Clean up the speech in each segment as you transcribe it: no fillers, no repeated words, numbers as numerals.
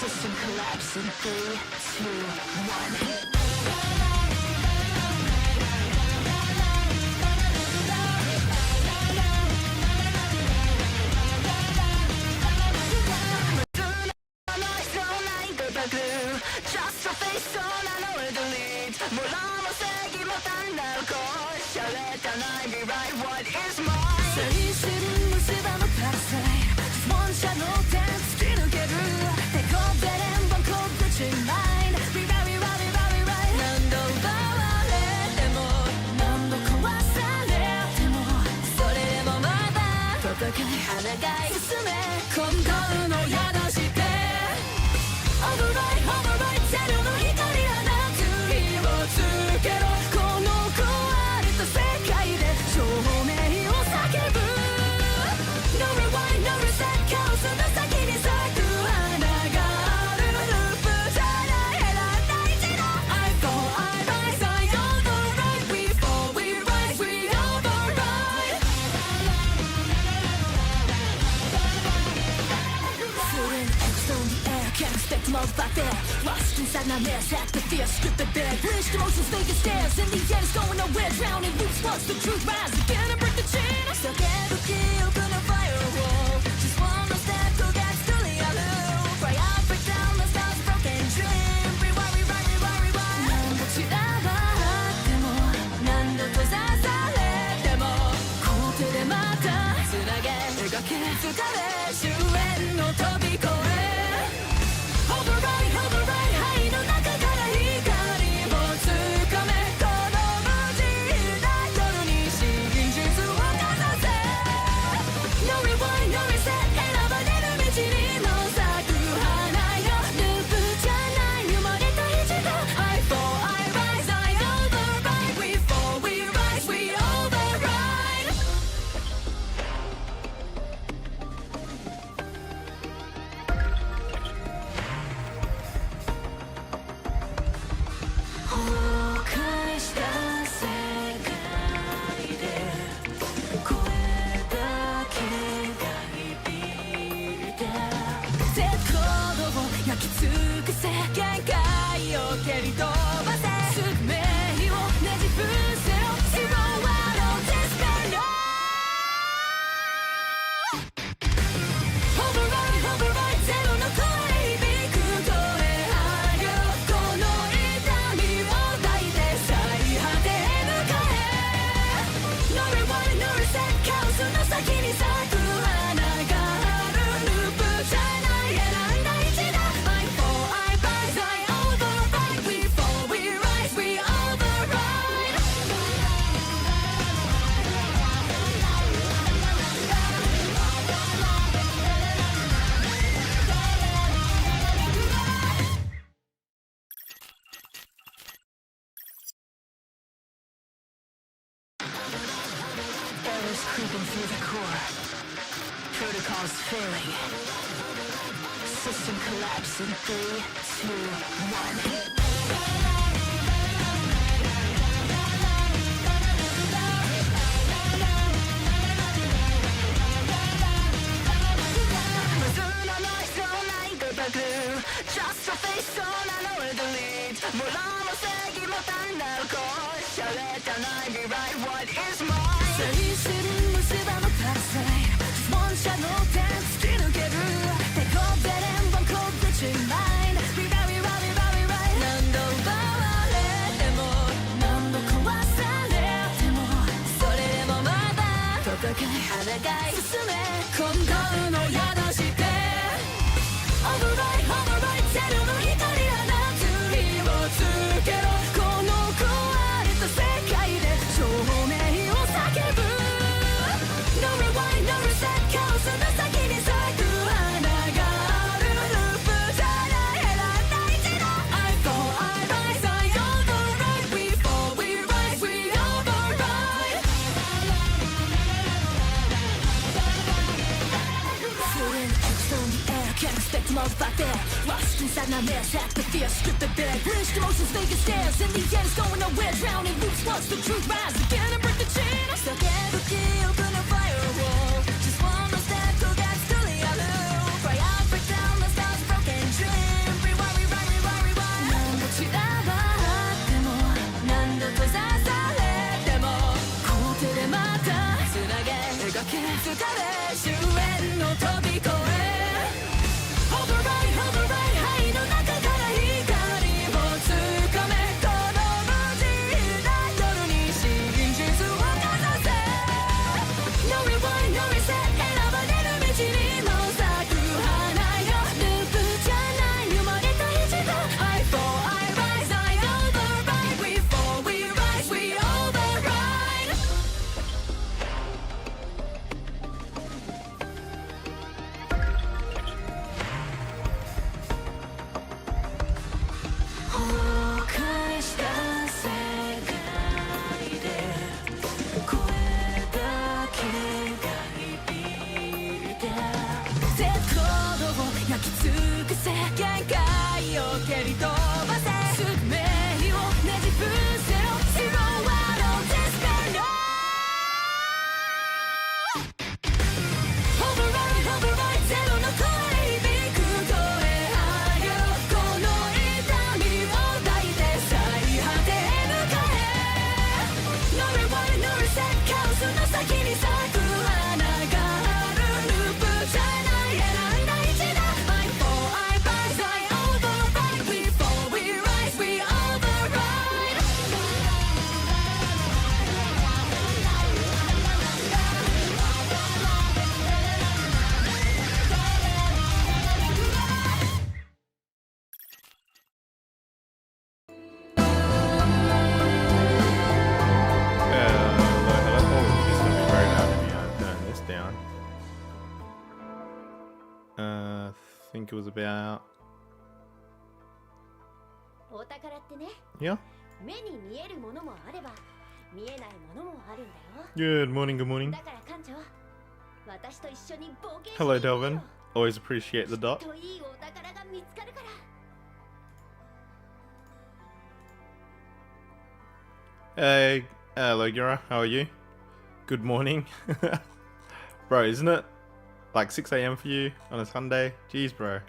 System collapse in 3, 2, 1. Just a face on an old delete. もらも正義も単なる恋。洒落たない未来 What is mine? 青春虫歯のパラサイト。質問者の点突き抜ける。手こべれんぼんこぶちマイン。We ride, we ride, we ride, we ride. 何度奪われても何度壊されてもそれでもまだ戦い抗い進め今度の宿して Override, override ゼロの光放つ火をつけろこの壊れた世界で証明を叫ぶ No rewind, no reset カオスの先に咲く花があるループじゃない選んだ一度 I fall, I rise, I override We fall, we rise, we override フルエクソン Can't expect more about that. Lost inside my mess, had to fear, scripted bad. Wish emotions make it stairs. In the end, it's going nowhere. Drowning loops, watch the truth rise again and break the chain. Stuck at the key, open a firewall. Just one more step, go get fully alone. Cry out, break down the stars, broken dream. Rewind, rewind, rewind, rewind. 何度散らばっても何度閉ざされてもこう手でまたつなげ描き疲れ終焉の飛び越え Override, override 灰の中から光をつかめこの無事な夜に真実をかざせ No rewind, no reset 選ばれる道にも咲く花よループじゃない生まれた一度 I fall, I rise, I override We fall, we rise, we override焼き尽くせ限界を蹴り飛ばせ宿命をねじ伏せろ Zero out of despair no Override, override ゼロの声響く声上げろこの痛みを抱いて最果てへ向かえ No rewind, no reset カオスの先に咲く花があるループじゃない選んだ一打 I fall, I rise, I override We fall, we rise, we override Errors creeping through the core Protocols failing System collapse in 3, 2, 1 Just a face on an old delete もらも正義も単なる恋洒落たない未来 What is mine? 青春虫歯のパラサイト質問者の点突き抜ける手こべれんぼんこぶちマイン We ride, we ride, we ride, we ride 何度奪われても何度壊されてもそれでもまだ戦い抗い進め今度の宿して Override, override ゼロの光放つ火をつけろこの壊れた世界で証明を叫ぶ No rewind, no reset カオスの先に咲く花があるループじゃない選んだ一度 I fall, I rise, I override We fall, we rise, we override Full in X on the air Can't expect more about that Lost inside my mess Had to fear, scripted bad Wish emotions make it stairs In the end, it's going nowhere Drowning loops, watch the truth rise again and break the chain Stuck at the key, open a firewall Just one more step, go get fully alone Cry out, break down the stars, broken dream it was about. Yeah. Good morning, good morning. Hello, Delvin. Always appreciate the dot. Hey, hello, Gira. How are you? Good morning. Bro, isn't it like 6 AM for you on a Sunday? Jeez, bro.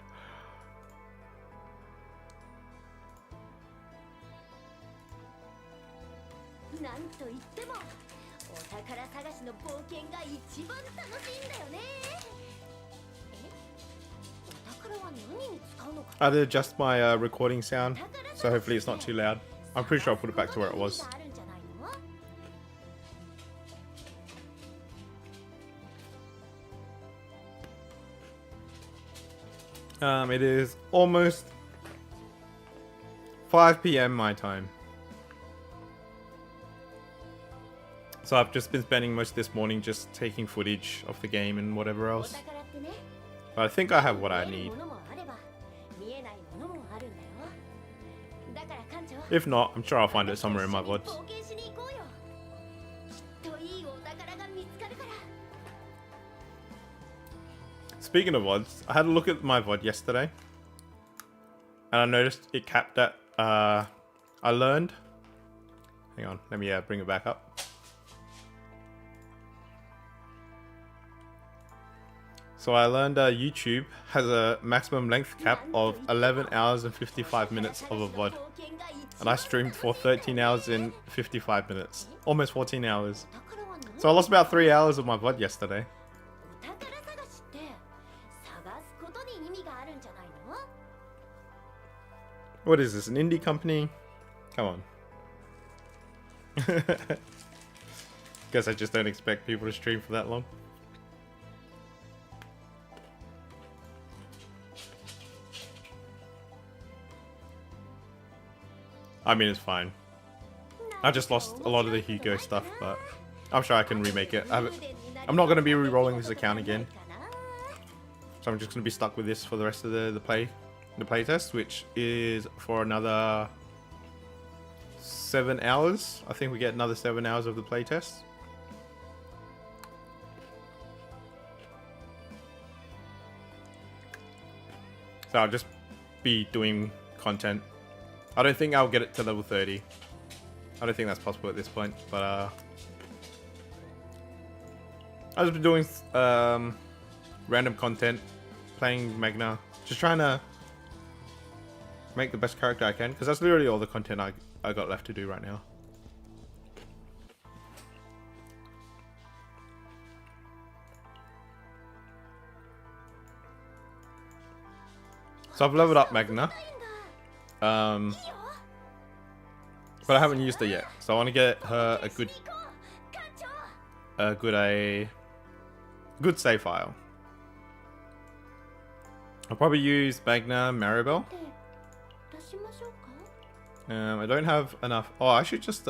I did adjust my recording sound, so hopefully it's not too loud. I'm pretty sure I'll put it back to where it was. It is almost 5 PM my time. So I've just been spending most of this morning just taking footage of the game and whatever else. But I think I have what I need. If not, I'm sure I'll find it somewhere in my VODs. Speaking of VODs, I had a look at my VOD yesterday. And I noticed it capped at, I learned. Hang on, let me bring it back up. So I learned YouTube has a maximum length cap of 11 hours and 55 minutes of a VOD. And I streamed for 13 hours and 55 minutes. Almost 14 hours. So I lost about 3 hours of my VOD yesterday. What is this, an indie company? Come on. Guess I just don't expect people to stream for that long. I mean, it's fine. I just lost a lot of the Hugo stuff, but I'm sure I can remake it. I'm not going to be re-rolling this account again. So I'm just going to be stuck with this for the rest of the playtest, which is for another 7 hours. I think we get another 7 hours of the playtest. So I'll just be doing content. I don't think I'll get it to level 30. I don't think that's possible at this point, but I've been doing random content, playing Magna, just trying to make the best character I can, because that's literally all the content I got left to do right now. So I've leveled up Magna. But I haven't used her yet, so I want to get her a good save file. I'll probably use Magna Maribel. I don't have enough. Oh, I should just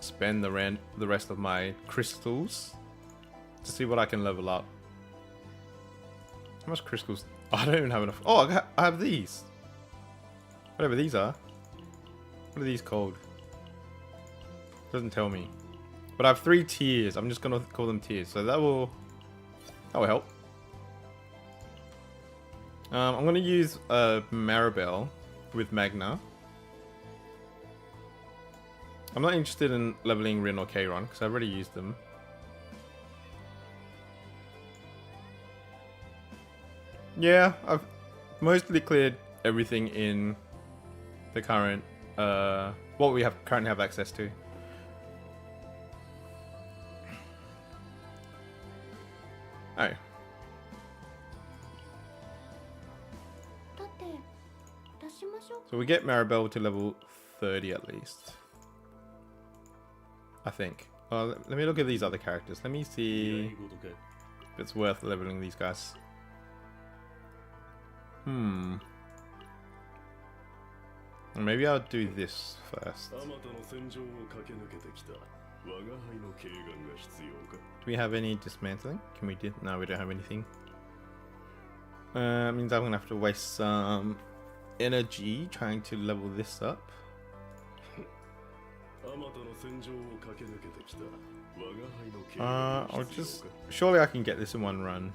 spend the rest of my crystals to see what I can level up. How much crystals? Oh, I don't even have enough. Oh, I have these. Whatever these are. What are these called? Doesn't tell me. But I have 3 tiers. I'm just gonna call them tiers. So that will help. I'm gonna use Maribel with Magna. I'm not interested in leveling Rin or Kayron because I've already used them. Yeah, I've mostly cleared everything in the current, what we currently have access to. Oh. So we get Maribel to level 30 at least. I think. Let me look at these other characters. Let me see if it's worth leveling these guys. Maybe I'll do this first. Do we have any dismantling? No, we don't have anything. Means I'm gonna have to waste some energy trying to level this up. I'll just... Surely I can get this in one run.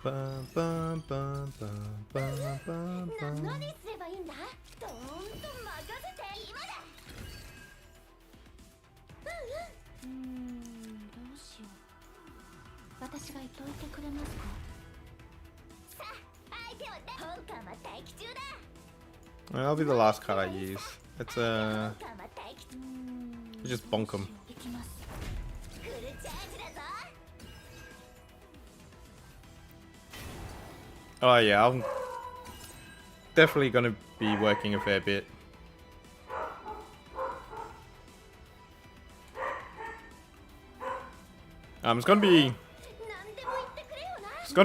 Bum, bum, bum, bum, bum, bum, bum. That'll be the last card I use. It's just bonk them. Oh yeah, I'm definitely gonna be working a fair bit. It's gonna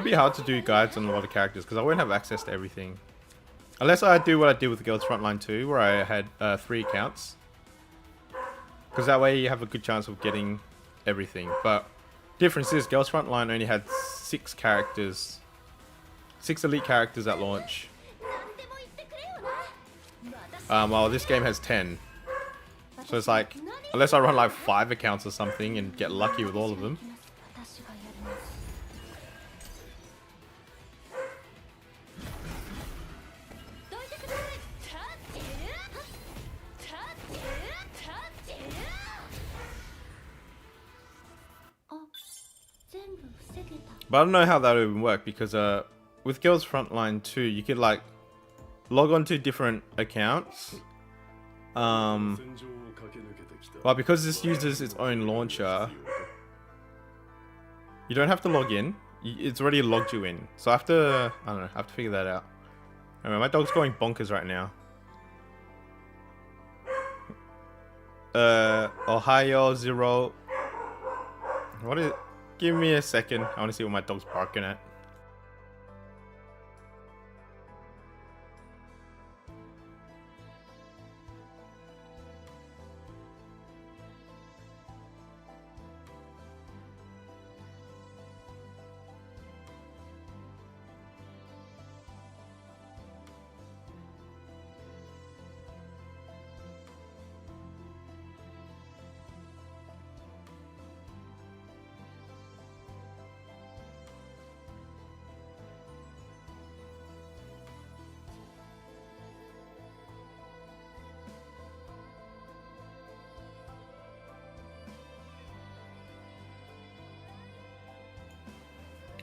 be hard to do guides on a lot of characters because I won't have access to everything. Unless I do what I did with Girls Frontline 2, where I had 3 accounts. Because that way you have a good chance of getting everything. But difference is, Girls Frontline only had 6 characters. 6 elite characters at launch. While this game has 10. So it's like, unless I run like 5 accounts or something and get lucky with all of them. But I don't know how that would even work because with Girls Frontline 2, you could like log on to different accounts. But because this uses its own launcher, you don't have to log in. It's already logged you in. So I have to, I don't know, I have to figure that out. Anyway, my dog's going bonkers right now. Ohio Zero. What is it? Give me a second. I want to see what my dog's barking at.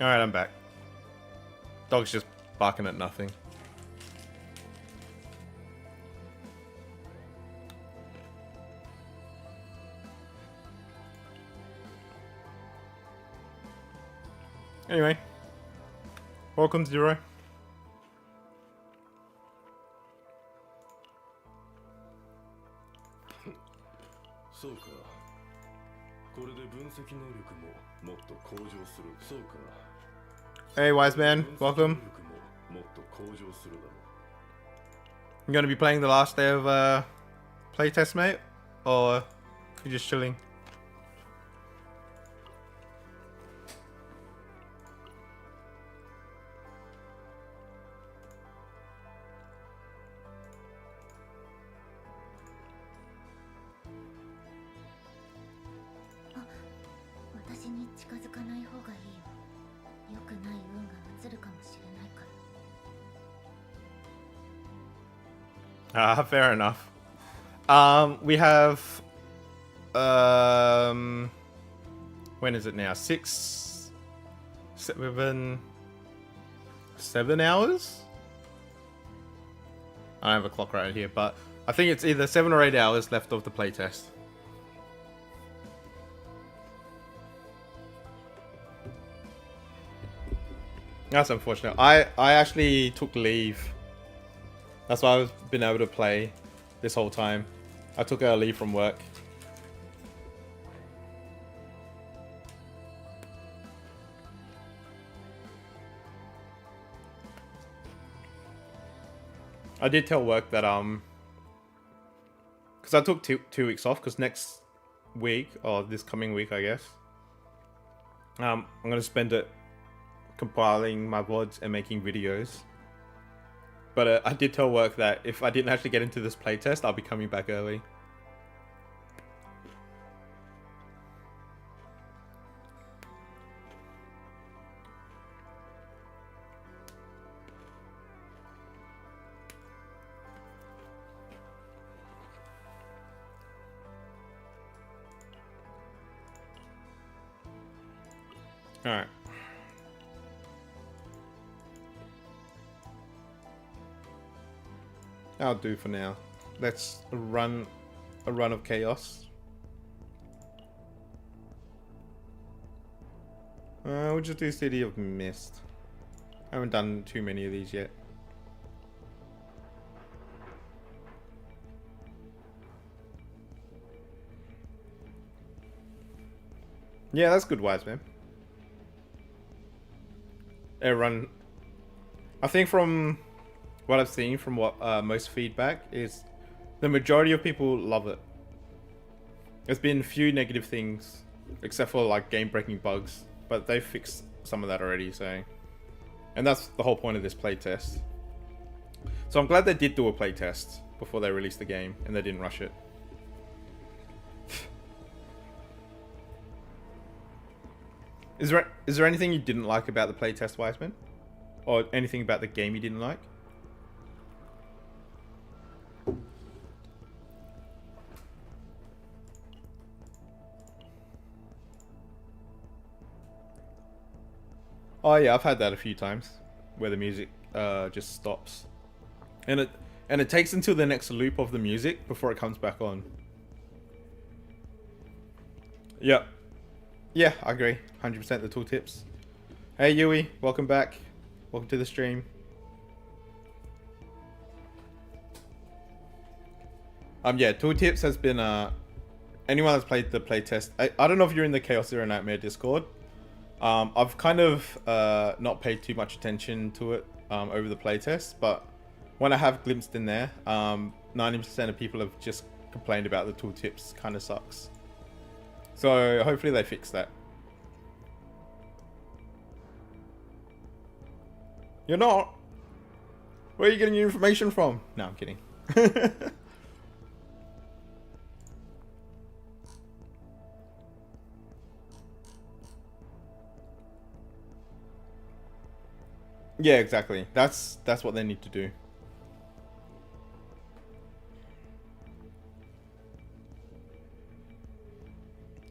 Alright, I'm back. Dog's just barking at nothing. Anyway. Welcome, Zero. Hey, wise man, welcome. You gonna be playing the last day of playtest, mate, or you just chilling? Fair enough. We have when is it now? 7 hours? I don't have a clock right here, but I think it's either 7 or 8 hours left of the playtest. That's unfortunate. I actually took leave. That's why I've been able to play this whole time. I took a leave from work. I did tell work that because I took two weeks off because next week, or this coming week, I guess, I'm gonna spend it compiling my VODs and making videos. But I did tell work that if I didn't actually get into this playtest, I'll be coming back early. Alright. I'll do for now. Let's run a run of chaos. We'll just do City of Mist. I haven't done too many of these yet. Yeah, that's good, wise man. Run. I think from what I've seen, from what most feedback is, the majority of people love it. There's been few negative things, except for like game-breaking bugs, but they fixed some of that already. So, and that's the whole point of this playtest. So I'm glad they did do a playtest before they released the game, and they didn't rush it. Is there anything you didn't like about the playtest, Wiseman? Or anything about the game you didn't like? Oh yeah, I've had that a few times, where the music just stops, and it takes until the next loop of the music before it comes back on. Yep. Yeah, I agree. 100% the tooltips. Hey Yui, welcome back. Welcome to the stream. Yeah, tooltips has been anyone that's played the playtest. I don't know if you're in the Chaos Zero Nightmare Discord. I've kind of not paid too much attention to it over the playtest, but when I have glimpsed in there, 90% of people have just complained about the tooltips. Kind of sucks. So hopefully they fix that. You're not? Where are you getting your information from? No, I'm kidding. Yeah, exactly. That's what they need to do.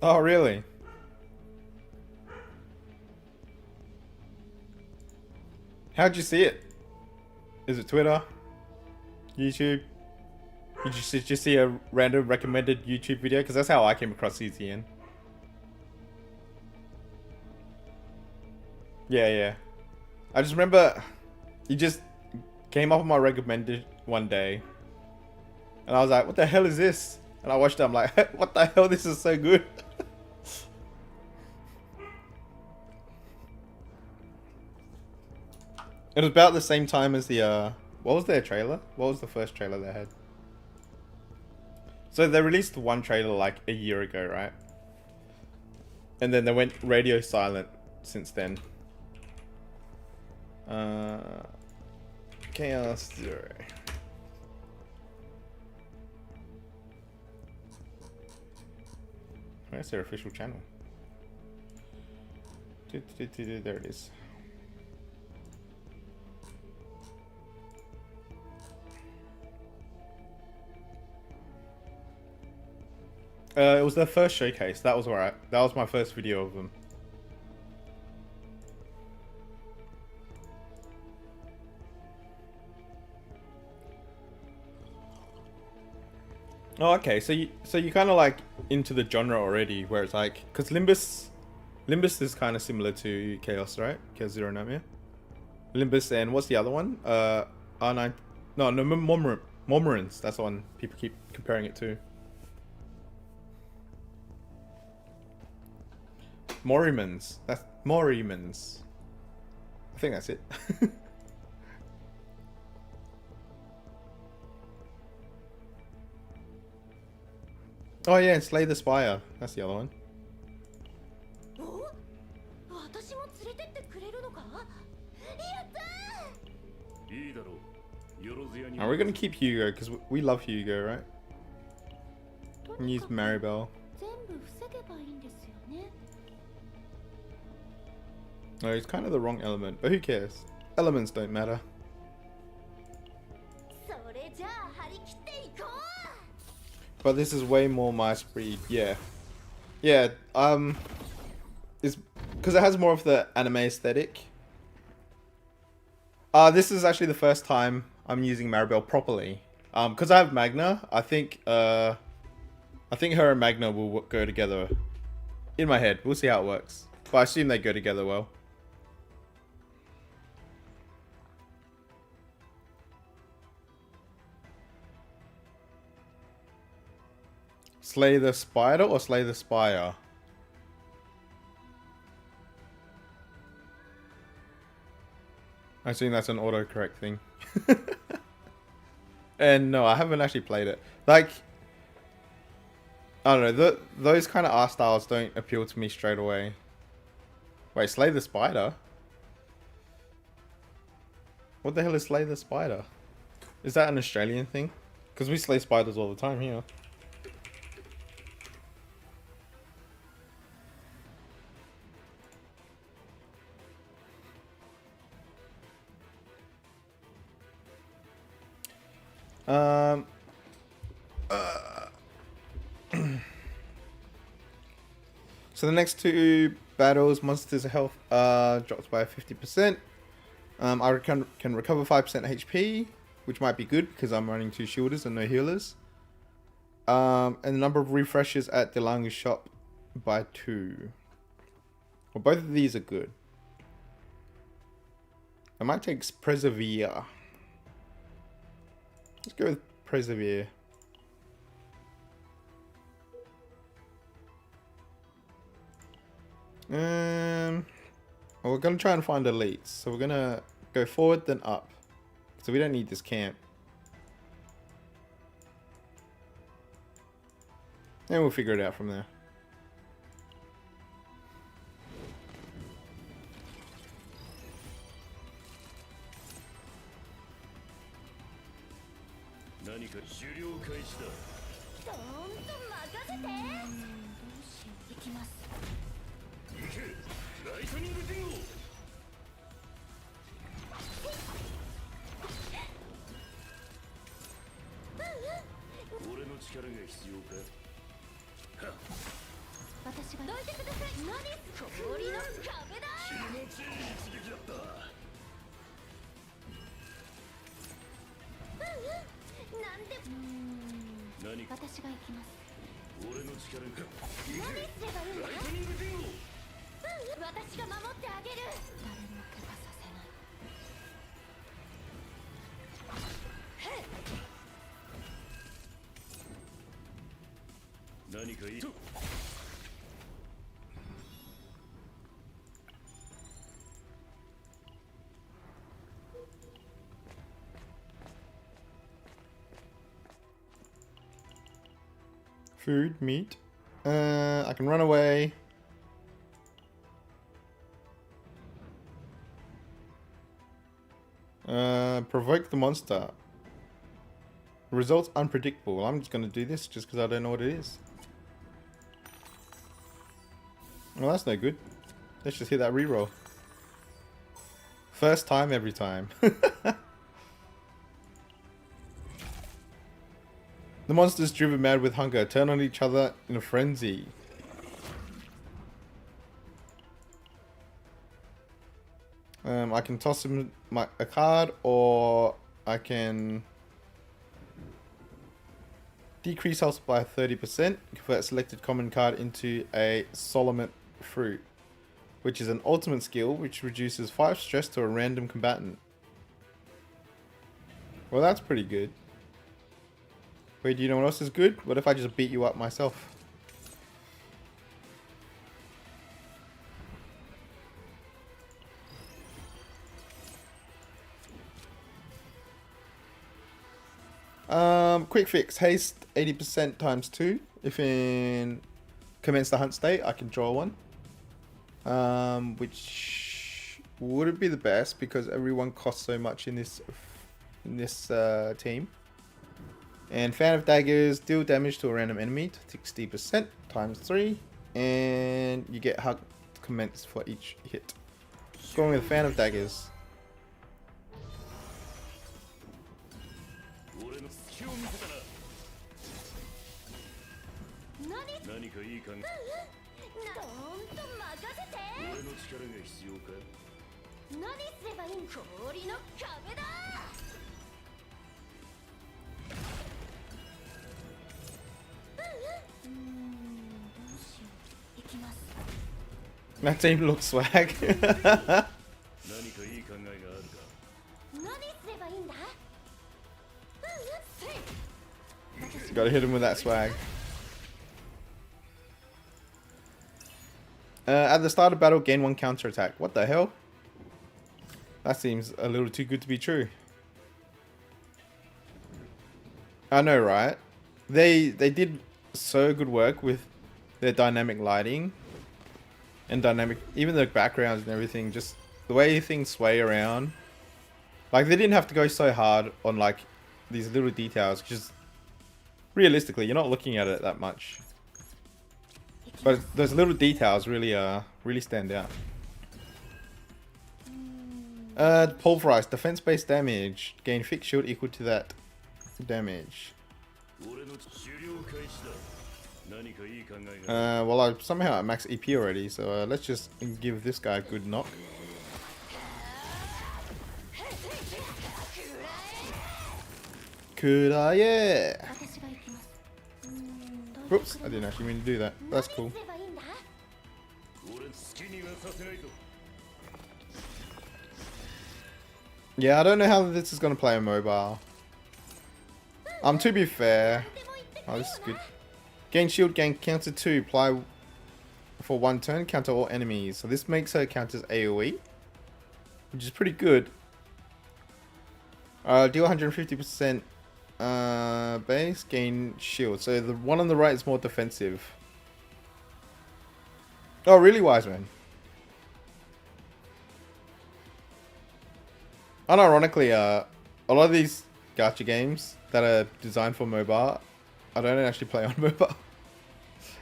Oh, really? How'd you see it? Is it Twitter? YouTube? You just see a random recommended YouTube video? Because that's how I came across CZN. Yeah. I just remember you just came up on my recommended one day. And I was like, what the hell is this? And I watched it, I'm like, what the hell? This is so good. It was about the same time as the, what was their trailer? What was the first trailer they had? So they released one trailer like a year ago, right? And then they went radio silent since then. Chaos Zero. Where's their official channel? There it is. It was their first showcase. That was alright. That was my first video of them. Oh, okay. So you kind of like into the genre already, where it's like, because Limbus is kind of similar to Chaos, right? Chaos Zero Nightmare. Limbus and what's the other one? R9. No, Mormorans. That's the one people keep comparing it to. Morimans. That's Morimans. I think that's it. Oh yeah, and Slay the Spire. That's the other one. お、私も連れてってくれるのか？やったー。いいだろう。よろずやに。Are we gonna keep Hugo? Because we love Hugo, right? And use Maribel. 全部防げばいいんですよね。 No, he's kind of the wrong element, but who cares? Elements don't matter. それじゃあ張り切っていこう。 But this is way more my speed, yeah. Yeah, it's because it has more of the anime aesthetic. This is actually the first time I'm using Maribel properly. Because I have Magna, I think her and Magna will go together. In my head, we'll see how it works. But I assume they go together well. Slay the Spider or Slay the Spire? I assume that's an autocorrect thing. And no, I haven't actually played it. Like, I don't know, those kind of art styles don't appeal to me straight away. Wait, Slay the Spider? What the hell is Slay the Spider? Is that an Australian thing? Because we slay spiders all the time here. So the next two battles, monsters' health drops by 50%. I can recover 5% HP, which might be good because I'm running 2 shielders and no healers. And the number of refreshes at Delanga's shop by 2. Well, both of these are good. I might take Persevere. Let's go with Persevere. Well, we're gonna try and find elites. So we're gonna go forward then up. So we don't need this camp. And we'll figure it out from there. Food, meat. I can run away. Provoke the monster. Results unpredictable. Well, I'm just going to do this just because I don't know what it is. Well, that's no good. Let's just hit that reroll. First time every time. The monsters, driven mad with hunger, turn on each other in a frenzy. I can toss him a card, or I can decrease health by 30%, convert selected common card into a Solomon fruit, which is an ultimate skill which reduces 5 stress to a random combatant. Well, that's pretty good. Wait, do you know what else is good? What if I just beat you up myself? Quick fix. Haste 80% times 2. If in commence the hunt state, I can draw one. Which wouldn't be the best because everyone costs so much in this team. And Fan of Daggers, deal damage to a random enemy to 60% times 3. And you get hug commence for each hit. Going with Fan of Daggers. That team looks swag. Gotta hit him with that swag. At the start of battle, gain 1 counter attack. What the hell? That seems a little too good to be true. I know, right? They did so good work with their dynamic lighting and dynamic, even the backgrounds and everything. Just the way things sway around. Like they didn't have to go so hard on like these little details. Just realistically, you're not looking at it that much. But those little details really stand out. Pulverize, defense-based damage. Gain fixed shield equal to that damage. Well, I'm somehow at max EP already, so let's just give this guy a good knock. Yeah. Oops, I didn't actually mean to do that. That's cool. Yeah, I don't know how this is going to play on mobile. To be fair. Oh, this is good. Gain shield, gain counter 2. Apply for 1 turn, counter all enemies. So this makes her count as AoE, which is pretty good. Deal 150% base, gain shield. So the one on the right is more defensive. Oh, really, wise man. Unironically, a lot of these gacha games that are designed for mobile, I don't actually play on mobile.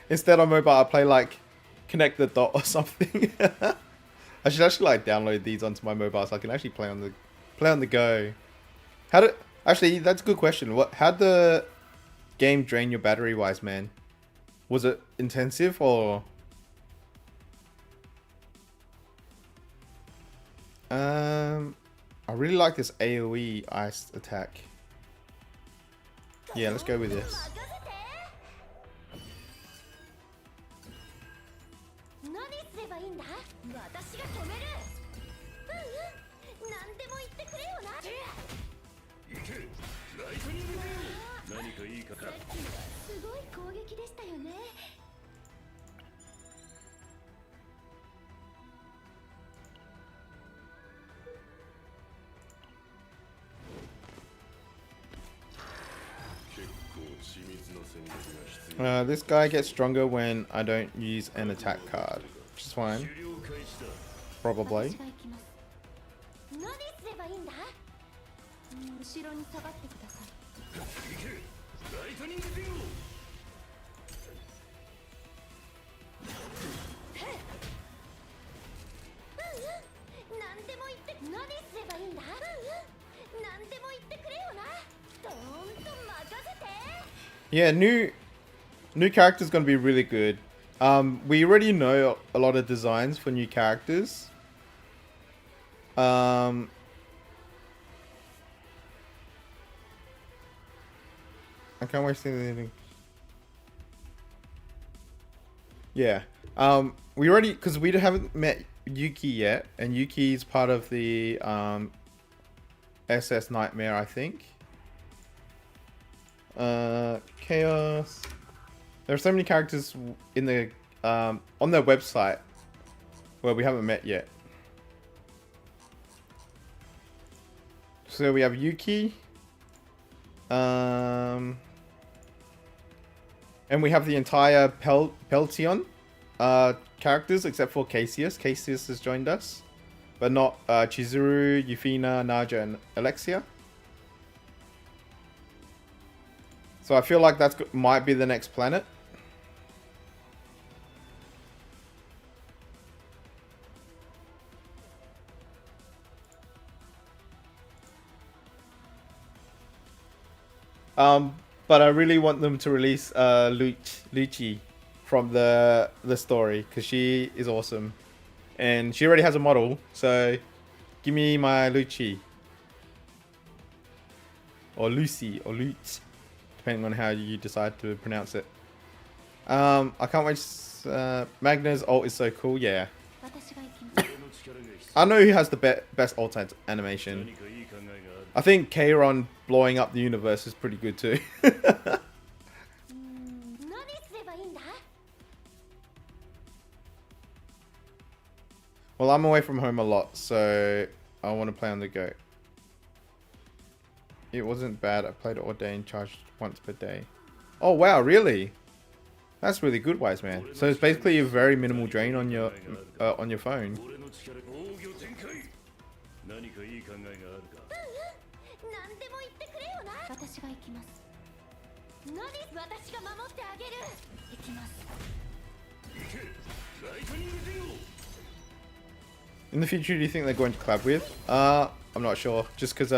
Instead on mobile, I play like Connect the Dot or something. I should actually like download these onto my mobile so I can actually play on the go. Actually, that's a good question. How'd the game drain your battery, wise man? Was it intensive or? I really like this AoE ice attack. Yeah, let's go with this. This guy gets stronger when I don't use an attack card, which is fine. Probably. Yeah, new character's gonna be really good. We already know a lot of designs for new characters. I can't wait to see anything. Yeah. We already, because we haven't met Yuki yet, and Yuki is part of the SS Nightmare, I think. Chaos. There are so many characters in the on their website where we haven't met yet. So we have Yuki, and And we have the entire Peltion characters except for Cassius. Cassius has joined us. But not Chizuru, Euphina, Naja, and Alexia. So I feel like that's might be the next planet. But I really want them to release Lucci from the story because she is awesome, and she already has a model. So give me my Lucci or Lucy or Lutz, depending on how you decide to pronounce it. I can't wait. Magna's ult is so cool. Yeah. I know who has the best ult animation. I think Kairon blowing up the universe is pretty good too. Well, I'm away from home a lot, so I want to play on the go. It wasn't bad. I played all day and charged once per day. Oh wow, really? That's really good, wise man. So it's basically a very minimal drain on your phone. In the future, do you think they're going to collab with? I'm not sure. Just because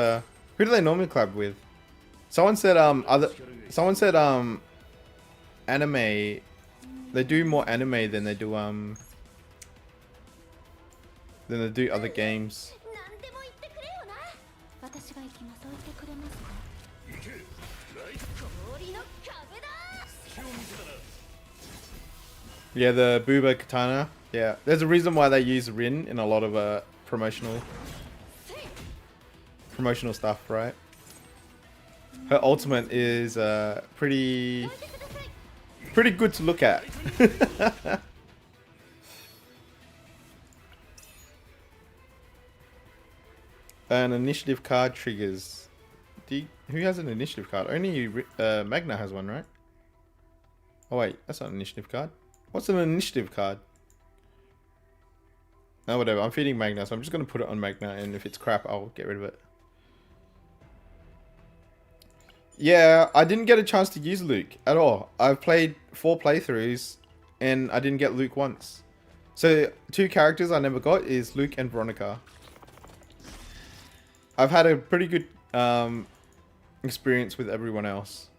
who do they normally collab with? Someone said anime. They do more anime than they do other games. Yeah, the Booba Katana. Yeah, there's a reason why they use Rin in a lot of promotional stuff, right? Her ultimate is pretty good to look at. An initiative card triggers. Who has an initiative card? Only Magna has one, right? Oh wait, that's not an initiative card. What's an initiative card? No, whatever. I'm feeding Magna, so I'm just going to put it on Magna, and if it's crap, I'll get rid of it. Yeah, I didn't get a chance to use Luke at all. I've played 4 playthroughs, and I didn't get Luke once. So, 2 characters I never got is Luke and Veronica. I've had a pretty good experience with everyone else.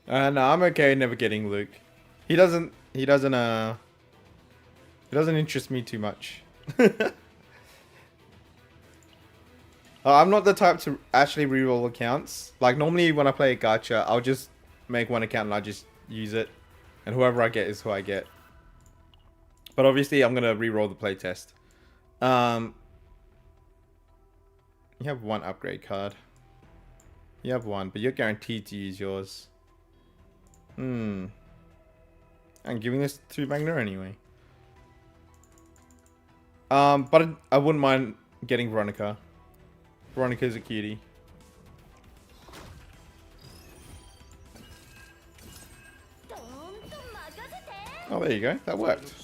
No, I'm okay never getting Luke. He doesn't interest me too much. I'm not the type to actually reroll accounts. Like normally when I play a gacha, I'll just make one account and I just use it. And whoever I get is who I get. But obviously I'm gonna reroll the playtest. You have 1 upgrade card. You have 1, but you're guaranteed to use yours. I'm giving this to Magna anyway. But I wouldn't mind getting Veronica. Veronica's a cutie. Oh, there you go. That worked.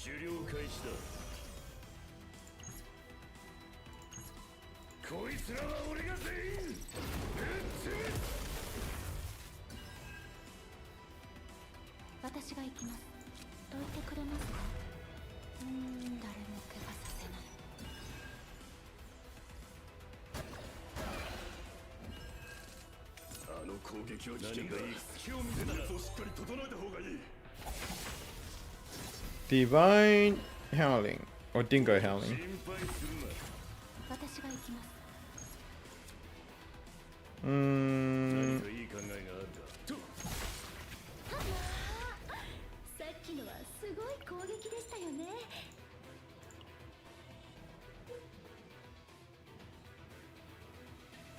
Divine Howling. Or dingo howling. 私が行きます Mm, さっきのはすごい攻撃でしたよね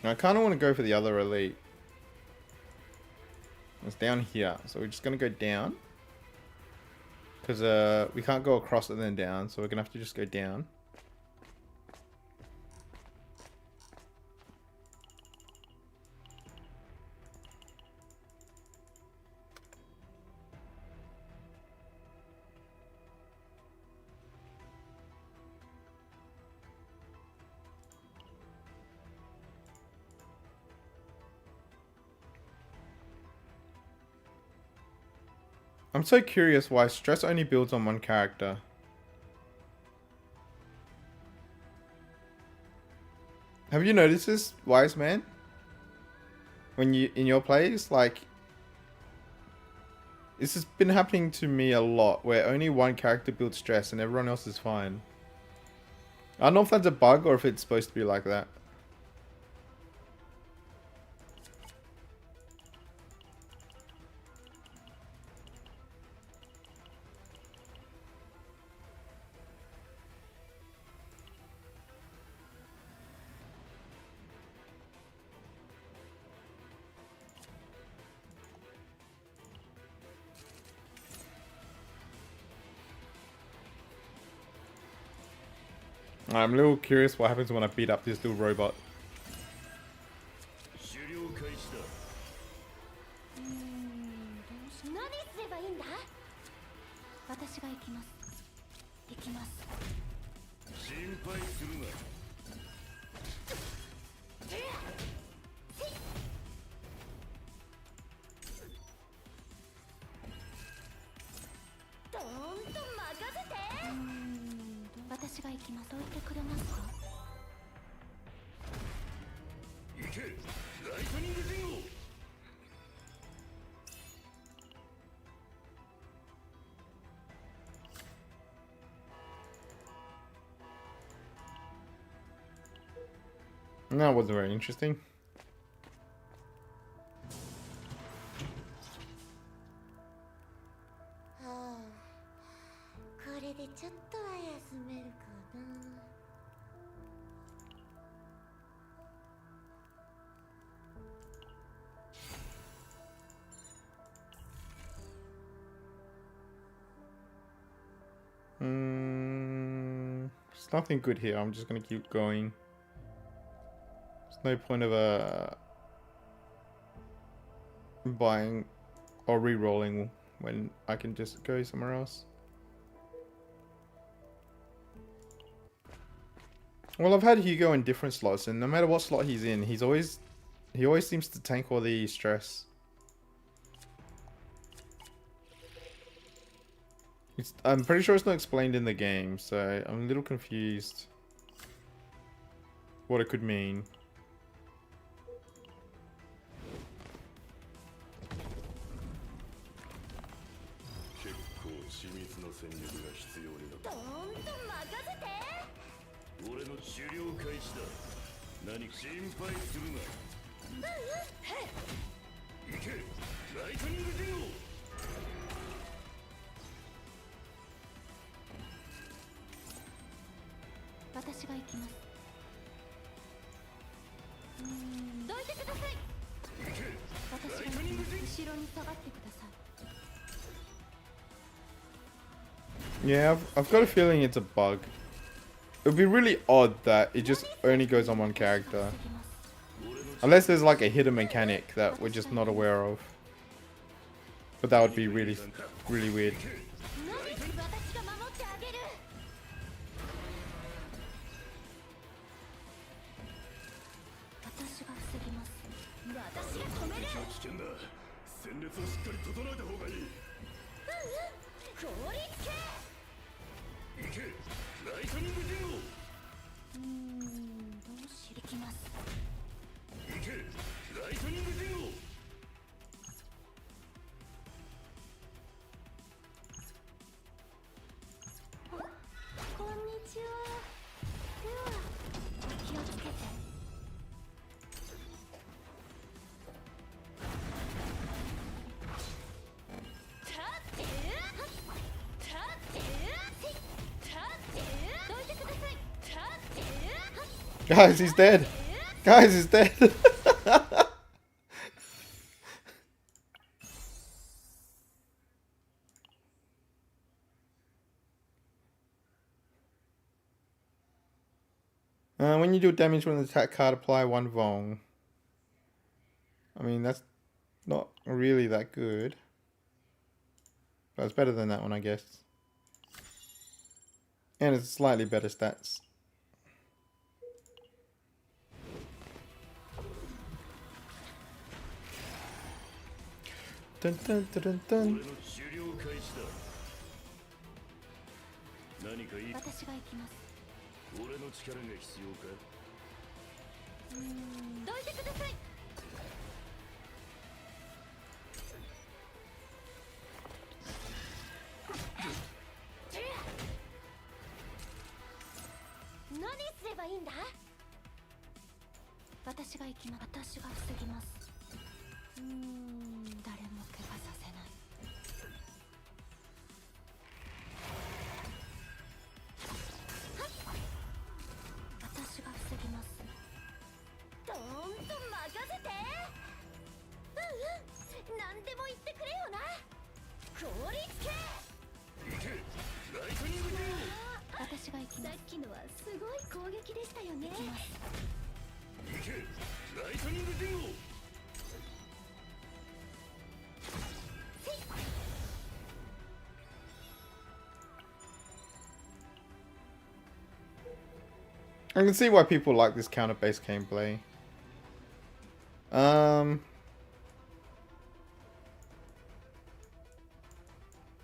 I kind of want to go for the other elite. It's down here, so we're just gonna go down. Because we can't go across and then down, so we're gonna have to just go down. I'm so curious why stress only builds on one character. Have you noticed this, Wise Man? When you in your plays, like this has been happening to me a lot, where only one character builds stress and everyone else is fine. I don't know if that's a bug or if it's supposed to be like that. I'm a little curious what happens when I beat up this little robot. 何すればいいんだ私が行きます行きます心配するなどーんと任せて私が行きますどいてくれますか行けライトニング前後 That wasn't very interesting. There's nothing good here. I'm just gonna keep going. There's no point of buying or re-rolling when I can just go somewhere else. Well, I've had Hugo in different slots, and no matter what slot he's in, he always seems to tank all the stress. I'm pretty sure it's not explained in the game, so I'm a little confused what it could mean. Yeah, I've got a feeling it's a bug. It would be really odd that it just only goes on one character. Unless there's like a hidden mechanic that we're just not aware of. But that would be really, really weird. Guys, he's dead. Guys, he's dead. When you do damage with an attack card, apply 1 Vong. I mean, that's not really that good. But it's better than that one, I guess. And it's slightly better stats. Dun, dun, dun, dun, dun. 私が行きます。俺の力が必要か。どいてください。何すればいいんだ。私が行きます。私が防ぎます。誰も怪我させない。私が防ぎます。どーんと任せて。何でも言ってくれよな。効率系。行け、ライトニングビーム。私が行きます。さっきのはすごい攻撃でしたよね。行きます。行け、ライトニングビーム。I can see why people like this counter-based gameplay. I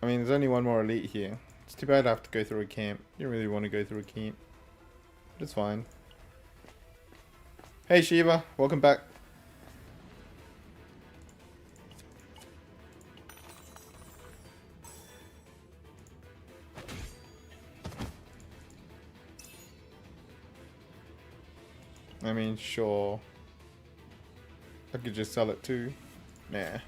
mean, there's only one more elite here. It's too bad I have to go through a camp. You don't really want to go through a camp. But it's fine. Hey Shiva, welcome back. I mean, sure. I could just sell it too. Nah.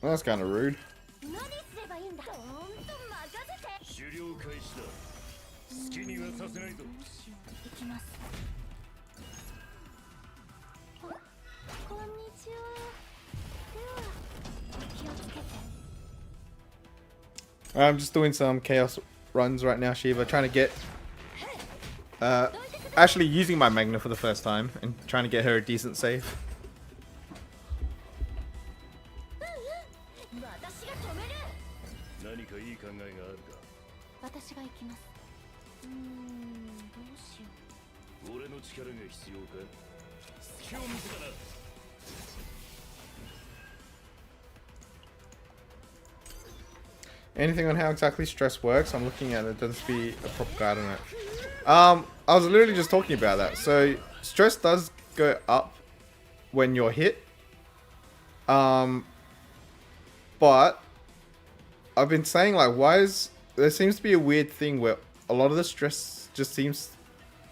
That's kind of rude. 何すればいいんだ。どーんと任せて。狩猟開始だ。好きにはさせないぞ。行きます。こんにちは。では気をつけて。I'm just doing some chaos runs right now, Shiva, trying to get actually using my Magna for the first time and trying to get her a decent save. 私が止める。何かいい考えがあるか。私が行きます。どうしよう。俺の力が必要か。隙を見せたな。Anything on how exactly stress works? I'm looking at it. There doesn't be a proper guide on it. I was literally just talking about that. So stress does go up when you're hit. But I've been saying, like, there seems to be a weird thing where a lot of the stress just seems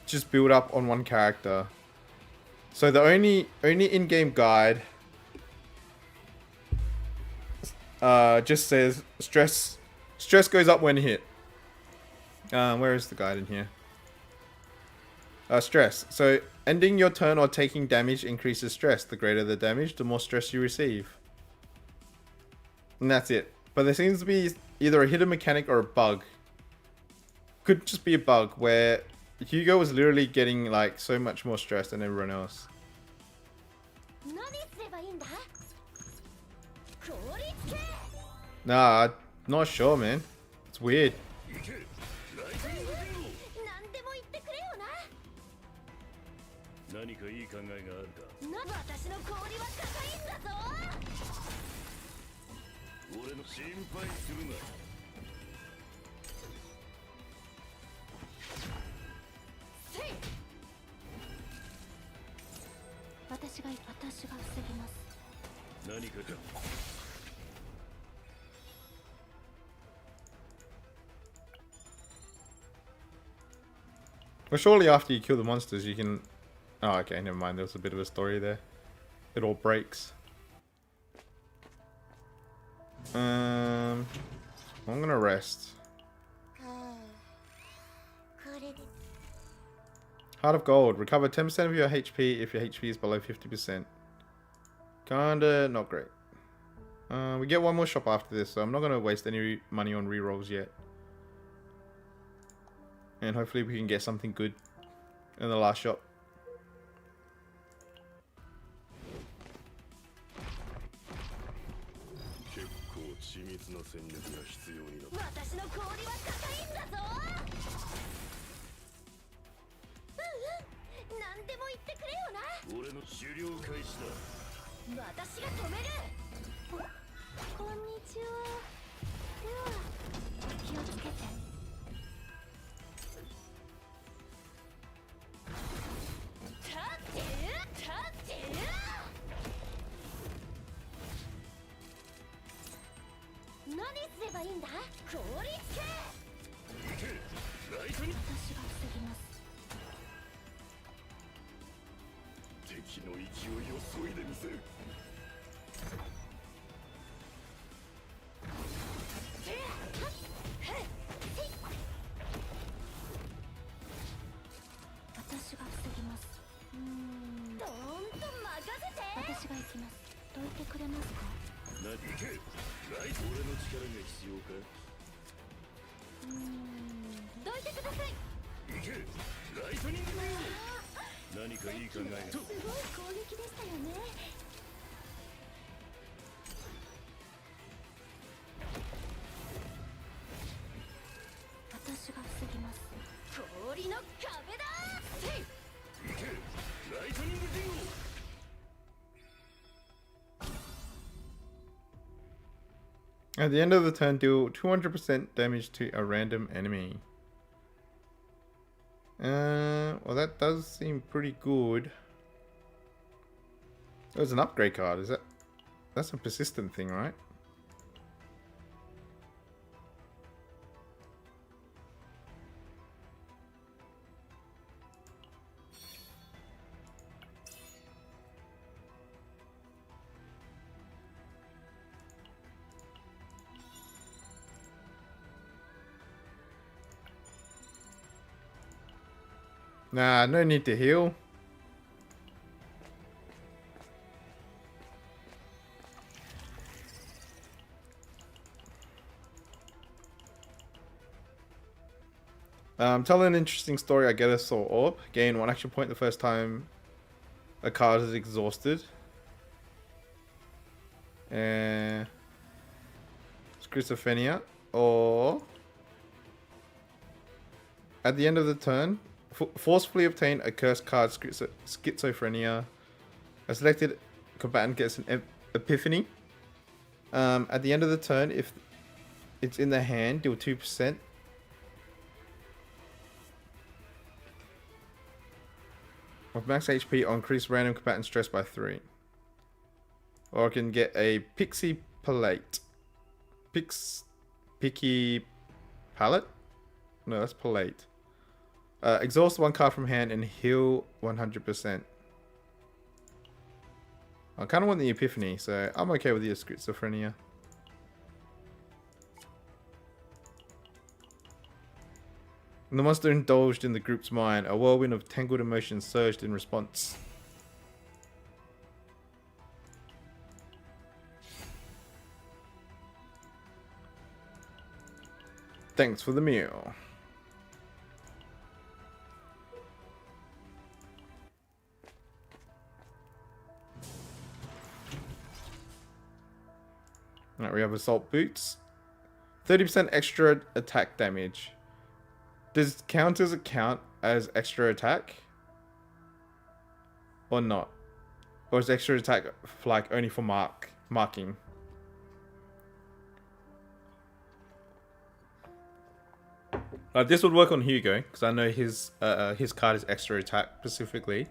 just build up on one character. So the only in-game guide just says stress goes up when hit. Where is the guide in here? Stress. So ending your turn or taking damage increases stress. The greater the damage, the more stress you receive. And that's it. But there seems to be either a hidden mechanic or a bug. Could just be a bug where Hugo was literally getting like so much more stress than everyone else. Nah, I'm not sure, man. It's weird. 何かいい考えがあるか。私の氷は高いんだぞ。俺の心配するな。私が防ぎます。何かか。Well, surely after you kill the monsters, you can... Oh, okay, never mind. There was a bit of a story there. it all breaks. I'm gonna rest. Heart of Gold. Recover 10% of your HP if your HP is below 50%. Kinda not great. We get one more shop after this, so I'm not gonna waste any money on rerolls yet. And hopefully we can get something good in the last shop. 緻密な戦略が必要になる。私の氷は高いんだぞ。何でも言ってくれよな。俺の狩猟開始だ。私が止める。こんにちは。では気をつけて。何すればいいんだ？氷つけ！行け！ライトに！私が防ぎます。敵の勢いを削いでみせる。私が防ぎます。どーんと任せて！私が行きます。どいてくれますか？行け！ライト！俺の力が必要か？どいてください！行け！ライトニング！何かいい考えが。すごい攻撃でしたよね。私が防ぎます。氷の壁だ！行け！ライトニング陣を！ At the end of the turn, deal 200% damage to a random enemy. Well, that does seem pretty good. There's an upgrade card, is that? That's a persistent thing, right? Nah, no need to heal. Tell an interesting story. I get a soul orb. Gain 1 action point the first time a card is exhausted. Schizophrenia. Or at the end of the turn, forcefully obtain a cursed card, schizophrenia. A selected combatant gets an epiphany. At the end of the turn, if it's in the hand, deal 2%. Of max HP or increase random combatant stress by 3. Or I can get a Pixie Palette. Picky Palette? No, that's Palette. Exhaust 1 card from hand and heal 100%. I kind of want the Epiphany, so I'm okay with the Schizophrenia. And the monster indulged in the group's mind. A whirlwind of tangled emotions surged in response. Thanks for the meal. Alright, we have Assault Boots. 30% extra attack damage. Does counters count as extra attack? Or not? Or is extra attack like only for marking? This would work on Hugo, because I know his card is extra attack specifically.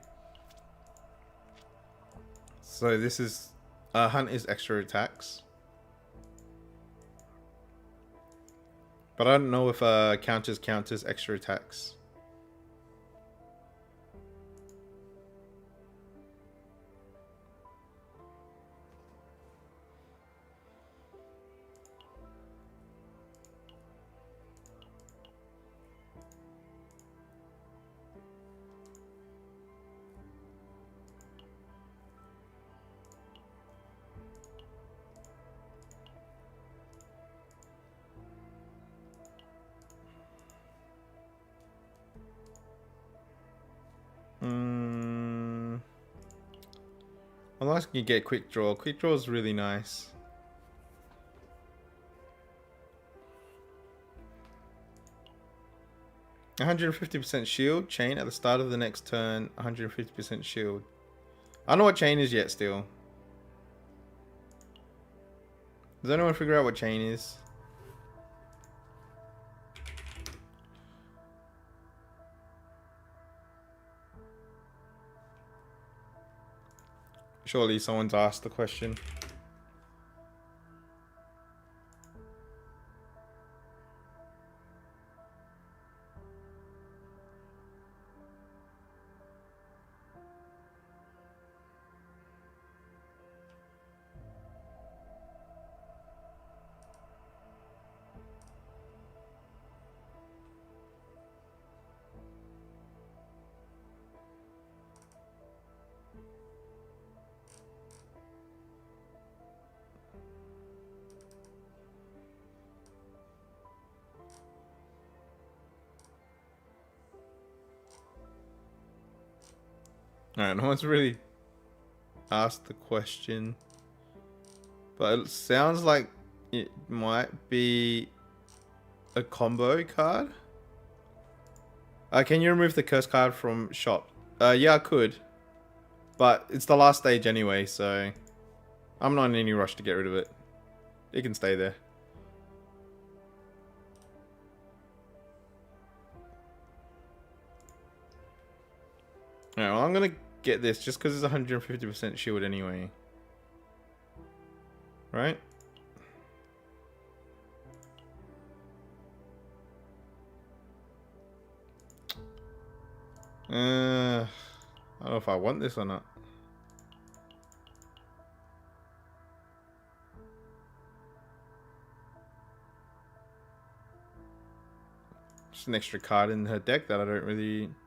So this is Hunt is extra attacks. But I don't know if counters count as extra attacks. Unless you get quick draw. Quick draw is really nice. %150% shield. Chain at the start of the next turn. 150% shield. I don't know what chain is yet still. Does anyone figure out what chain is? Surely someone's asked the question. Alright, no one's really asked the question. But it sounds like it might be a combo card. Can you remove the curse card from shop? Yeah, I could. But it's the last stage anyway, so I'm not in any rush to get rid of it. It can stay there. Alright, well, I'm gonna get this just because it's 150% shield anyway. Right? I don't know if I want this or not. Just an extra card in her deck that I don't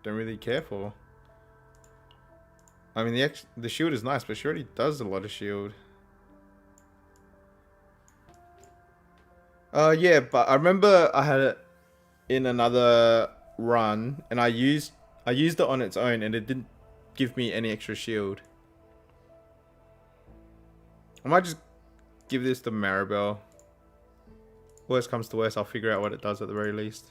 really care for. I mean, the shield is nice, but she already does a lot of shield. Yeah, but I remember I had it in another run, and I used it on its own, and it didn't give me any extra shield. I might just give this to Maribel. Worst comes to worst, I'll figure out what it does at the very least.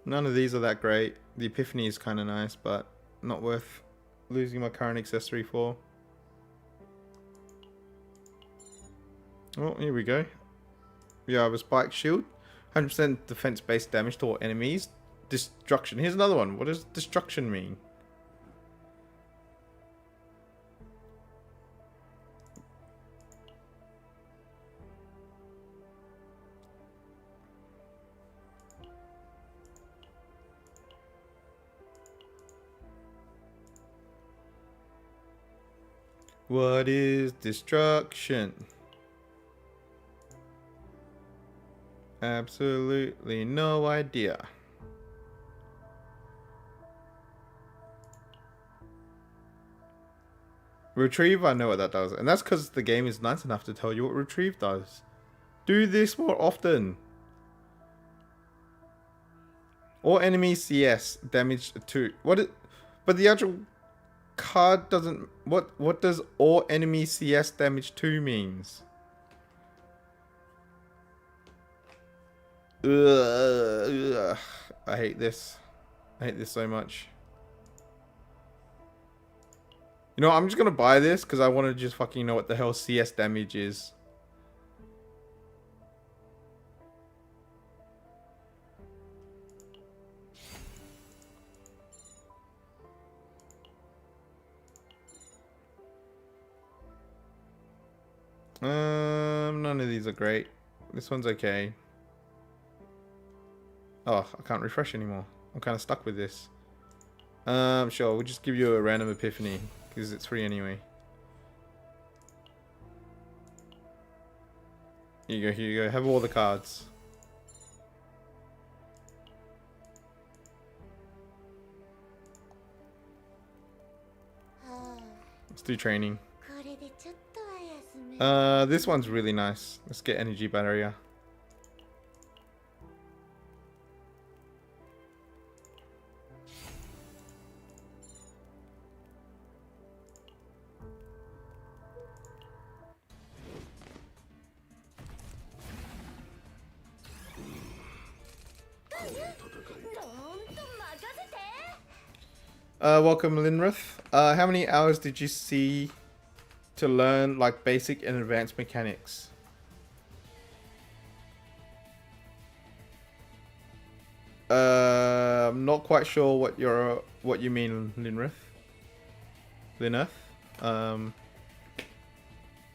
None of these are that great. The Epiphany is kind of nice, but not worth losing my current accessory for. Oh, here we go. Yeah, I have a spike shield. 100% defense-based damage to all enemies. Destruction. Here's another one. What does destruction mean? What is destruction? Absolutely no idea. Retrieve, I know what that does. And that's because the game is nice enough to tell you what retrieve does. Do this more often. All enemy CS damage 2. But the actual card doesn't... What does all enemy CS damage 2 means? Ugh. I hate this. I hate this so much. You know, I'm just gonna buy this because I want to just fucking know what the hell CS damage is. None of these are great. This one's okay. Oh, I can't refresh anymore. I'm kind of stuck with this. Sure, we'll just give you a random epiphany because it's free anyway. Here you go, here you go. Have all the cards. Let's do training. This one's really nice. Let's get energy barrier. Welcome, Linrith. How many hours did you see to learn like basic and advanced mechanics? I'm not quite sure what you mean, Linrith.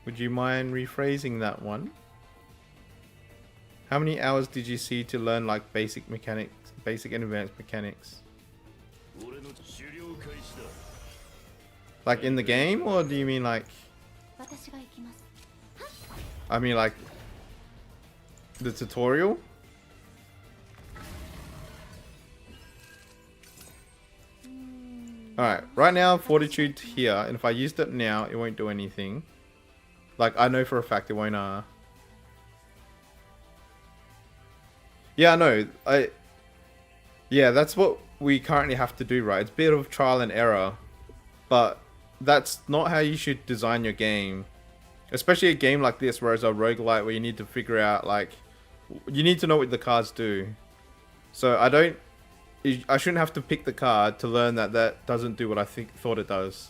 Would you mind rephrasing that one? How many hours did you see to learn like basic mechanics, basic and advanced mechanics? Like in the game, or do you mean like? I mean like the tutorial? Alright, right now Fortitude here, and if I used it now, it won't do anything. Like, I know for a fact it won't, Yeah, I know. Yeah, that's what we currently have to do, right? It's a bit of trial and error. But that's not how you should design your game. Especially a game like this, where it's a roguelite, where you need to figure out, like... You need to know what the cards do. So, I shouldn't have to pick the card to learn that that doesn't do what I thought it does.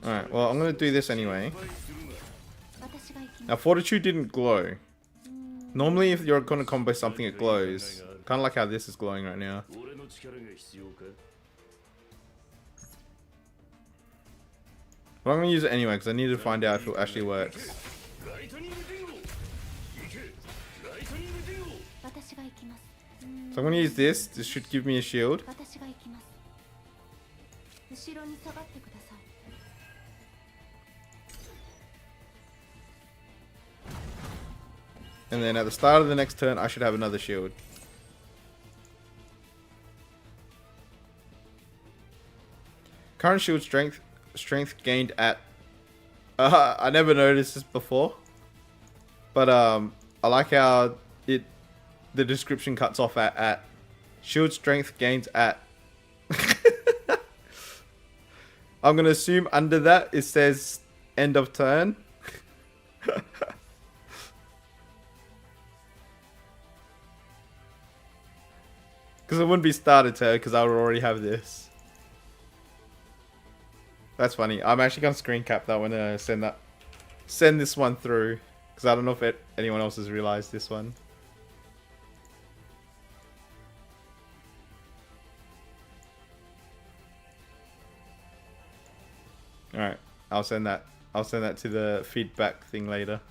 Alright, well, I'm going to do this anyway. Now, Fortitude didn't glow. Normally, if you're going to combo something, it glows. Kind of like how this is glowing right now. But I'm going to use it anyway, because I need to find out if it actually works. So I'm going to use this. This should give me a shield. And then at the start of the next turn, I should have another shield. Current shield strength gained at... I never noticed this before. But I like how the description cuts off at shield strength gains at. I'm going to assume under that it says end of turn. Because it wouldn't be started turn because I would already have this. That's funny. I'm actually going to screen cap that one and send this one through. Because I don't know if anyone else has realized this one. Alright, I'll send that to the feedback thing later.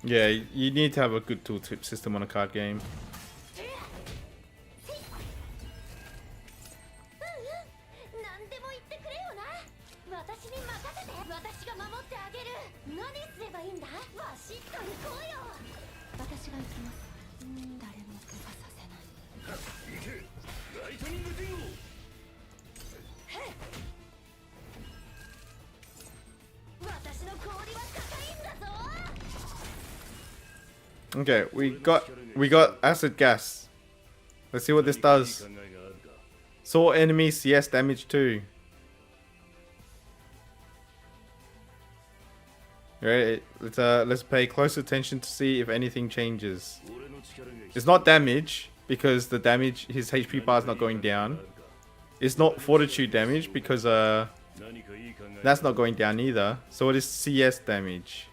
Yeah, you need to have a good tooltip system on a card game. Okay, we got acid gas. Let's see what this does. Saw enemy CS damage too. Alright, let's pay close attention to see if anything changes. It's not damage because the damage, his HP bar is not going down. It's not fortitude damage because that's not going down either. So it is CS damage.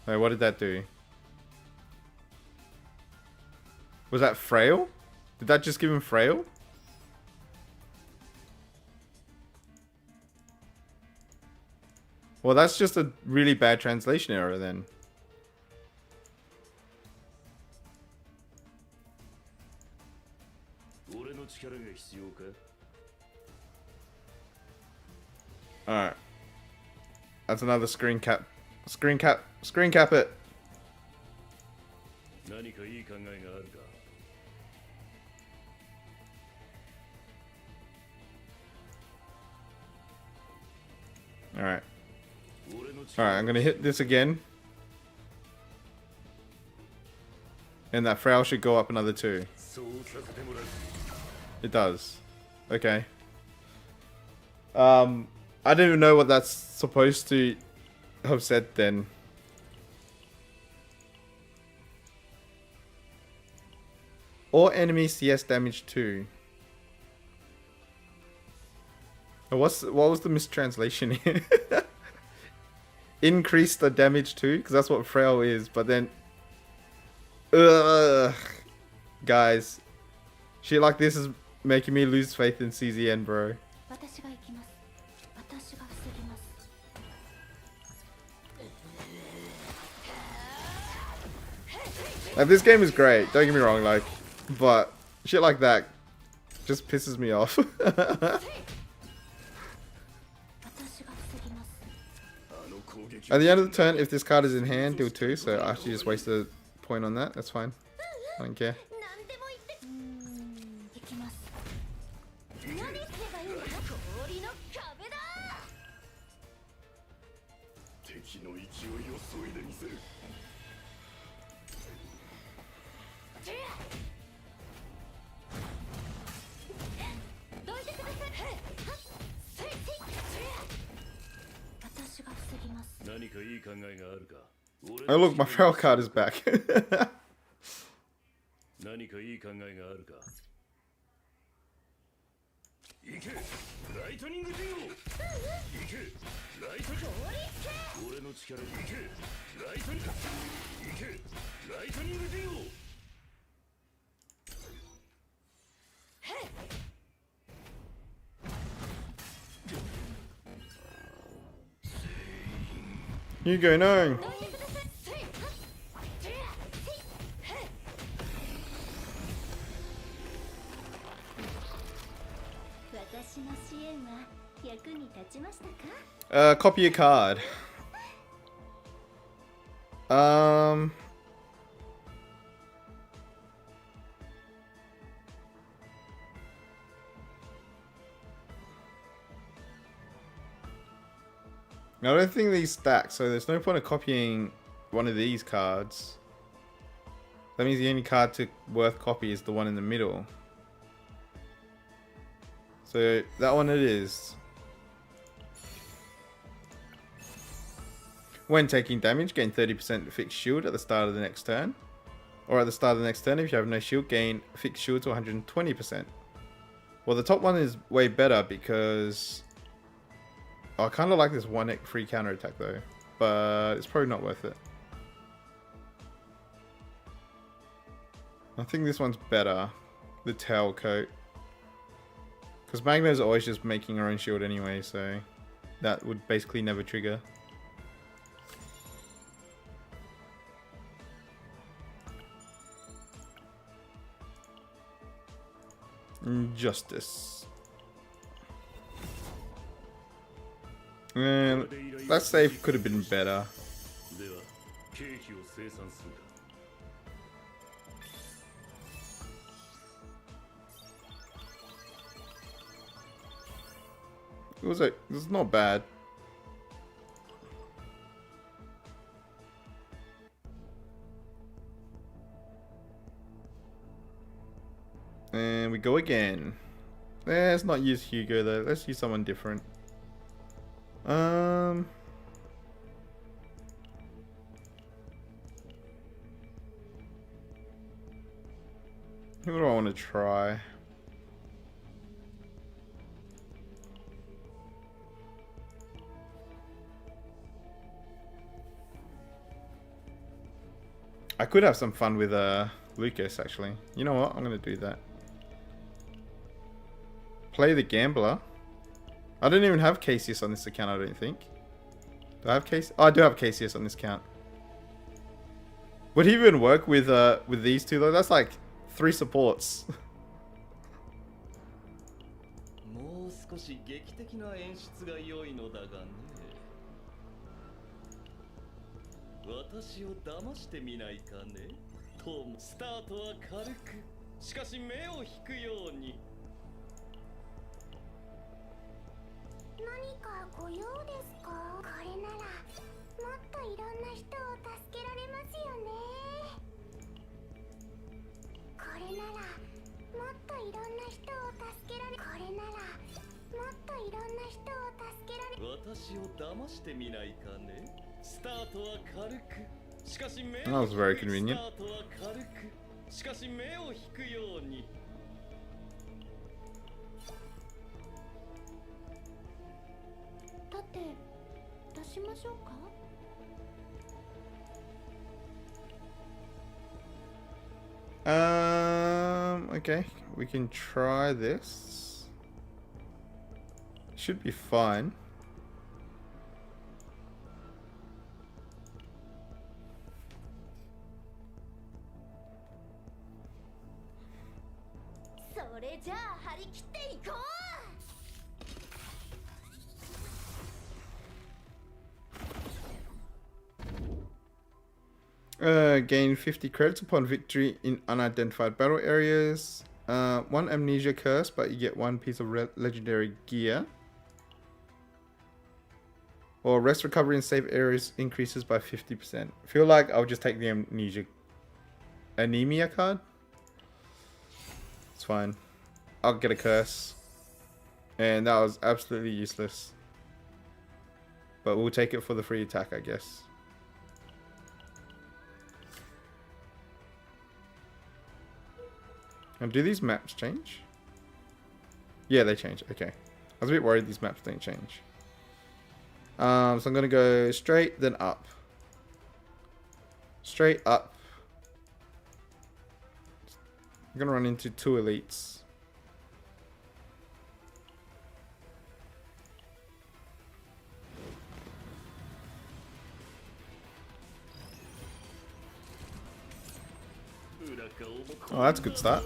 Wait, what did that do? Was that frail? Did that just give him frail? Well, that's just a really bad translation error then. Alright. That's another screen cap. Screen cap it. Alright. Alright, I'm gonna hit this again. And that frail should go up another 2. It does. Okay. I don't even know what that's supposed to have said then. Or enemy CS damage 2. What was the mistranslation here? Increase the damage 2, because that's what frail is, but then ugh. Guys, shit like this is making me lose faith in CZN, bro. Like, this game is great, don't get me wrong, like, but shit like that just pisses me off. At the end of the turn, if this card is in hand, deal 2, so I actually just wasted a point on that, that's fine. I don't care. Oh look, my feral card is back. You go, no. Copy a card. I don't think these stack, so there's no point of copying one of these cards. That means the only card worth copy is the one in the middle. So that one it is. When taking damage, gain 30% fixed shield at the start of the next turn. Or at the start of the next turn, if you have no shield, gain fixed shield to 120%. Well, the top one is way better because I kind of like this 1 free counter attack though, but it's probably not worth it. I think this one's better, the tail coat, because Magna's always just making her own shield anyway, so that would basically never trigger. Justice. That save could have been better. It was not bad. And we go again. Let's not use Hugo though. Let's use someone different. Who do I want to try? I could have some fun with Lucas actually. You know what? I'm gonna do that. Play the Gambler. I don't even have Cassius on this account, I don't think. Do I have Cassius? Oh, I do have Cassius on this account. Would he even work with these two though? That's like 3 supports. 何かご用ですか？これならもっといろんな人を助けられますよね。これならもっといろんな人を助けられ、これならもっといろんな人を助けられ。私を騙してみないかね。スタートは軽く、しかし目 That を was very 引く。 convenient. スタートは軽く、しかし目を引くように。だって出しましょうか？ Okay, we can try this. Should be fine. So それじゃあ張り切っていこう。 Gain 50 credits upon victory in unidentified battle areas. One amnesia curse, but you get one piece of legendary gear. Or rest recovery in safe areas increases by 50%. Feel like I'll just take the anemia card. It's fine. I'll get a curse. And that was absolutely useless. But we'll take it for the free attack, I guess. And do these maps change? Yeah, they change. Okay. I was a bit worried these maps didn't change. So I'm going to go straight, then up. Straight up. I'm going to run into 2 elites. Oh, that's a good start.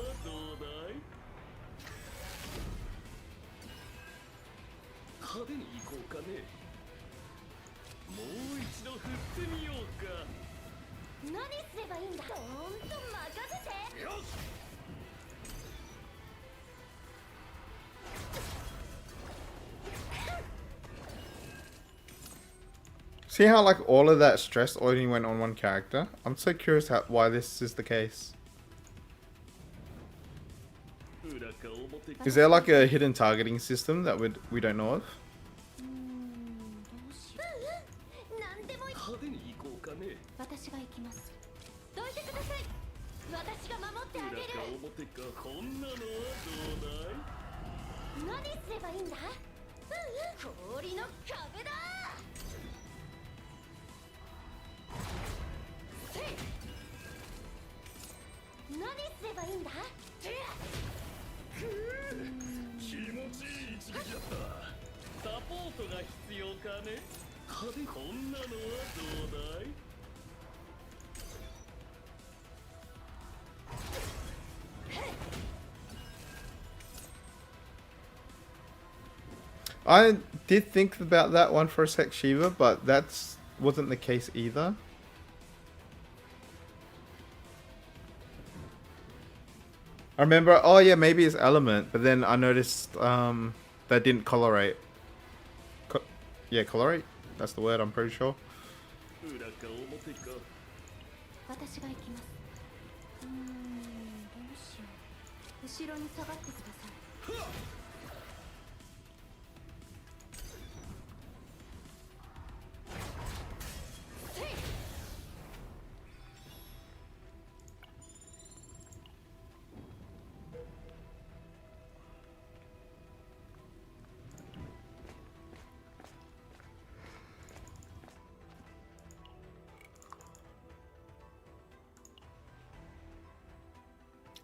See how like all of that stress only went on one character? I'm so curious why this is the case. Is there like a hidden targeting system that we don't know of? I did think about that one for a sec, Shiva, but that wasn't the case either. I remember, oh yeah, maybe it's element, but then I noticed that didn't colorate. Yeah, colorate? That's the word, I'm pretty sure.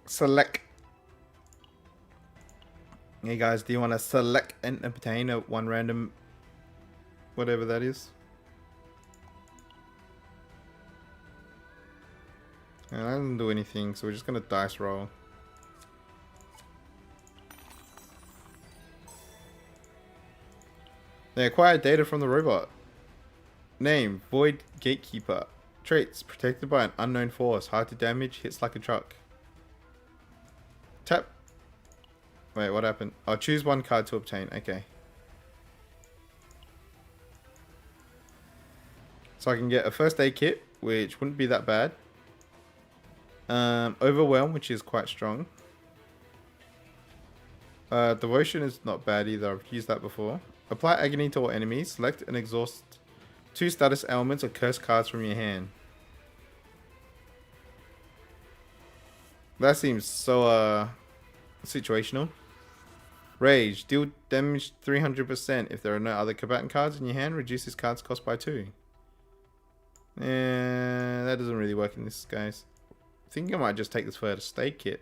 Select. Hey guys, do you want to select and obtain a one random whatever that is? And that doesn't do anything, so we're just gonna dice roll. They acquired data from the robot. Name, Void Gatekeeper. Traits, protected by an unknown force, hard to damage, hits like a truck. Tap. Wait, what happened? I'll choose one card to obtain. Okay. So I can get a first aid kit, which wouldn't be that bad. Overwhelm, which is quite strong. Devotion is not bad either. I've used that before. Apply agony to all enemies. Select and exhaust 2 status elements or curse cards from your hand. That seems so situational. Rage. Deal damage 300% if there are no other combatant cards in your hand. Reduces cards cost by 2. That doesn't really work in this, guys. I think I might just take this first aid kit.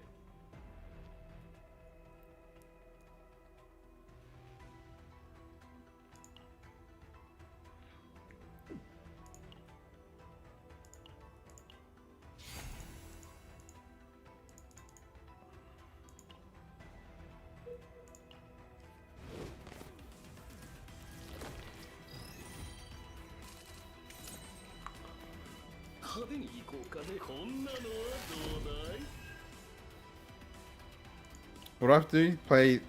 What do I have to do? Play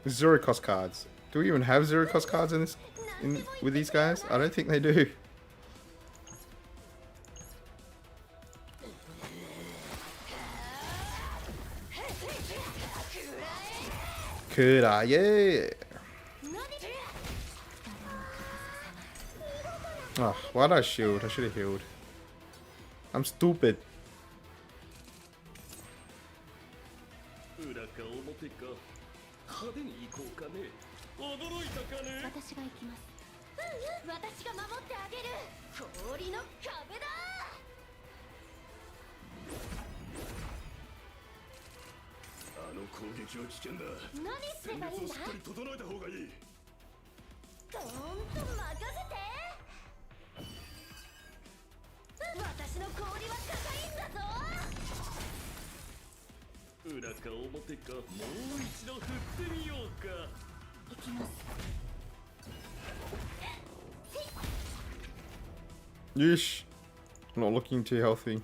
zero cost cards. Do we even have zero cost cards in this with these guys? I don't think they do. Could I? Yeah. Oh, why did I shield? I should have healed. I'm stupid. Yeesh. Not looking too healthy.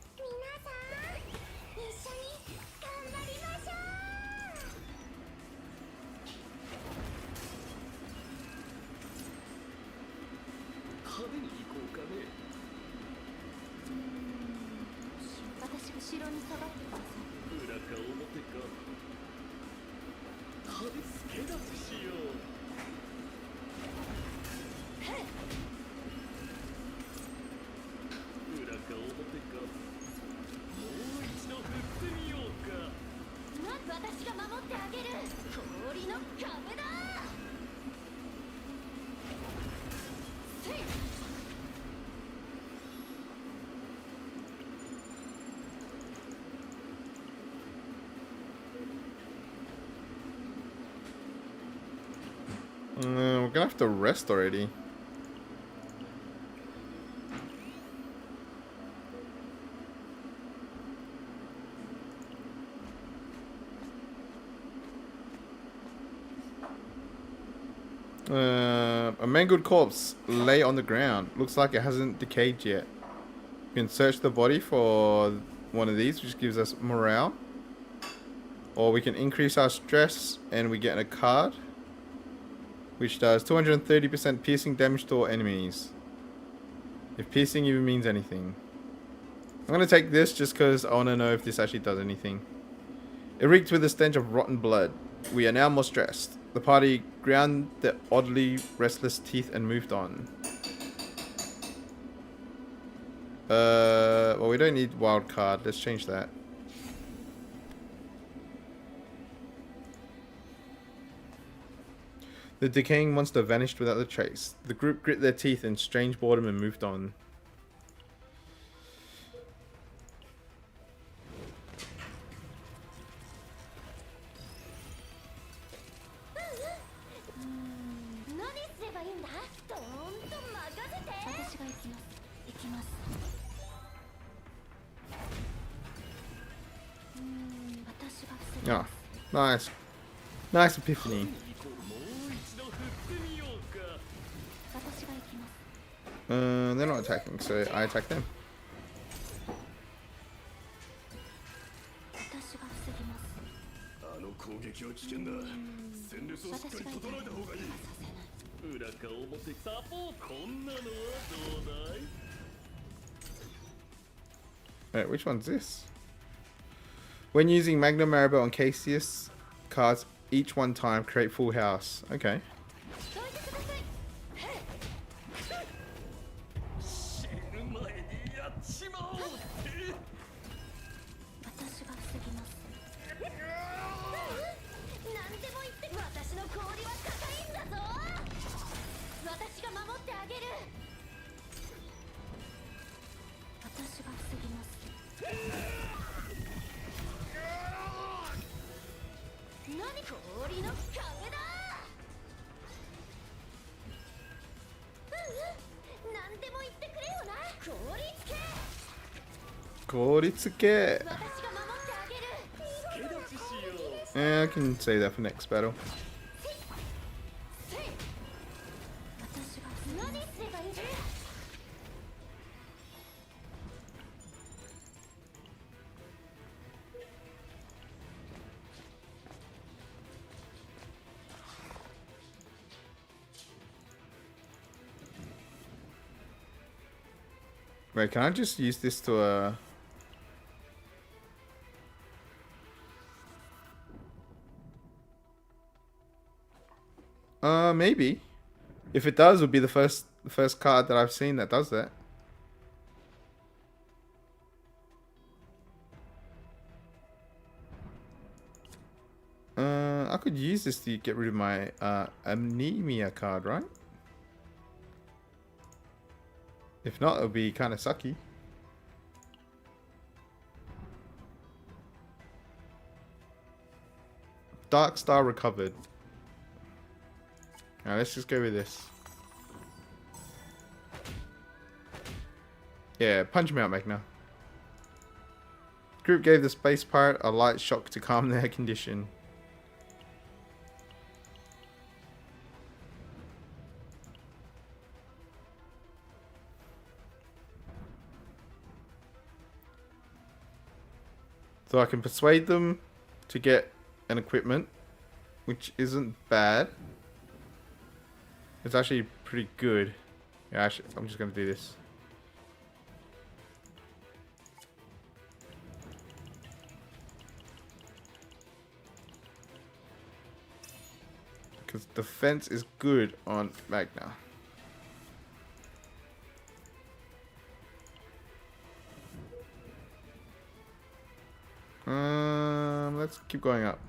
We're gonna have to rest already. A mangled corpse lay on the ground. Looks like it hasn't decayed yet. We can search the body for one of these, which gives us morale. Or we can increase our stress and we get a card, which does 230% piercing damage to all enemies. If piercing even means anything. I'm going to take this just because I want to know if this actually does anything. It reeked with the stench of rotten blood. We are now more stressed. The party ground their oddly restless teeth and moved on. Well, we don't need wild card. Let's change that. The decaying monster vanished without a trace. The group grit their teeth in strange boredom and moved on. Oh, nice. Nice epiphany. They're not attacking, so I attack them. 裏か表サポこんなのはどうだい Wait, which one's this? When using Magnum, Maribel, and Cassius cards each one time, create full house. Okay. 死ぬ前にやっちまおうって私が防ぎます。何でも言って私の氷は硬いんだぞ。私が守ってあげる。私が防ぎます。何氷の壁だ。何でも言ってくれよな。氷つけ。氷つけ. 私が守ってあげる。 手立ちしよう Yeah, I can say that for next battle. 私が何すればいい。 Wait, can I just use this to maybe. If it does, it'll be the first card that I've seen that does that. I could use this to get rid of my anemia card, right? If not, it'll be kind of sucky. Dark Star recovered. Alright, let's just go with this. Yeah, punch him out, Magna. Group gave the space pirate a light shock to calm their condition. So I can persuade them to get an equipment, which isn't bad. It's actually pretty good. Yeah, actually, I'm just going to do this. Because defense is good on Magna. Let's keep going up.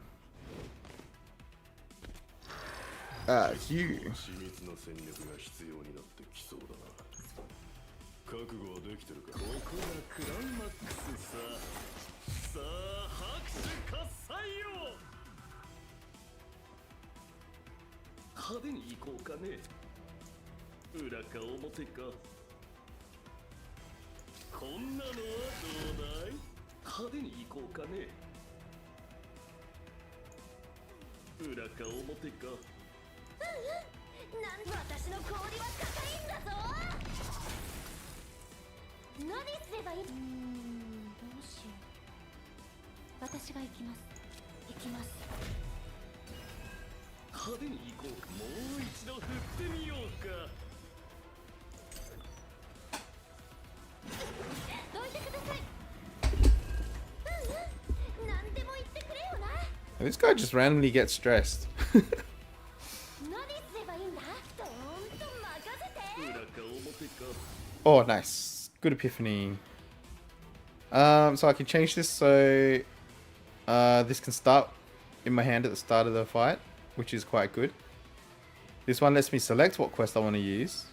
You. 緻密な戦略が必要になってきそうだな覚悟はできてるかここがクライマックスささあ拍手喝采よ派手に行こうかね裏か表かこんなのはどうだい派手に行こうかね裏か表か私の氷は硬いんだぞ。何すればいい。どうしよう。私が行きます。行きます。派手に行こうかもう一度振ってみようかどいてください。何でも言ってくれよな。 This guy just randomly gets stressed. Oh, nice. Good epiphany. So I can change this so this can start in my hand at the start of the fight, which is quite good. This one lets me select what quest I want to use.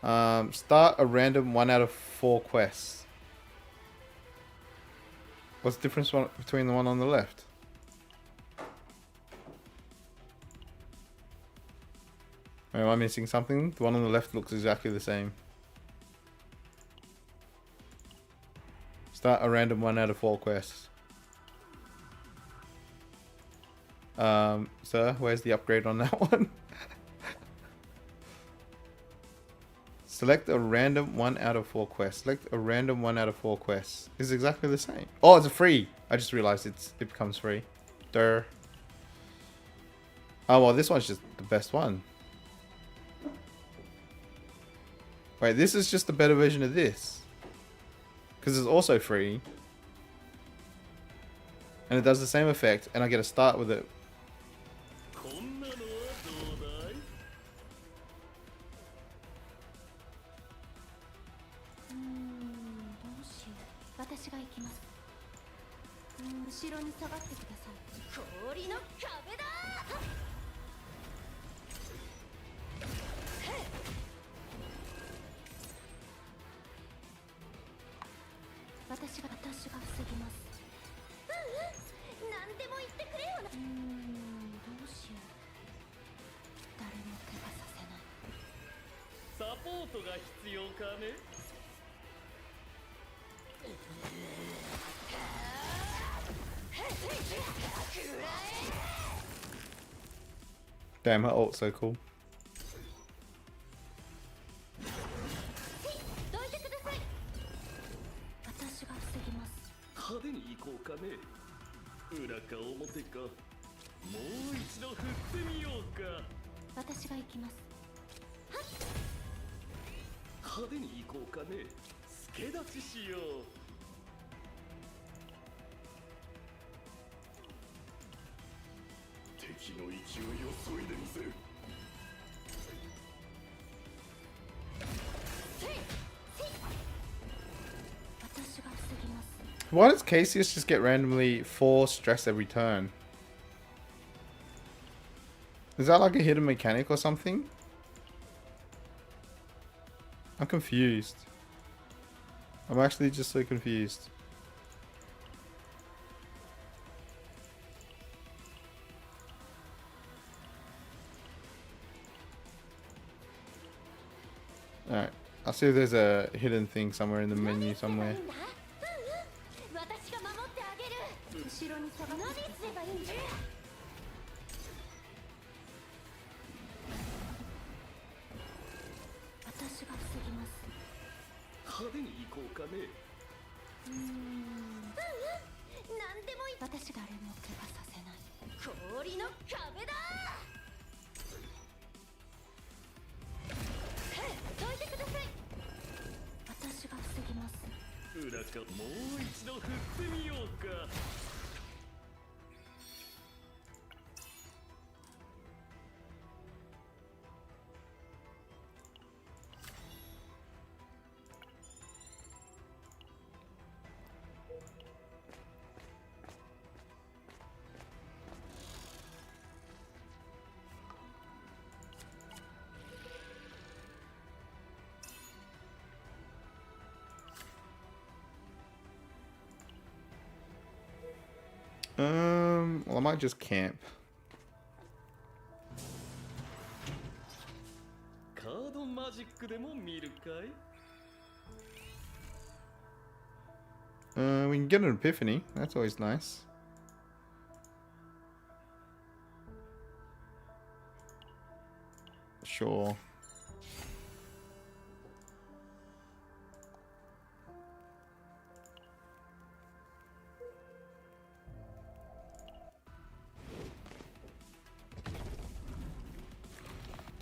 Start a random 1 out of 4 quests. What's the difference between the one on the left? Am I missing something? The one on the left looks exactly the same. Start a random 1 out of 4 quests. Sir, where's the upgrade on that one? Select a random 1 out of 4 quests. Select a random 1 out of 4 quests. It's exactly the same. Oh, it's a free. I just realized it becomes free. Durr. Oh, well, this one's just the best one. Wait, this is just a better version of this. Because it's also free. And it does the same effect, and I get to start with it. こんなのはどうだい？どうしよう。私が行きます。後ろに下がってください。氷の壁だ。私が防ぎます。何でも言ってくれよな。どうしよう。誰も怪我させない。サポートが必要かね？ Damn, her ult's so cool. どいてください。私が防ぎます。派手に行こうかね。裏か表か。もう一度振ってみようか。私が行きます。派手に行こうかね。助立ちしよう。敵の勢いを削いでみせる。 私が防ぎます。 Why does Cassius just get randomly 4 stress every turn? Is that like a hidden mechanic or something? I'm confused. I'm actually just so confused. Alright, I'll see if there's a hidden thing somewhere in the menu somewhere. 私が守ってあげる。後ろに下がって。何すればいいんだ。私が防ぎます。派手に行こうかね。何でもいい。私誰も怪我させない。氷の壁だ。どいてください。私が防ぎます。裏かもう一度振ってみようか。 Well, I might just camp. カードマジックでも見るかい？ We can get an epiphany. That's always nice. Sure.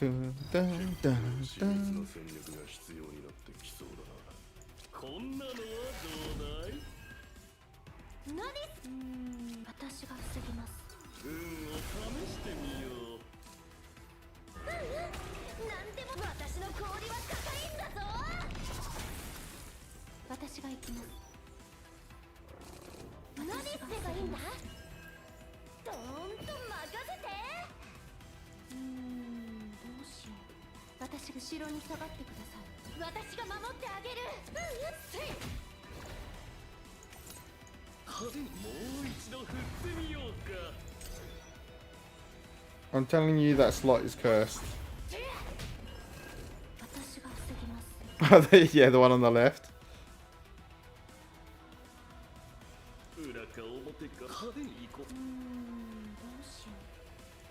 Dun, dun, dun, 緻密な dun. 戦略が必要になってきそうだな。こんなのはどうだい？何？私が防ぎます。運を試してみよう。何でも私の氷は高いんだぞ。私が行きます。何すればいいんだ？どーんと任せて。どうしよう。私後ろに下がってください。私が守ってあげる。派手にもう一度振ってみようか。 I'm telling you that slot is cursed. 私が防ぎます。 Yeah, the one on the left. 裏か表か派手に行こう。どうしよう。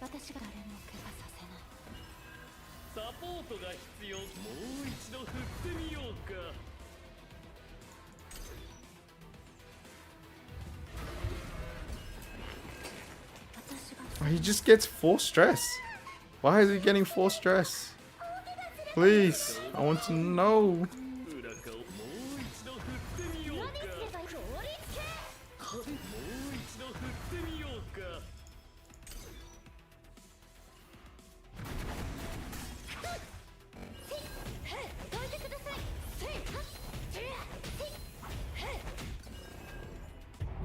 私が誰も怪我させない。サポートが必要。もう一度振ってみようか。 He just gets 4 stress. Why is he getting 4 stress? Please, I want to know. 裏かをもう一度振ってみようか。もう一度振ってみようか。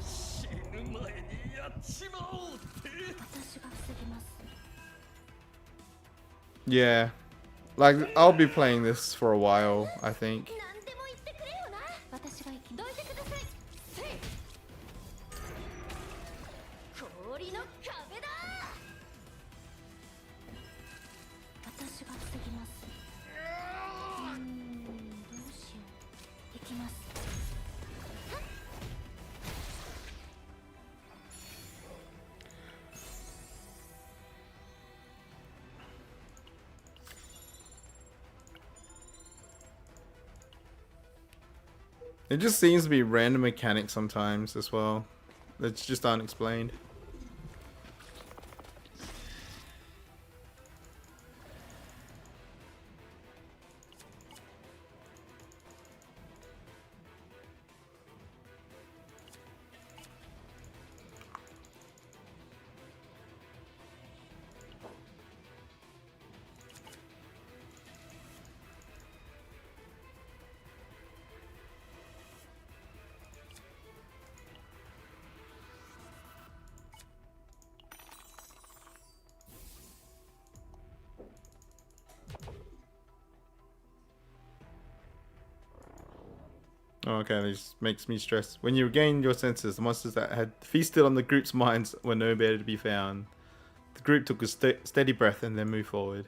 死ぬ前にやっちまおうって。 Yeah, like I'll be playing this for a while, I think. 何でも言ってくれよな。私が生きどいてください。氷の壁だ。私が防ぎます。どうしよう。行きます。 It just seems to be random mechanics sometimes as well. That's just unexplained. Oh, okay, this makes me stressed. When you regain your senses, the monsters that had feasted on the group's minds were nowhere to be found. The group took a steady breath and then moved forward.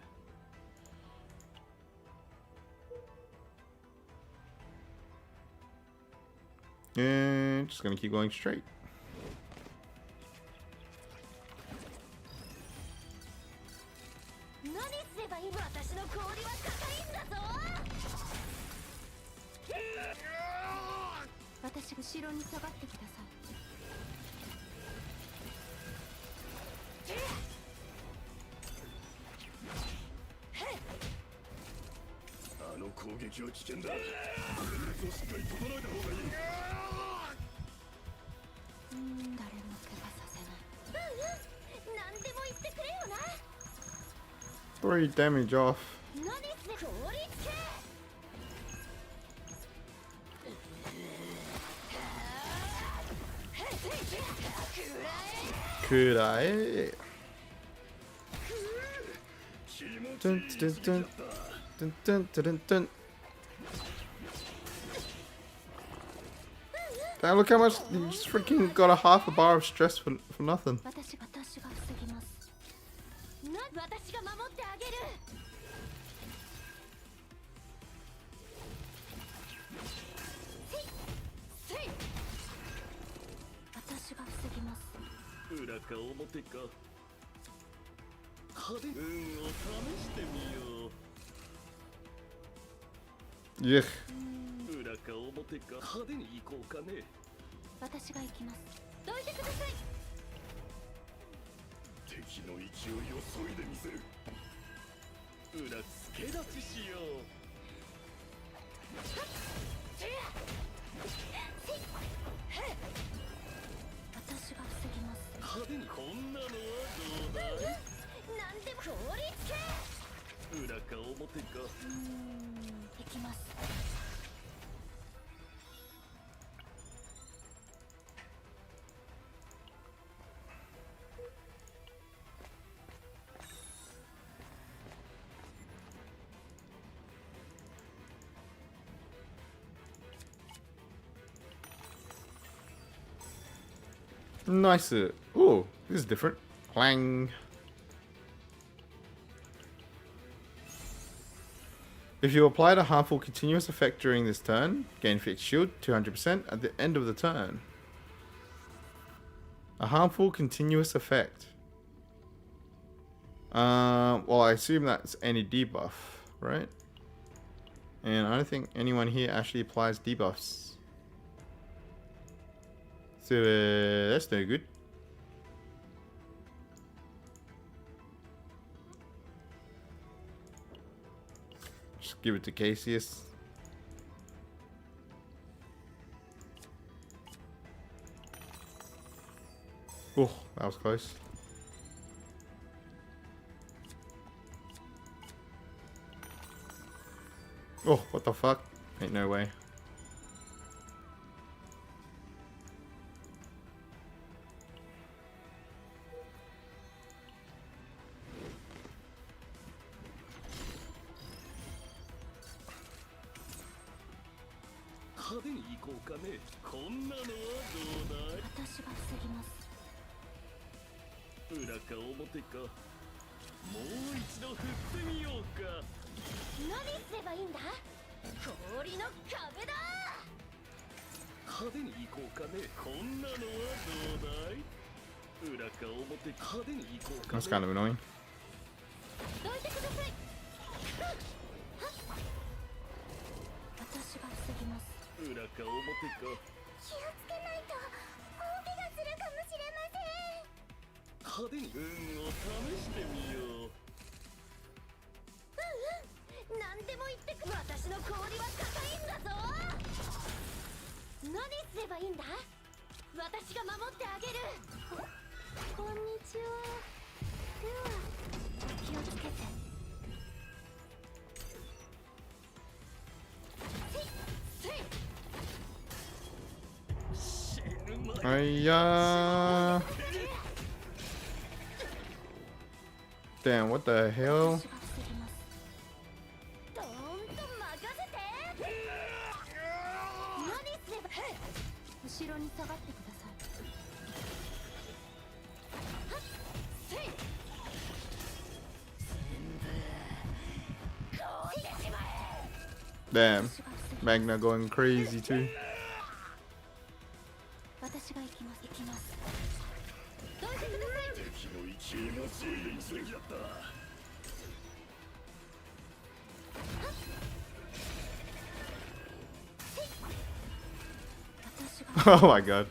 And just gonna keep going straight. Three damage off. Could I? Dun, dun, dun, dun, dun, dun, dun. Damn, look how much you just freaking got a half a bar of stress for nothing. Yeah. 裏か表か派手に行こうかね。私が行きます。どいてください。敵の勢いを削いでみせる。裏付け立ちしよう。私が防ぎます。派手にこんなのはどうだ。何でも氷つけ。裏か表か。行きます。 Nice. Oh, this is different. Clang. If you applied a harmful continuous effect during this turn, gain fixed shield 200% at the end of the turn. A harmful continuous effect. Well, I assume that's any debuff, right? And I don't think anyone here actually applies debuffs. So that's no good. give it to Cassius. Oh, that was close. Oh, what the fuck? Ain't no way. That's kind of annoying. Damn, what the hell? Damn, Magna going crazy too. Oh my god.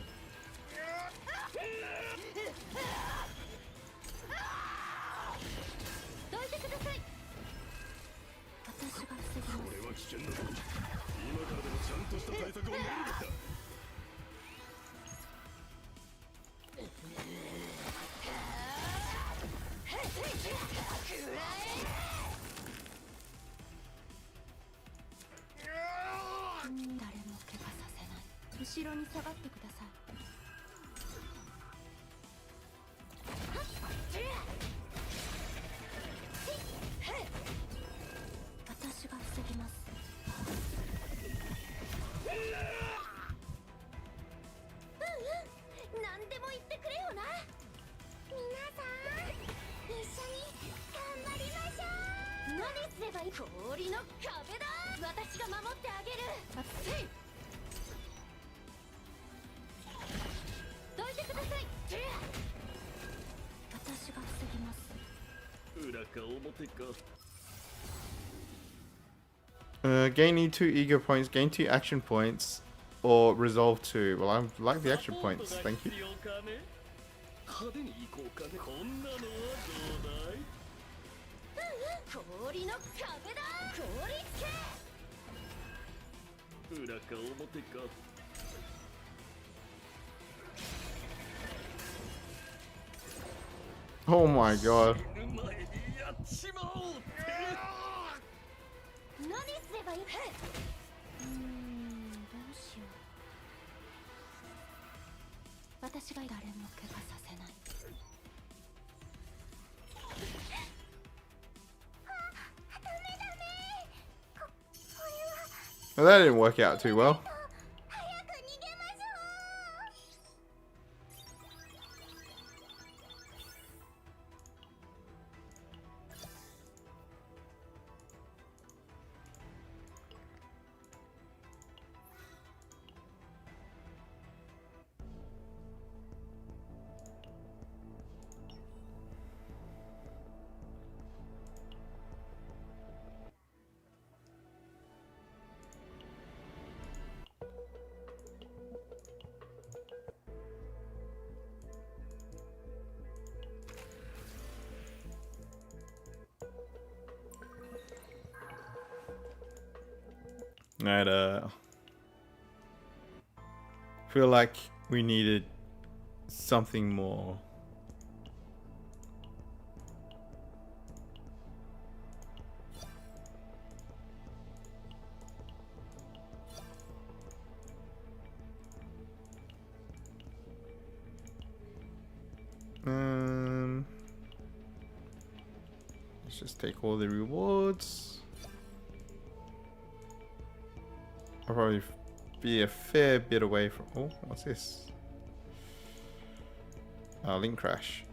Gaining 2 ego points, gain 2 action points, or resolve 2. Well, I like the action points, thank you. Oh my god. Well, that didn't work out too well. I'd feel like we needed something more. Let's just take all the rewards. I'll probably be a fair bit away from. Oh, what's this? Link crash.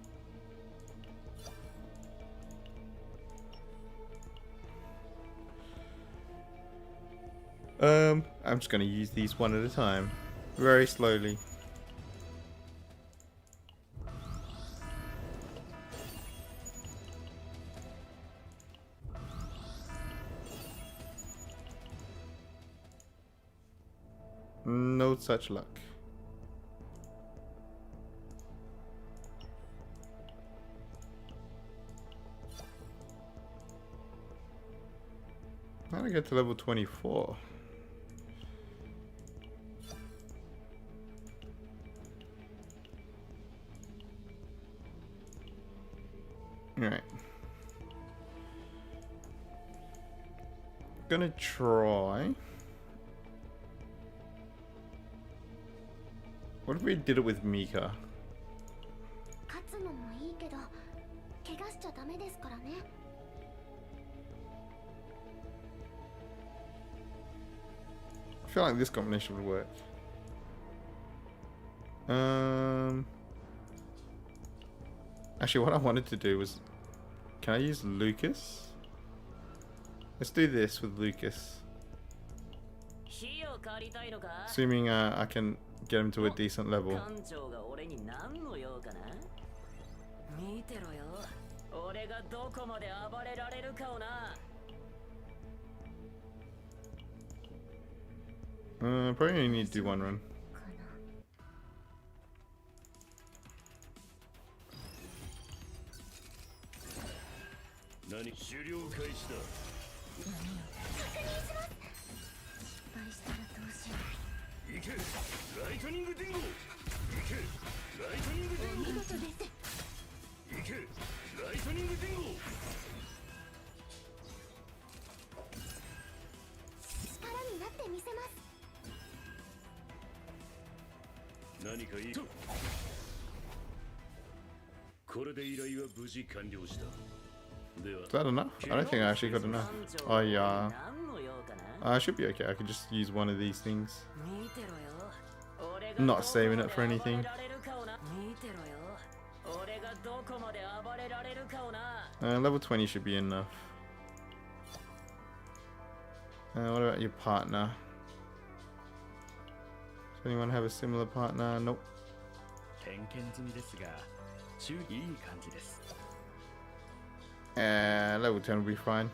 I'm just gonna use these one at a time, very slowly. No such luck. How do I get to level 24? Alright. Gonna try. What if we did it with Mika? 勝つのもいいけど怪我しちゃダメですからね。 I feel like this combination would work. Actually, what I wanted to do was, can I use Lucas? Let's do this with Lucas. Assuming I can get him to a decent level. Probably only need to do one run. Is that enough? I don't think I actually got enough. Oh yeah. I should be okay. I could just use one of these things. Not saving it for anything. Level 20 should be enough. What about your partner? Does anyone have a similar partner? Nope. Level 10 will be fine.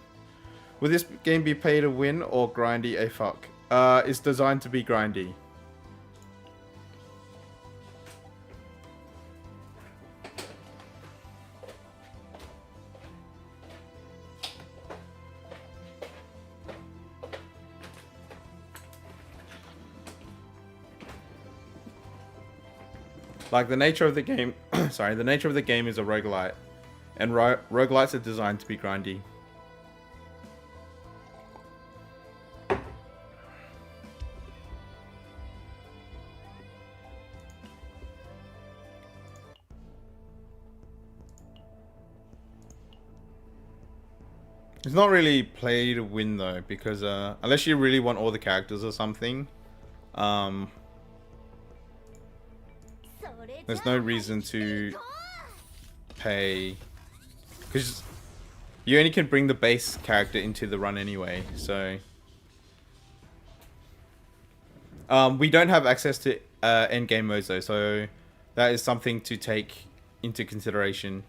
Will this game be pay to win or grindy a fuck? It's designed to be grindy. Like the nature of the game, sorry, the nature of the game is a roguelite. And roguelites are designed to be grindy. It's not really play to win though, because unless you really want all the characters or something, there's no reason to pay, because you only can bring the base character into the run anyway, so we don't have access to end game modes though, so that is something to take into consideration.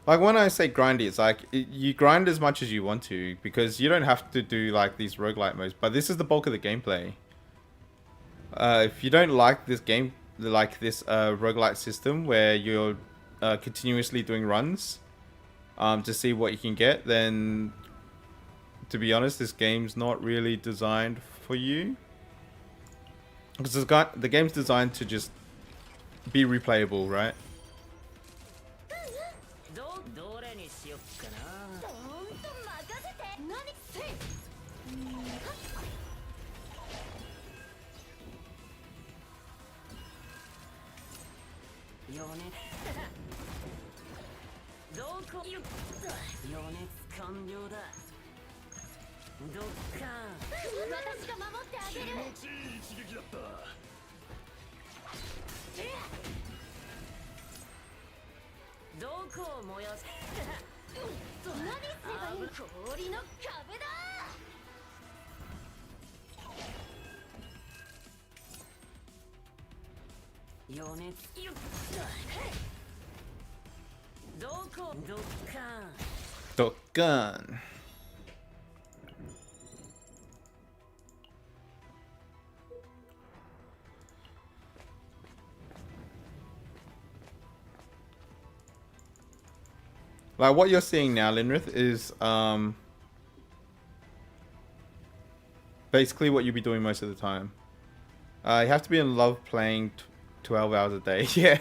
Like when I say grindy, it's like you grind as much as you want to, because you don't have to do like these roguelite modes, but this is the bulk of the gameplay. If you don't like this game, like this roguelite system where you're continuously doing runs to see what you can get, then to be honest, this game's not really designed for you. Because the game's designed to just be replayable, right? Gun. Like what you're seeing now, Linrith, is basically what you'll be doing most of the time. You have to be in love playing 12 hours a day. Yeah.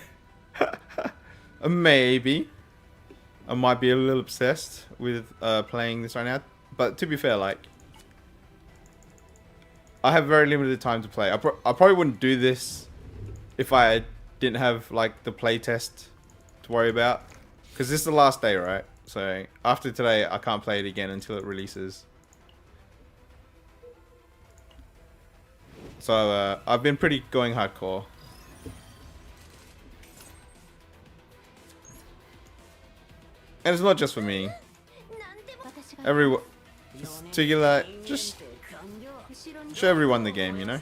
Maybe. I might be a little obsessed with playing this right now. But to be fair, like, I have very limited time to play. I probably wouldn't do this if I didn't have, like, the playtest to worry about. Because this is the last day, right? So after today, I can't play it again until it releases. So I've been pretty going hardcore. And it's not just for me. Everyone, to like, just show everyone the game, you know.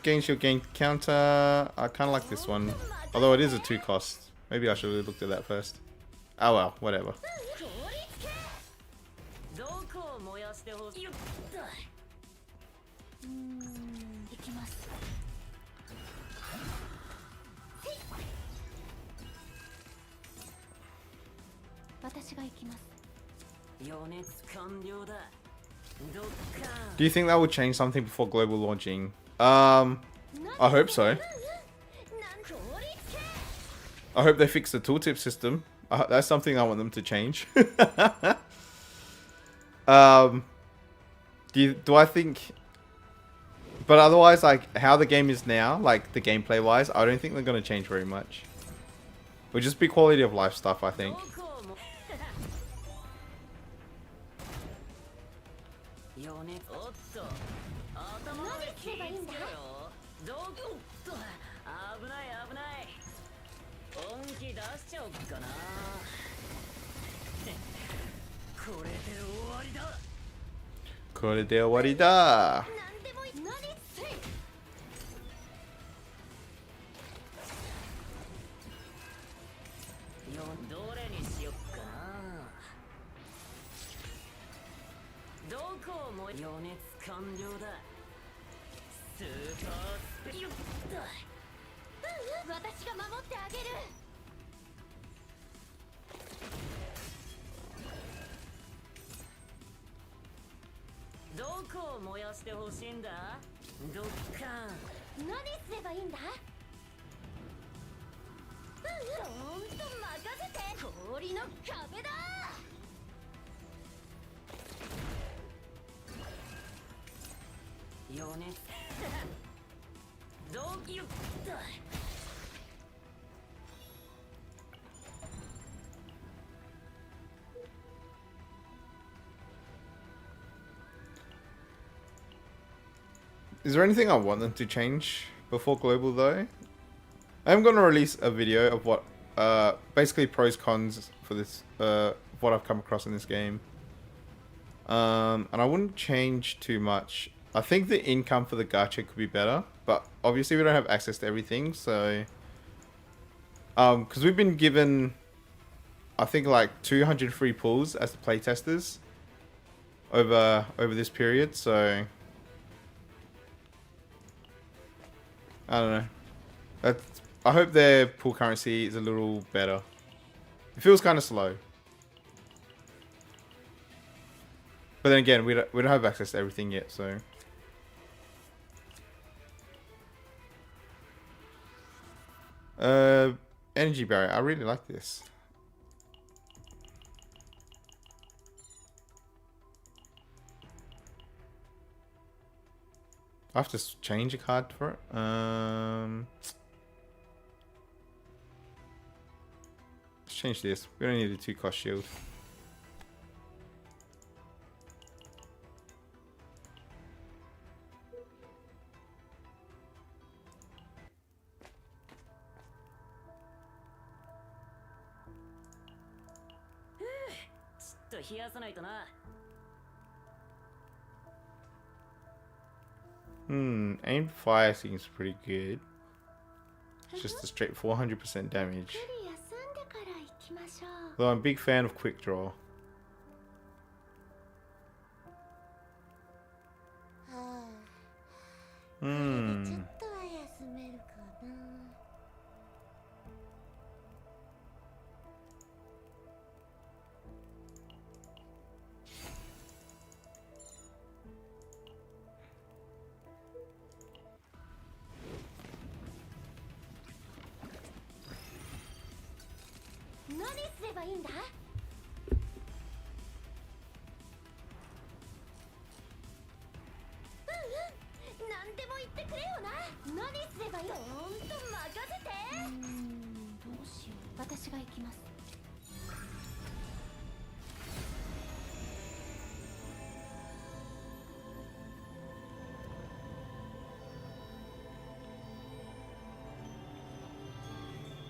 Gain shield, gain counter. I kind of like this one, although it is a 2 cost. Maybe I should have looked at that first. Oh well, whatever. Do you think that would change something before global launching? I hope so. I hope they fix the tooltip system. That's something I want them to change. Do I think... But otherwise, like, how the game is now, like, the gameplay-wise, I don't think they're going to change very much. It'll just be quality of life stuff, I think. Warida. Is there anything I want them to change before global though? I'm going to release a video of what basically pros cons for this what I've come across in this game. And I wouldn't change too much. I think the income for the gacha could be better, but obviously we don't have access to everything, so because we've been given I think like 203 pulls as the playtesters over this period. So I don't know. I hope their pull currency is a little better. It feels kind of slow. But then again, we don't have access to everything yet, so. Energy barrier. I really like this. I have to change a card for it. Let's change this. We don't need a 2-cost shield. Aimed fire seems pretty good. It's just a straight 400% damage. Though I'm a big fan of quick draw.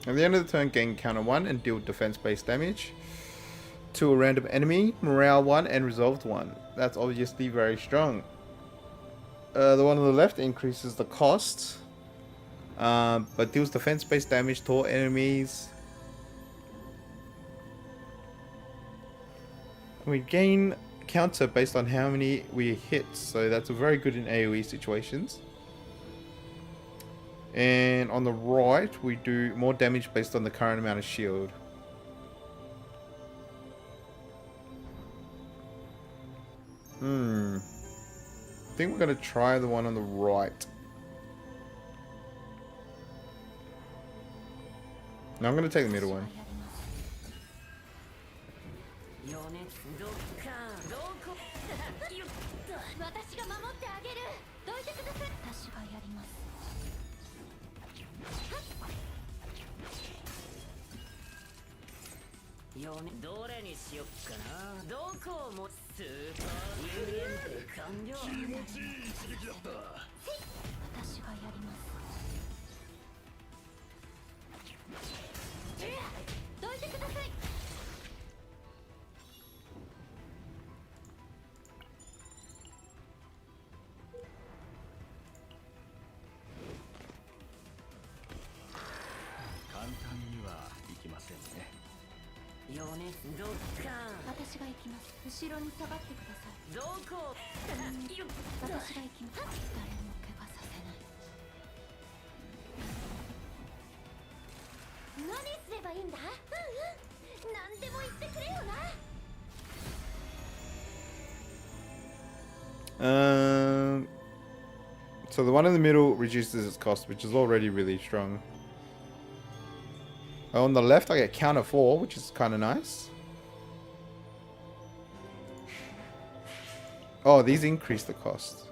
At the end of the turn, gain counter 1 and deal defense-based damage to a random enemy, morale 1 and resolved 1. That's obviously very strong. The one on the left increases the cost, but deals defense-based damage to all enemies. We gain counter based on how many we hit, so that's very good in AoE situations. And on the right, we do more damage based on the current amount of shield. I think we're going to try the one on the right. No, I'm going to take the middle one. So the one in the middle reduces its cost, which is already really strong. On the left, I get counter 4, which is kind of nice. Oh, these increase the cost.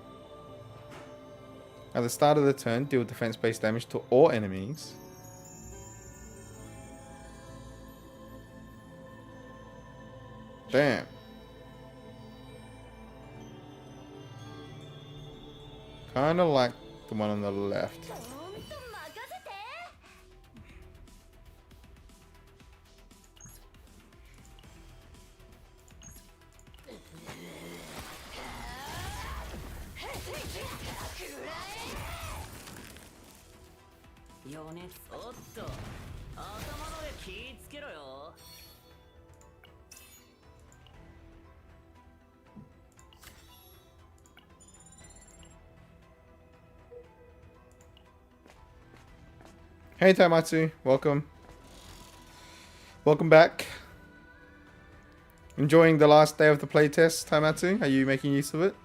At the start of the turn, deal defense-based damage to all enemies. Damn. Kind of like the one on the left. Hey Taimatsu, welcome. Welcome back. Enjoying the last day of the playtest, Taimatsu? Are you making use of it?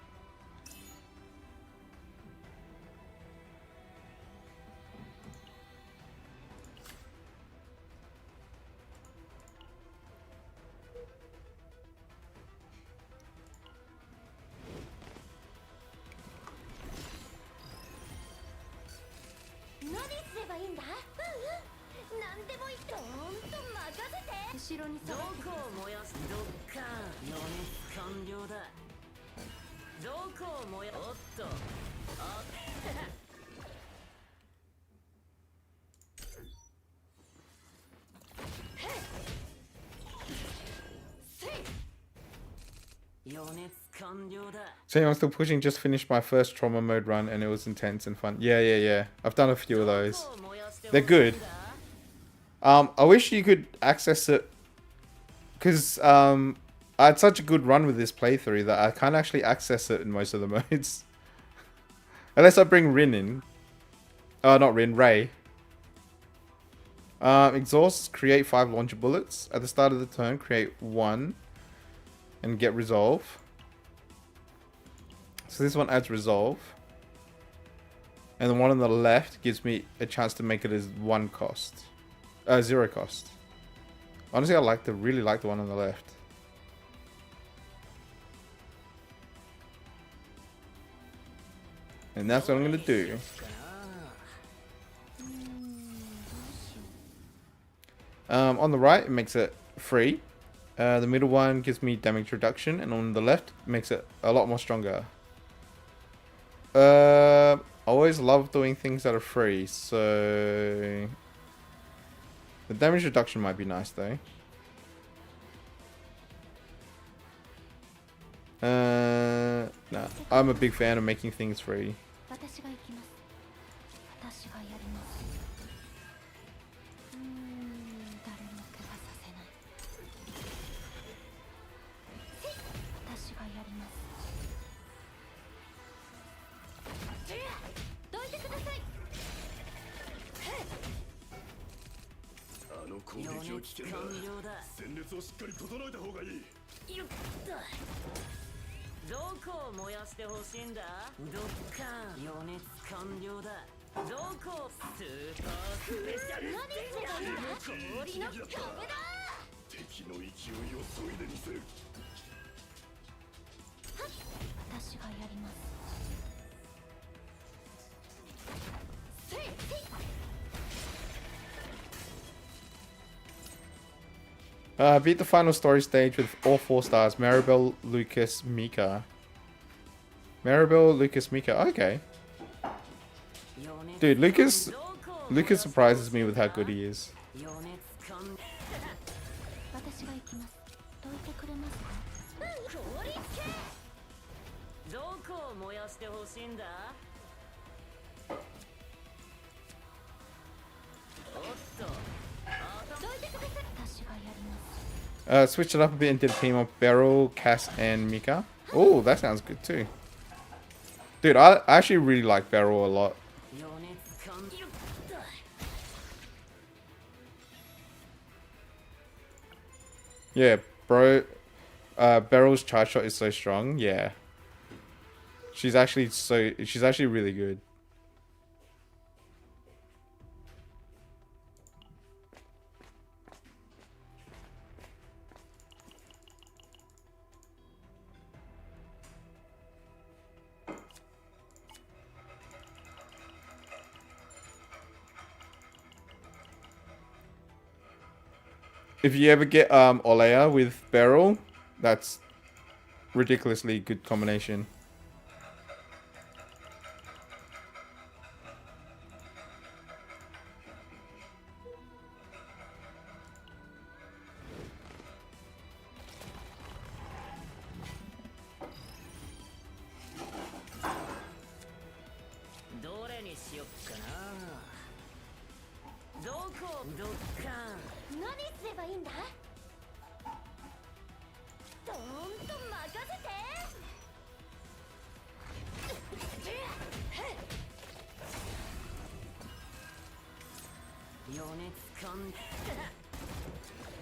So I'm still pushing, just finished my first trauma mode run and it was intense and fun. Yeah. I've done a few of those. They're good. I wish you could access it because I had such a good run with this playthrough that I can't actually access it in most of the modes. Unless I bring Rin in. Not Rin, Ray. Exhaust, create 5 launcher bullets. At the start of the turn, create 1 and get resolve. So this one adds resolve. And the one on the left gives me a chance to make it as 1 cost. 0 cost. Honestly, I really like the one on the left. And that's what I'm gonna do. On the right, it makes it free. The middle one gives me damage reduction, and on the left, makes it a lot more stronger. I always love doing things that are free, so the damage reduction might be nice though. Nah, I'm a big fan of making things free. Beat the final story stage with all 4 stars. Maribel, Lucas, Mika. Maribel, Lucas, Mika. Okay. Dude, Lucas surprises me with how good he is. Switched it up a bit and did a team of Beryl, Cass, and Mika. Oh, that sounds good too. Dude, I actually really like Beryl a lot. Yeah, bro. Beryl's charge shot is so strong. Yeah. She's actually really good. If you ever get Olea with Beryl, that's ridiculously good combination. 余熱完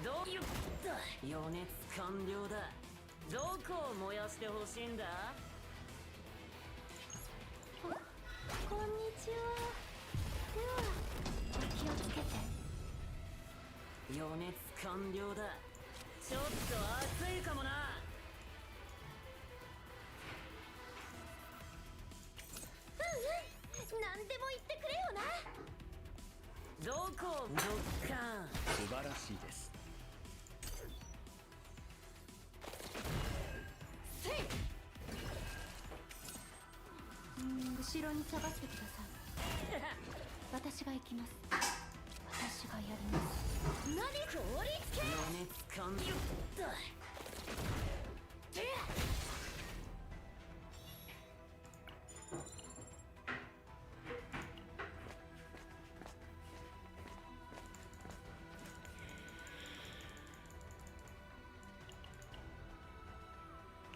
どういう余熱完了だどこを燃やしてほしいんだこんにちはではお気をつけて余熱完了だちょっと熱いかもな何でも言ってくれよなどこどっか素晴らしいですせい後ろに下がってください私が行きます私がやります何凍りつけ余熱完了だ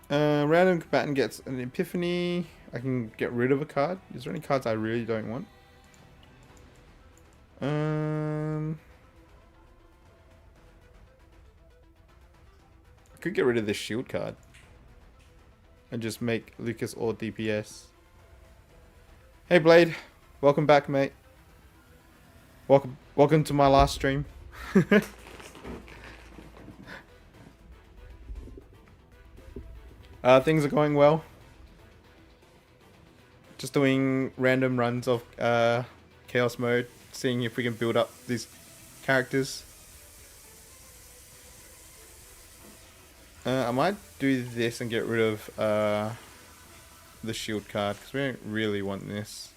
Random combatant gets an epiphany. I can get rid of a card. Is there any cards I really don't want? I could get rid of this shield card and just make Lucas all DPS. Hey Blade, welcome back, mate. Welcome to my last stream. Things are going well. Just doing random runs of Chaos mode, seeing if we can build up these characters. I might do this and get rid of the shield card, because we don't really want this.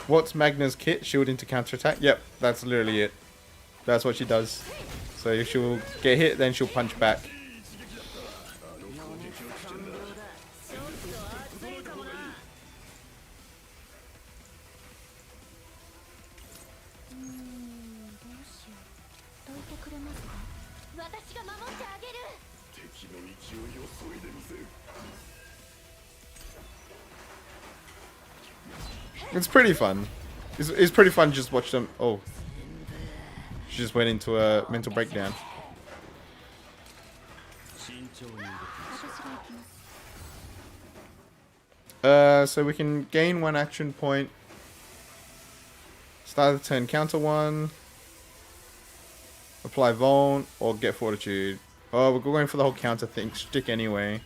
What's Magna's kit? Shield into counterattack? Yep, that's literally it. That's what she does. So she'll get hit, then she'll punch back. It's pretty fun. It's pretty fun to just watch them. Oh. She just went into a mental breakdown. So we can gain 1 action point. Start of the turn, counter 1. Apply Vuln or get Fortitude. Oh, we're going for the whole counter thing. Stick anyway.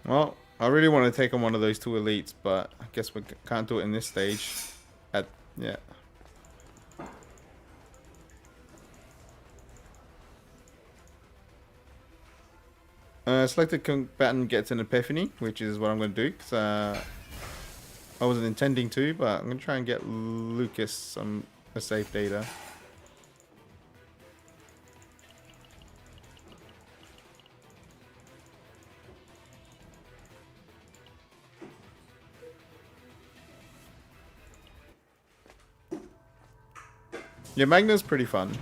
Well, I really want to take on one of those 2 elites, but I guess we can't do it in this stage. Yeah. Selected combatant gets an epiphany, which is what I'm going to do, because I wasn't intending to, but I'm going to try and get Lucas a safe data. Yeah, Magna's pretty fun.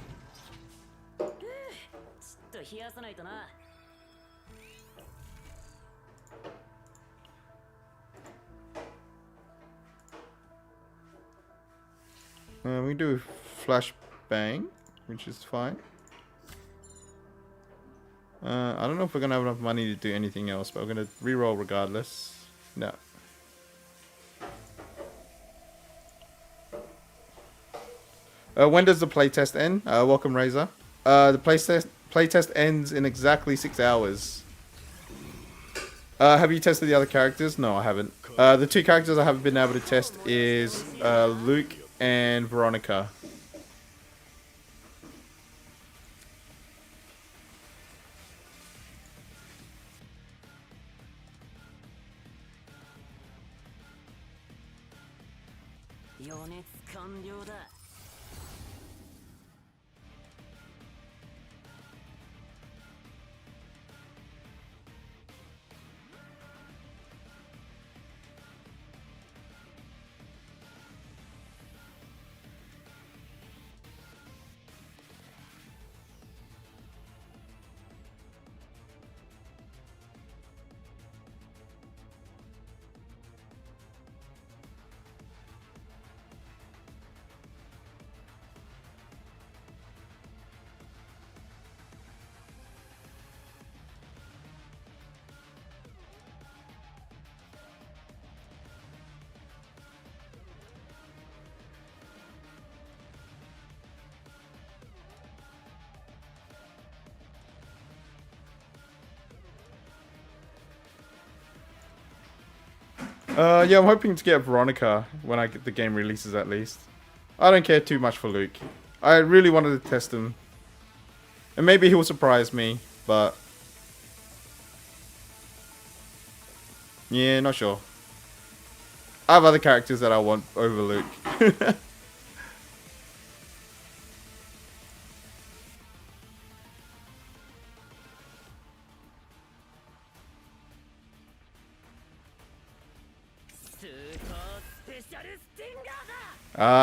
We do flashbang, which is fine. I don't know if we're gonna have enough money to do anything else, but we're gonna reroll regardless. No. When does the playtest end? Welcome, Razor. The playtest ends in exactly 6 hours. Have you tested the other characters? No, I haven't. The two characters I haven't been able to test is Luke and Veronica. Yeah, I'm hoping to get Veronica when the game releases at least. I don't care too much for Luke. I really wanted to test him. And maybe he'll surprise me, but... yeah, not sure. I have other characters that I want over Luke.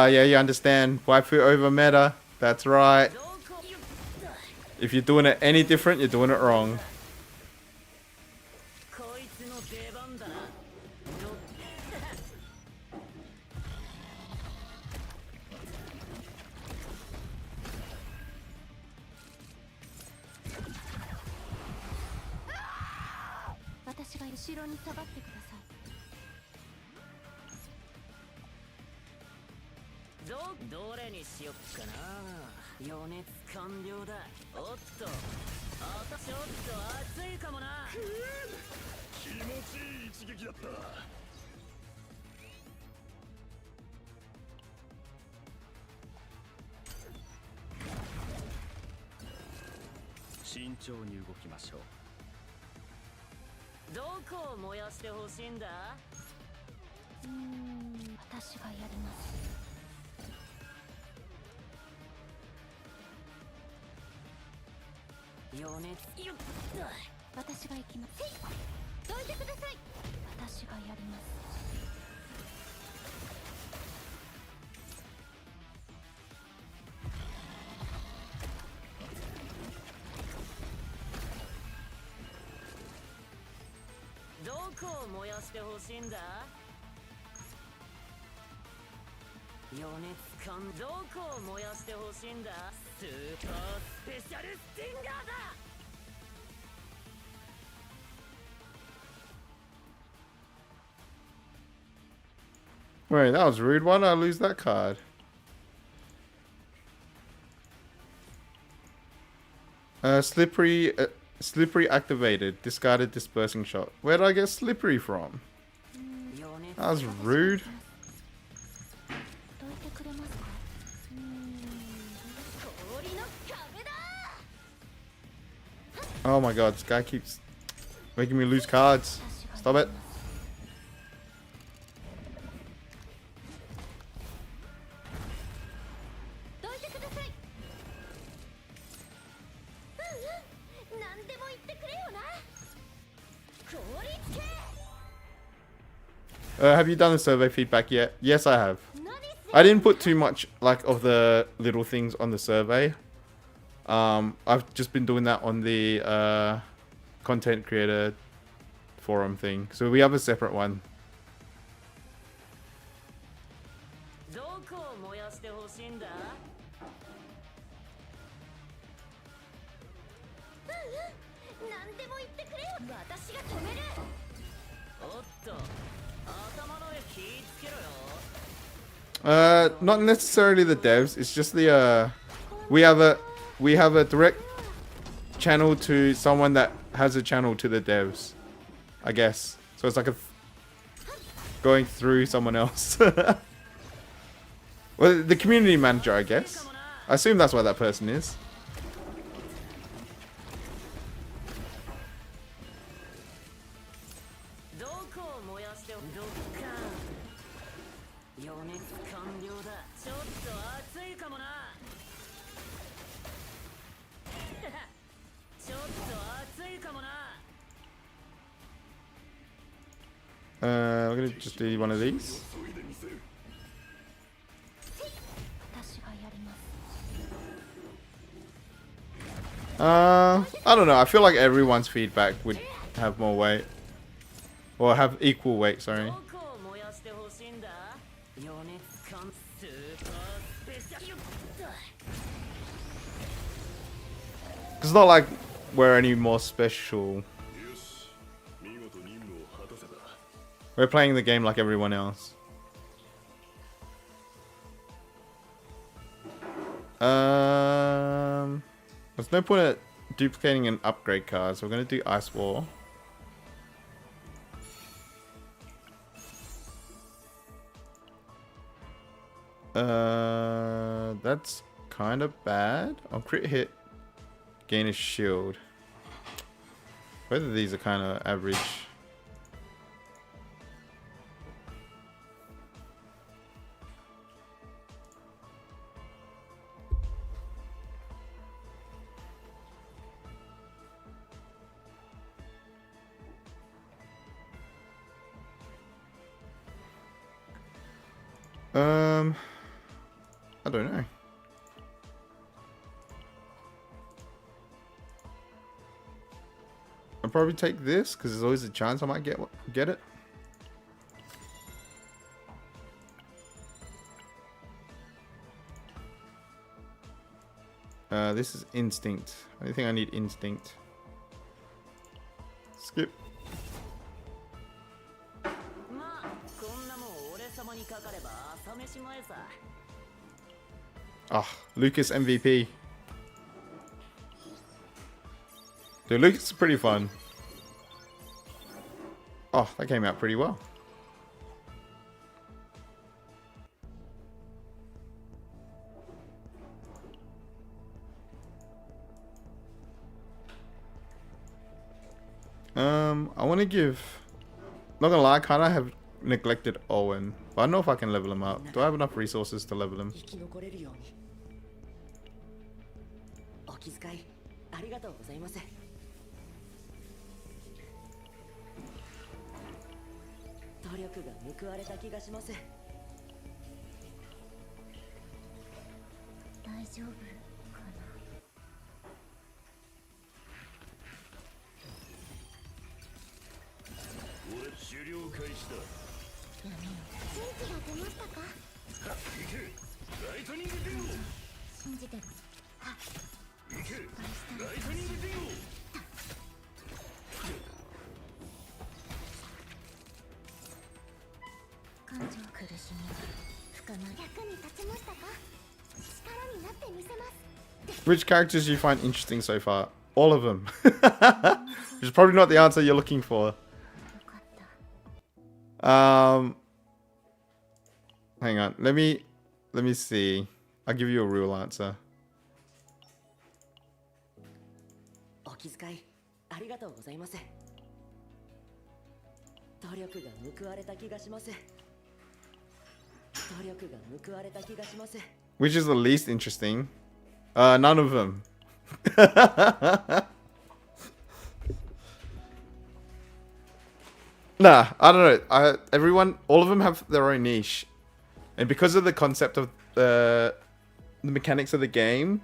Yeah, you understand. Waifu over meta. That's right. If you're doing it any different, you're doing it wrong. Wait, that was rude. Why did I lose that card? Slippery activated. Discarded dispersing shot. Where did I get slippery from? That was rude. Oh my god, this guy keeps making me lose cards. Stop it. Have you done the survey feedback yet? Yes, I have. I didn't put too much of the little things on the survey. I've just been doing that on the content creator forum thing. So we have a separate one. こを燃やしてほしいんだ。何でも言ってくれよ。私が止める。おっと、頭の上気ぃつけろよ。Not necessarily the devs. It's just the we have a direct channel to someone that has a channel to the devs, I guess. So it's like a going through someone else. Well, the community manager, I guess. I assume that's what that person is. We're gonna just do one of these. I don't know. I feel like everyone's feedback would have more weight. Or have equal weight, sorry. It's not like we're any more special. We're playing the game like everyone else. There's no point at duplicating an upgrade card, so we're gonna do Ice Wall. That's kind of bad. On crit hit, gain a shield. Both of these are kind of average. I don't know. I'll probably take this because there's always a chance I might get it. This is instinct. I think I need instinct. Skip. Ah, Lucas MVP. Dude, Lucas is pretty fun. Oh, that came out pretty well. I want to give... Not gonna lie, I kind of have neglected Owen. But I don't know if I can level him up. Do I have enough resources to level him? Which characters do you find interesting so far? All of them. Which is probably not the answer you're looking for. Hang on. Let me see. I'll give you a real answer. Which is the least interesting? None of them. Nah, I don't know. Everyone, all of them have their own niche. And because of the concept of the mechanics of the game,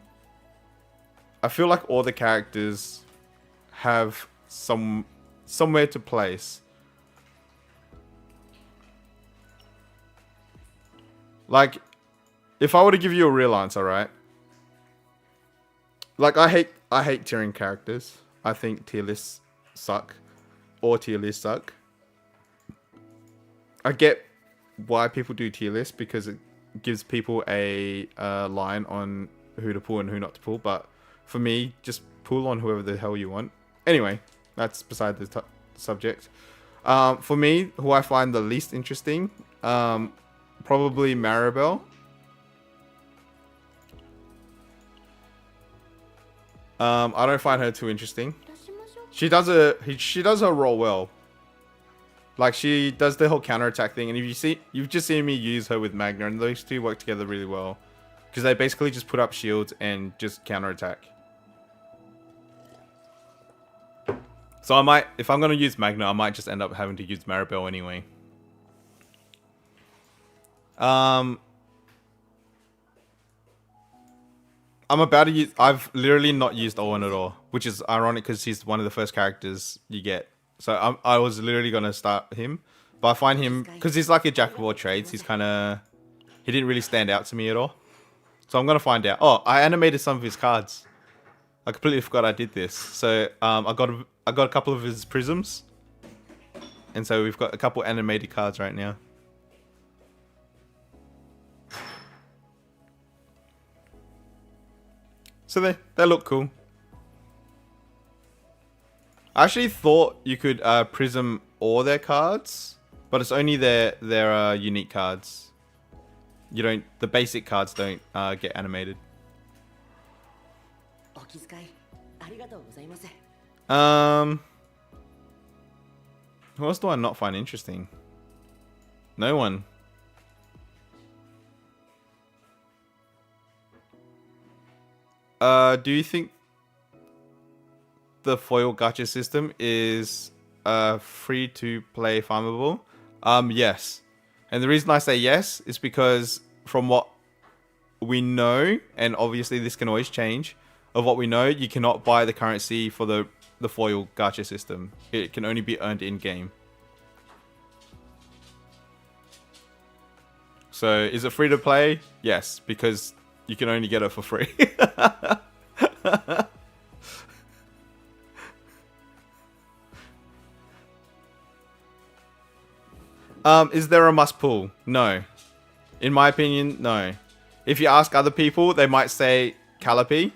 I feel like all the characters have somewhere to place. Like, if I were to give you a real answer, right? Like I hate tiering characters. I think tier lists suck, or tier lists suck. I get why people do tier lists because it gives people a line on who to pull and who not to pull. But for me, just pull on whoever the hell you want. Anyway, that's beside the subject. For me, who I find the least interesting, probably Maribel. I don't find her too interesting. She does her role well. Like she does the whole counterattack thing, and if you've just seen me use her with Magna, and those two work together really well, because they basically just put up shields and just counterattack. So I might, if I'm gonna use Magna, I might just end up having to use Maribel anyway. I'm about to use. I've literally not used Owen at all, which is ironic because he's one of the first characters you get. So I was literally gonna start him, but I find him because he's like a jack of all trades. He didn't really stand out to me at all. So I'm gonna find out. Oh, I animated some of his cards. I completely forgot I did this. So I got a couple of his prisms, and so we've got a couple animated cards right now. So they look cool. I actually thought you could prism all their cards, but it's only their unique cards. The basic cards don't get animated. Who else do I not find interesting? No one. Do you think the foil gacha system is free to play farmable? Yes. And the reason I say yes is because from what we know, and obviously this can always change, of what we know, you cannot buy the currency for the foil gacha system. It can only be earned in-game. So is it free to play? Yes, because you can only get it for free. Is there a must pull? No. In my opinion, no. If you ask other people, they might say Calliope.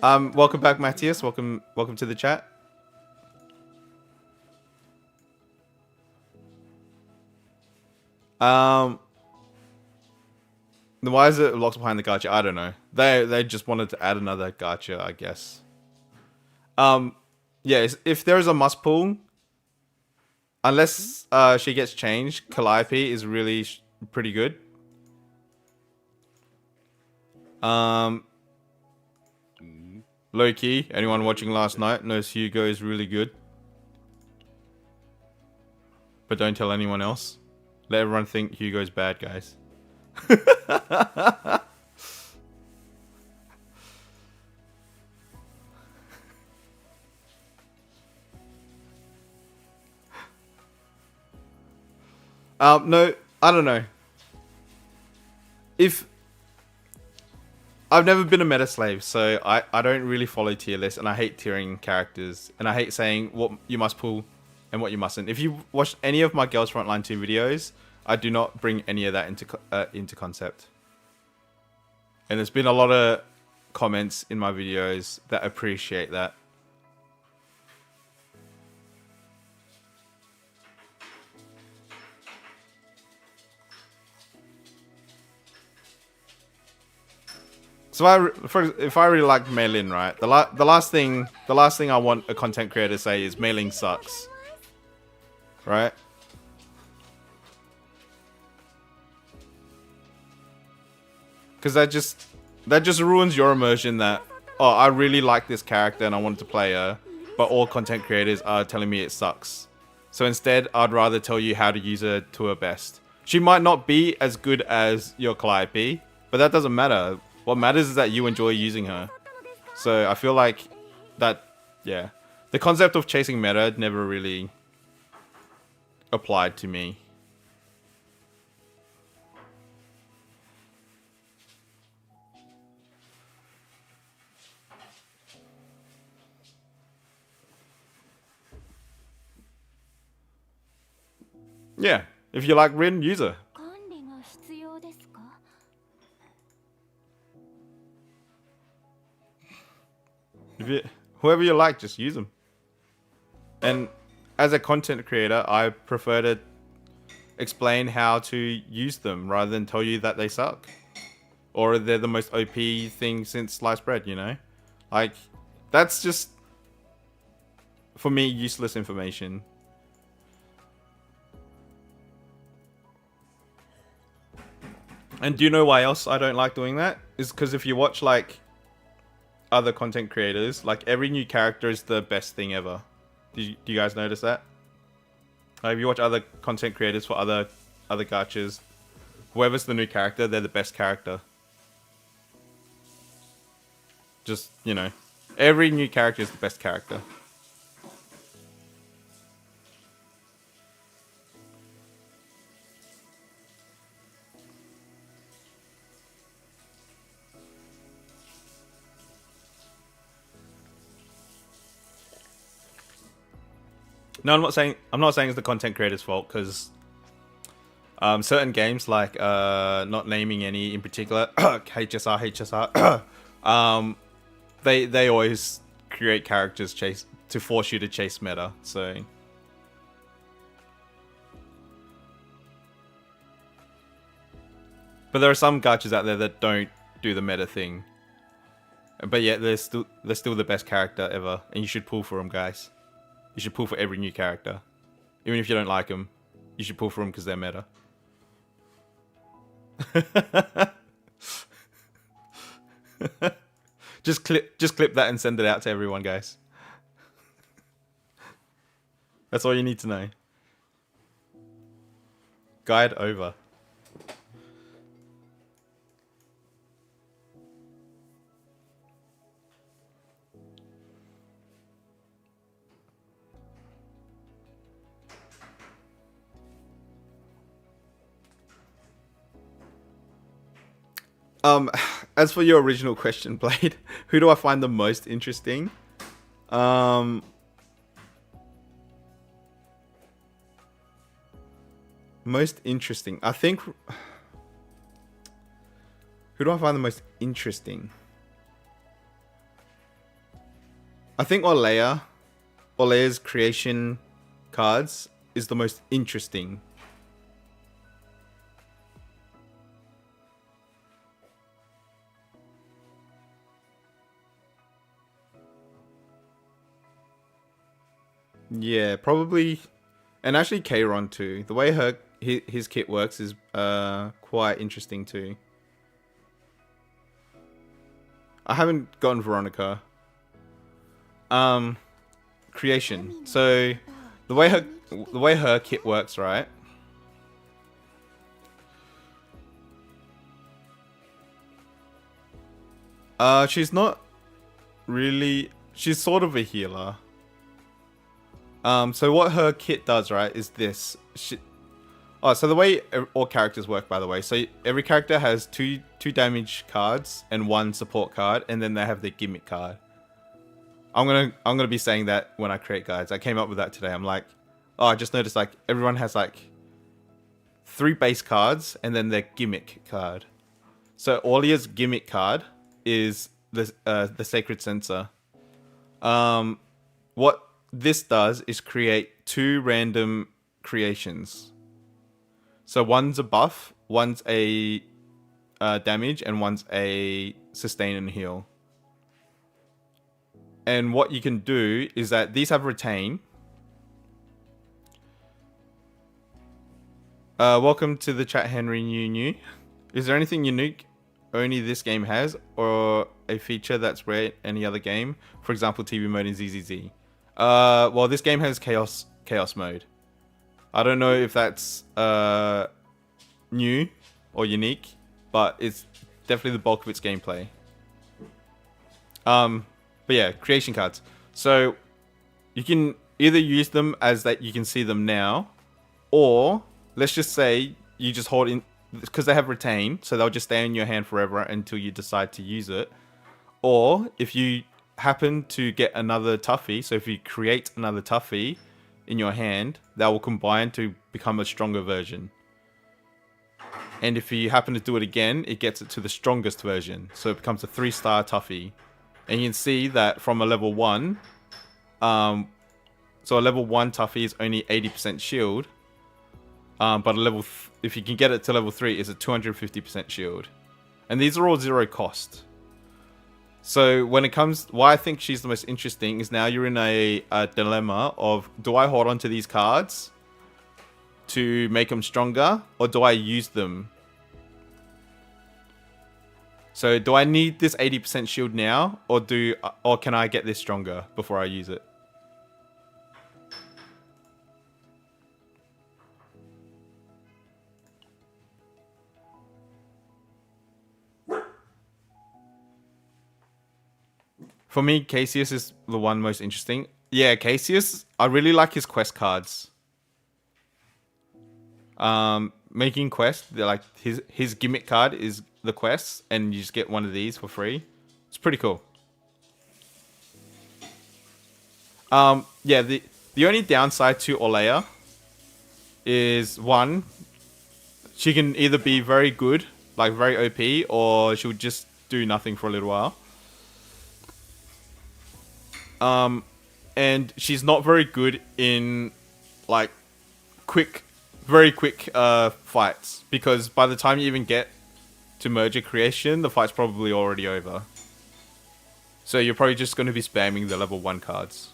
Welcome back, Matthias. Welcome to the chat. Then why is it locked behind the gacha? I don't know. They just wanted to add another gacha, I guess. Yeah, if there is a must pull, unless she gets changed, Calliope is really pretty good. Low key, anyone watching last night knows Hugo is really good. But don't tell anyone else. Let everyone think Hugo's bad, guys. No, I don't know. I've never been a meta slave, so I don't really follow tier lists, and I hate tiering characters, and I hate saying what you must pull and what you mustn't. If you watch any of my Girls Frontline 2 videos, I do not bring any of that into concept. And there's been a lot of comments in my videos that appreciate that. So if I really like Meilin, right? The last thing I want a content creator to say is Meilin sucks, right? Because that just ruins your immersion that, oh, I really like this character and I wanted to play her, but all content creators are telling me it sucks. So instead, I'd rather tell you how to use her to her best. She might not be as good as your Calliope, but that doesn't matter. What matters is that you enjoy using her. So I feel like that, yeah. The concept of chasing meta never really applied to me. Yeah, if you like Rin, use her. 管理が必要ですか? Whoever you like, just use them. And as a content creator, I prefer to explain how to use them rather than tell you that they suck. Or they're the most OP thing since sliced bread, you know? Like, that's just, for me, useless information. And do you know why else I don't like doing that? Is because if you watch, like, other content creators, like, every new character is the best thing ever. Do you guys notice that? Like, if you watch other content creators for other gachas, whoever's the new character, they're the best character. Just, you know, every new character is the best character. No, I'm not saying it's the content creator's fault, because certain games, like not naming any in particular, HSR, they always create characters to force you to chase meta. So, but there are some gachas out there that don't do the meta thing, but yet they're still the best character ever, and you should pull for them, guys. You should pull for every new character. Even if you don't like them, you should pull for them because they're meta. Just clip that and send it out to everyone, guys. That's all you need to know. Guide over. As for your original question, Blade, who do I find the most interesting? Most interesting. I think. Who do I find the most interesting? I think Olea's creation cards is the most interesting. Yeah, probably, and actually Kayron too. The way his kit works is quite interesting too. I haven't gotten Veronica. Creation. So the way her kit works, right? She's not really. She's sort of a healer. So what her kit does, right, is this. So the way all characters work, by the way. So every character has two damage cards and one support card, and then they have their gimmick card. I'm gonna be saying that when I create guides. I came up with that today. I'm like, oh, I just noticed like everyone has like 3 base cards and then their gimmick card. So Orlia's gimmick card is the Sacred Sensor. What this does is create 2 random creations. So one's a buff, one's a damage, and one's a sustain and heal. And what you can do is that these have retain. Welcome to the chat, Henry New. Is there anything unique only this game has, or a feature that's rare in any other game? For example, TV mode in ZZZ. Well, this game has chaos mode. I don't know if that's new or unique, but it's definitely the bulk of its gameplay. But yeah, creation cards. So you can either use them as that you can see them now, or let's just say you just hold in, because they have retain, so they'll just stay in your hand forever until you decide to use it. Or if you happen to get another Tuffy, so if you create another Tuffy in your hand, that will combine to become a stronger version. And if you happen to do it again, it gets it to the strongest version. So it becomes a 3-star toughie. And you can see that from a level 1, so a level 1 toughie is only 80% shield. But if you can get it to level 3, it's a 250% shield. And these are all 0 cost. So when it comes, why I think she's the most interesting is now you're in a dilemma of, do I hold on to these cards to make them stronger, or do I use them? So do I need this 80% shield now, or can I get this stronger before I use it? For me, Cassius is the one most interesting. Yeah, Cassius, I really like his quest cards. Making quests, like his gimmick card is the quests, and you just get one of these for free. It's pretty cool. Yeah, the only downside to Olea is, one, she can either be very good, like very OP, or she'll just do nothing for a little while. And she's not very good in like very quick fights, because by the time you even get to merger creation, the fight's probably already over. So you're probably just going to be spamming the level 1 cards.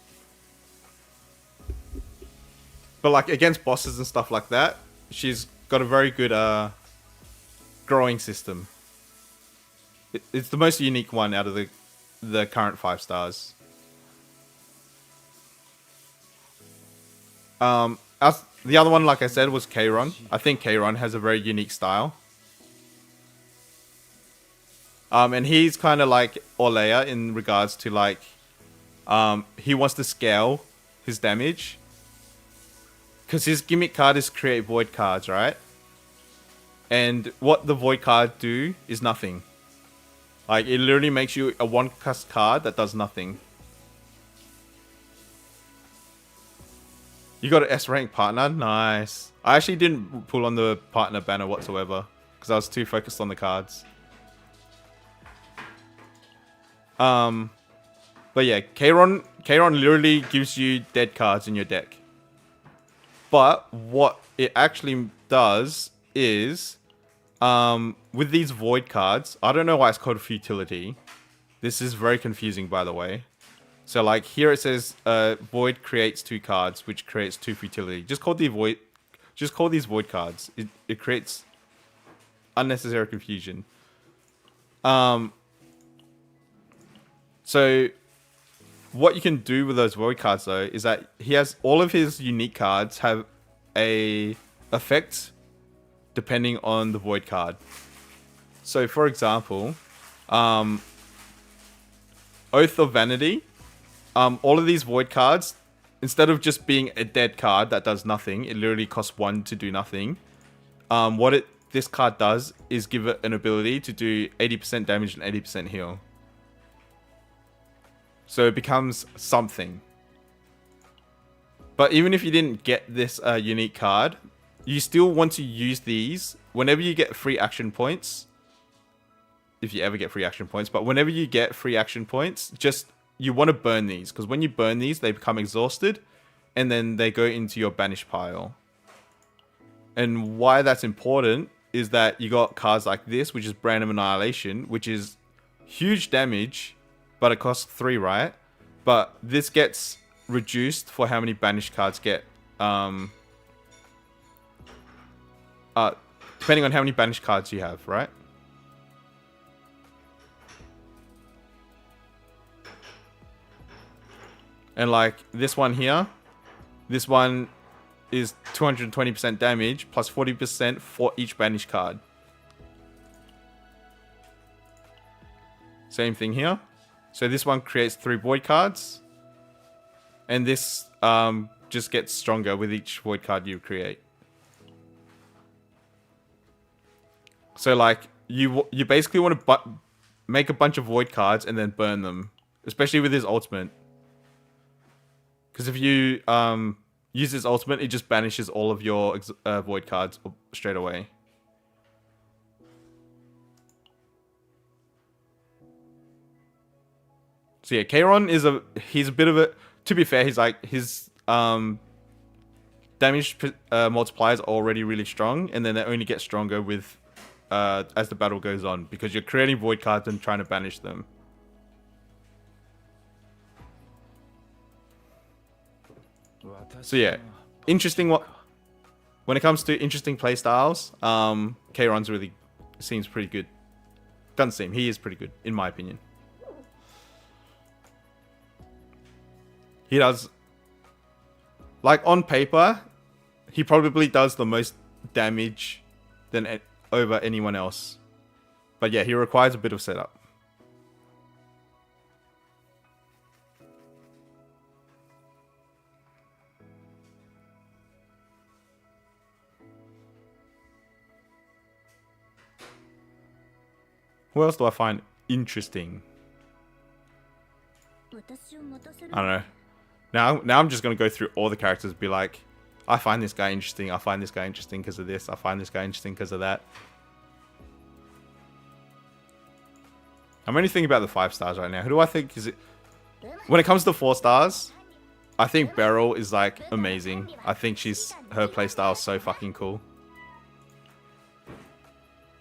But like against bosses and stuff like that, she's got a very good growing system. It's the most unique one out of the current 5 stars. The other one, like I said, was Kayron. I think Kayron has a very unique style. And he's kind of like Olea in regards to like, he wants to scale his damage. Because his gimmick card is create void cards, right? And what the void card do is nothing. Like, it literally makes you a 1-cost card that does nothing. You got an S-rank partner? Nice. I actually didn't pull on the partner banner whatsoever, because I was too focused on the cards. But yeah, Kayron literally gives you dead cards in your deck. But what it actually does is, with these void cards, I don't know why it's called futility. This is very confusing, by the way. So like here it says, void creates 2 cards, which creates 2 futility. Just call these void cards. It creates unnecessary confusion. So what you can do with those void cards though is that he has all of his unique cards have a effect depending on the void card. So for example, Oath of Vanity. All of these void cards, instead of just being a dead card that does nothing, it literally costs 1 to do nothing. This card does is give it an ability to do 80% damage and 80% heal. So it becomes something. But even if you didn't get this unique card, you still want to use these whenever you get free action points. If you ever get free action points, but whenever you get free action points, you want to burn these, because when you burn these, they become exhausted, and then they go into your banish pile. And why that's important is that you got cards like this, which is Brand of Annihilation, which is huge damage, but it costs 3, right? But this gets reduced for how many banished cards get. Depending on how many banished cards you have, right? And like this one here, this one is 220% damage plus 40% for each banished card. Same thing here. So this one creates 3 void cards. And this just gets stronger with each void card you create. So like you basically want to make a bunch of void cards and then burn them, especially with his ultimate. Because if you use its ultimate, it just banishes all of your void cards straight away. So yeah, Kairon is he's a bit of a, to be fair, he's like, his damage multipliers are already really strong, and then they only get stronger with as the battle goes on, because you're creating void cards and trying to banish them. So yeah, interesting. When it comes to interesting playstyles, Kairon's really seems pretty good. Doesn't seem, he is pretty good in my opinion. He does, like on paper, he probably does the most damage than over anyone else. But yeah, he requires a bit of setup. What else do I find interesting? I don't know. Now I'm just going to go through all the characters and be like, I find this guy interesting, I find this guy interesting because of this, I find this guy interesting because of that. I'm only thinking about the 5 stars right now. Who do I think is it? When it comes to 4 stars, I think Beryl is like amazing. I think her playstyle is so fucking cool.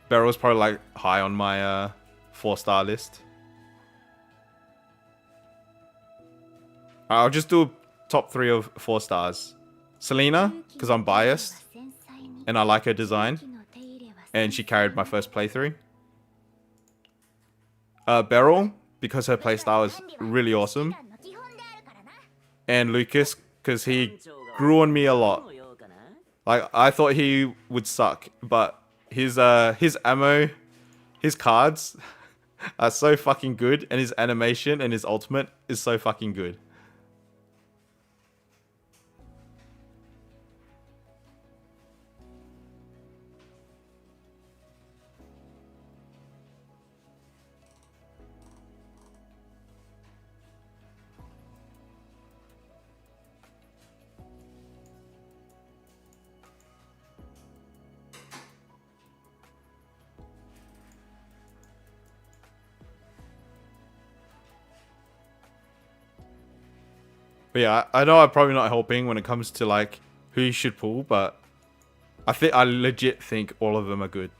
Beryl is probably like high on my 4-star list. I'll just do top 3 of 4 stars. Selena, because I'm biased and I like her design, and she carried my first playthrough. Beryl, because her playstyle is really awesome. And Lucas, because he grew on me a lot. Like, I thought he would suck, but his ammo, his cards are so fucking good, and his animation and his ultimate is so fucking good. But yeah, I know I'm probably not helping when it comes to like who you should pull, but I legit think all of them are good.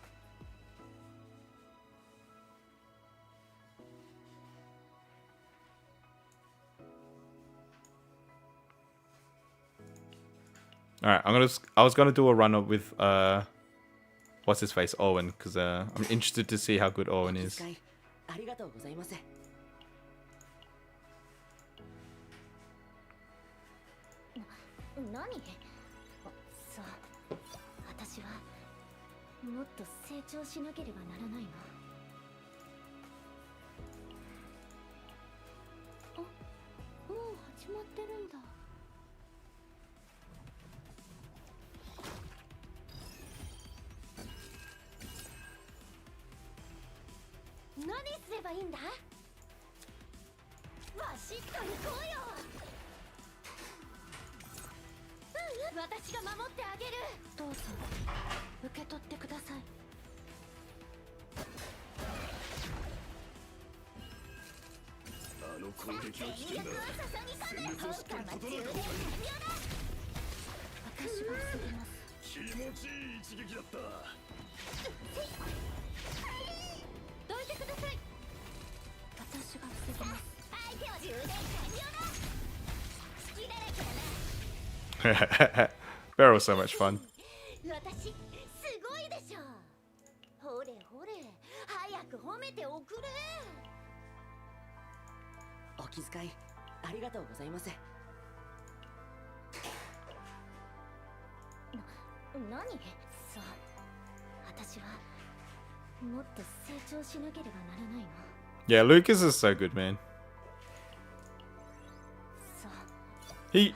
All right, I was gonna do a run up with what's his face, Owen, because I'm interested to see how good Owen is. 何？さあ、私はもっと成長しなければならないの。あ、もう始まってるんだ。何すればいいんだ？バシッと行こうよ。 私が守ってあげる。どうぞ受け取ってください。あの攻撃は危険だ。戦術をしっかり整えた方がいい。私が防ぎます。気持ちいい一撃だった。どいてください。私が防ぎます。相手を充電完了だ。隙だらけだな。Barrel's so much fun. 私すごいでしょ。ほれほれ、早く褒めておくれ。お気遣いありがとうございます。何？そう、私はもっと成長しなければならないの。Yeah, Lucas is so good, man. そう。 He.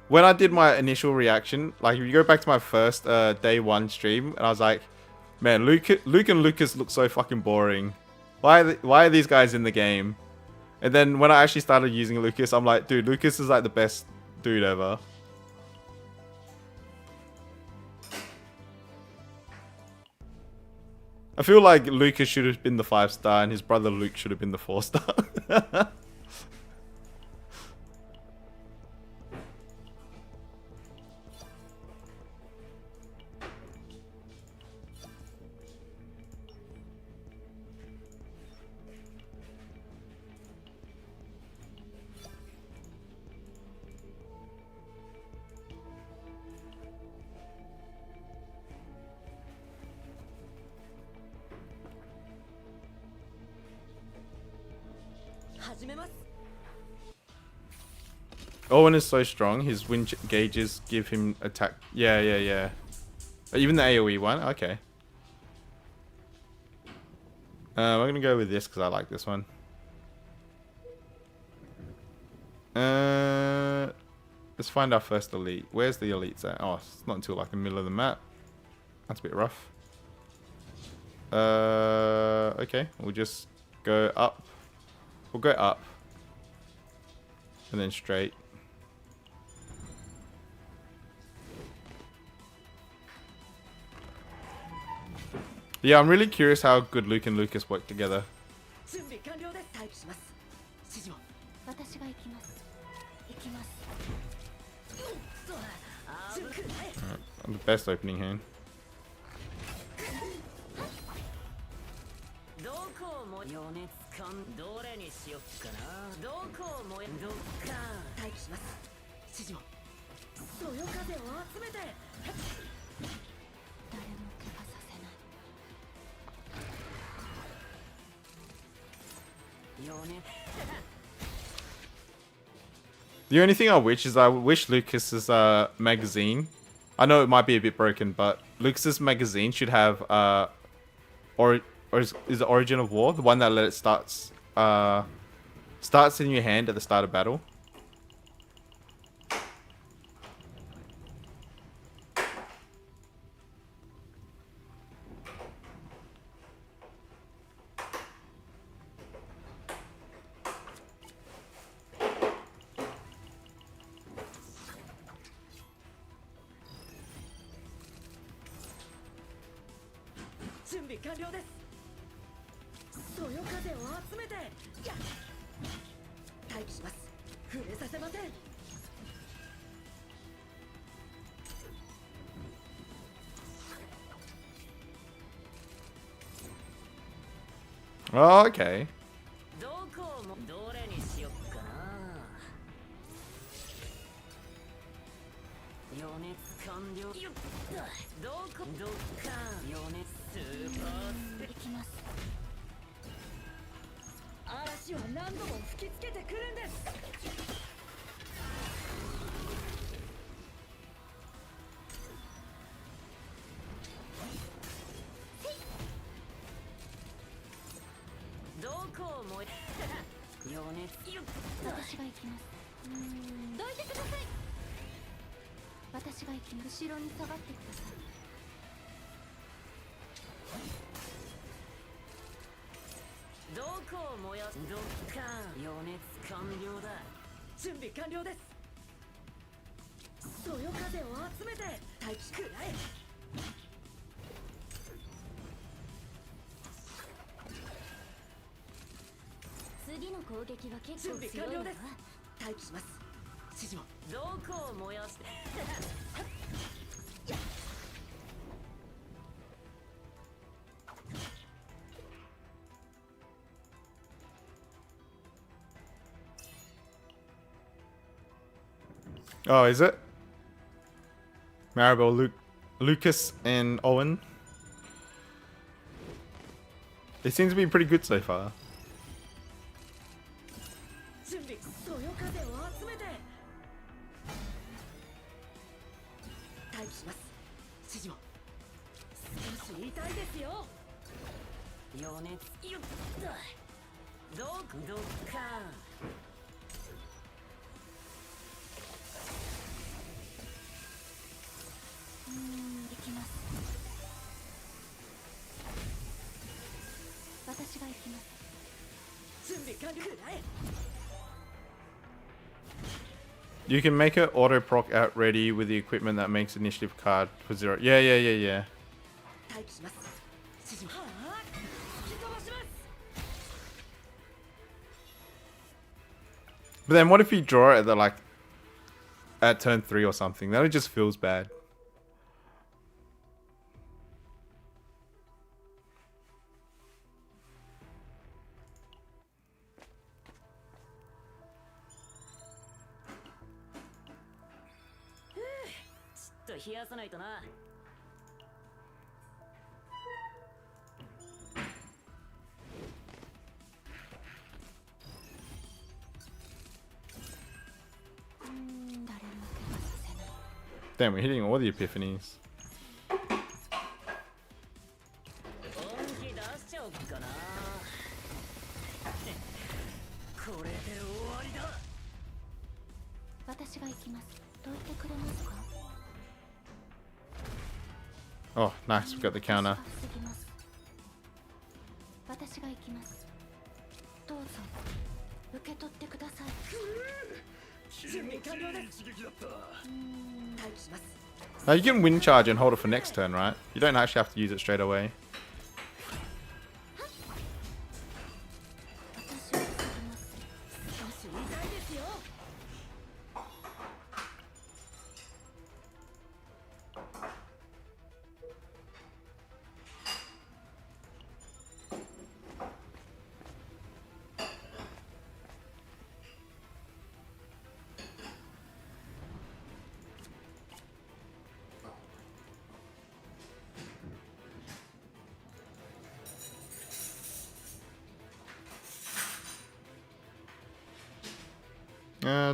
When I did my initial reaction, like if you go back to my first day 1 stream, and I was like, man, Luke and Lucas look so fucking boring. Why are these guys in the game? And then when I actually started using Lucas, I'm like, dude, Lucas is like the best dude ever. I feel like Lucas should have been the 5-star and his brother Luke should have been the 4-star. Owen is so strong, his wind gauges give him attack. Yeah. Even the AoE one? Okay. We're gonna go with this because I like this one. Let's find our first elite. Where's the elites at? Oh, it's not until like the middle of the map. That's a bit rough. Okay, we'll just go up. We'll go up. And then straight. Yeah, I'm really curious how good Luke and Lucas work together. I'm the best opening hand. The only thing I wish is Lucas's magazine. I know it might be a bit broken, but Lucas's magazine should have or is the Origin of War, the one that starts in your hand at the start of battle. Oh, okay. Oh, is it? Maribel, Lucas, and Owen. They seem to be pretty good so far. You can make it auto proc out ready with the equipment that makes initiative card for 0. Yeah. But then what if you draw it at the, like, at turn 3 or something? Then it just feels bad. Damn, we're hitting all the epiphanies. Oh, nice, we got the counter. Now you can wind charge and hold it for next turn, right? You don't actually have to use it straight away.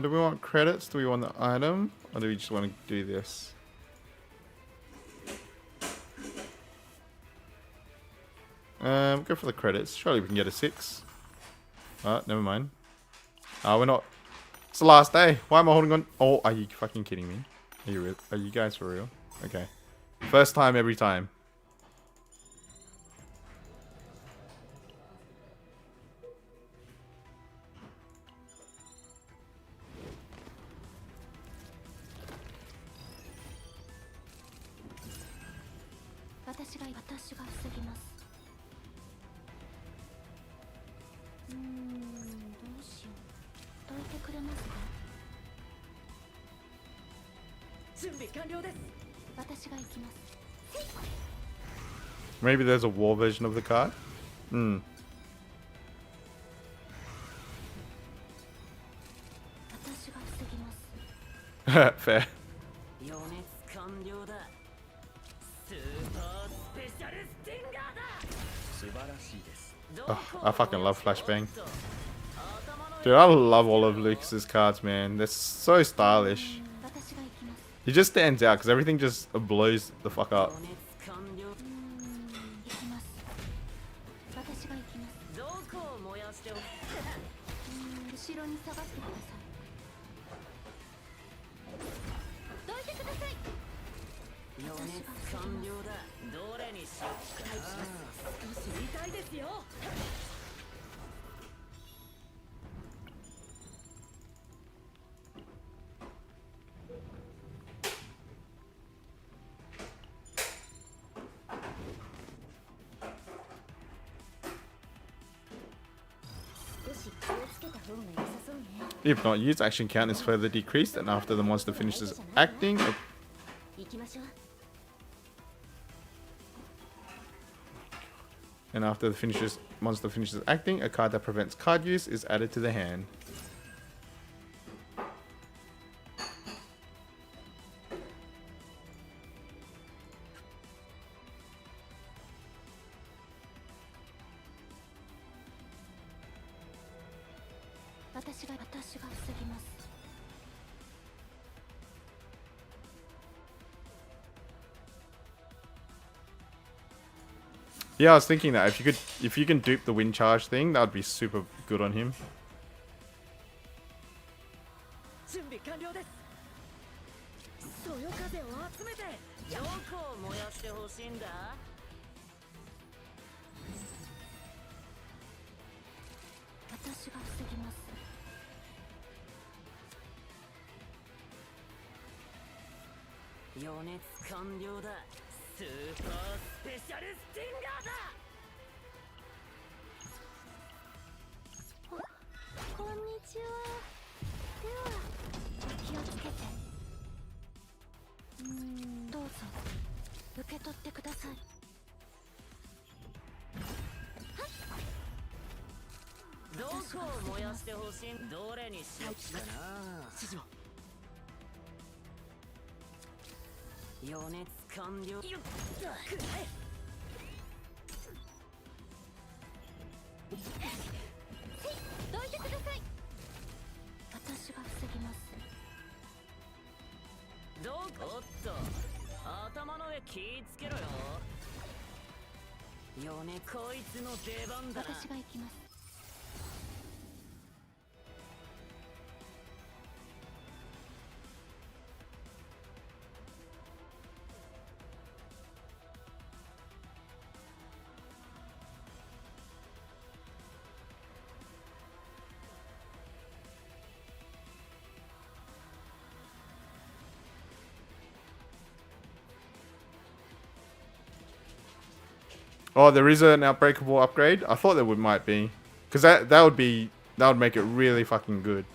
Do we want credits? Do we want the item? Or do we just want to do this? Go for the credits. Surely we can get a 6. Never mind. We're not. It's the last day. Why am I holding on? Oh, are you fucking kidding me? Are you real? Are you guys for real? Okay. First time every time. Maybe there's a war version of the card? Hmm. Fair. Oh, I fucking love Flashbang. Dude, I love all of Lucas's cards, man. They're so stylish. He just stands out because everything just blows the fuck up. If not used, action count is further decreased, and after the monster finishes acting, monster finishes acting, a card that prevents card use is added to the hand. Yeah, I was thinking that if you can dupe the wind charge thing, that would be super good on him. こんにちは。では気をつけて。どうぞ受け取ってください。どこを燃やしてほしい？どれにしようかな。指示を。余熱完了。よっ。どいてください。私が防ぎます。どこ？おっと、頭の上気ぃつけろよ。よね、こいつの出番だな。私が行きます。Oh, there is an unbreakable upgrade. I thought there might be, because that would make it really fucking good.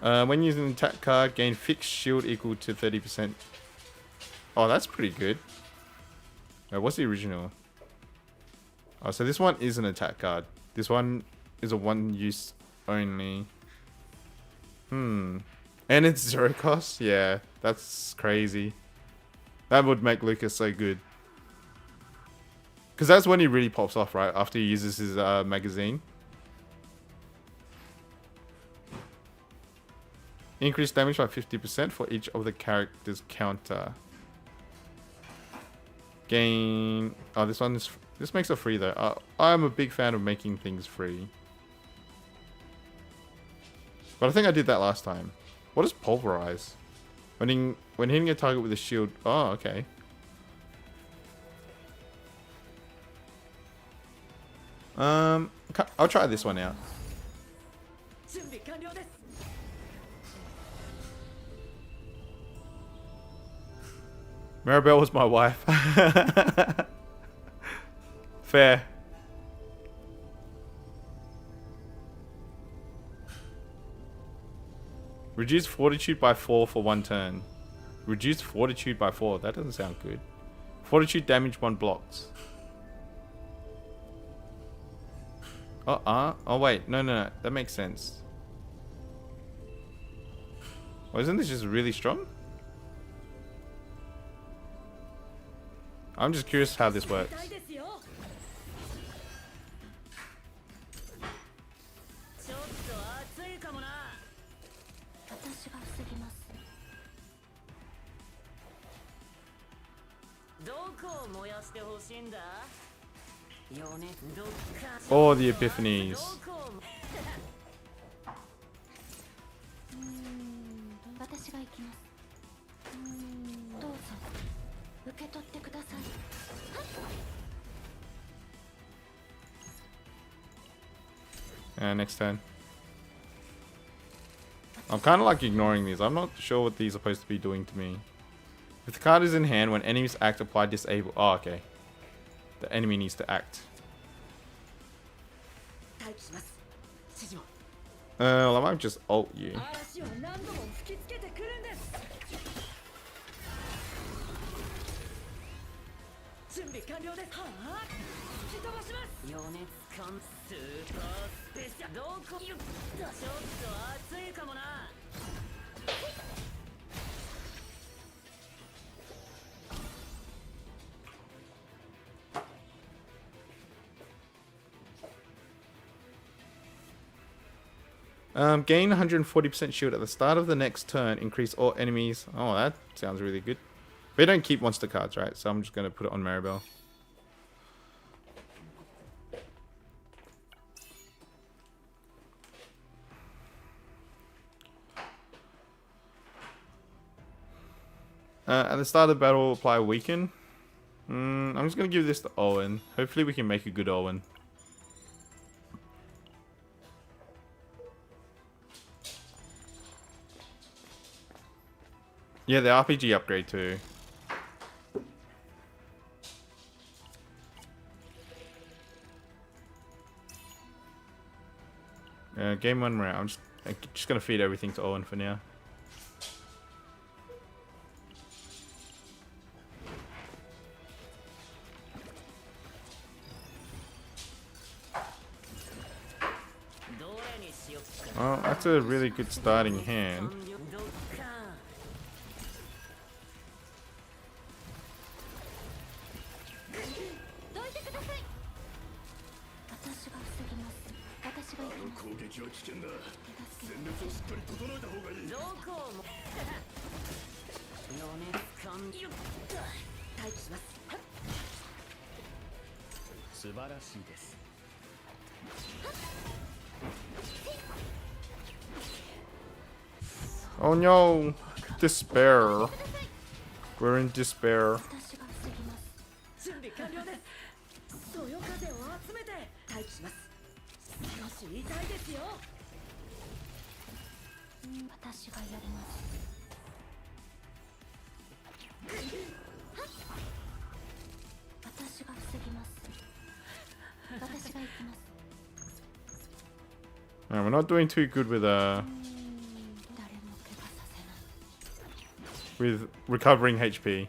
When using an attack card, gain fixed shield equal to 30%. Oh, that's pretty good. Wait, what's the original? Oh, so this one is an attack card. This one is a one-use only. And it's 0 cost? Yeah, that's crazy. That would make Lucas so good. Because that's when he really pops off, right? After he uses his magazine. Increase damage by 50% for each of the characters' counter. Gain... Oh, this one is... This makes it free though. I'm a big fan of making things free. But I think I did that last time. What is pulverize? When hitting a target with a shield. Oh, okay. I'll try this one out. Maribel was my wife. Fair. Reduce fortitude by 4 for 1 turn. Reduce fortitude by 4. That doesn't sound good. Fortitude damage 1 blocked. Oh wait. No. That makes sense. Well, isn't this just really strong? I'm just curious how this works. Oh, the epiphanies. Next turn. I'm kind of like ignoring these. I'm not sure what these are supposed to be doing to me. If the card is in hand, when enemies act, apply disable. Oh, okay. The enemy needs to act. Well, I might just ult you. Gain 140% shield at the start of the next turn. Increase all enemies. Oh, that sounds really good. We don't keep monster cards, right? So I'm just going to put it on Maribel. At the start of the battle, apply weaken. I'm just going to give this to Owen. Hopefully we can make a good Owen. Yeah, the RPG upgrade too. Game 1 round. I'm just gonna feed everything to Owen for now. Well, that's a really good starting hand. どいてください。私が防ぎます。私が行きます。攻撃は危険だ。戦列をしっかり整えた方がいい。どこも余熱感よっ待機します。素晴らしいです。 Oh no! Despair. We're in despair. 私が防ぎます。準備完了です。そよ風を集めて待機します。少し痛いですよ。私がやります。私が防ぎます。私が行きます。 We're not doing too good with 誰も怪我させない。 with recovering HP.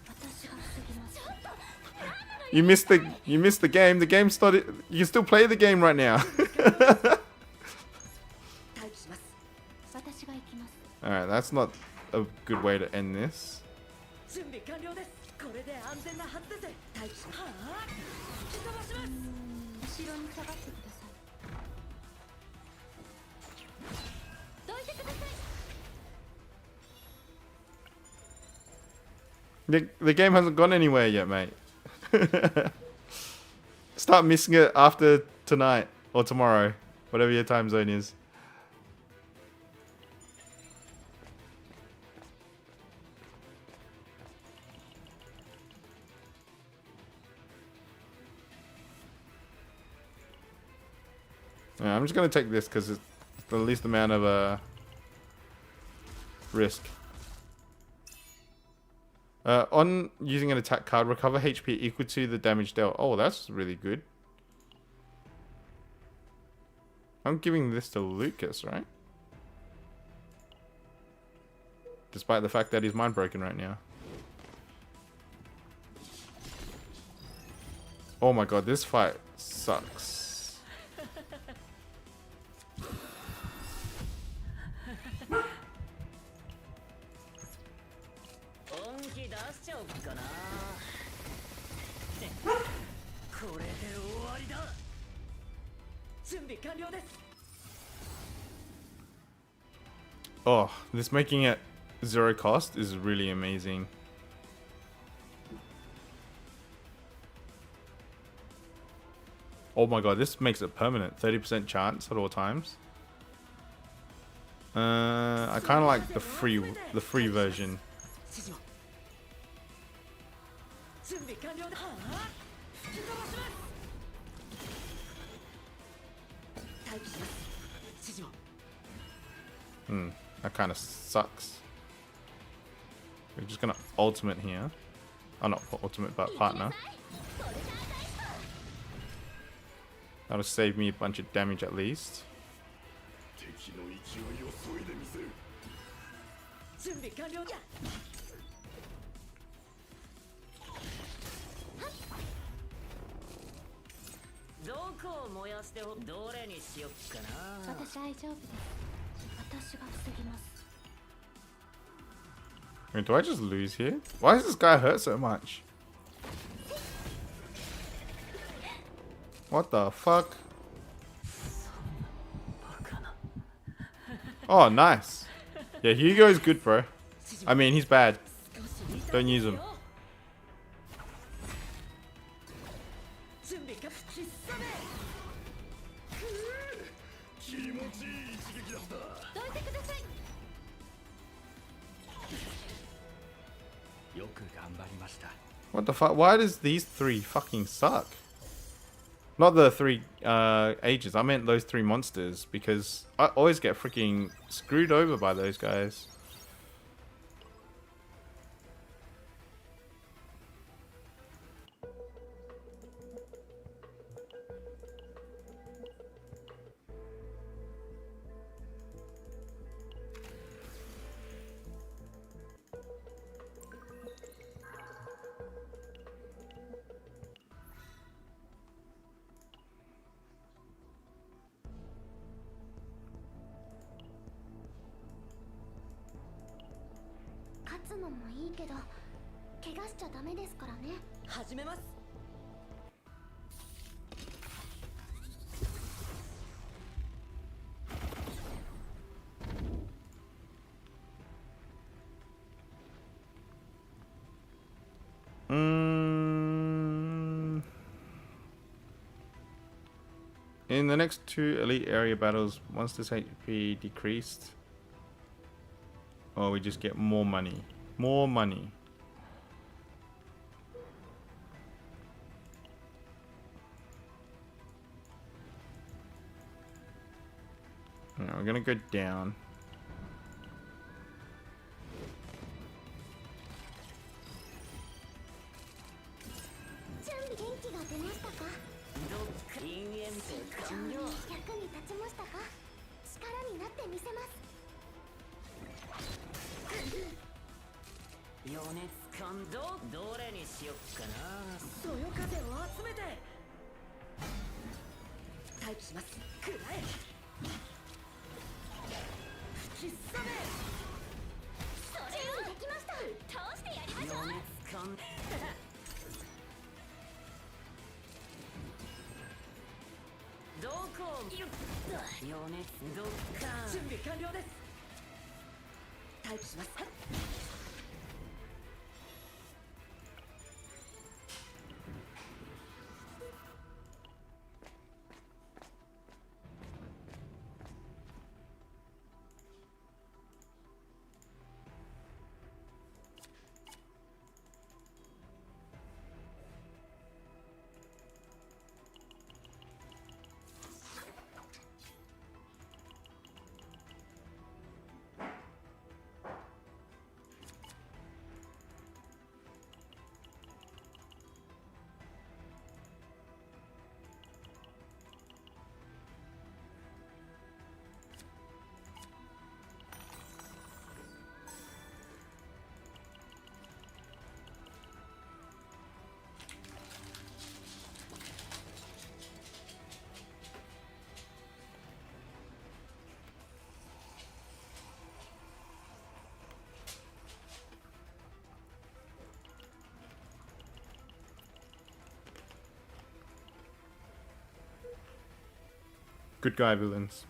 私が防ぎます。 You missed the game. The game started. You can still play the game right now. 待機します。私が行きます。 Alright, that's not a good way to end this. 準備完了です。これで安全なはずです。待機します。はあ、吹き飛ばします。 後ろに下がってください。どいてください。 The game hasn't gone anywhere yet, mate. Start missing it after tonight or tomorrow, whatever your time zone is. Yeah, I'm just gonna take this because it's the least amount of risk. On using an attack card, recover HP equal to the damage dealt. Oh, that's really good. I'm giving this to Lucas, right? Despite the fact that he's mind broken right now. Oh my god, this fight sucks. Oh, this making it 0 cost is really amazing. Oh my god, this makes it permanent. 30% chance at all times. I kind of like the free version. That kind of sucks. We're just gonna ultimate here. Oh, not ultimate, but partner. That'll save me a bunch of damage at least. Wait, do I just lose here? Why does this guy hurt so much? What the fuck? Oh, nice. Yeah, Hugo's good, bro. I mean, he's bad. Don't use him. What the fuck? Why does these three fucking suck? Not the 3 ages. I meant those 3 monsters because I always get freaking screwed over by those guys. In the next 2 elite area battles, monsters HP decreased. Oh, we just get more money. More money. Now we're gonna go down. Good guy villains.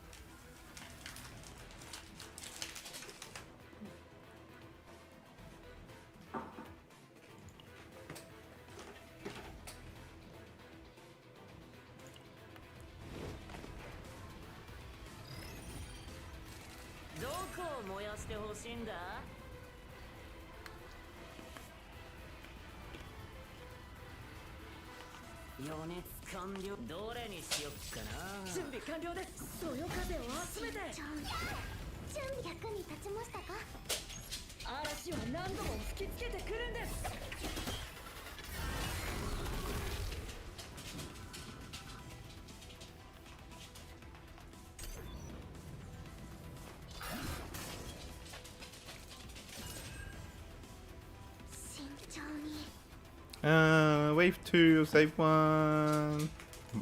Wave 2, save 1.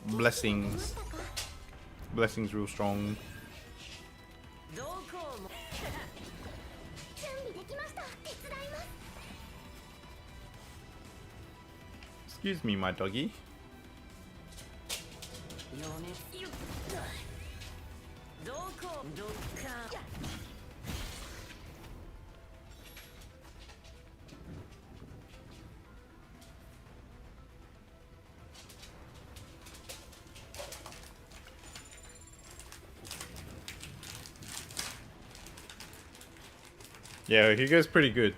Blessings. Blessings real strong. Excuse me, my doggy. Yeah, Hugo's pretty good.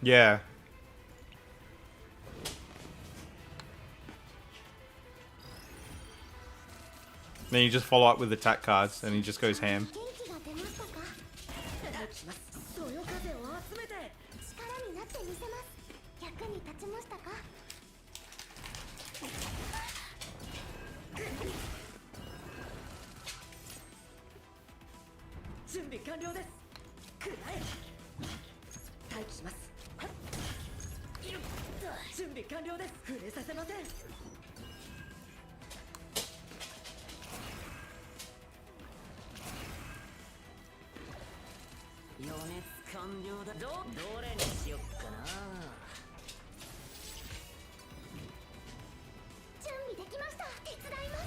Yeah. Then you just follow up with attack cards and he just goes ham. 元気が出ましたか？そよ風を集めて力になってみせます。役に立ちましたか？準備完了です。くらえ。待機します。準備完了です。触れさせません。予熱完了だ。どれにしよっかな。準備できました。手伝います。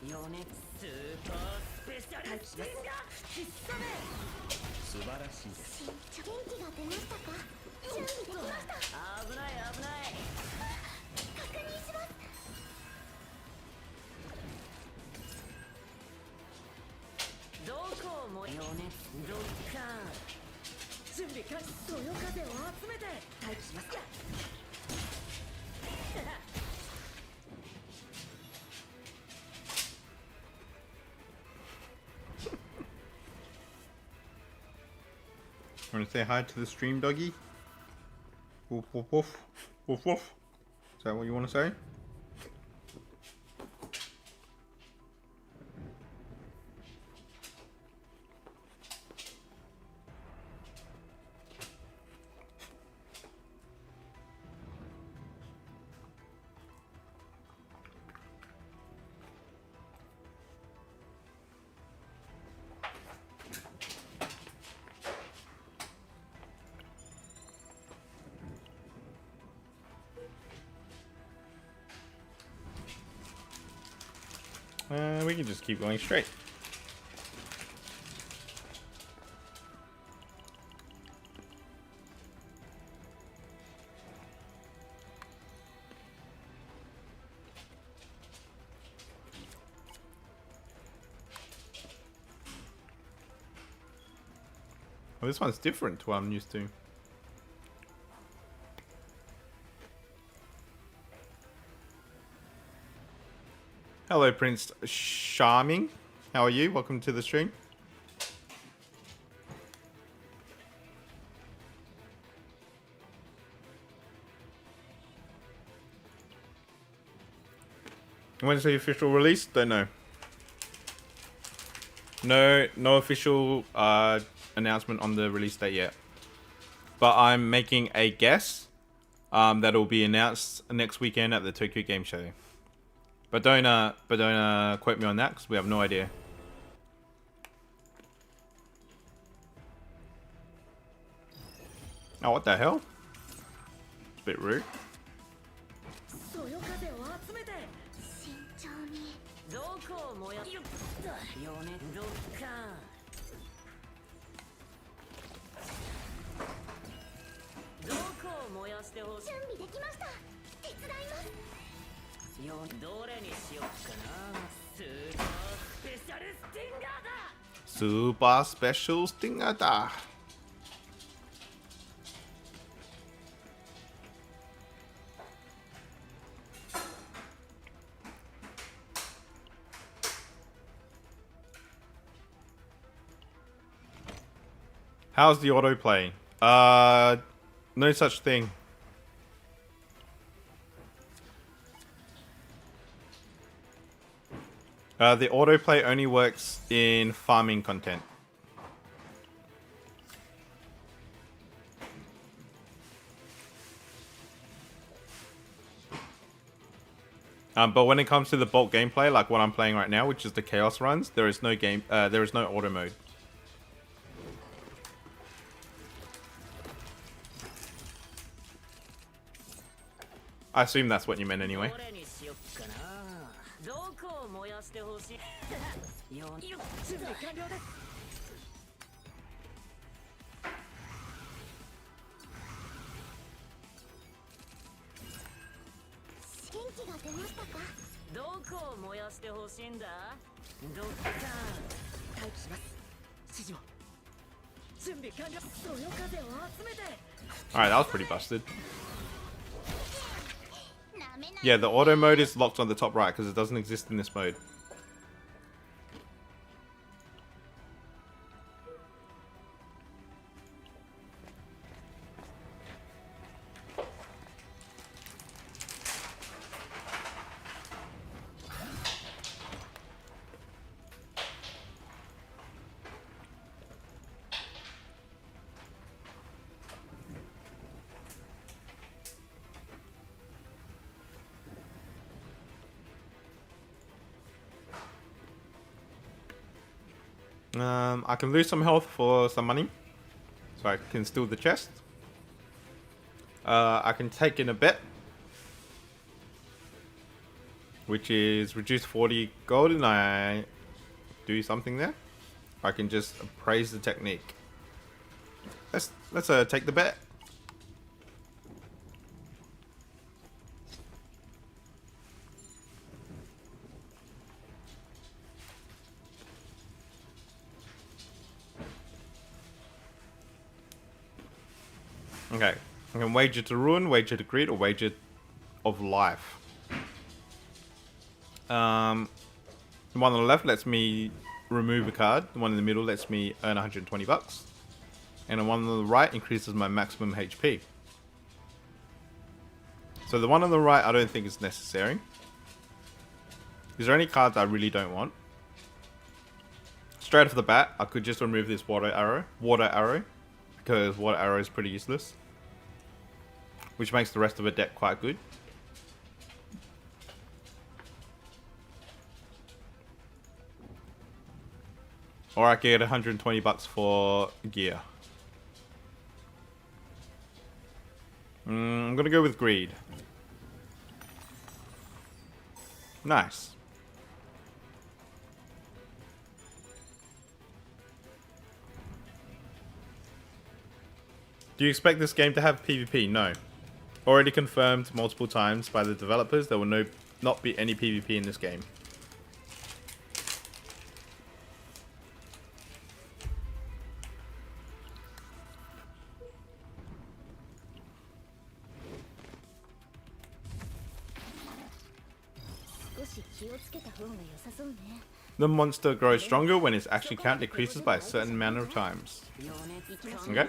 予熱スーパースペシャルスティンガー必殺め。素晴らしいです。元気が出ましたか？準備できました。危ない危ない。確認します。どこも予熱ドッカン。準備完了。そよ風を集めて待機します。Want to say hi to the stream, doggy? Woof woof woof. Woof woof. Is that what you want to say? We can just keep going straight. Oh, this one's different to what I'm used to. Hello, Prince Charming. How are you? Welcome to the stream. When's the official release? Don't know. No official announcement on the release date yet. But I'm making a guess that'll be announced next weekend at the Tokyo Game Show. But don't quote me on that because we have no idea. Oh, what the hell? It's a bit rude. そよ風を集めて慎重に。どこを燃やす。予熱ドッカン。どこを燃やしてほしい。準備できました。手伝います。どれにしよっかな。スーパースペシャルスティンガーだ。 Super Special Stinger da. How's the autoplay? No such thing. The autoplay only works in farming content. But when it comes to the bulk gameplay, like what I'm playing right now, which is the Chaos runs, there is no auto mode. I assume that's what you meant anyway. どれにしよっかな。どこを燃やしてほしい。準備完了です。元気が出ましたか？どこを燃やしてほしいんだどっか待機します指示を準備完了そよ風を集めて Alright, that was pretty busted. Yeah, the auto mode is locked on the top right because it doesn't exist in this mode. I can lose some health for some money, so I can steal the chest. I can take in a bet, which is reduce 40 gold, and I do something there. I can just appraise the technique. Let's take the bet. Okay, I can wager to ruin, wager to greed, or wager of life. The one on the left lets me remove a card. The one in the middle lets me earn 120 bucks. And the one on the right increases my maximum HP. So the one on the right I don't think is necessary. Is there any cards I really don't want? Straight off the bat, I could just remove this water arrow, because water arrow is pretty useless. Which makes the rest of the deck quite good. Or I could get 120 bucks for gear. I'm gonna go with greed. Nice. Do you expect this game to have PvP? No. Already confirmed multiple times by the developers, there will not be any PvP in this game. The monster grows stronger when its action count decreases by a certain amount of times. Okay.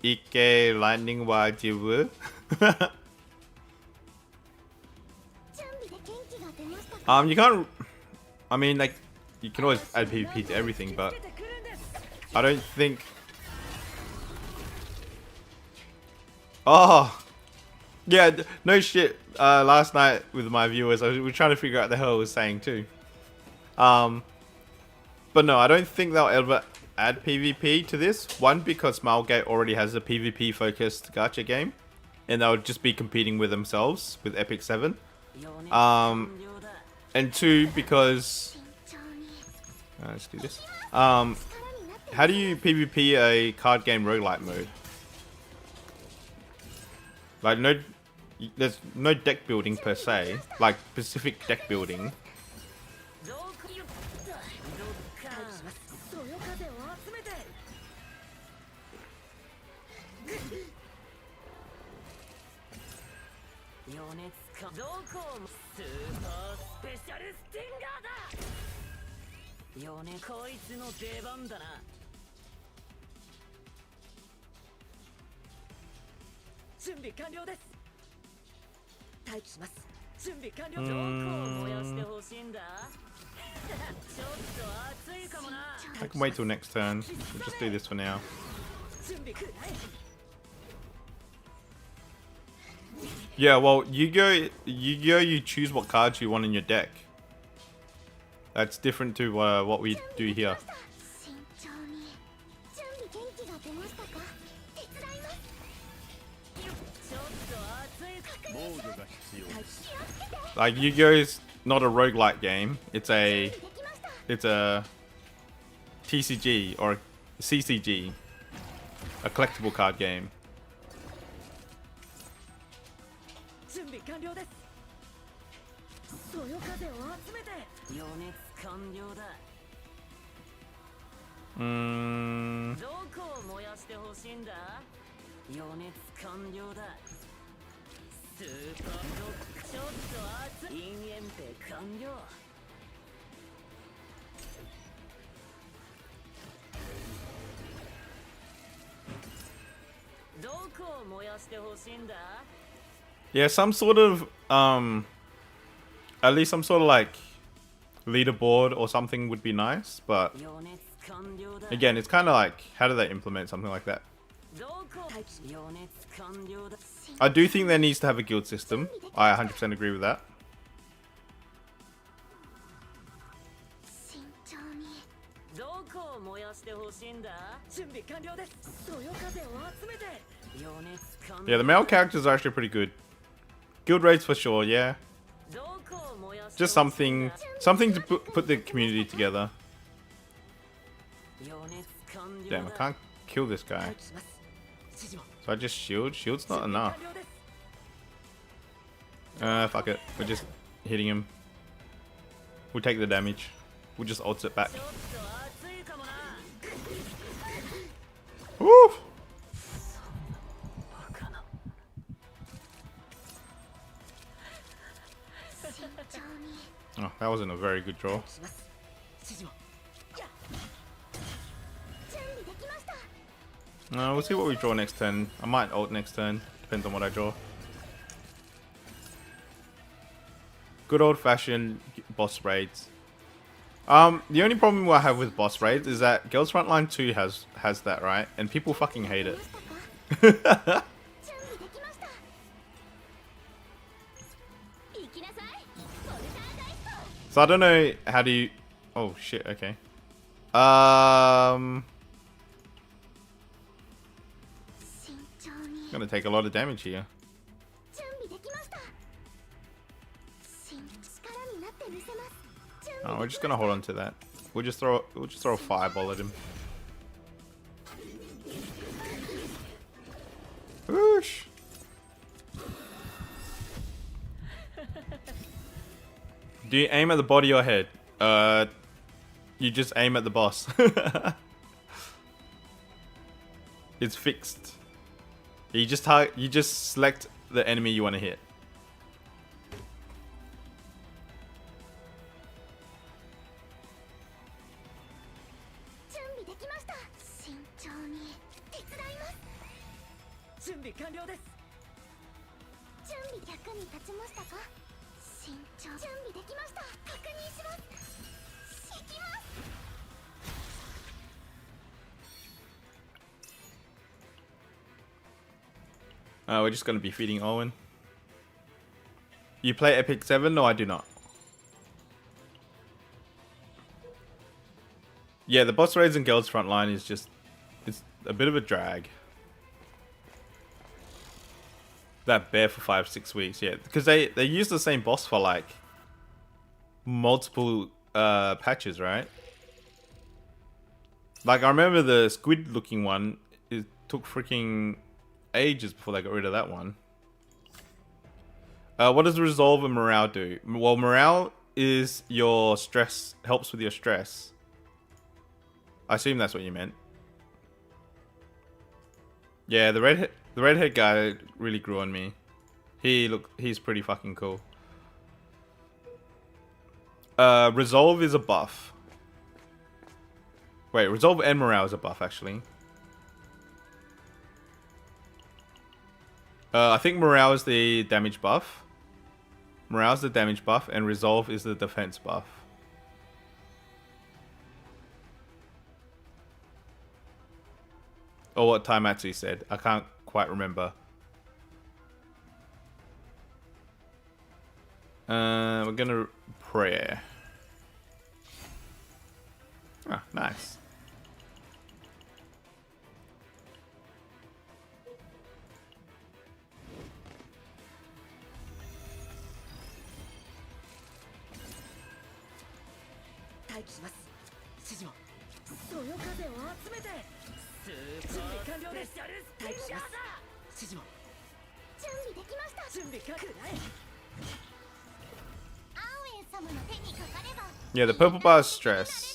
Ike lightning wajibu. You can't. I mean, like, you can always add PvP to everything, but I don't think. Oh, yeah, no shit. Last night with my viewers, we were trying to figure out the hell I was saying too. But no, I don't think they'll ever add PvP to this. One, because Smilegate already has a PvP focused gacha game, and they'll just be competing with themselves with Epic 7. And two, because let's do this. How do you PvP a card game roguelite mode? Like, there's no deck building per se, like specific deck building. I can wait till next turn. We'll just do this for now. Yeah, well, you choose what cards you want in your deck. That's different to what we do here. Like, Yu-Gi-Oh is not a roguelike game. It's a TCG or a CCG. a collectible card game. 準備完了です。そよ風を集めて。余熱完了だ。どこを燃やしてほしいんだ。余熱完了だ。スーパードッグちょっと熱い。陰炎兵完了。どこを燃やしてほしいんだ。 Yeah, some sort of at least some sort of like leaderboard or something would be nice, but again, it's kind of like, how do they implement something like that? I do think there needs to have a guild system. I 100% agree with that. Yeah, the male characters are actually pretty good. Guild raids for sure, yeah. Just something to put the community together. Damn, I can't kill this guy. So I just shield? Shield's not enough. Fuck it. We're just hitting him. We'll take the damage. We'll just ult it back. Woo! Oh, that wasn't a very good draw. We'll see what we draw next turn. I might ult next turn. Depends on what I draw. Good old-fashioned boss raids. The only problem I have with boss raids is that Girls Frontline 2 has that, right? And people fucking hate it. So I don't know how do you... Oh shit, okay. Gonna take a lot of damage here. Oh, we're just gonna hold on to that. We'll just throw a fireball at him. Whoosh! Do you aim at the body or head? You just aim at the boss. It's fixed. You just select the enemy you want to hit. We're just going to be feeding Owen. You play Epic 7? No, I do not. Yeah, the boss raids and Girls Frontline is just... It's a bit of a drag. That bear for 5-6 weeks, yeah. Because they use the same boss for like... multiple patches, right? Like, I remember the squid looking one, it took freaking... ages before they got rid of that one. What does resolve and morale do? Well, morale is your stress, helps with your stress. I assume that's what you meant. Yeah, the redhead guy really grew on me. He's pretty fucking cool. Resolve is a buff. Wait, resolve and morale is a buff actually. I think morale is the damage buff. Morale is the damage buff, and resolve is the defense buff. Or what Taimatsu said. I can't quite remember. We're gonna pray. Ah, nice. スーパースペシャルステンダーだ。指示を準備できました。準備かくらえ。アンウェン様の手にかかれば Yeah, the purple bar is stress.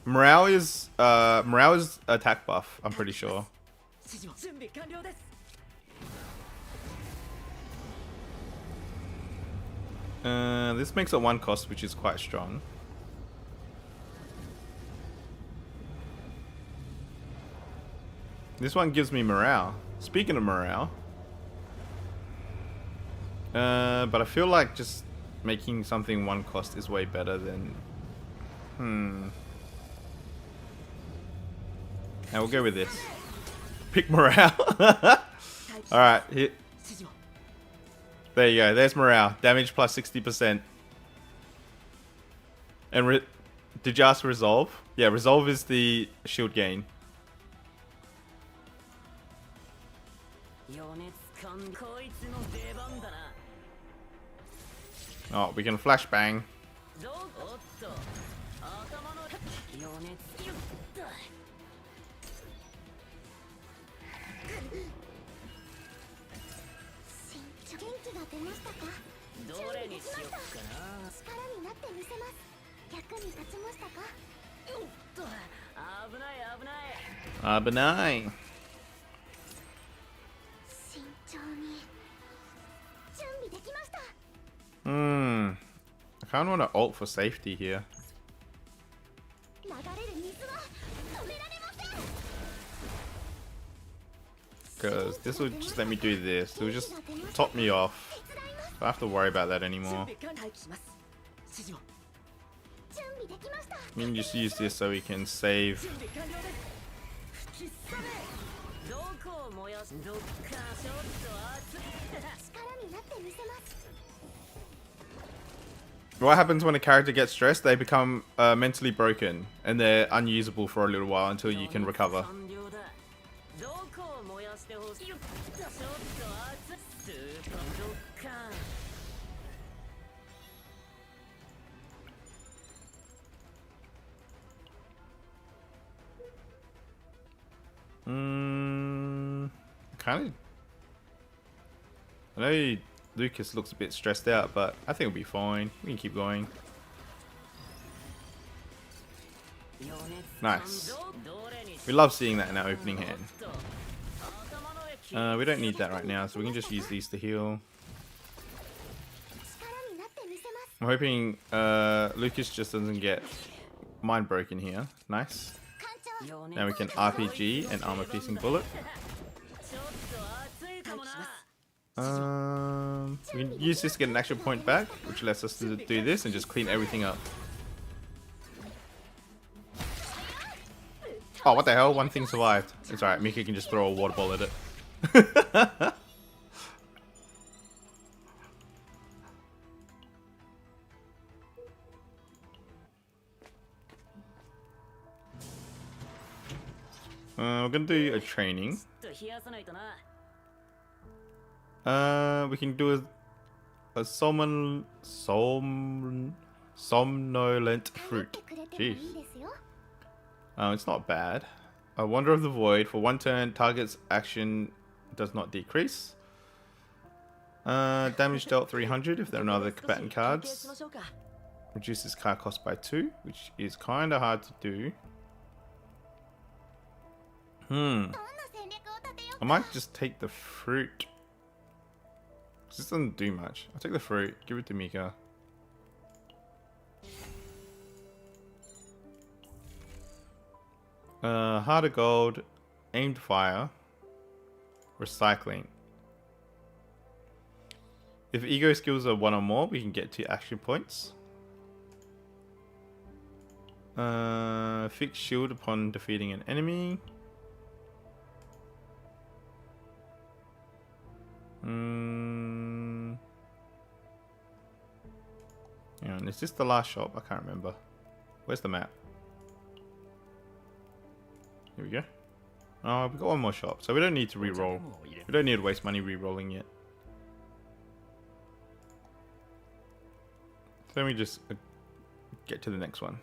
Morale is attack buff, I'm pretty sure. 指示を準備完了です。This makes it 1 cost, which is quite strong. This one gives me morale. Speaking of morale, but I feel like just making something 1 cost is way better than. And we'll go with this. Pick morale. All right, hit. There you go. There's morale. Damage plus 60%. And did you ask resolve? Yeah, resolve is the shield gain. Oh, we can flashbang. Benign. I kind of want to ult for safety here. Because this will just let me do this. It will just top me off. I don't have to worry about that anymore. We can just use this so we can save. What happens when a character gets stressed? They become mentally broken and they're unusable for a little while until you can recover. Kind of. I know Lucas looks a bit stressed out, but I think we'll be fine. We can keep going. Nice. We love seeing that in our opening hand. We don't need that right now, so we can just use these to heal. I'm hoping Lucas just doesn't get mind broken here. Nice. Now we can RPG and armor piercing bullet. We can use this to get an action point back, which lets us to do this and just clean everything up. Oh, what the hell? One thing survived. It's alright, Mika can just throw a water ball at it. We're gonna do a training. We can do a somnolent fruit. Jeez. It's not bad. A Wonder of the Void. For 1 turn, target's action does not decrease. Damage dealt 300 if there are no other combatant cards. Reduces card cost by 2, which is kind of hard to do. I might just take the fruit. This doesn't do much. I'll take the fruit. Give it to Mika. Heart of Gold, Aimed Fire, Recycling. If ego skills are 1 or more, we can get 2 action points. Fix shield upon defeating an enemy. And is this the last shop? I can't remember. Where's the map? Here we go. Oh, we've got 1 more shop, so we don't need to re-roll. We don't need to waste money re-rolling yet. So let me just get to the next one.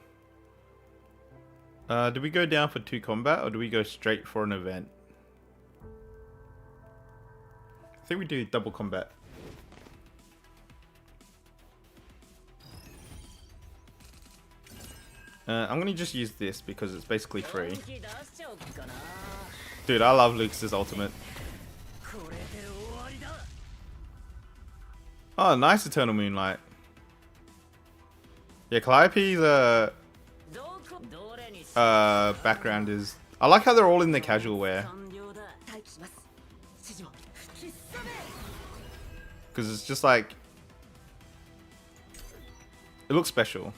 Do we go down for 2 combat or do we go straight for an event? I think we do double combat. I'm gonna just use this because it's basically free. Dude, I love Lucas's ultimate. Oh, nice Eternal Moonlight. Yeah, Calliope's background is... I like how they're all in the casual wear. Because it's just like... It looks special.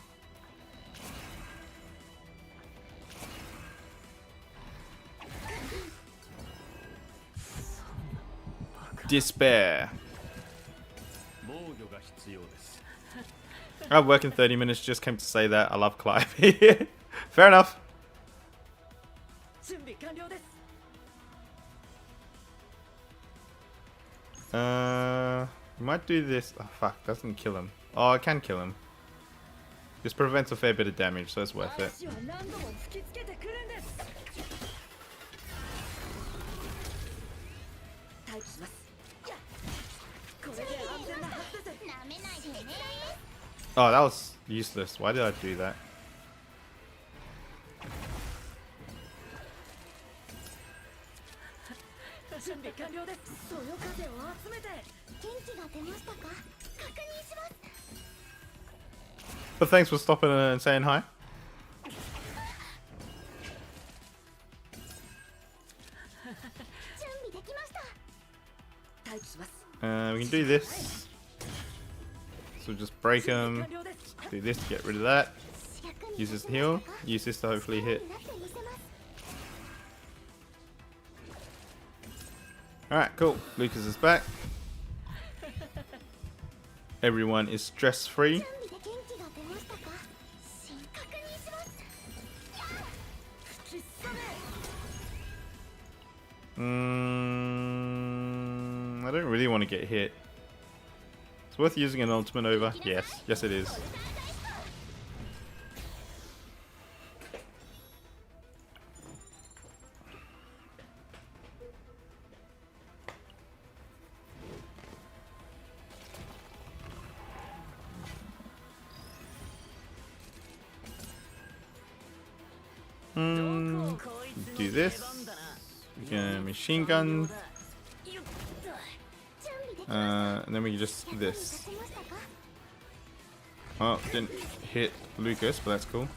Despair. I work in 30 minutes, just came to say that. I love Calliope. Fair enough. We might do this. Oh fuck, doesn't kill him. Oh, I can kill him. This prevents a fair bit of damage, so it's worth it. Oh, that was useless. Why did I do that? But thanks for stopping and saying hi. We can do this. So just break him. Do this to get rid of that. Use this to heal. Use this to hopefully hit. Alright, cool. Lucas is back. Everyone is stress free. I don't really want to get hit. It's worth using an ultimate over. Yes, yes it is. Do this. We can machine gun. And then we can just do this. Oh, didn't hit Lucas, but that's cool.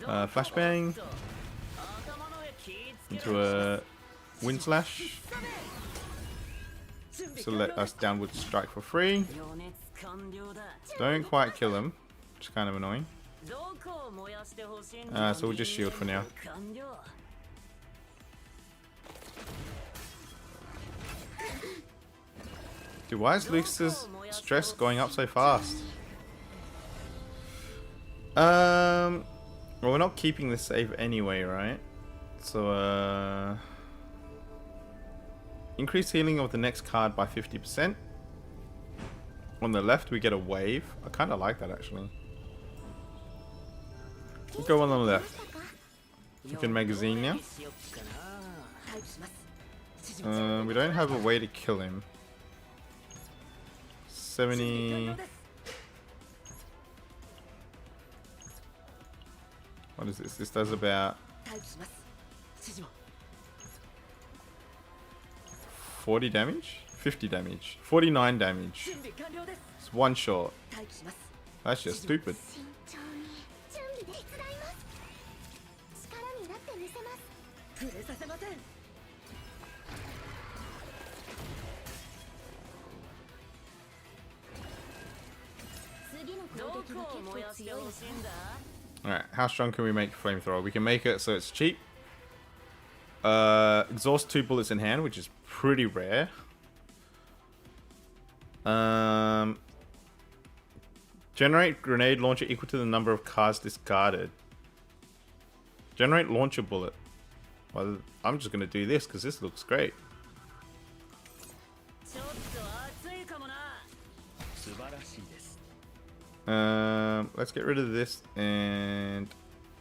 Flashbang. Into a wind slash. So let us downward strike for free. Don't quite kill him, which is kind of annoying. So we'll just shield for now. Dude, why is Lucas's stress going up so fast? Well, we're not keeping this save anyway, right? So, increase healing of the next card by 50%. On the left, we get a wave. I kind of like that, actually. We'll go on the left. We can magazine now. We don't have a way to kill him. 70. What is this? This does about 40 damage? 50 damage. 49 damage. It's one shot. That's just stupid. Alright, how strong can we make flamethrower? We can make it so it's cheap. Exhaust 2 bullets in hand, which is pretty rare. Generate grenade launcher equal to the number of cards discarded. Generate launcher bullet. Well, I'm just gonna do this because this looks great. Let's get rid of this and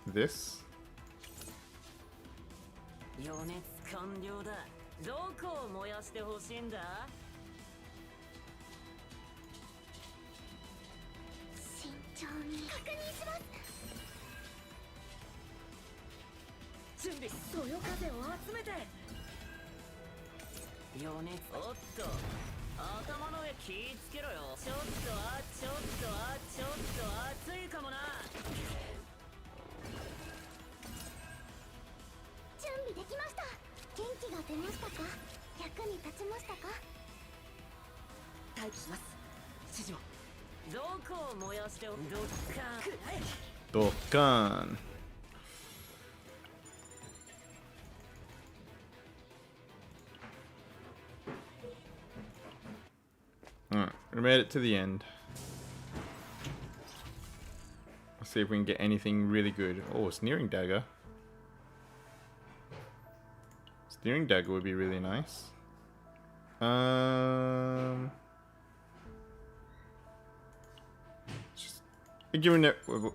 this. 余熱完了だ。どこを燃やしてほしいんだ？慎重に確認します。準備。そよ風を集めて。余熱。おっと。頭の上気ぃつけろよ。ちょっと熱いかもな。準備できました。元気が出ましたか？役に立ちましたか？待機します。指示を。どこを燃やしておく？どっか。くらえ。ドッカーン。Alright, we made it to the end. Let's see if we can get anything really good. Oh, Sneering Dagger. Sneering Dagger would be really nice. We're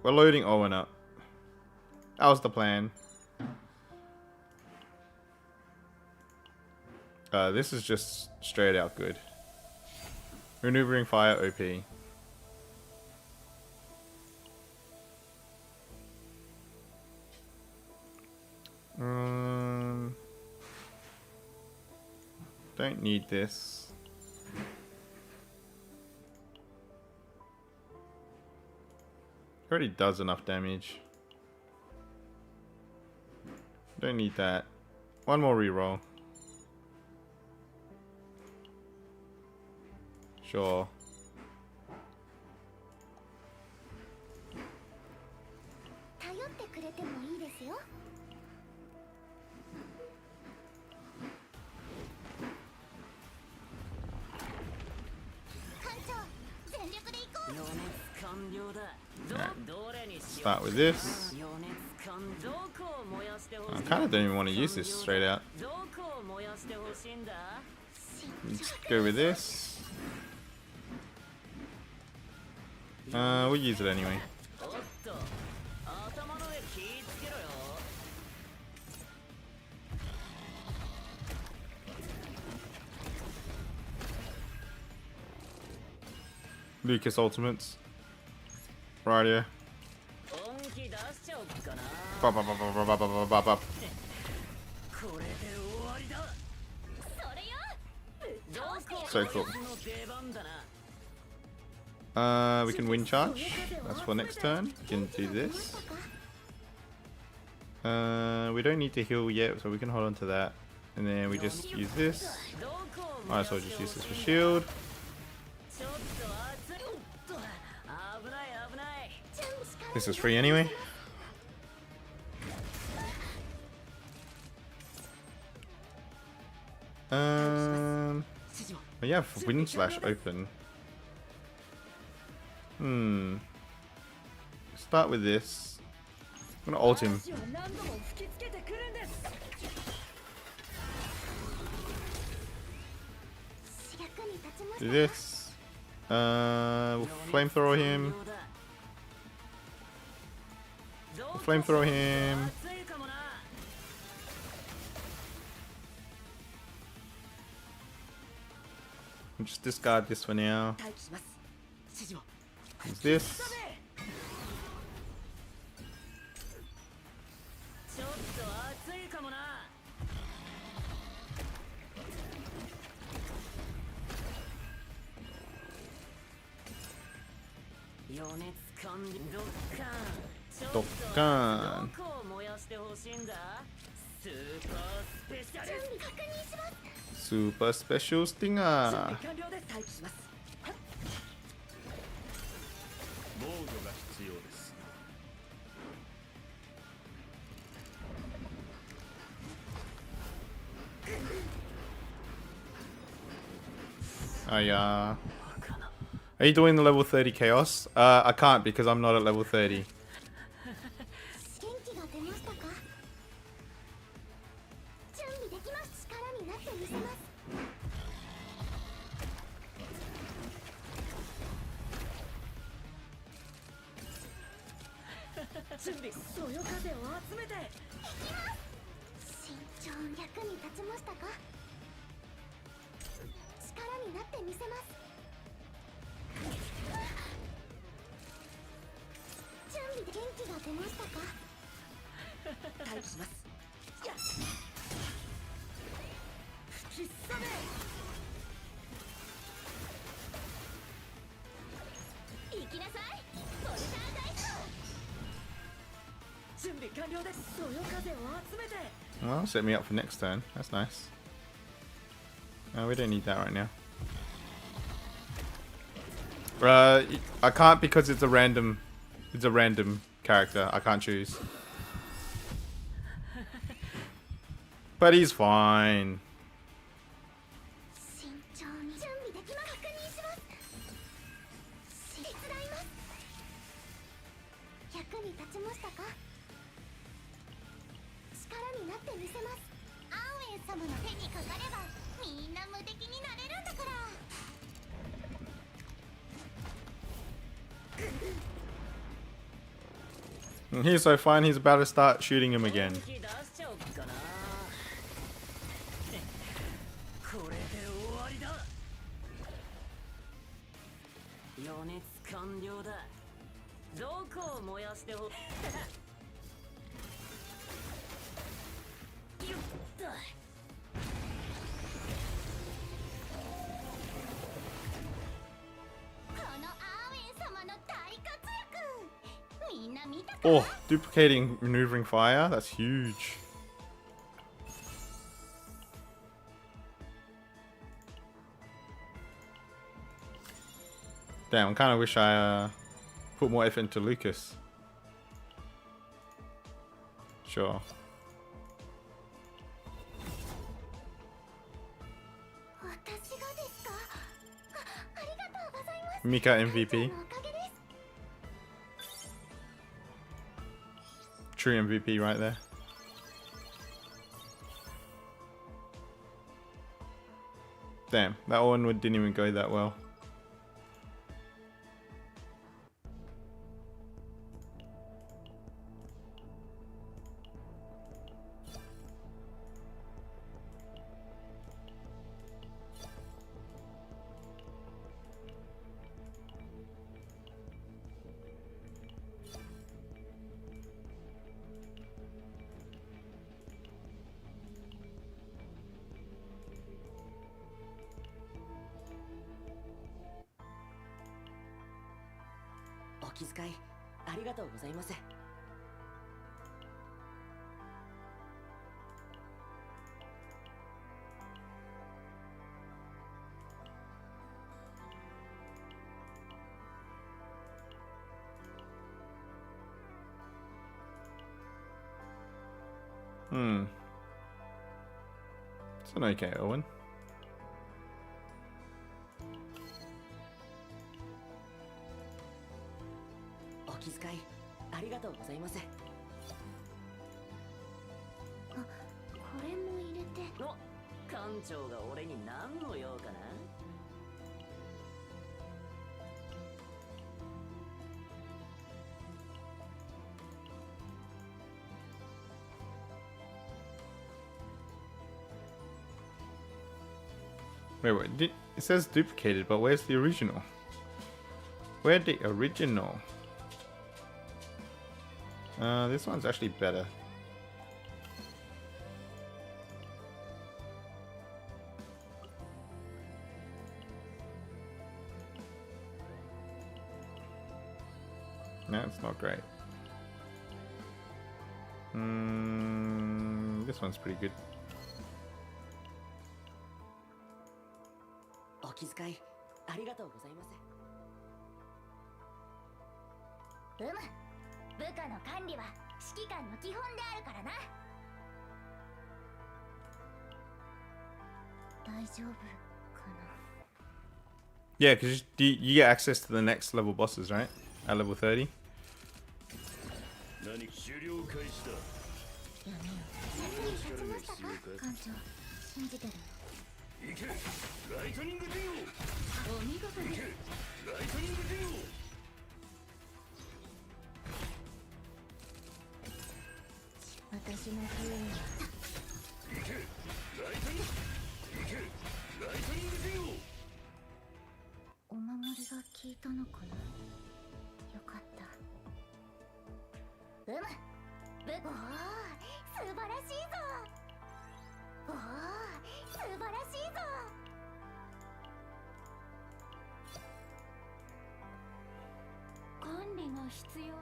loading Owen up. That was the plan. This is just straight out good. Maneuvering Fire OP. Don't need this. Already does enough damage. Don't need that. One more reroll. Sure. Start with this. I kind of don't even want to use this straight out. Let's go with this. We'll use it anyway. Lucas Ultimates. Right here. Bop, bop, bop, bop, bop, bop, bop, bop. So cool. We can wind charge. That's for next turn. We can do this. We don't need to heal yet, so we can hold on to that. And then we just use this. Might as well just use this for shield. This is free anyway. But yeah, wind slash open. Start with this. I'm gonna ult him. Do this. We'll flamethrower him. We'll flamethrower him. I'll just discard this for now. Use this. Dokkan. Super special stinger. Are you doing the level 30 chaos? I can't because I'm not at level 30. 準備そよ風を集めて慎重役に立ちましたか？力になってみせます。準備で元気が出ましたか？待機します。やっ吹きさめ行きなさいポルターガイスト。準備完了です。そよ風を集めて Well, set me up for next turn. That's nice. No, we don't need that right now. I can't because it's a random. It's a random character. I can't choose. But he's fine. 慎重に準備できます。確認します。手伝います。役に立ちましたか？力になってみせます。アンウェイ様の手にかかればみんな無敵になれるんだから。He's so fine. He's about to start shooting him again. 本気出しちゃおっかなこれで終わりだ。予熱完了だ。どこを燃やしてほよっとこのアーウェイ様の大活躍。みんな見たか？ Oh, duplicating maneuvering fire. That's huge. Damn, I kind of wish I put more effort into Lucas. Sure. 私がですか？ありがとうございます。 Mika 会長 MVP. のおかげです。 True MVP right there. Damn, that one didn't even go that well.お気遣いありがとうございます。It's an okay Owen. お気遣いありがとうございます。これも入れて。お、館長が俺に何の用かな。Wait, it says duplicated, but where's the original? Where's the original? This one's actually better. No, it's not great. This one's pretty good. お気遣いありがとうございます。部下の管理は指揮官の基本であるからな。大丈夫かな。 Yeah, because you get access to the next level bosses, right? At level 30. 何狩猟開始だ。役に立ちましたか？艦長、信じてる。行けライトニングデュオ。お見事です。ライトニングデュ Waifu オ。 様、 行けライトニングデュオ。 艦長、信じてる。 行けライトニングデュオ。 お見事です。 行けライトニングデュオ。 Waifu 様、 行けライトニングデュオ。私の笛に行けライトニング行けライトニングデュオお守りが効いたのかな。よかった。おお、素晴らしいぞ。おお、素晴らしいぞ。管理が必要です。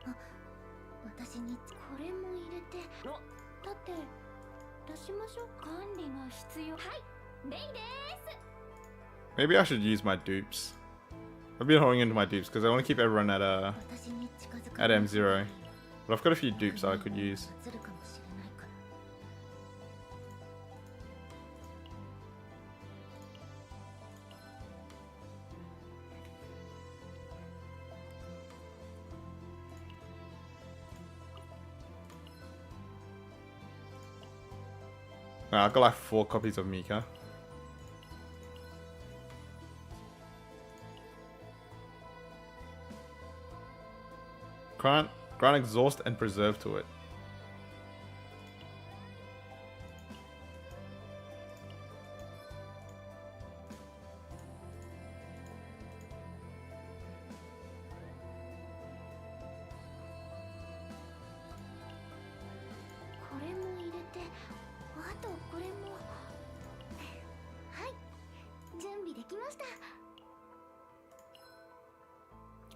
あ、私にこれも入れて。だって出しましょう。管理が必要。はい、レイです。 Maybe I should use my dupes. I've been holding into my dupes because I want to keep everyone at M0. But I've got a few dupes I could use. I've got like 4 copies of Mika. Grant exhaust and preserve to it.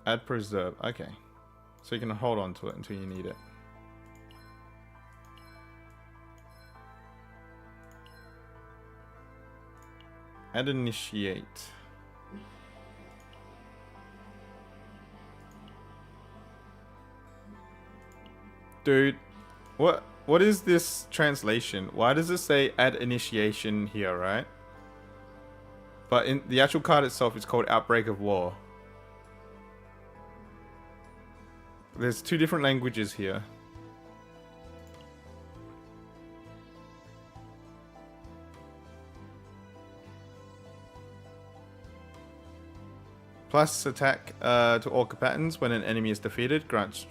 Add preserve. Okay. So you can hold on to it until you need it. Add initiate. Dude, what is this translation? Why does it say add initiation here, right? But in the actual card itself, it's called Outbreak of War. There's 2 different languages here. Plus attack to all combatants when an enemy is defeated. Grant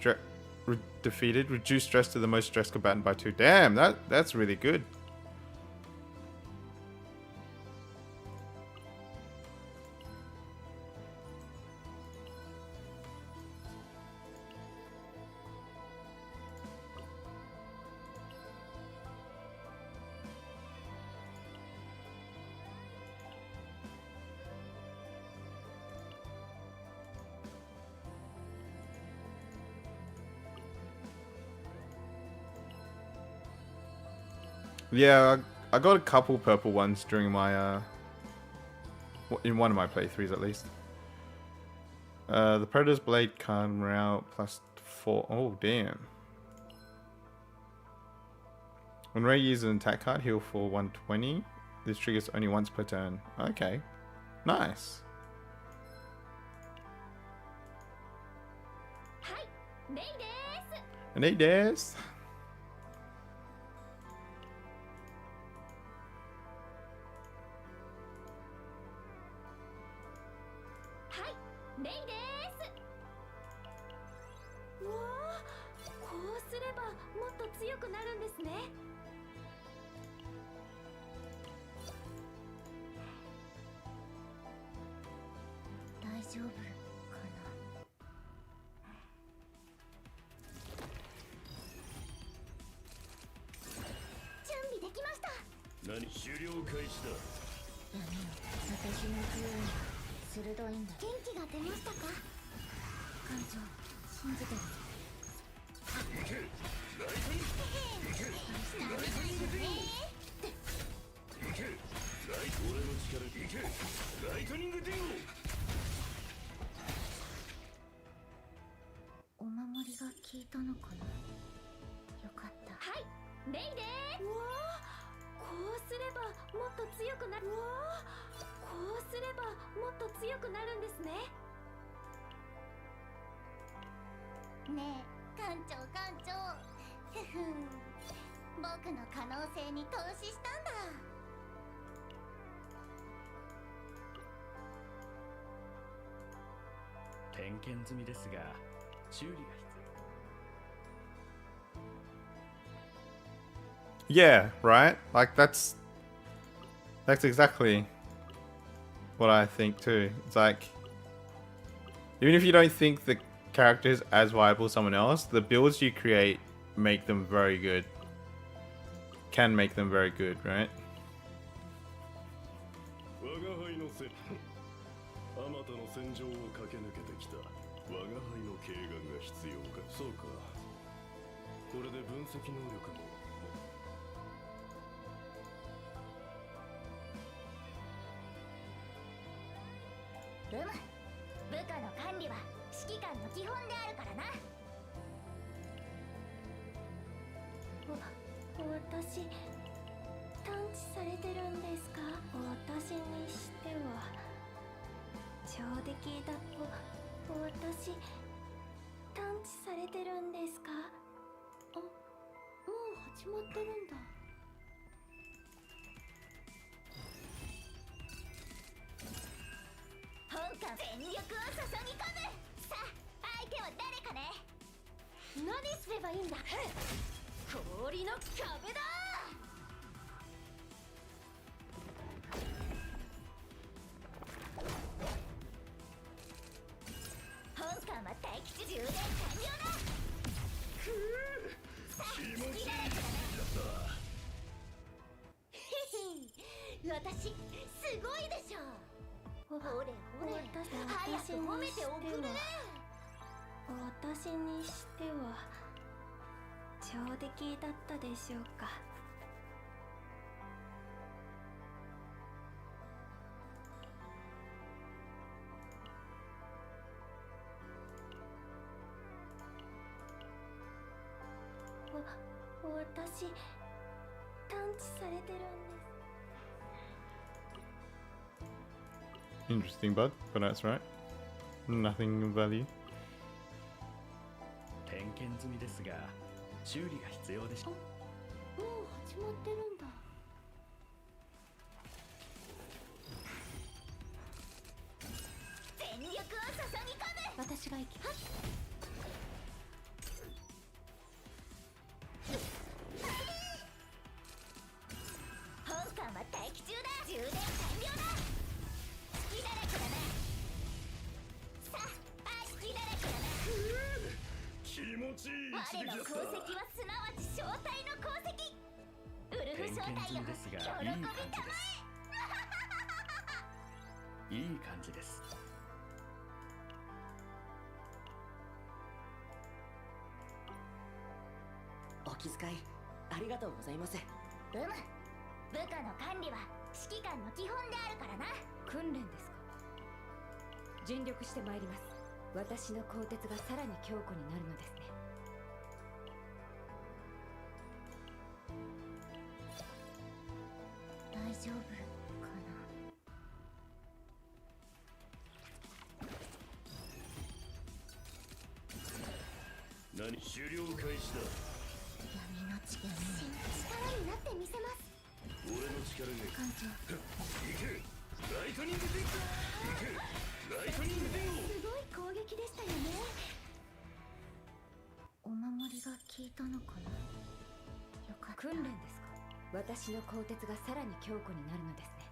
reduce stress to the most stressed combatant by 2. Damn, that's really good. Yeah, I got a couple purple ones during my, in one of my playthroughs at least. The Predator's Blade card, morale plus 4. Oh, damn. When Ray uses an attack card, heal for 120. This triggers only once per turn. Okay. Nice. And 8 days. 修理が必 Yeah, right? Like that's exactly what I think too. It's like even if you don't think the character is as viable as someone else, the builds you create make them very good. Can make them very good, right? 要我が輩のせあまたの戦場を駆け抜けてきた我が輩の警眼が必要かそうかこれで分析能力も部下の管理は指揮官の基本であるからな。私探知されてるんですか？私にしては上出来だと。私探知されてるんですか？もう始まってるんだ。本官全力を注ぎ込む。さあ相手は誰かね。何すればいいんだ。氷の壁だ。本官は待機中充電完了だ。さあ好きならくだな。私すごいでしょ。ほれほれ早く褒めておくれ。私にしては上出来だったでしょうか。私探知されてるんです。Interesting, bud, but that's right. Nothing of value. 点検済みですが修理が必要でしょ。もう始まってるんだ。全力を注ぎ込む。私が行きます。本官は待機中だ。充電完了だ。好きだらけだな。さあ好きだらけだな。気持ちいい一撃だった。我の功績はすなわち正体の功績。ウルフ正体よ、喜びたまえ。いい感じです。お気遣いありがとうございます。部下の管理は指揮官の基本であるからな。訓練ですか？尽力してまいります。私の鋼鉄がさらに強固になるのですね。大丈夫かな。何狩猟開始だ。闇の力になってみせます。俺の力が艦長。行けライトニングディング。行けライトニングディング。すごい攻撃でしたよね。お守りが効いたのかな。よかった。訓練ですか？私の鋼鉄がさらに強固になるのですね。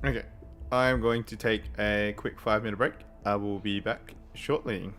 Okay, I'm going to take a quick 5-minute break. I will be back shortly.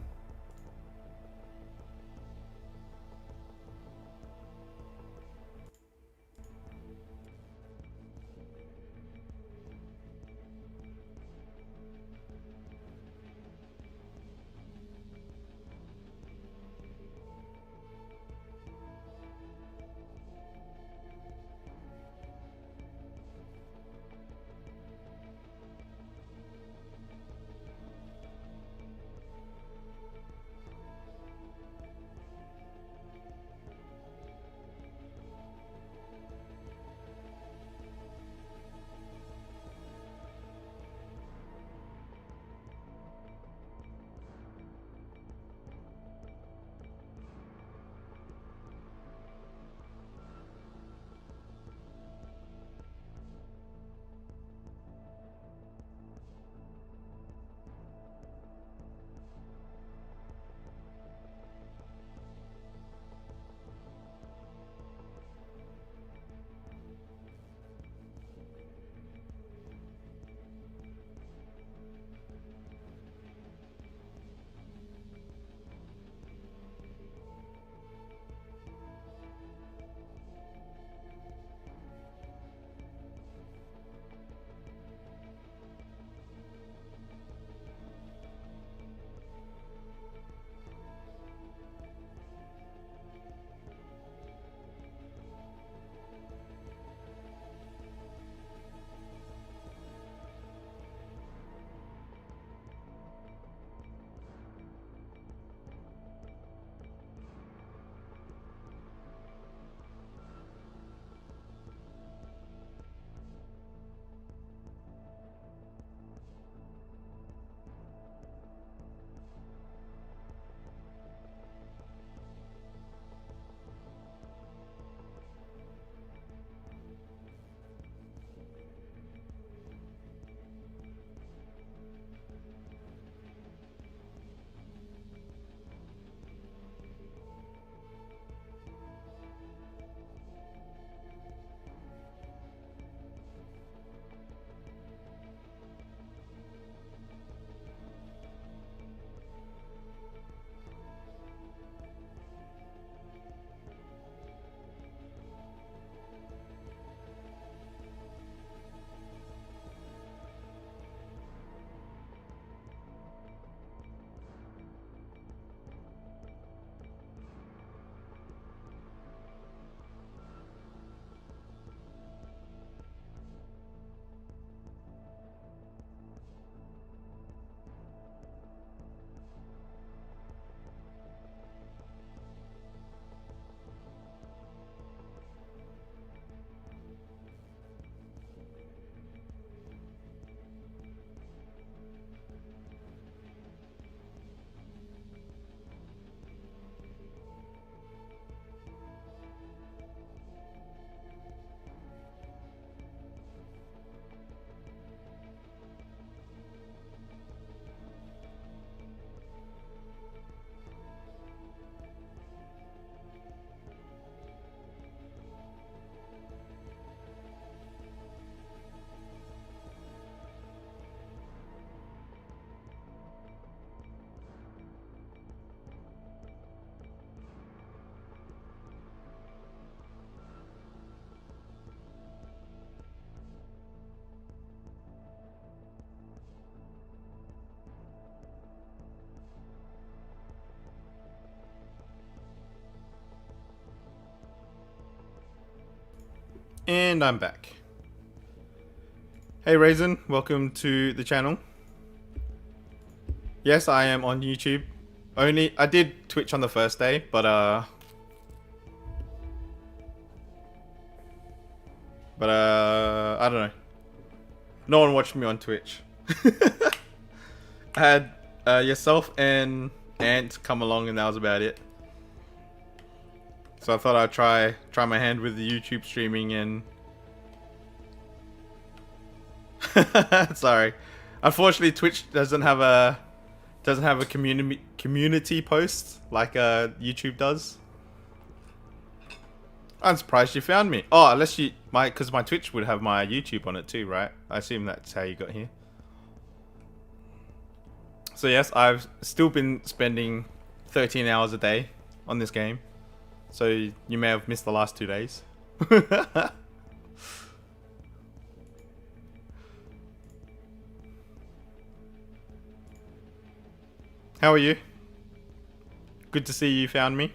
And I'm back. Hey Raisin, welcome to the channel. Yes, I am on YouTube. I did Twitch on the first day, but I don't know. No one watched me on Twitch. I had yourself and Ant come along, and that was about it. So I thought I'd try my hand with the YouTube streaming and. Sorry, unfortunately, Twitch doesn't have a community post like YouTube does. I'm surprised you found me. Oh, unless because my Twitch would have my YouTube on it too, right? I assume that's how you got here. So yes, I've still been spending 13 hours a day on this game. So you may have missed the last 2 days. How are you? Good to see you found me.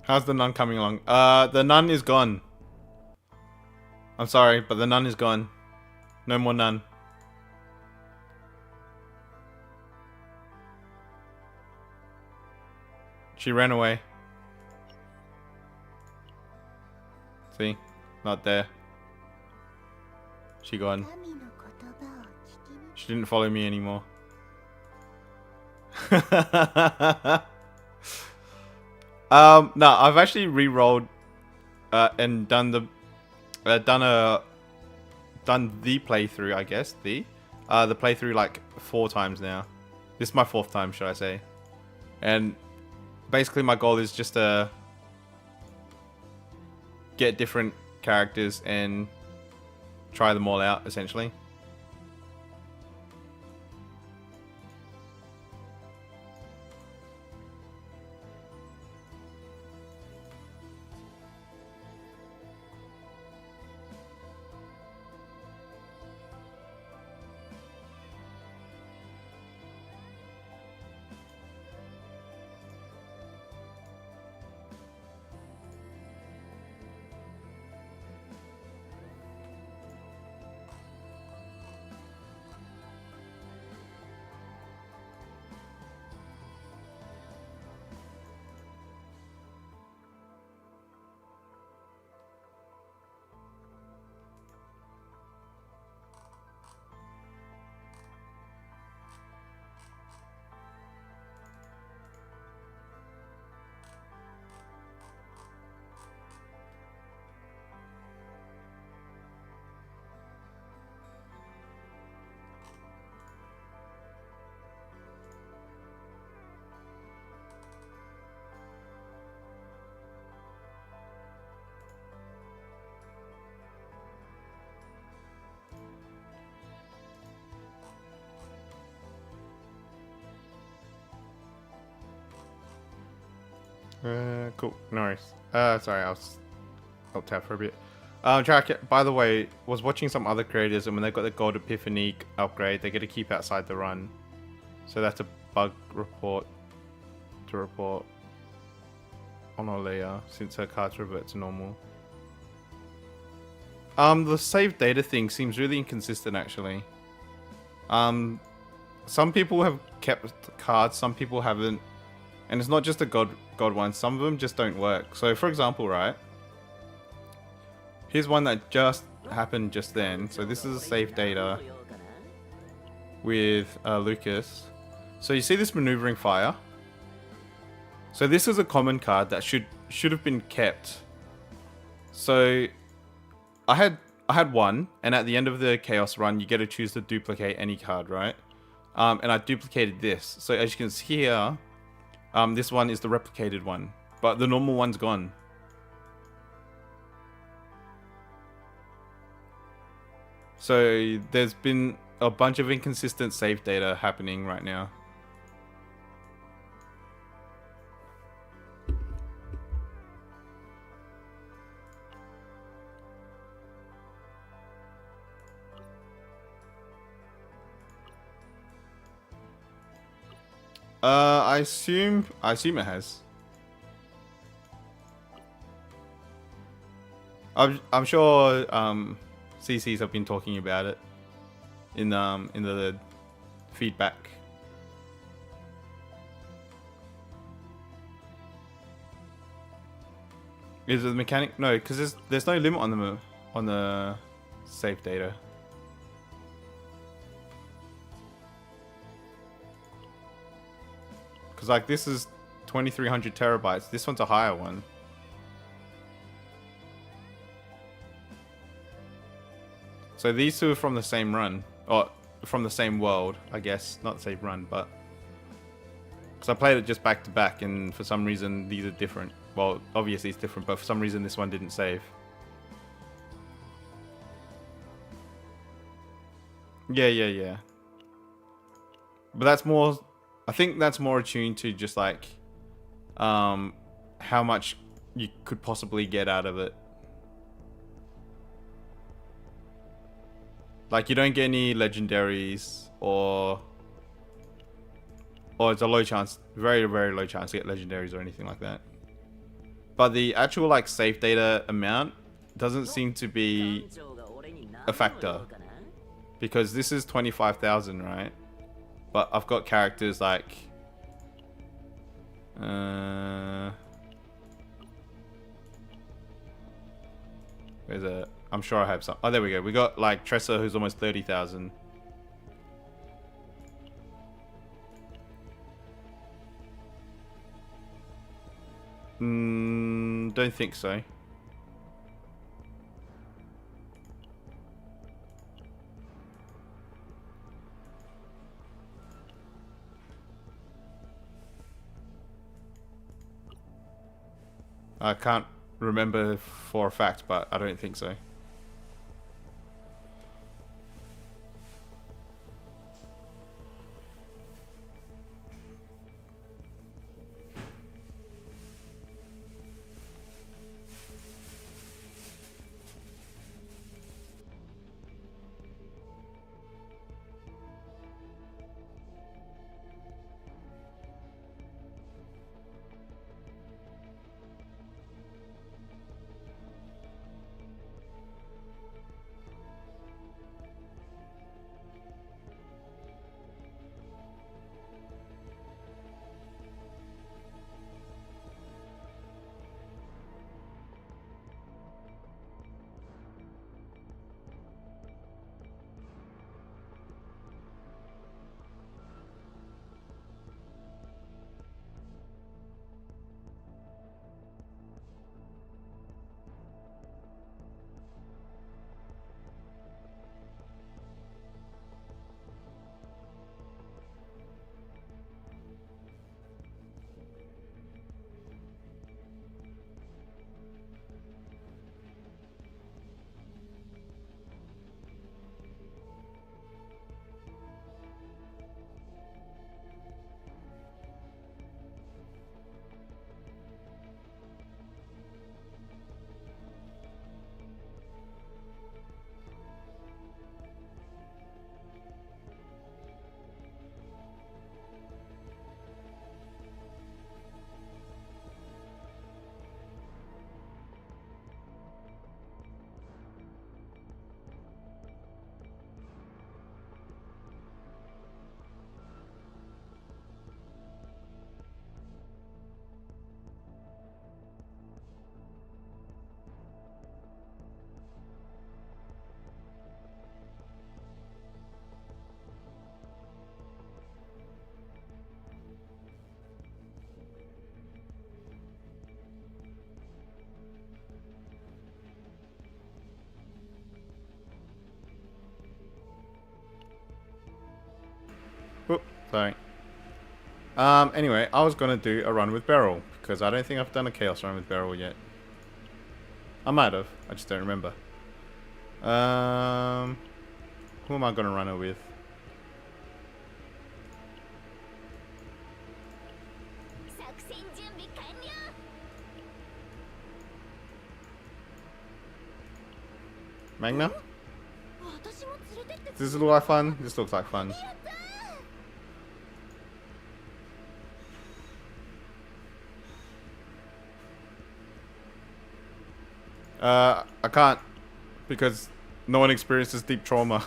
How's the nun coming along? The nun is gone. I'm sorry, but the nun is gone. No more nun. She ran away. See? Not there. She gone. She didn't follow me anymore. No, I've actually re-rolled and done the playthrough, I guess. The playthrough like 4 times now. This is my 4th time, should I say. And basically my goal is just to get different characters and try them all out, essentially. Cool. No worries. Sorry, I'll tap for a bit. Jack, by the way, was watching some other creators, and when they got the Gold Epiphany upgrade, they get to keep outside the run. So that's a bug report to report on Olea, since her cards revert to normal. The save data thing seems really inconsistent, actually. Some people have kept cards, some people haven't. And it's not just the God ones, some of them just don't work. So for example, right, here's one that just happened just then. So this is a save data with Lucas. So you see this maneuvering fire? So this is a common card that should have been kept. So I had one, and at the end of the chaos run, you get to choose to duplicate any card, right? and I duplicated this. So as you can see here, this one is the replicated one, but the normal one's gone. So there's been a bunch of inconsistent save data happening right now. I assume it has. I'm sure CCs have been talking about it in the feedback. Is it the mechanic? No, because there's no limit on the save data. Because like this is 2300 terabytes. This one's a higher one. So these two are from the same run, or from the same world, I guess. Not the same run, but because I played it just back to back, and for some reason these are different. Well, obviously it's different, but for some reason this one didn't save. Yeah. But that's more. I think that's more attuned to just like how much you could possibly get out of it. Like you don't get any legendaries, or it's a low chance, very low chance to get legendaries or anything like that. But the actual like save data amount doesn't seem to be a factor, because this is 25,000, right? But I've got characters like where's it? I'm sure I have some. Oh, there we go. We got like Tressa, who's almost 30,000. Don't think so. I can't remember for a fact, but I don't think so. Oop, sorry. Anyway, I was gonna do a run with Beryl because I don't think I've done a chaos run with Beryl yet. I might have. I just don't remember. Who am I gonna run her with? Magna? Does this look like fun? This looks like fun. I can't because no one experiences deep trauma.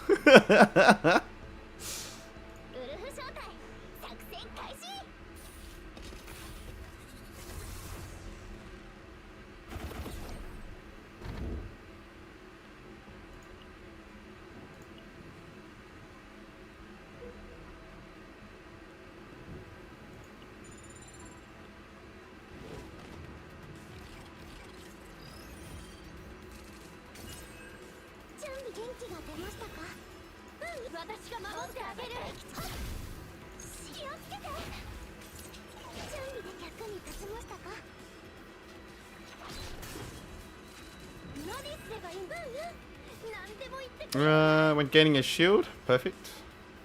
When gaining a shield, perfect.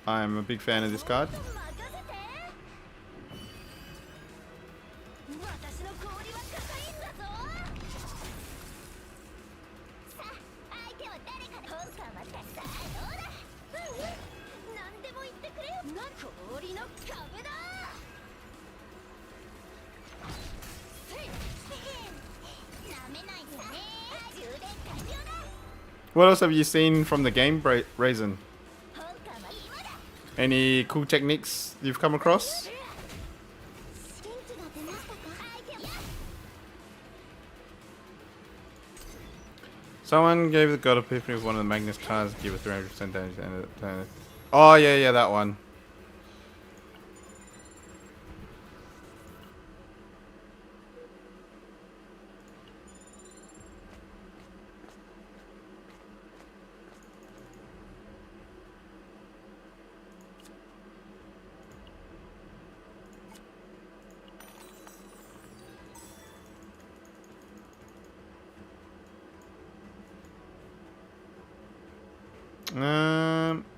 I'm a big fan of this card. What else have you seen from the game, Raisin? Any cool techniques you've come across? Someone gave the God of Epiphany with one of the Magnus cards, give it 300% damage to end of the turn. Oh, yeah, that one.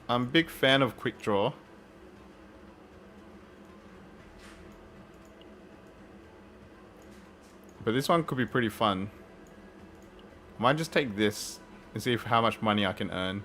I'm a big fan of quick draw. But this one could be pretty fun. I might just take this and see how much money I can earn.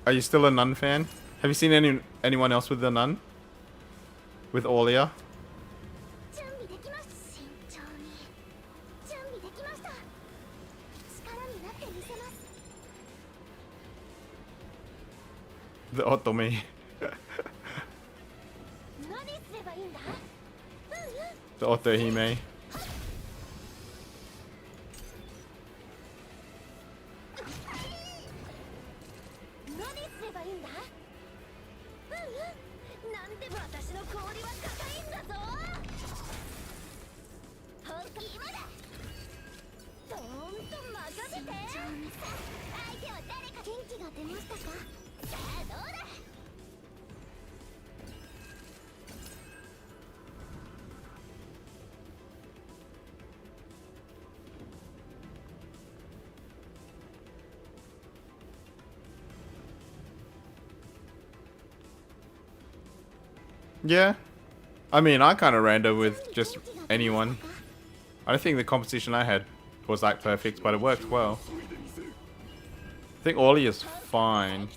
Are you still a Nun fan? Have you seen anyone else with the Nun? With Aulia? The Otome. The Otohime. Yeah. I mean, I kind of ran her with just anyone. I don't think the composition I had was like perfect, but it worked well. I think Orly is fine.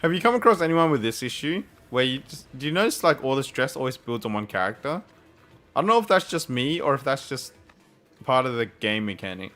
Have you come across anyone with this issue? Where do you notice like all the stress always builds on one character? I don't know if that's just me or if that's just part of the game mechanic.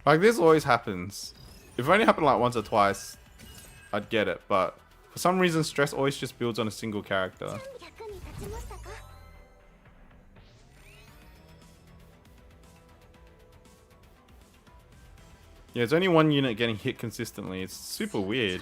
Like, this always happens. If it only happened like once or twice, I'd get it. But for some reason, stress always just builds on a single character. Yeah, it's only one unit getting hit consistently. It's super weird.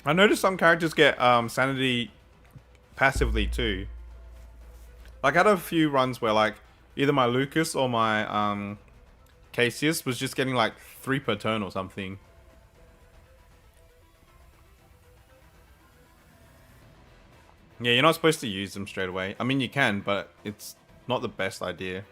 I noticed some characters get sanity passively too. Like, I had a few runs where like either my Lucas or my Cassius was just getting like 3 per turn or something. Yeah, you're not supposed to use them straight away. I mean, you can, but it's not the best idea.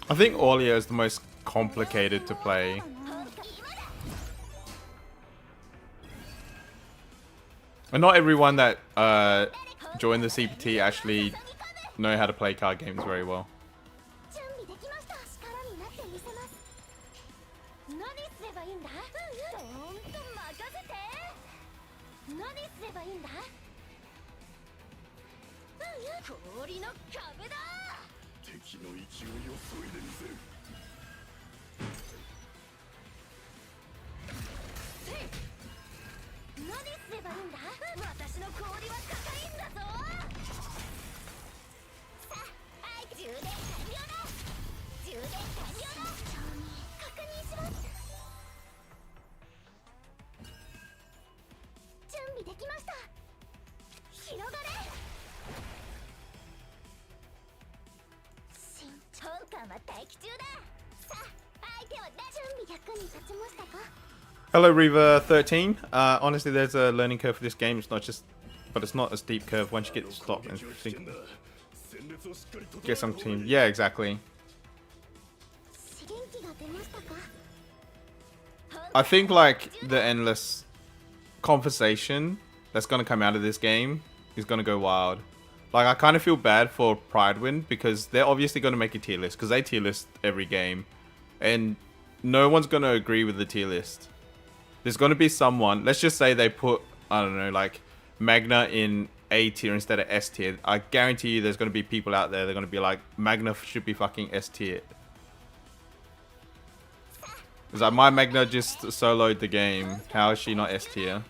I think Aulia is the most complicated to play. And not everyone that joined the CPT actually know how to play card games very well. Hello, Reaver13. Honestly, there's a learning curve for this game. It's not just, but it's not a steep curve once you get to stop and think. Get some team. Yeah, exactly. I think like the endless conversation that's gonna come out of this game is gonna go wild. Like, I kind of feel bad for Pridewind because they're obviously gonna make a tier list because they tier list every game, and no one's gonna agree with the tier list. There's gonna be someone. Let's just say they put, I don't know, like Magna in A tier instead of S tier. I guarantee you, there's gonna be people out there. They're gonna be like, Magna should be fucking S tier. It's like, my Magna just soloed the game. How is she not S tier?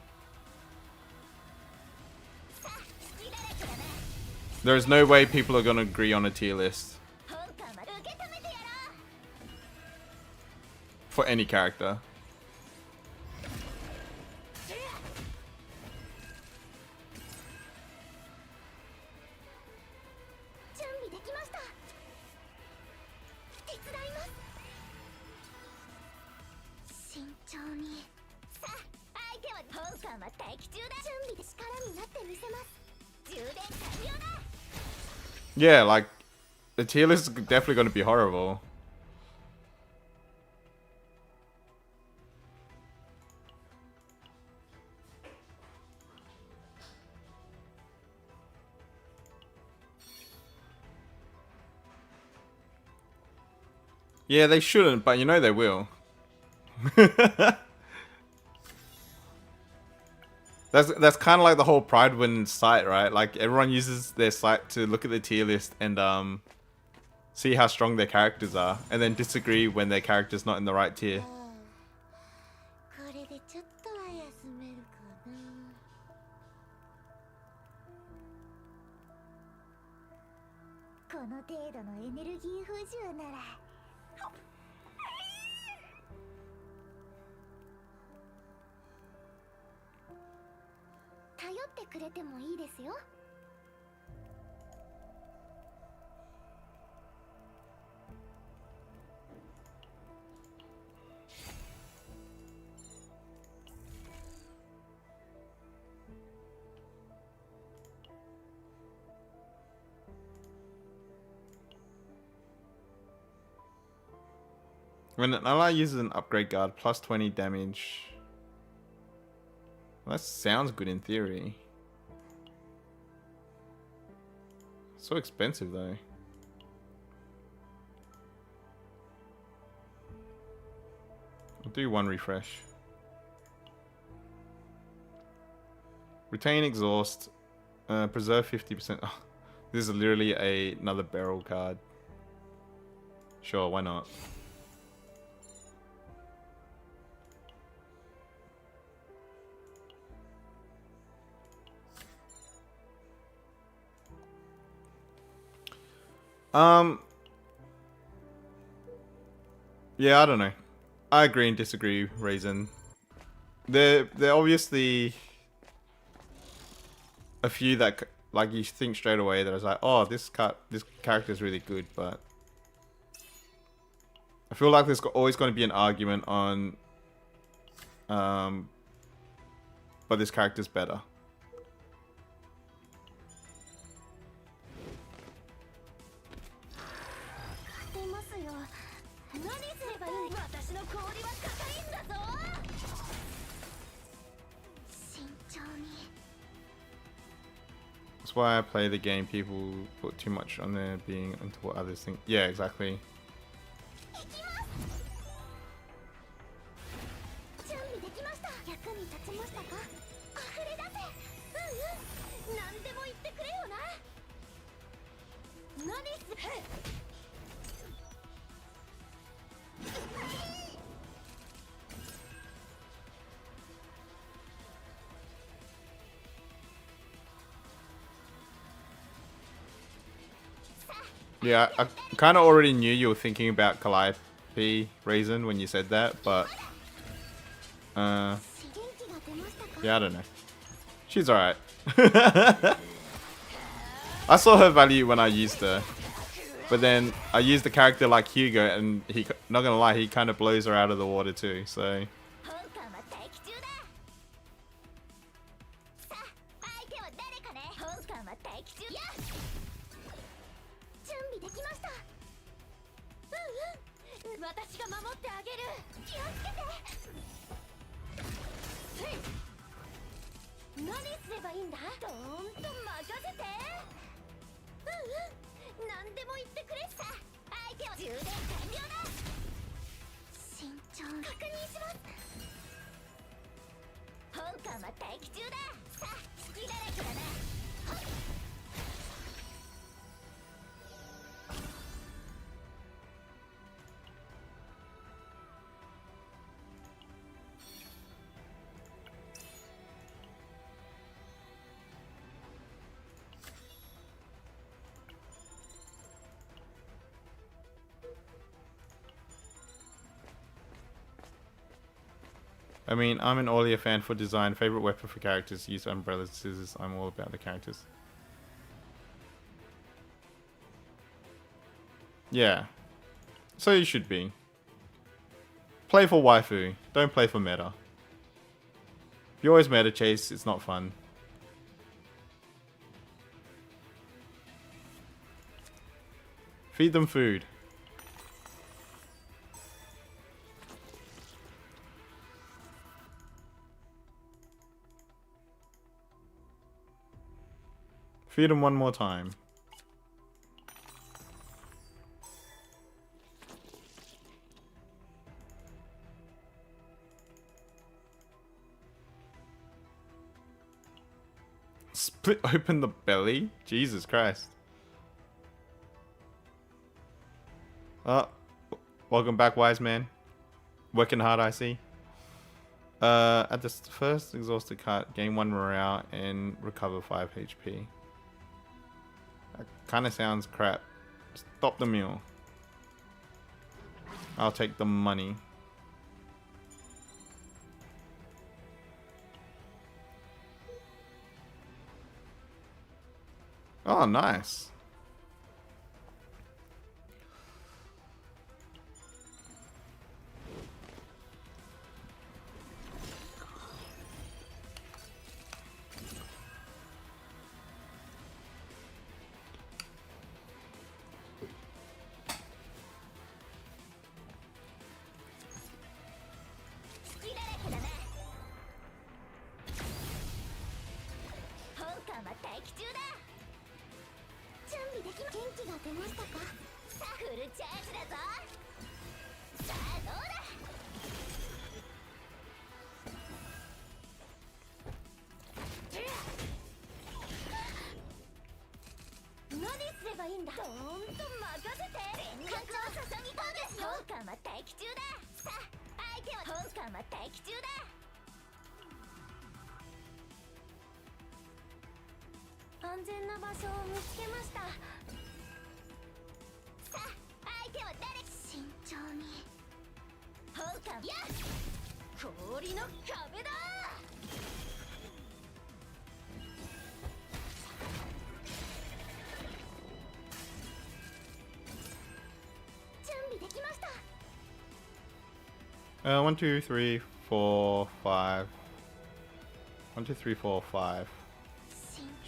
There is no way people are going to agree on a tier list. For any character. Yeah, like, the tier list is definitely going to be horrible. Yeah, they shouldn't, but you know they will. That's kind of like the whole Pridewind site, right? Like, everyone uses their site to look at the tier list and see how strong their characters are, and then disagree when their character's not in the right tier. When an ally uses an upgrade guard, plus 20 damage. Well, that sounds good in theory. So expensive though. I'll do one refresh. Retain exhaust. Preserve 50%. Oh, this is literally another barrel card. Sure, why not? Yeah, I don't know. I agree and disagree, Raisin. They're obviously a few that like you think straight away that I was like, oh, this character is really good, but I feel like there's always going to be an argument on, but this character's better. That's why I play the game. People put too much on there being into what others think. Yeah, exactly. Yeah, I kind of already knew you were thinking about Calliope Raisin when you said that, but yeah, I don't know. She's alright. I saw her value when I used her, But then I use the character like Hugo, and he, not gonna lie, he kind of blows her out of the water too. So 本艦は待機中だ。さあ、相手は誰かね。本艦は待機中や。準備できました。うんうん。私が守ってあげる。気をつけて。何すればいいんだ。どーんと任せて。うんうん。何でも言ってくれ。さあ、相手は充電完了だ。慎重に確認します。本艦は待機中だ。さあ、隙だらけだな。はっ。I mean, I'm an Aulia fan for design. Favorite weapon for characters. Use umbrellas, scissors. I'm all about the characters. Yeah. So you should be. Play for waifu. Don't play for meta. If you always meta chase, it's not fun. Feed them food. Feed him one more time. Split open the belly? Jesus Christ. Welcome back, wise man. Working hard, I see. At the first exhausted cut, gain 1 morale and recover 5 HP. That kind of sounds crap. Stop the meal. I'll take the money. Oh, nice. One, two, three, four, five. 1, 2, 3, 4, 5.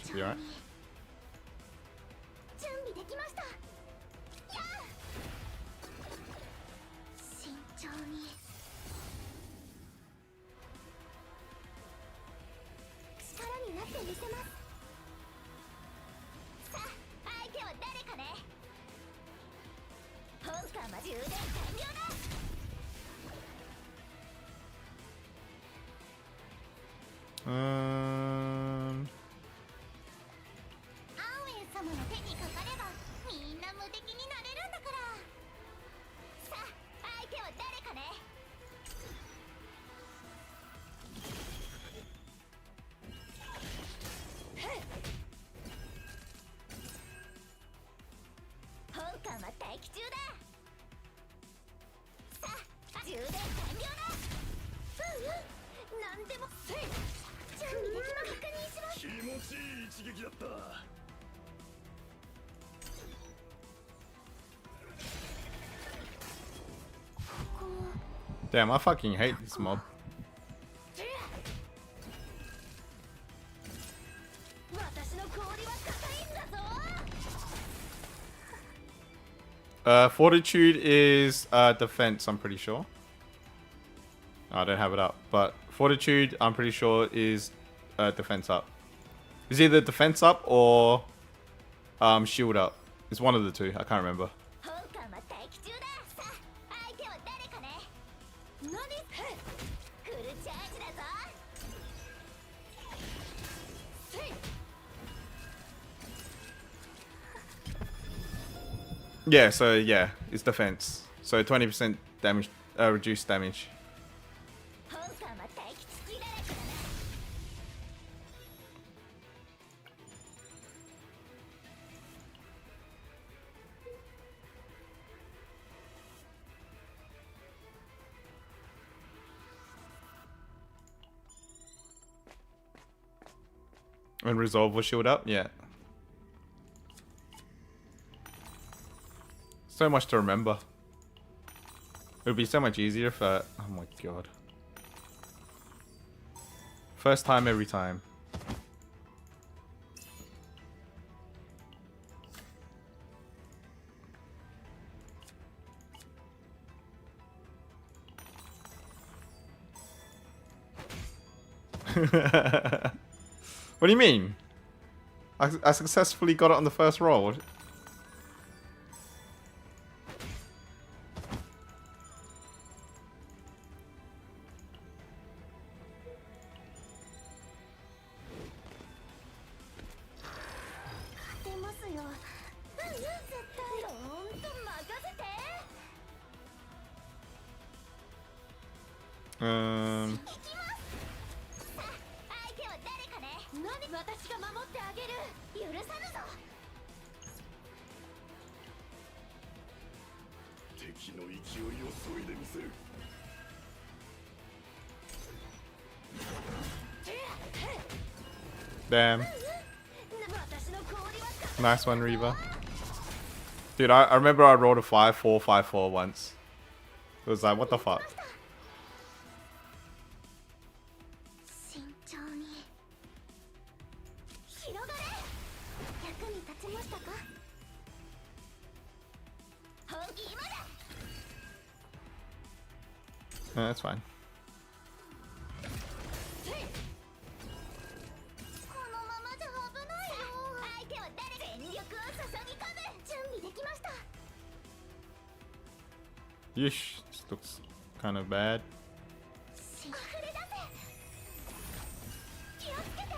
Should be alright. Damn, I fucking hate this mob. 私の氷は硬いんだぞ。 Fortitude is defense, I'm pretty sure. I don't have it up, but Fortitude, I'm pretty sure, is defense up. It's either defense up or shield up. It's one of the two. I can't remember. 本艦は待機中だ。さあ、相手は誰かね。何？フルチャージだぞ。せい。 Yeah, so yeah, it's defense. So 20% damage, reduced damage. 本艦は待機付きだからな。 And resolve was shield up, yeah. So much to remember. It would be so much easier if oh my god. First time every time. What do you mean? I successfully got it on the first roll. 出ますよ。絶対。ほんと任せて。行きます。さあ、相手は誰かね。何？私が守ってあげる。許さぬぞ。敵の勢いを削いでみせる。 Damn. 私の氷は硬い。 Nice one, Reva. Dude, I remember I rolled a 5-4, 5-4 once. It was like, what the fuck? 慎重に。広がれ。役に立ちましたか。本気今だ。 Yeah, that's fine. このままじゃ危ないよ。相手は誰？全力を注ぎ込む。準備できました。 Yeesh, this looks kind of bad. 溢れ出せ。気をつけて。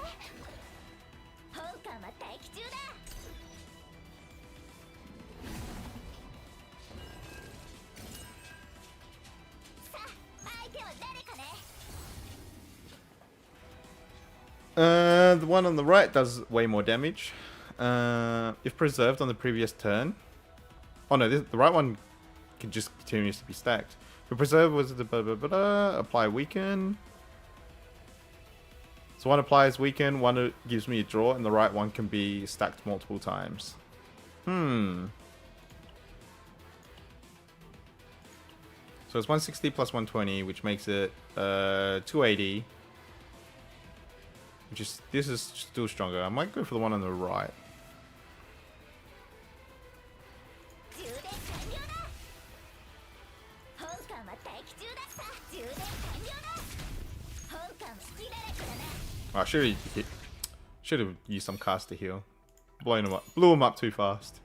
本艦は待機中だ。さあ、相手は誰かね。 The one on the right does way more damage. If preserved on the previous turn. Oh no, the right one can just continuously be stacked. The preserve was the apply weaken. So one applies weaken, one gives me a draw, and the right one can be stacked multiple times. So it's 160 plus 120, which makes it 280. Which is, this is still stronger. I might go for the one on the right. 充電完了だ。本艦は待機中だ。さあ、充電完了だ。本艦は好きだらけだな。 I should have used some cast to heal. Blown him up. Blew him up too fast.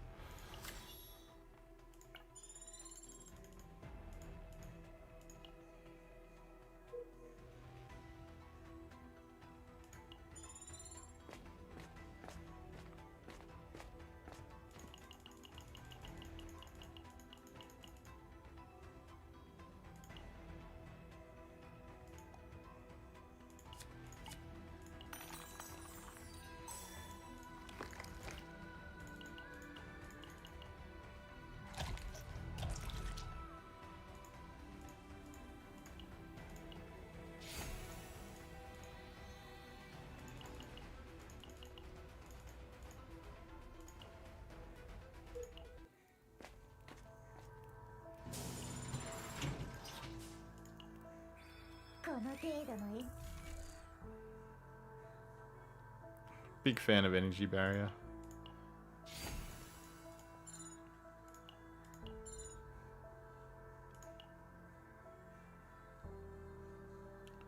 Big fan of energy barrier.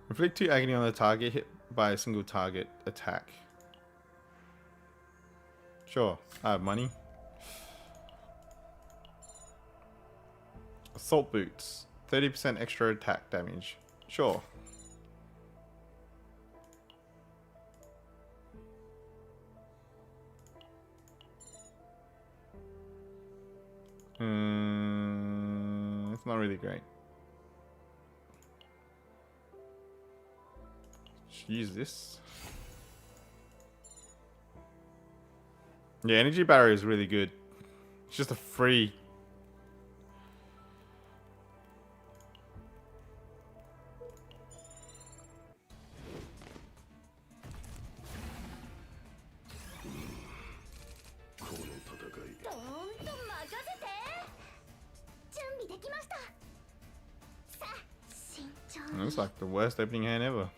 Inflict 2 agony on the target hit by a single target attack. Sure, I have money. Assault boots. 30% extra attack damage. Sure. It's not really great. Just use this. Yeah, energy barrier is really good. It's just a free. It's like the worst opening hand ever.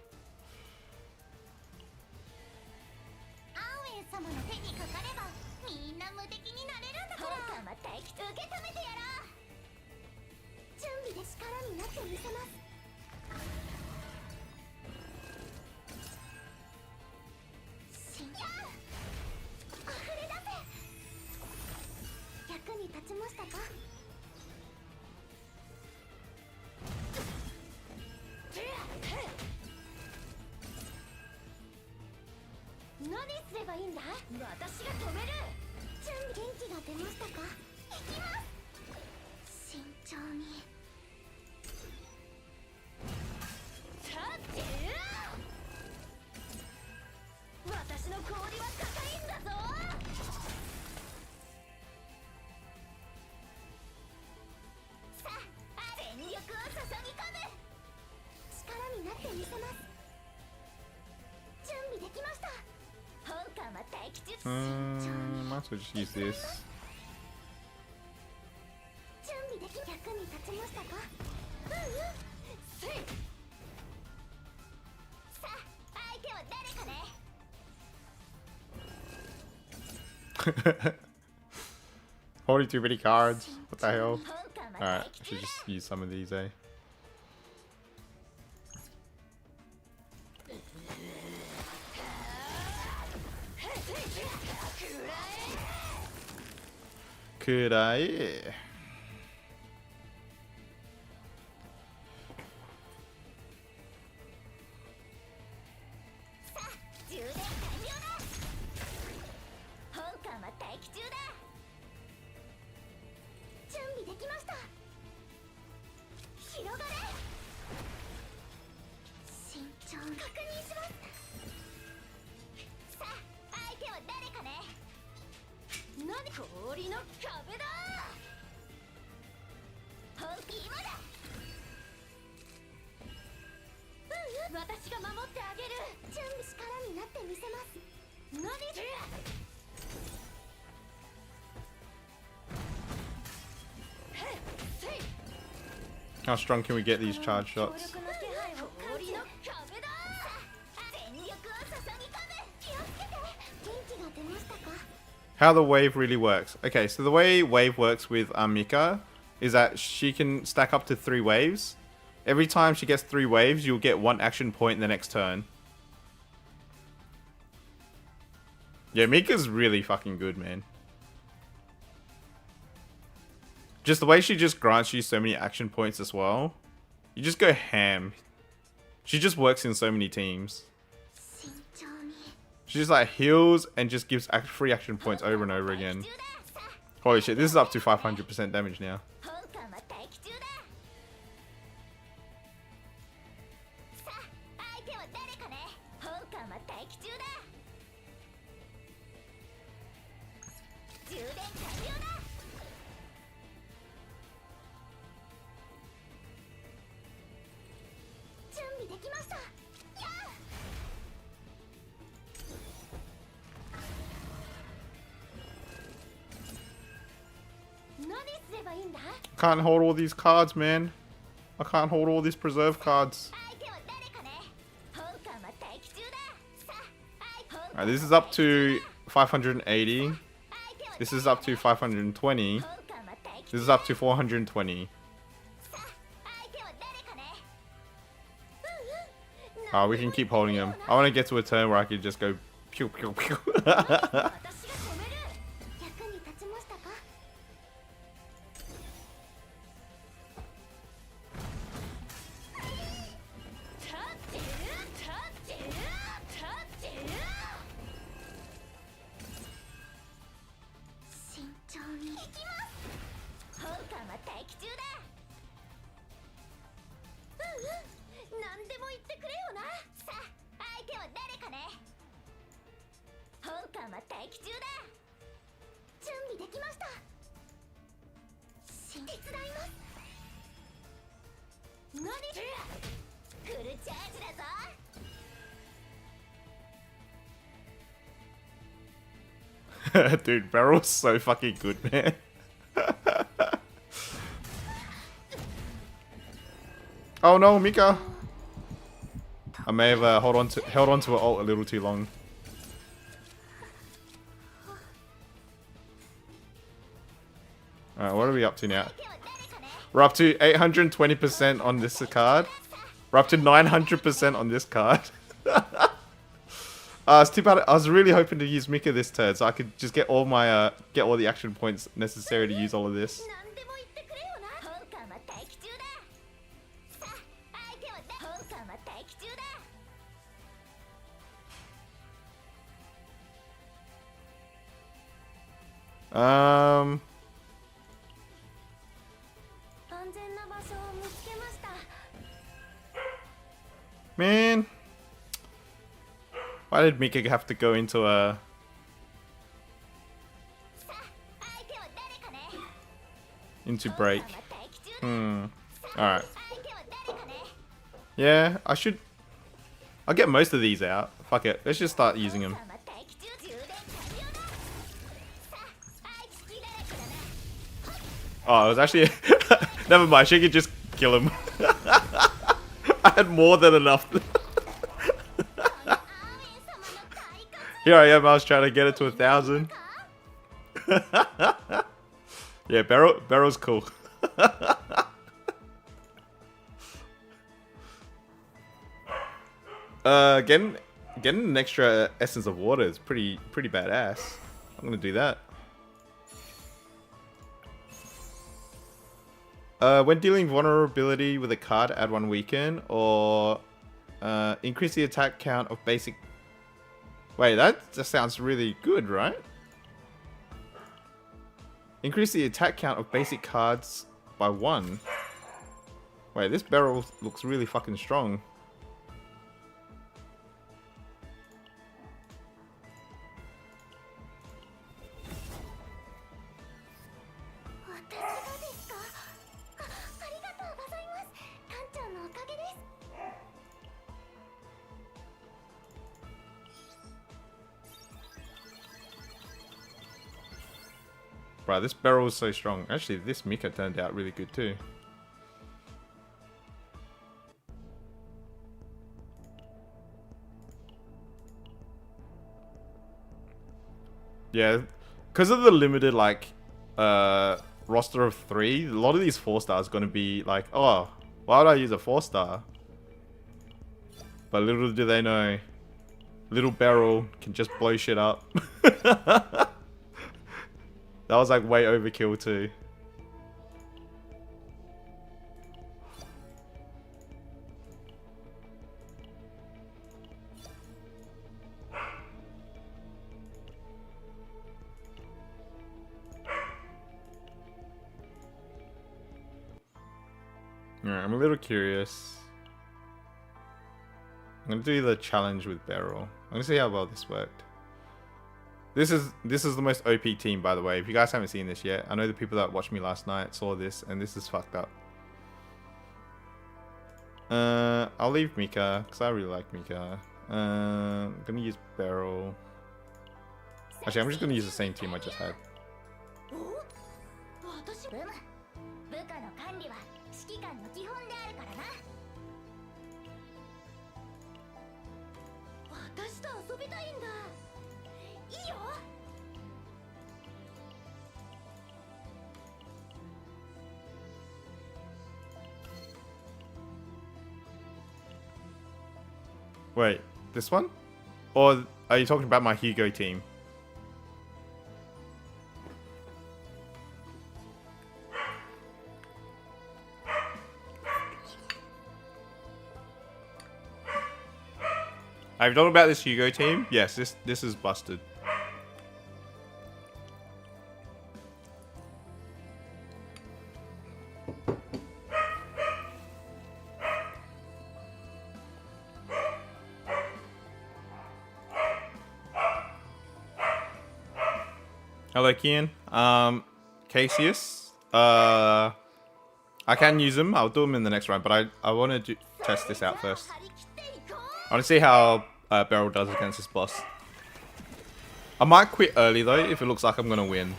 Might as well just use this. Holding too many cards. What the hell? Alright, I should just use some of these, eh? Could I? Yeah. How strong can we get these charge shots? How the wave really works. Okay, so the way wave works with Mika is that she can stack up to 3 waves. Every time she gets 3 waves, you'll get 1 action point in the next turn. Yeah, Mika's really fucking good, man. Just the way she just grants you so many action points as well. You just go ham. She just works in so many teams. She just like heals and just gives free action points over and over again. Holy shit, this is up to 500% damage now. I can't hold all these cards, man. I can't hold all these preserve cards. Alright, this is up to 580. This is up to 520. This is up to 420. We can keep holding him. I want to get to a turn where I can just go pew pew pew. Dude, Barrel's so fucking good, man. Oh no, Mika! I may have held on to her ult a little too long. Alright, what are we up to now? We're up to 820% on this card. We're up to 900% on this card. It's too bad. I was really hoping to use Mika this turn, so I could just get all my get all the action points necessary to use all of this. Man, why did Mika have to go into a break? Alright. Yeah, I'll get most of these out. Fuck it. Let's just start using them. Oh, it was actually... Never mind, she could just kill him. I had more than enough. Here I am, I was trying to get it to 1,000. Yeah, Barrel's cool. Getting an extra Essence of Water is pretty badass. I'm gonna do that. When dealing vulnerability with a card, add 1 weaken, or increase the attack count of basic... Wait, that just sounds really good, right? Increase the attack count of basic cards by 1. Wait, this barrel looks really fucking strong. Bro, this barrel is so strong. Actually, this Mika turned out really good too. Yeah, because of the limited like roster of 3, a lot of these 4-stars going to be like, oh, why would I use a 4-star? But little do they know, little barrel can just blow shit up. That was like way overkill too. Alright, I'm a little curious. I'm gonna do the challenge with Barrel. I'm gonna see how well this worked. This is the most OP team, by the way. If you guys haven't seen this yet, I know the people that watched me last night saw this, and this is fucked up. I'll leave Mika, because I really like Mika. I'm gonna use Barrel. Actually, I'm just gonna use the same team I just had. Wait, this one? Or are you talking about my Hugo team? Are you talking about this Hugo team? Yes, this is busted. Hello, Kian. Cassius. I can use them. I'll do them in the next round, but I want to test this out first. I want to see how Beryl does against this boss. I might quit early though if it looks like I'm gonna win,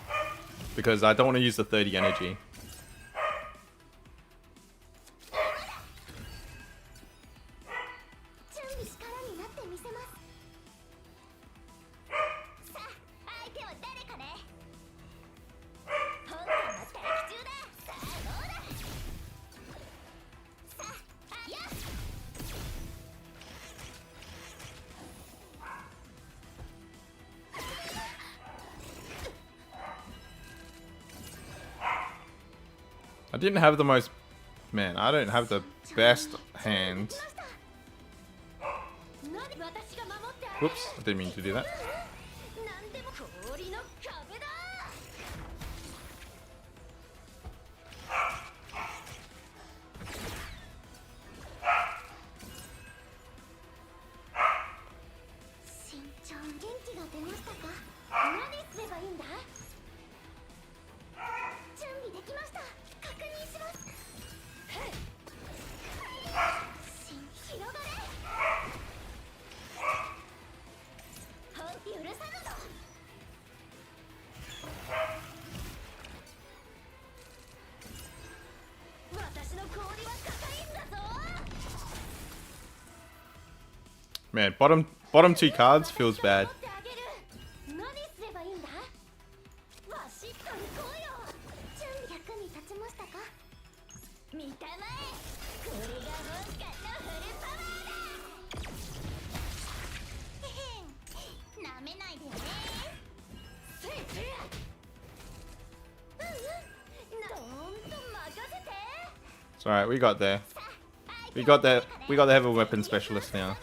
because I don't want to use the 30 energy. I didn't have the most... Man, I don't have the best hand. Whoops, I didn't mean to do that. Man, bottom two cards feels bad. It's alright, we got there. We got the heavy weapon specialist now.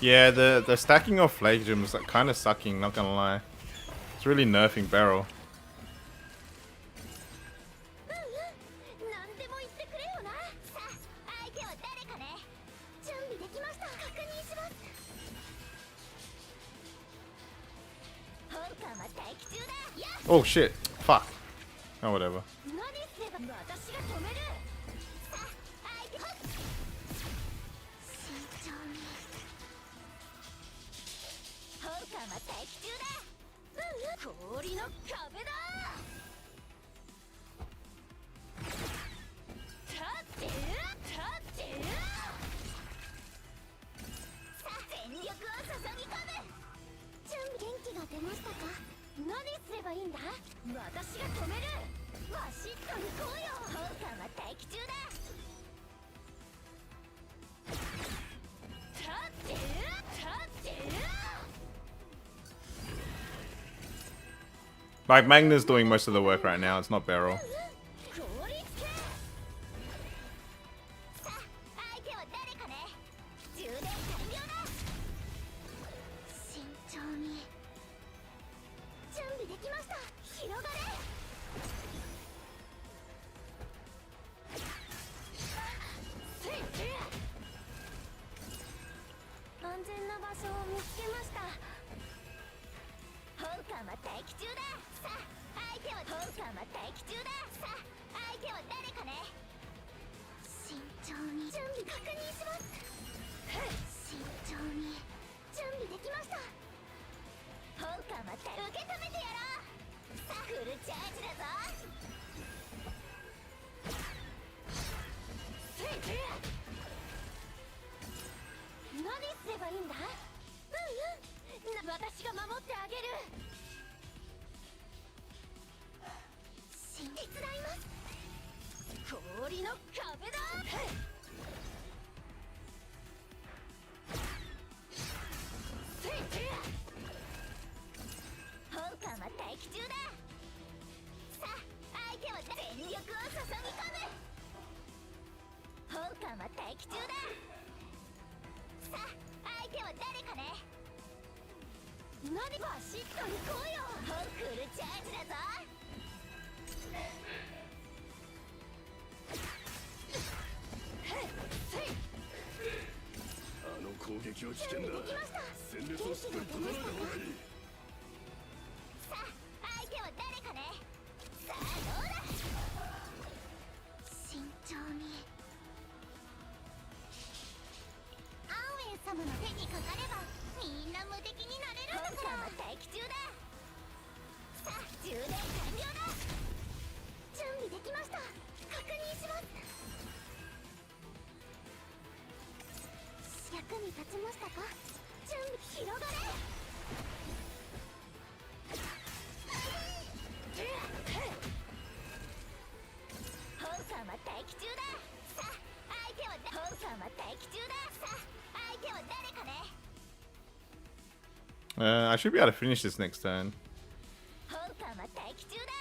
Yeah, the stacking of Flake Gem is like kind of sucking, not gonna lie. It's really nerfing Beryl. Oh shit. Fuck. Oh, whatever. 何すれば私が止める。さあ相手は慎重に。本艦は待機中だ。氷の壁だ。立って立ってさあ全力を注ぎ込む。準備元気が出ましたか。何すればいいんだ。私が止める。バシッと行こうよ。本艦は待機中だ。立って立って Like, Magna's doing most of the work right now. It's not Beryl. 効率系。さあ相手は誰かね。充電完了だ。慎重に。準備できました。広がれ。スイッチ。安全な場所を見つけました。本艦は待機中だ。さあ相手は本艦は待機中だ。さあ相手は誰かね。慎重に準備確認します。慎重に準備できました。本艦は受け止めてやろう。さあフルチャージだぞ。スイッチ。何すればいいんだ。私が守ってあげる。手伝います。氷の壁だ。スイッチ。本艦は待機中だ。さあ相手は全力を注ぎ込む。本艦は待機中だ。さあ相手は誰かね。何バシッと行こうよ。フルチャージだぞ。あの攻撃は危険だ。戦列をしっかり整えた方がいい。さあ相手は誰かね。さあどうだ。慎重に。アンウェイ様の手にかかればみんな無敵になれるんだから。本艦は待機中だ。さあ充電完了だ。準備できました。確認します。役に立ちましたか。準備広がれ。本艦は待機中だ。さあ相手は本艦は待機中だ。さあ相手は誰かね。I should be able to finish this next turn. 本艦は待機中だ。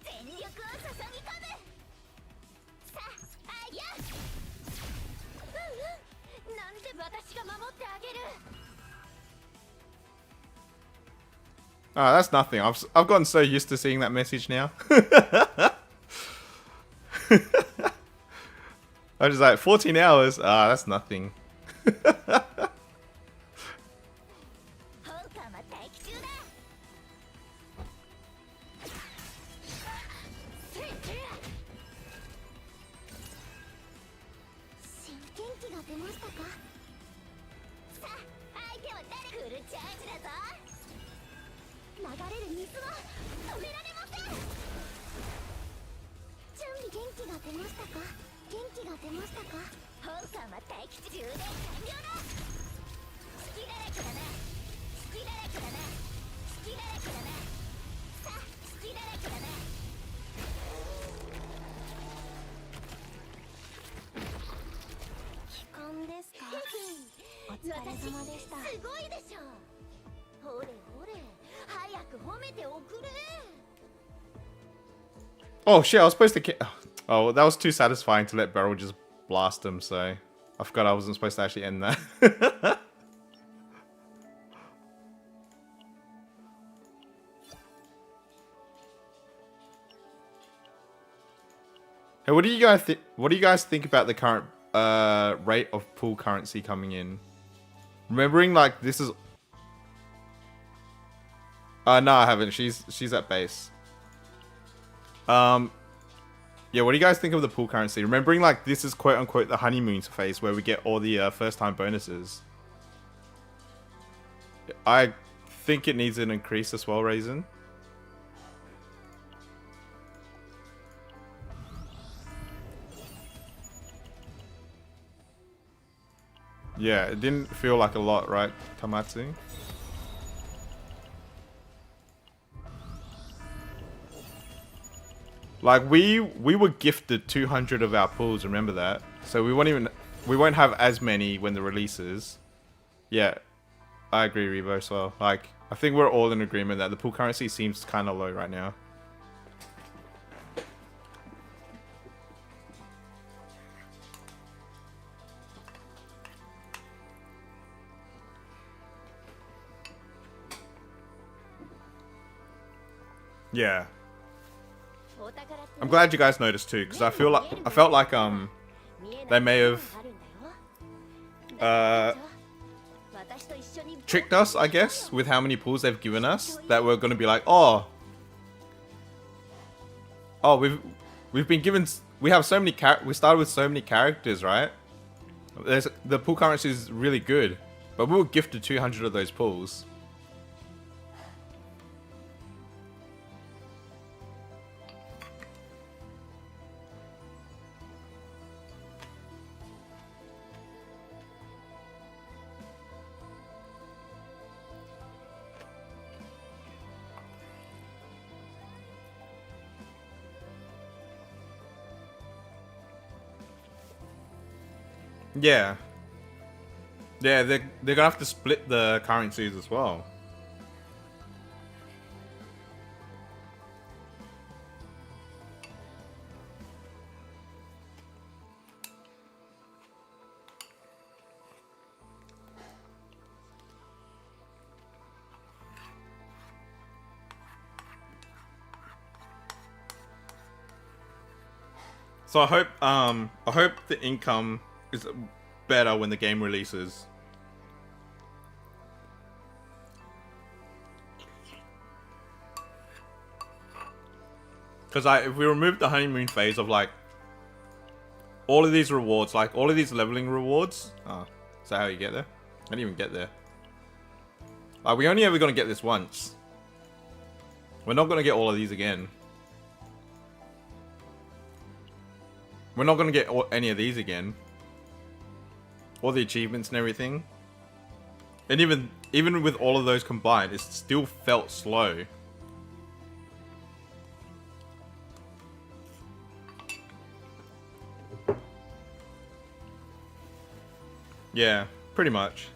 全力を注ぎ込む。さあいやなんで私が守ってあげる。 Ah, that's nothing. I've gotten so used to seeing that message now. I was just like, 14 hours? Ah, that's nothing. 本艦は待機中だ。スイッチ。新元気が出ましたか。さあ相手は誰。フルチャージだぞ。流れる水は止められません。準備元気が出ましたか。元気が出ましたか。本艦は待機中。充電完了だ。隙だらけだな。隙だらけだな。隙だらけだな。さあ隙だらけだな。帰還ですか。お疲れ様でした。すごいでしょ。ほれほれ早く褒めておくれ。 Oh shit, I was supposed to Oh, that was too satisfying to let Beryl just blast him, so I forgot I wasn't supposed to actually end that. Hey, what do you guys think about the current rate of pool currency coming in? Remembering, like, this is No, I haven't. She's at base. Yeah, what do you guys think of the pool currency? Remembering, like, this is quote-unquote the honeymoon phase where we get all the first-time bonuses. I think it needs an increase as well, Raisin. Yeah, it didn't feel like a lot, right, Tamatsu? Like, we were gifted 200 of our pools, remember that? So we won't have as many when the release is. Yeah, I agree, Revo, as well. Like, I think we're all in agreement that the pool currency seems kind of low right now. Yeah. I'm glad you guys noticed too, because I felt like they may have tricked us, I guess, with how many pools they've given us, that we're gonna be like, oh, we've been given, we have so many we started with so many characters, right? The pool currency is really good, but we were gifted 200 of those pools. Yeah. Yeah, they're gonna have to split the currencies as well. So I hope the income is better when the game releases. Because if we remove the honeymoon phase of like all of these rewards, like all of these leveling rewards, is that how you get there? I didn't even get there. Like, we only ever gonna get this once. We're not gonna get all of these again. We're not gonna get any of these again. All the achievements and everything. And even with all of those combined, it still felt slow. Yeah, pretty much.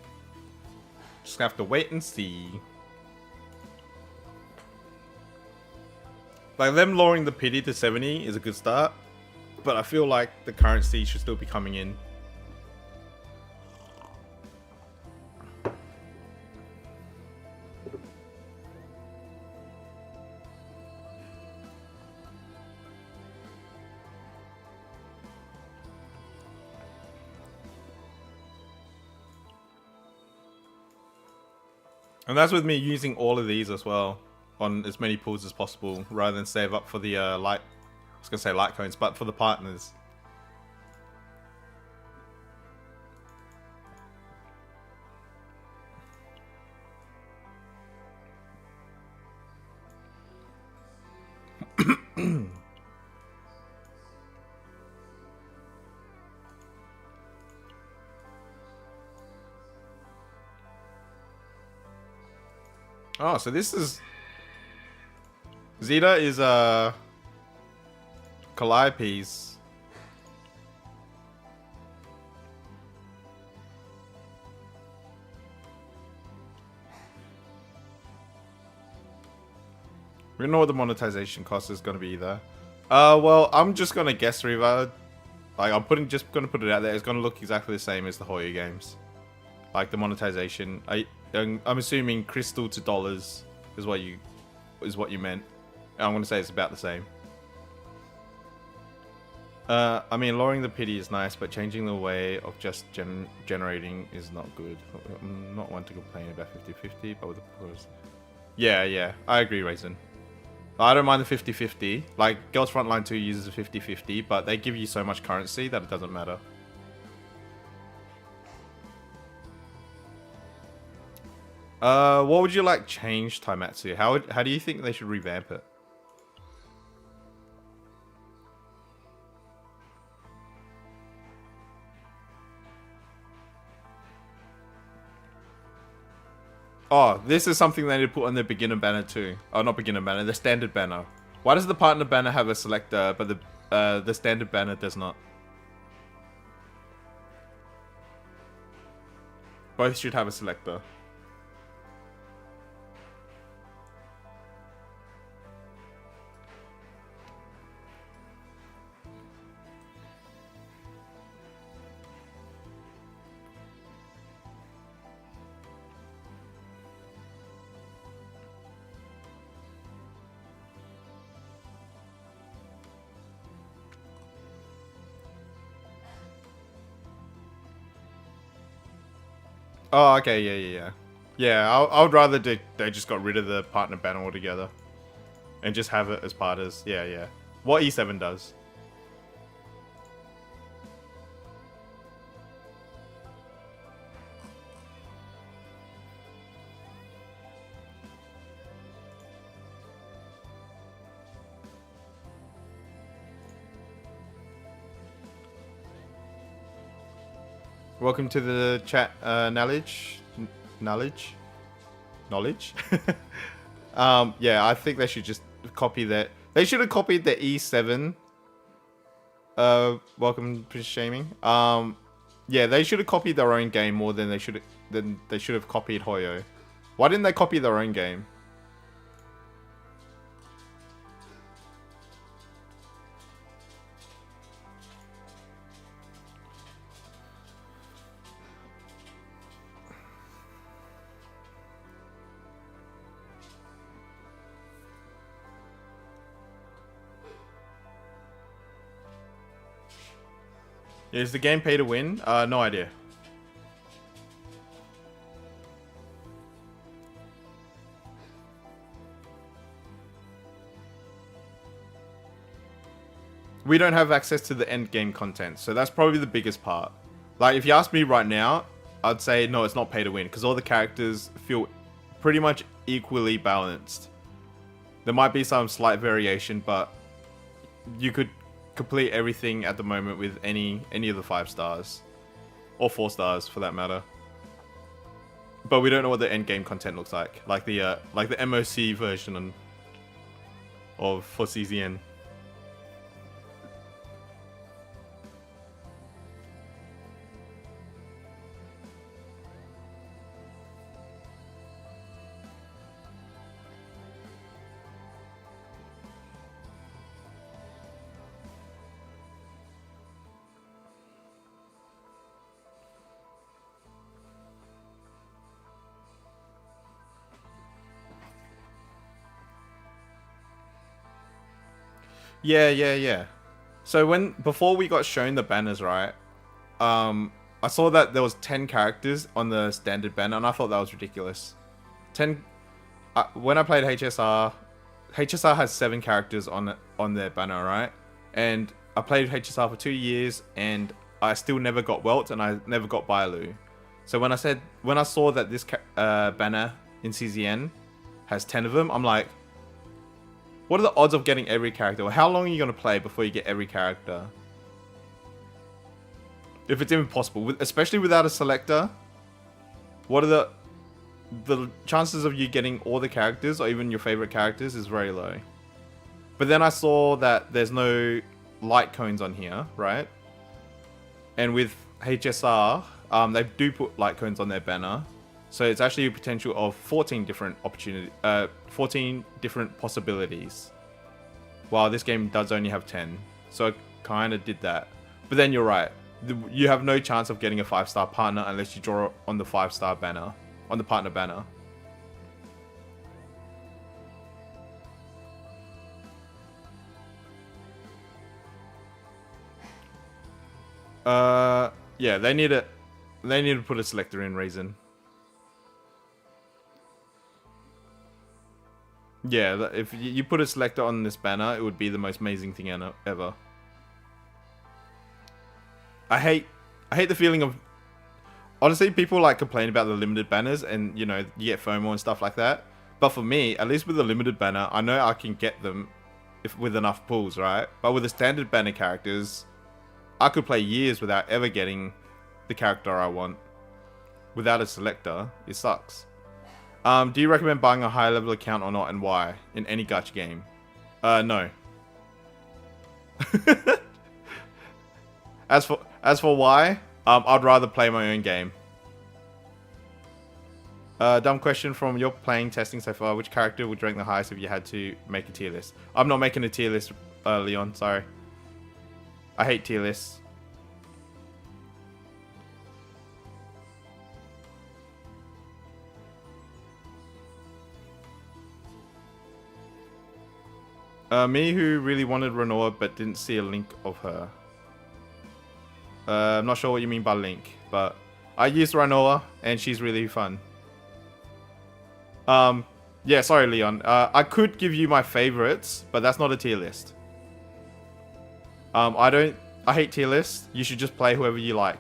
Just have to wait and see. Like, them lowering the pity to 70 is a good start. But I feel like the currency should still be coming in. And that's with me using all of these as well on as many pools as possible, rather than save up for the light. I was gonna say light coins, but for the partners. Oh, so this is... Zeta is Calliope's. We don't know what the monetization cost is going to be either. Well, I'm just going to guess, Riva. Like, I'm just going to put it out there. It's going to look exactly the same as the Hoya games. Like, the monetization. I'm assuming crystal to dollars is what you meant. I'm going to say it's about the same. I mean, lowering the pity is nice, but changing the way of just generating is not good. I'm not one to complain about 50-50, but with the Yeah, I agree, Raisin. I don't mind the 50-50. Like, Girls Frontline 2 uses a 50-50, but they give you so much currency that it doesn't matter. What would you like change, Taimatsu? How do you think they should revamp it? Oh, this is something they need to put on their beginner banner too. Oh, not beginner banner, the standard banner. Why does the partner banner have a selector, but the standard banner does not? Both should have a selector. Oh, okay, yeah. Yeah, I would rather they just got rid of the partner banner altogether. And just have it as part as, yeah. What E7 does. Welcome to the chat, knowledge. Yeah, I think they should just copy that. They should have copied the E7. Welcome to shaming. Yeah, they should have copied their own game more than they should have copied Hoyo. Why didn't they copy their own game? Is the game pay to win? No idea. We don't have access to the end game content, so that's probably the biggest part. Like, if you ask me right now, I'd say no, it's not pay to win, because all the characters feel pretty much equally balanced. There might be some slight variation, but you could complete everything at the moment with any of the 5 stars, or 4 stars for that matter. But we don't know what the end game content looks like the MOC version for CZN. Yeah. So before we got shown the banners, right? I saw that there was 10 characters on the standard banner, and I thought that was ridiculous. 10. When I played HSR has 7 characters on their banner, right? And I played HSR for 2 years, and I still never got Welt, and I never got Bailu. So when I saw that this banner in CZN has 10 of them, I'm like, what are the odds of getting every character? Or how long are you going to play before you get every character? If it's even possible, especially without a selector, what are the chances of you getting all the characters or even your favorite characters is very low. But then I saw that there's no light cones on here, right? And with HSR, they do put light cones on their banner. So it's actually a potential of 14 different 14 different possibilities. While this game does only have 10. So I kind of did that. But then you're right. You have no chance of getting a 5-star partner unless you draw on the 5-star banner. On the partner banner. Yeah, they need to put a selector in, Raisin. Yeah, if you put a selector on this banner, it would be the most amazing thing ever. I hate the feeling of... Honestly, people like complain about the limited banners and, you know, you get FOMO and stuff like that. But for me, at least with a limited banner, I know I can get them with enough pulls, right? But with the standard banner characters, I could play years without ever getting the character I want. Without a selector, it sucks. Do you recommend buying a high level account or not, and why? In any gacha game? No. As for why, I'd rather play my own game. Dumb question from your playing testing so far. Which character would rank the highest if you had to make a tier list? I'm not making a tier list, Leon. Sorry. I hate tier lists. Me who really wanted Renoa but didn't see a link of her. I'm not sure what you mean by link, but I used Renoa and she's really fun. Yeah, sorry, Leon. I could give you my favorites, but that's not a tier list. I hate tier lists. You should just play whoever you like.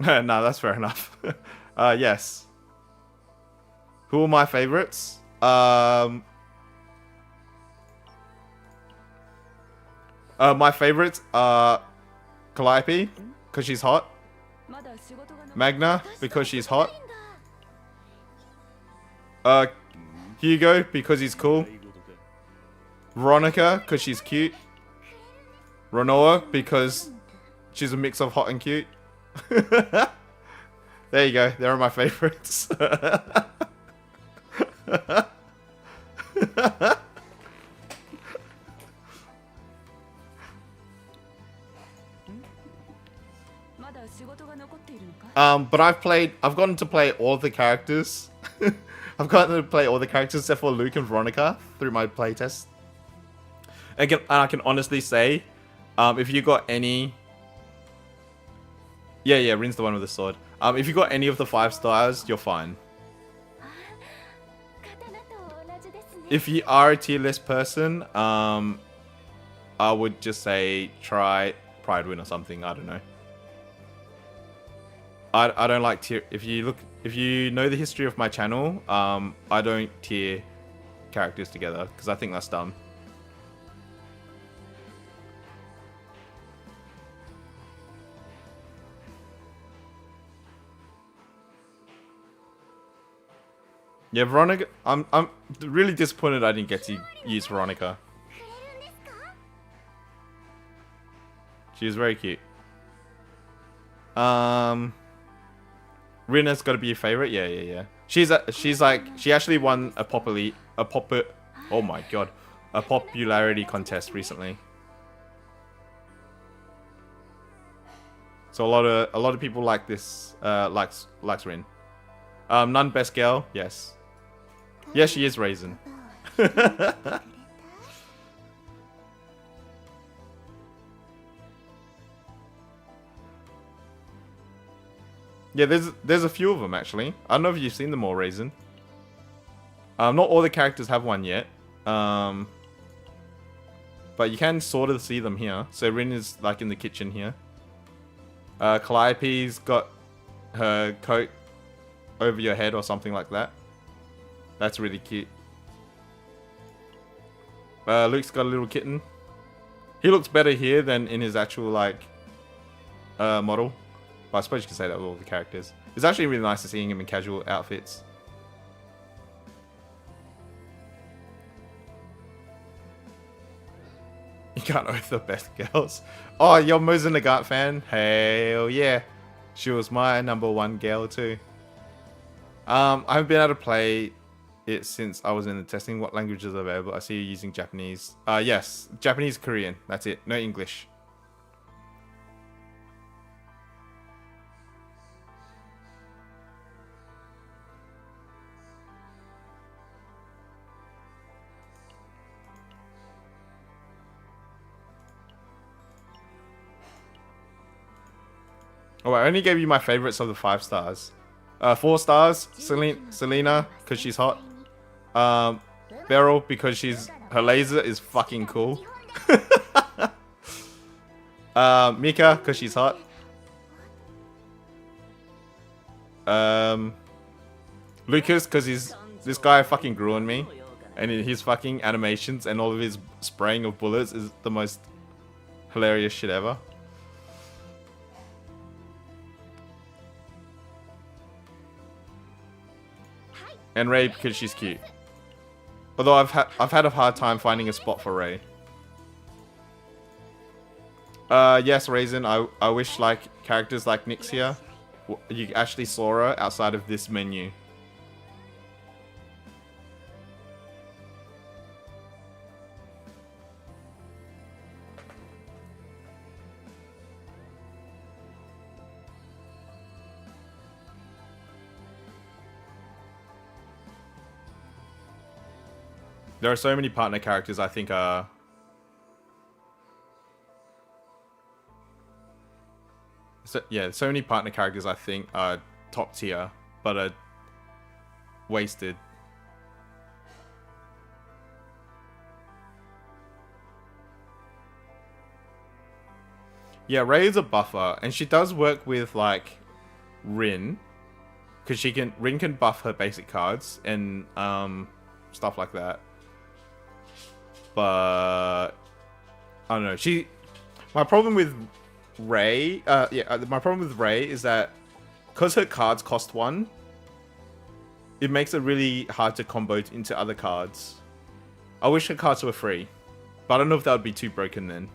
No, that's fair enough. Yes. Who are my favorites? My favorites are Calliope, because she's hot. Magna, because she's hot. Hugo, because he's cool. Veronica, because she's cute. Renoa, because she's a mix of hot and cute. There you go. There are my favorites. But I've gotten to play all the characters. I've gotten to play all the characters except for Luke and Veronica through my playtest. And I can honestly say, if you got any... Yeah, Rin's the one with the sword. If you got any of the 5 stars, you're fine. If you are a tier list person, I would just say try Pride Win or something. I don't know. I don't like tier. If you know the history of my channel, I don't tier characters together because I think that's dumb. Yeah, Veronica. I'm really disappointed I didn't get to use Veronica. She was very cute. Rina's got to be your favorite. Yeah. She's like she actually won a popularity contest recently. So a lot of people like this. Likes Rin. None best girl. Yes. Yes, she is Raisin. Yeah, there's a few of them actually. I don't know if you've seen them all, Raisin. Not all the characters have one yet. But you can sort of see them here. So Rin is like in the kitchen here. Calliope's got her coat over your head or something like that. That's really cute. Luke's got a little kitten. He looks better here than in his actual like model. But I suppose you can say that with all the characters. It's actually really nice to see him in casual outfits. You can't oath the best girls. Oh, you're Moza Nagant fan? Hell yeah. She was my #1 girl too. I haven't been able to play it since I was in the testing. What languages are available? I see you using Japanese. Yes, Japanese, Korean. That's it. No English. Oh, I only gave you my favorites of the 5 stars. 4 stars, Selena, because she's hot. Beryl, because her laser is fucking cool. Mika, because she's hot. Lucas, because this guy fucking grew on me. And his fucking animations and all of his spraying of bullets is the most hilarious shit ever. And Ray because she's cute. Although I've had a hard time finding a spot for Ray. Yes, Raisin. I wish like characters like Nixia, you actually saw her outside of this menu. There are so many partner characters I think are... So many partner characters I think are top tier, but are wasted. Yeah, Ray is a buffer, and she does work with, like, Rin. Because Rin can buff her basic cards, and, stuff like that. But I don't know. My problem with Ray, my problem with Ray is that because her cards cost 1, it makes it really hard to combo into other cards. I wish her cards were free, but I don't know if that would be too broken then.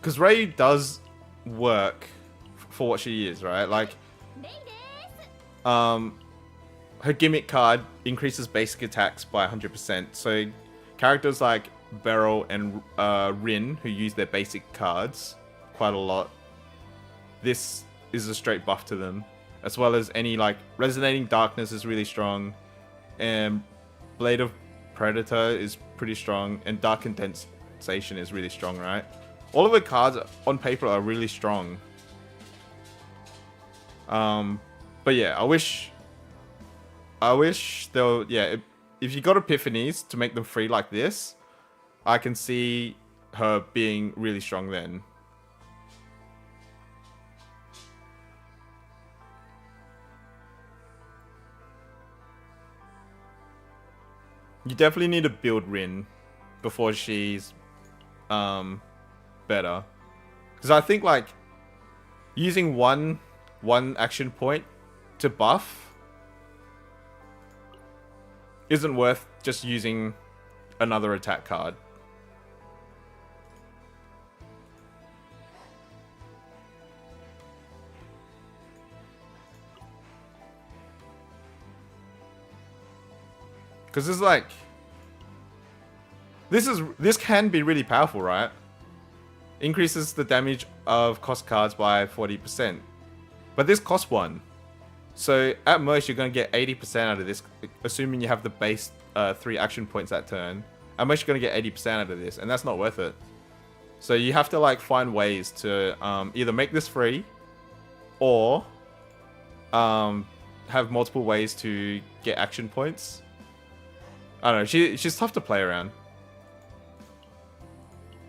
Because Ray does work for what she is, right? Like, her gimmick card increases basic attacks by 100%. So characters like Beryl and Rin, who use their basic cards quite a lot, this is a straight buff to them. As well as any, like, Resonating Darkness is really strong, and Blade of Predator is pretty strong, and Dark Condensation is really strong, right? All of her cards on paper are really strong. But yeah, I wish they'll, yeah, if you got epiphanies to make them free like this, I can see her being really strong then. You definitely need to build Rin before she's better. Because I think, like, using one action point to buff isn't worth just using another attack card. Because it's like, this can be really powerful, right? Increases the damage of cost cards by 40%. But this costs 1. So at most you're going to get 80% out of this, assuming you have the base 3 action points that turn. At most you're going to get 80% out of this, and that's not worth it. So you have to, like, find ways to either make this free, or have multiple ways to get action points. I don't know, she's tough to play around.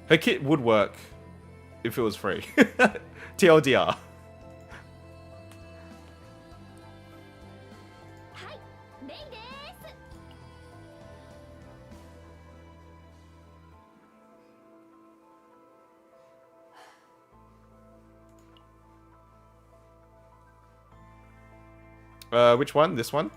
Her kit would work if it was free. TLDR. Which one? This one?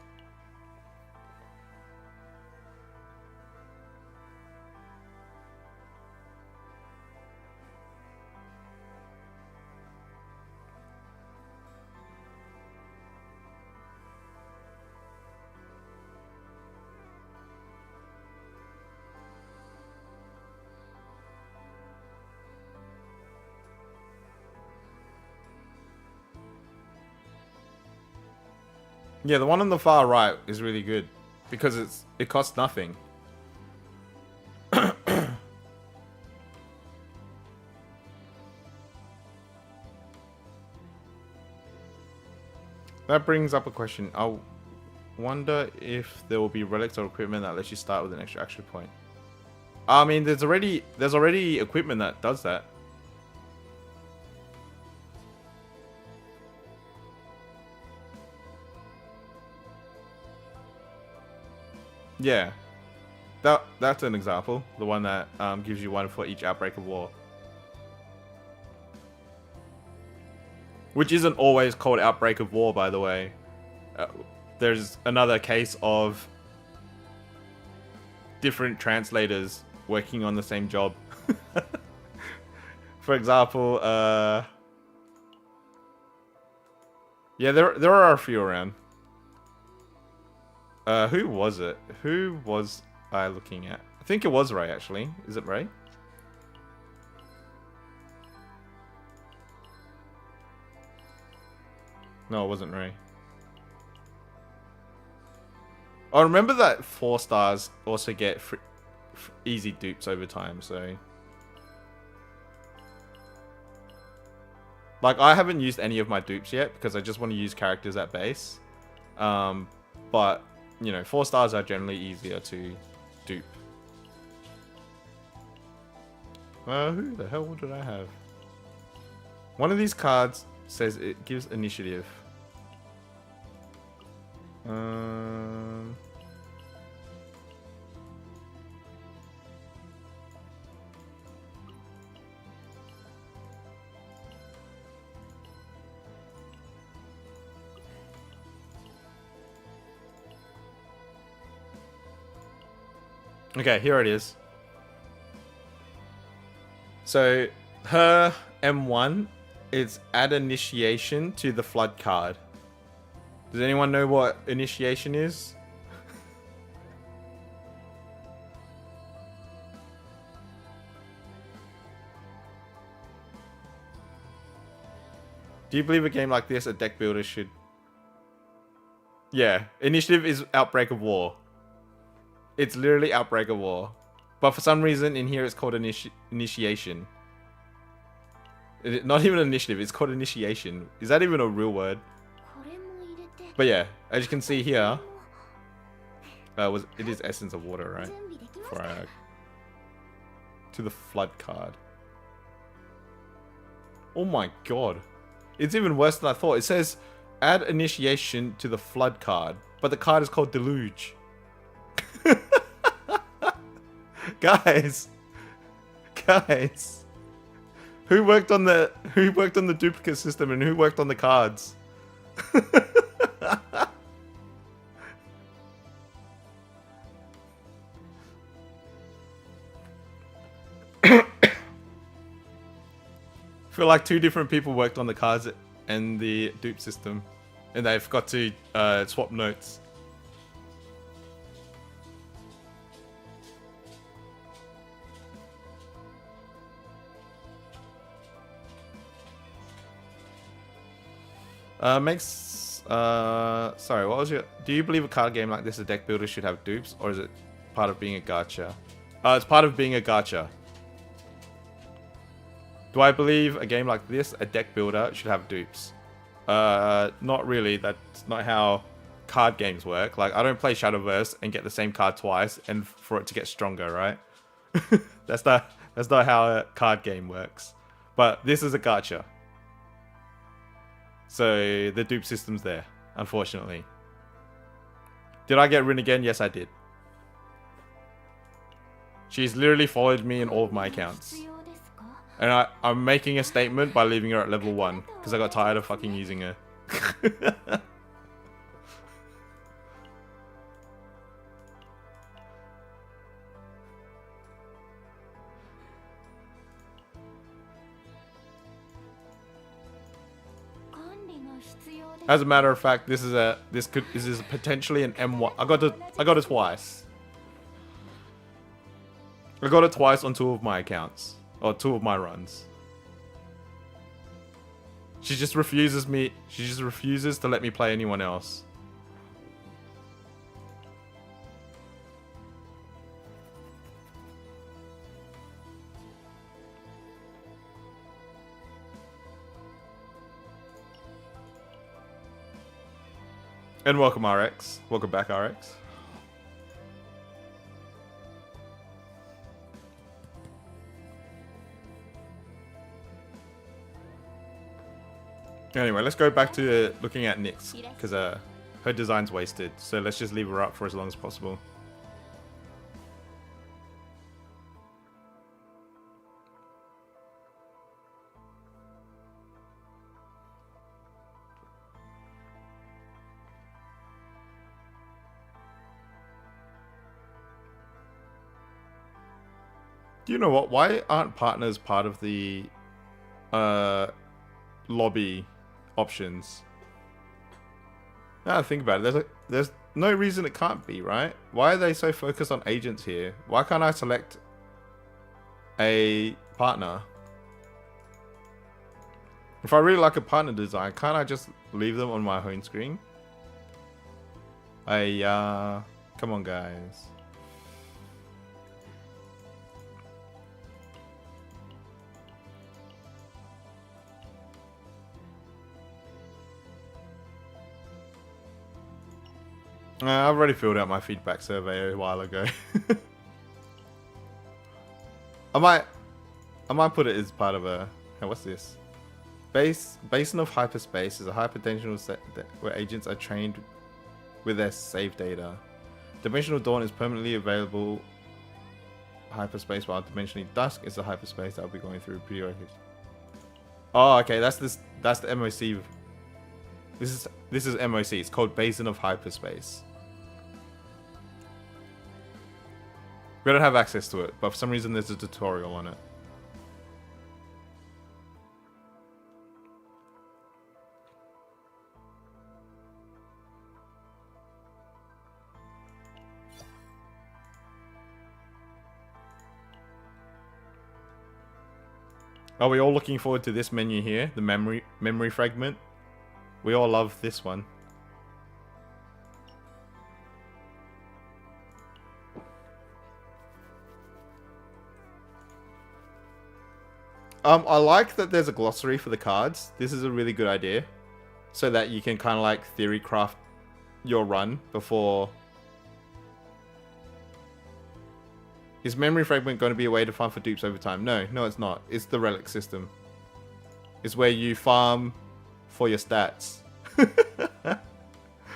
Yeah, the one on the far right is really good because it costs nothing. That brings up a question. I wonder if there will be relics or equipment that lets you start with an extra action point. I mean, there's already equipment that does that. Yeah, that's an example. The one that gives you one for each outbreak of war, which isn't always called outbreak of war, by the way. There's another case of different translators working on the same job. For example, yeah, there are a few around. Who was it? Who was I looking at? I think it was Ray, actually. Is it Ray? No, it wasn't Ray. I remember that 4 stars also get easy dupes over time, so... Like, I haven't used any of my dupes yet, because I just want to use characters at base. But, you know, 4 stars are generally easier to dupe. Who the hell did I have? One of these cards says it gives initiative. Okay, here it is. So, her M1 is add initiation to the flood card. Does anyone know what initiation is? Do you believe a game like this, a deck builder should... Yeah, initiative is Outbreak of War. It's literally Outbreak of War. But for some reason in here it's called initiation. Not even initiative, it's called initiation. Is that even a real word? But yeah, as you can see here, it is Essence of Water, right? For to the flood card. Oh my god. It's even worse than I thought. It says add initiation to the flood card, but the card is called Deluge. Guys, who worked on the duplicate system and who worked on the cards? I feel like 2 different people worked on the cards and the dupe system, and they forgot to swap notes. Sorry, what was your... Do you believe a card game like this, a deck builder should have dupes, or is it part of being a gacha? It's part of being a gacha. Do I believe a game like this, a deck builder, should have dupes? Not really. That's not how card games work. Like, I don't play Shadowverse and get the same card twice and for it to get stronger, right? That's not how a card game works. But this is a gacha. So the dupe system's there, unfortunately. Did I get Rin again? Yes, I did. She's literally followed me in all of my accounts. And I'm making a statement by leaving her at level 1, because I got tired of fucking using her. As a matter of fact, this is potentially an M1. I got it twice. I got it twice on 2 of my accounts. Or 2 of my runs. She just refuses to let me play anyone else. And welcome RX. Welcome back RX. Anyway, let's go back to looking at Nyx, because her design's wasted. So let's just leave her up for as long as possible. You know what? Why aren't partners part of the lobby options? Now I think about it, there's no reason it can't be, right? Why are they so focused on agents here? Why can't I select a partner? If I really like a partner design, can't I just leave them on my home screen? Come on guys. I've already filled out my feedback survey a while ago. I might put it as part of a... Hey, what's this? Basin of Hyperspace is a hyperdimensional set where agents are trained with their save data. Dimensional Dawn is permanently available hyperspace, while Dimensionally Dusk is the hyperspace that I'll be going through periodically. Oh, okay, that's the MOC. This is MOC. It's called Basin of Hyperspace. We don't have access to it, but for some reason there's a tutorial on it. Are we all looking forward to this menu here? The memory fragment? We all love this one. I like that there's a glossary for the cards. This is a really good idea. So that you can kind of like theory craft your run before... Is memory fragment going to be a way to farm for dupes over time? No, it's not. It's the relic system. It's where you farm for your stats.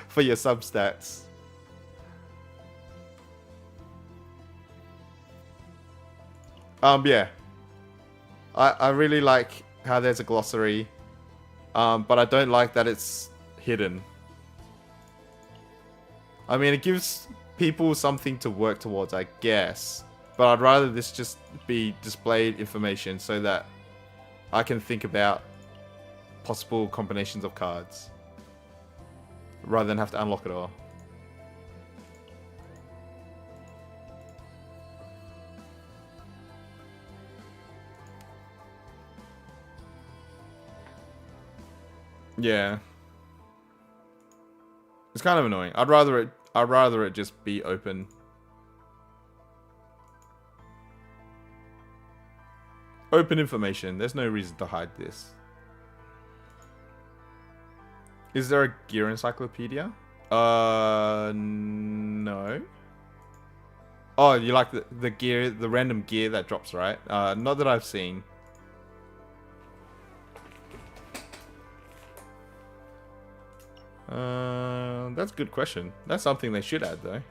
For your substats. Yeah. I really like how there's a glossary. But I don't like that it's hidden. I mean, it gives people something to work towards, I guess. But I'd rather this just be displayed information so that I can think about possible combinations of cards. Rather than have to unlock it all. Yeah. It's kind of annoying. I'd rather it just be open. Open information. There's no reason to hide this. Is there a gear encyclopedia? No. Oh, you like the gear, the random gear that drops, right? Not that I've seen. That's a good question. That's something they should add, though.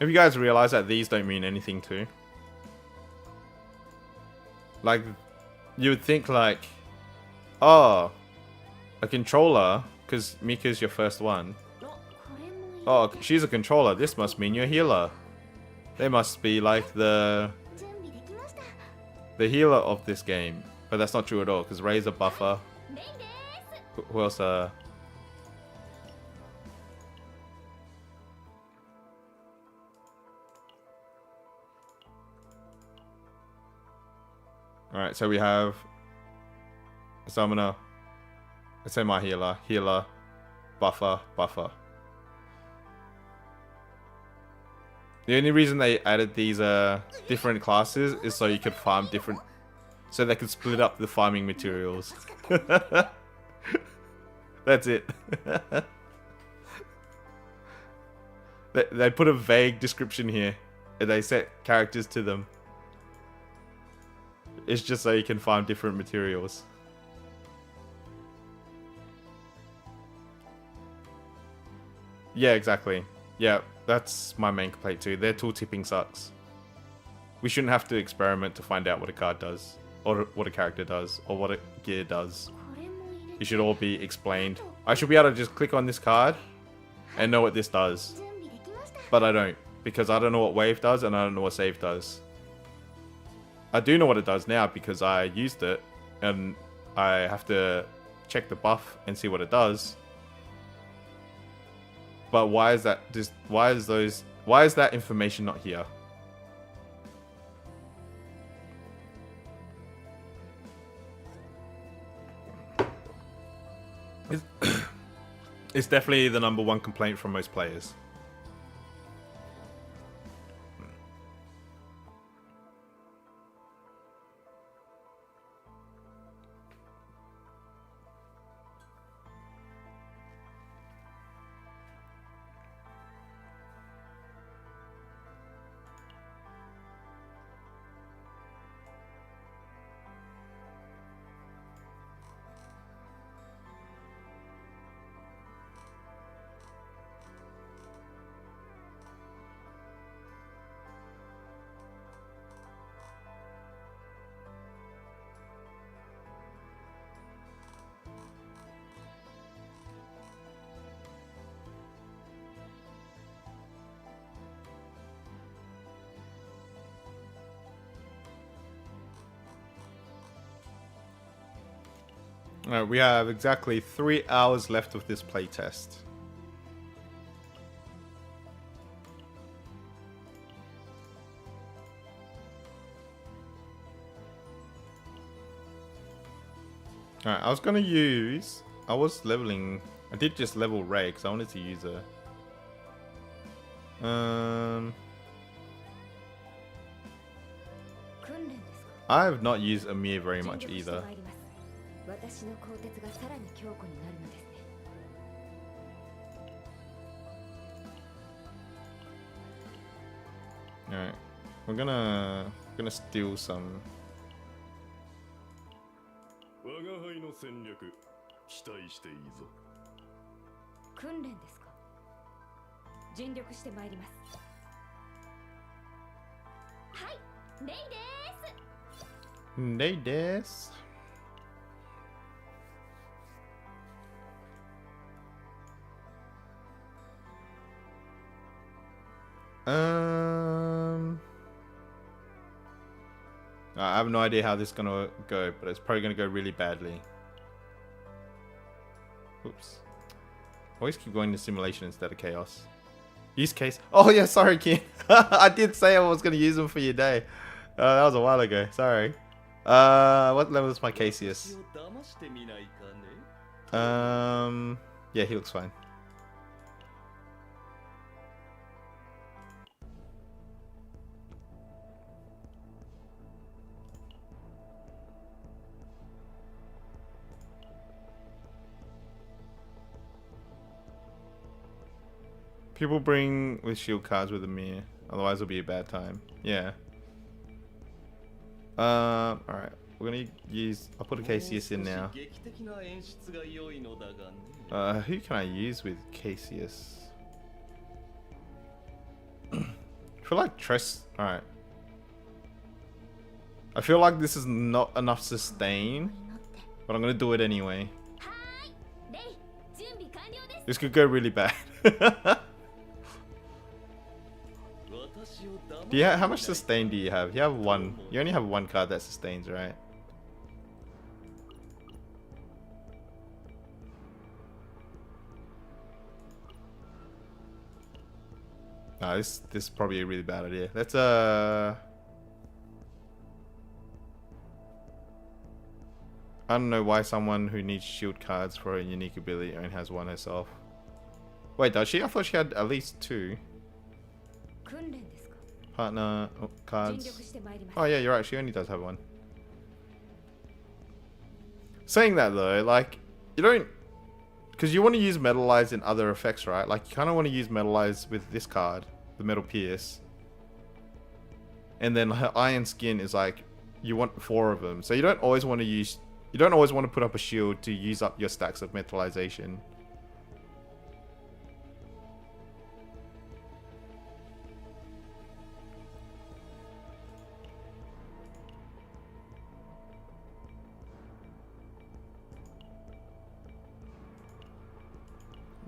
Have you guys realized that these don't mean anything too? Like, you would think like, oh, a controller, because Mika's your first one. Oh, she's a controller. This must mean you're a healer. They must be like the healer of this game. But that's not true at all, because Ray's a buffer. Who else? Alright, so we have Summoner, Semi-Healer, Healer, Buffer, Buffer. The only reason they added these different classes is so you could farm different... So they could split up the farming materials. That's it. They put a vague description here. And they set characters to them. It's just so you can farm different materials. Yeah, exactly. Yeah, that's my main complaint too. Their tool tipping sucks. We shouldn't have to experiment to find out what a card does. Or what a character does. Or what a gear does. It should all be explained. I should be able to just click on this card and know what this does. But I don't. Because I don't know what wave does and I don't know what save does. I do know what it does now because I used it. And I have to check the buff and see what it does. But why is that just why is that information not here? It's definitely the #1 complaint from most players. Alright, we have exactly 3 hours left of this playtest. Alright, I was leveling, I did just level Ray because I wanted to use her. I have not used Amir very much either. Alright, we're gonna steal some. 我が輩の戦略期待していいぞ。訓練ですか。尽力してまいります。はい、レイです。レイです。I have no idea how this is gonna go, but it's probably gonna go really badly. Oops. Always keep going to simulation instead of chaos. Use case. Oh yeah, sorry, Kim. I did say I was gonna use them for your day. That was a while ago. Sorry. What level is my Cassius? Yeah, he looks fine. People bring with shield cards with a mirror, otherwise it'll be a bad time. Yeah. Alright. We're gonna use... I'll put a Cassius in now. Who can I use with Cassius? I feel like Tress... Alright. I feel like this is not enough sustain, but I'm gonna do it anyway. This could go really bad. How much sustain do you have? You have one. You only have one card that sustains, right? No, this is probably a really bad idea. Let's I don't know why someone who needs shield cards for a unique ability only has one herself. Wait, does she? I thought she had at least 2. 訓練ですか。 Partner 尽 cards. 力してまいります。 Oh yeah, you're right. She only does have one. Saying that though, like, you don't, because you want to use Metalize in other effects, right? Like, you kind of want to use Metalize with this card, the Metal Pierce. And then her Iron Skin is like, you want 4 of them. So you don't always want to use, you don't always want to put up a shield to use up your stacks of Metalization.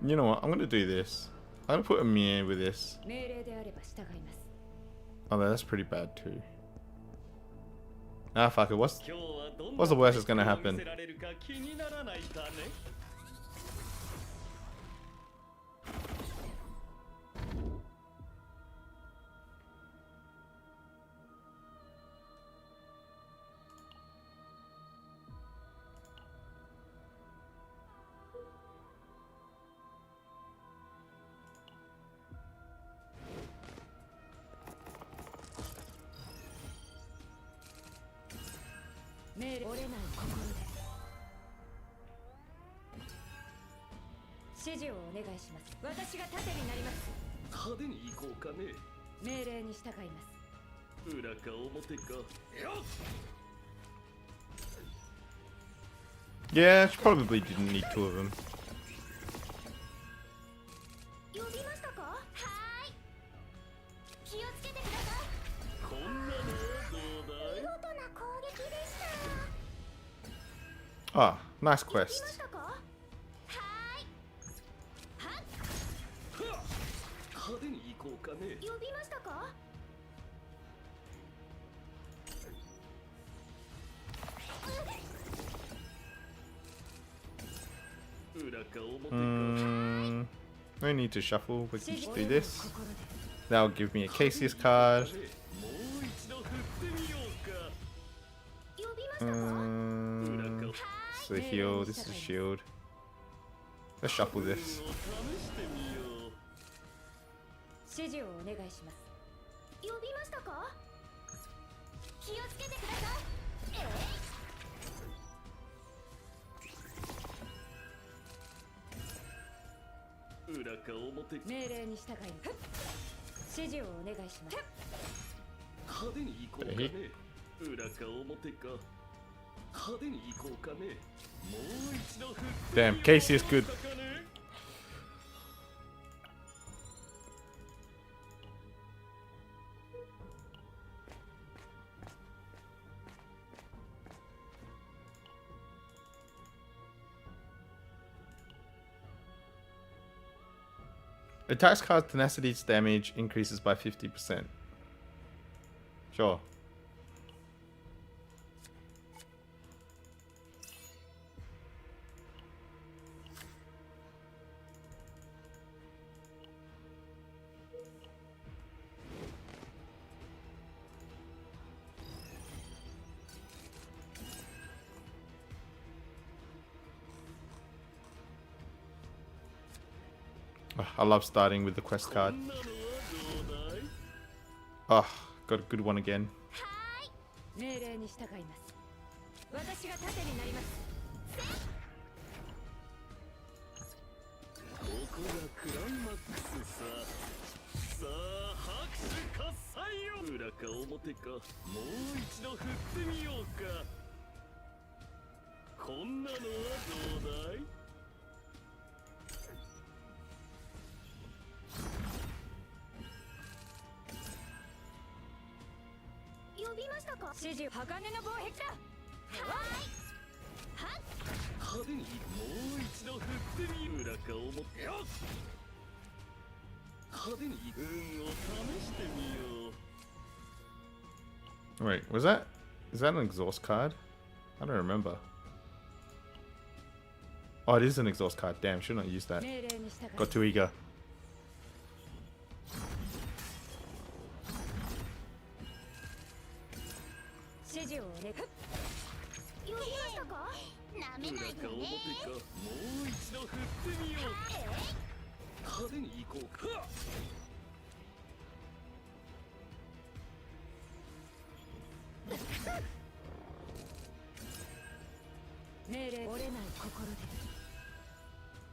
You know what? I'm gonna do this. I'm gonna put a Mia with this. 命令であれば従います。 Oh, that's pretty bad too. Ah, fuck it. What's 今日はどんな the worst that's gonna 見 happen? せられるか気にならないかね。 命令折れない心で。指示をお願いします。私が盾になります。派手に行こうかね。命令に従います。裏か表か。よっ Yeah, she probably didn't need 2 of them. 呼びましたか？はーい。気をつけてください。こんなのはどうだい？見事な攻撃でした。 Ah, nice 呼びま quest. したか？はーい。はっ。派手に行こうかね。呼びましたか？裏か表か。 No need to shuffle. We can 指 just 示 do 折れない this. 心で。 That'll give me a Casius card. もう一度振ってみようか。呼びましたか？ 裏か。 This is a heal. This is a shield. Let's shuffle this. 運を試してみよう。指示をお願いします。呼びましたか？気をつけてください。裏か表か。命令に従います。指示をお願いします。派手に行こうかね。裏か表か。派手に行こうかね。もう一度振ってみよう Damn, Casey is good. かね。 Attacks card tenacity's damage increases by 50%. Sure. I love starting with the quest card. こんなのはどうだい？ Ah, got a good one again. 命令に従います。私が盾になります。ここがクライマックスさ。さあ拍手喝采よ。裏か表か。もう一度振ってみようか。こんなのはどうだい？呼びましたか？指示鋼の防壁だ。はーい。はっ。派手にもう一度振ってみ。裏か表か。よっ派手に運を試してみよう。 Wait, is that an exhaust card? I don't remember. Oh, it is an exhaust card. Damn, should not use that. 命令に従います。 Got too eager. 指示をお願い。呼びましたか？なめないで裏か表かもう一度振ってみようか。派手に行こうか。命令折れない心で。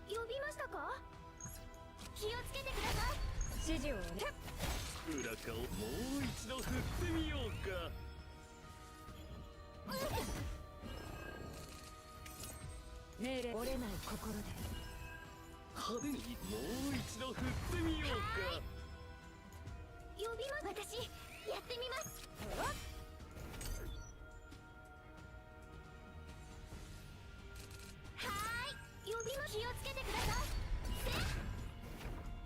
呼びましたか？気をつけてください。指示をね。裏かをもう一度振ってみようか。命令折れない心で。派手にもう一度振ってみようか。呼びま、私やってみます。はーい、呼びま、気をつけてください。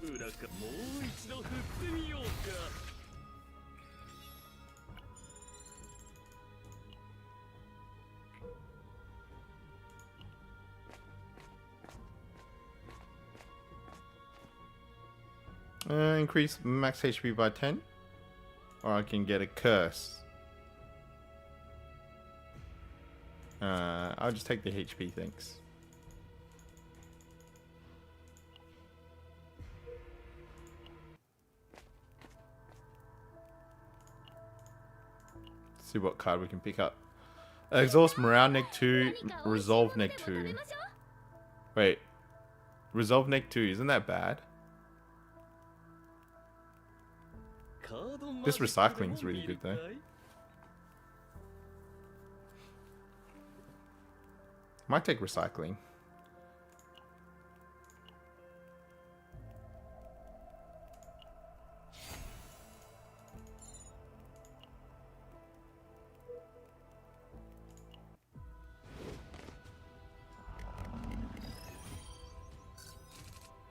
裏かもう一度振ってみようか。Increase max HP by 10. Or I can get a curse. I'll just take the HP, thanks. See what card we can pick up. Exhaust morale neg 2, resolve neg 2. Wait. Resolve neg 2, isn't that bad? This recycling is really good though. Might take recycling.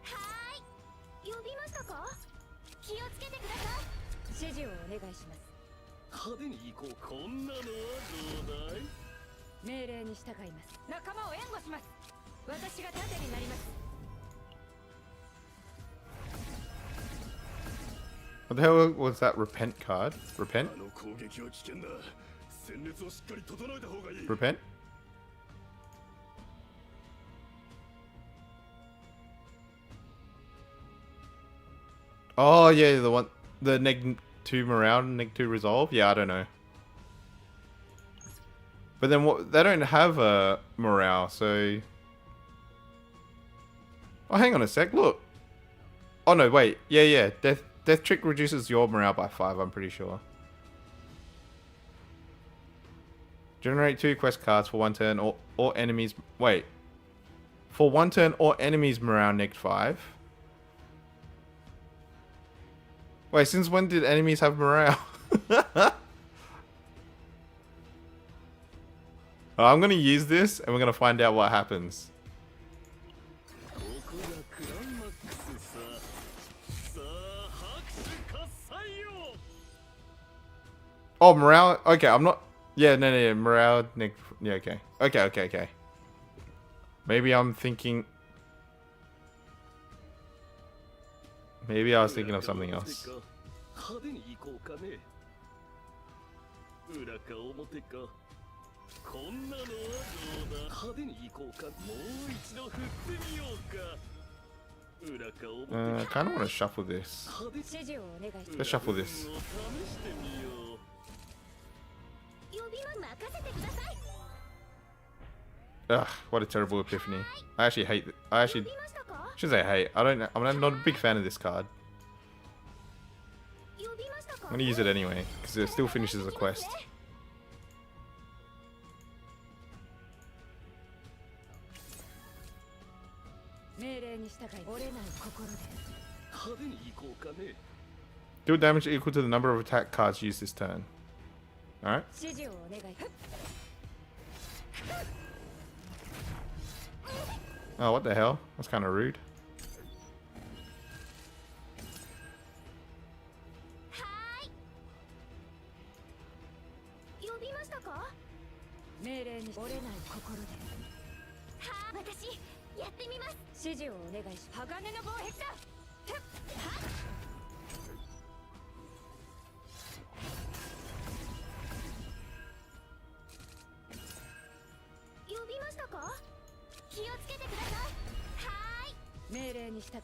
Hi. 呼びましたか？気をつけてください。指示をお願いします。派手に行こう。こんなのはどうだい？命令に従います。仲間を援護します。私が盾になります。 What the hell was that repent card? Repent? あの攻撃は危険だ。戦列をしっかり整えた方がいい。 Repent? Oh yeah, the one, the neg 2 morale, neg 2 resolve. Yeah, I don't know. But then what? They don't have a morale, so. Oh, hang on a sec. Look. Oh no, wait. Yeah, yeah. Death trick reduces your morale by 5. I'm pretty sure. Generate 2 quest cards for 1 turn or enemies. Wait. For 1 turn or enemies morale neg 5. Wait, since when did enemies have morale? I'm gonna use this and we're gonna find out what happens. Oh, morale. Okay, I'm not. Yeah, no, morale. Yeah, okay. Okay. Maybe I'm thinking. Maybe I was thinking of something else. I kind of want to shuffle this. Let's shuffle this. Ugh, what a terrible epiphany. I actually hate it. I shouldn't say hate. I'm not a big fan of this card. I'm gonna use it anyway, because it still finishes the quest. Deal damage equal to the number of attack cards used this turn. Alright. Oh, what the hell? That's kind of rude. 命令に従う。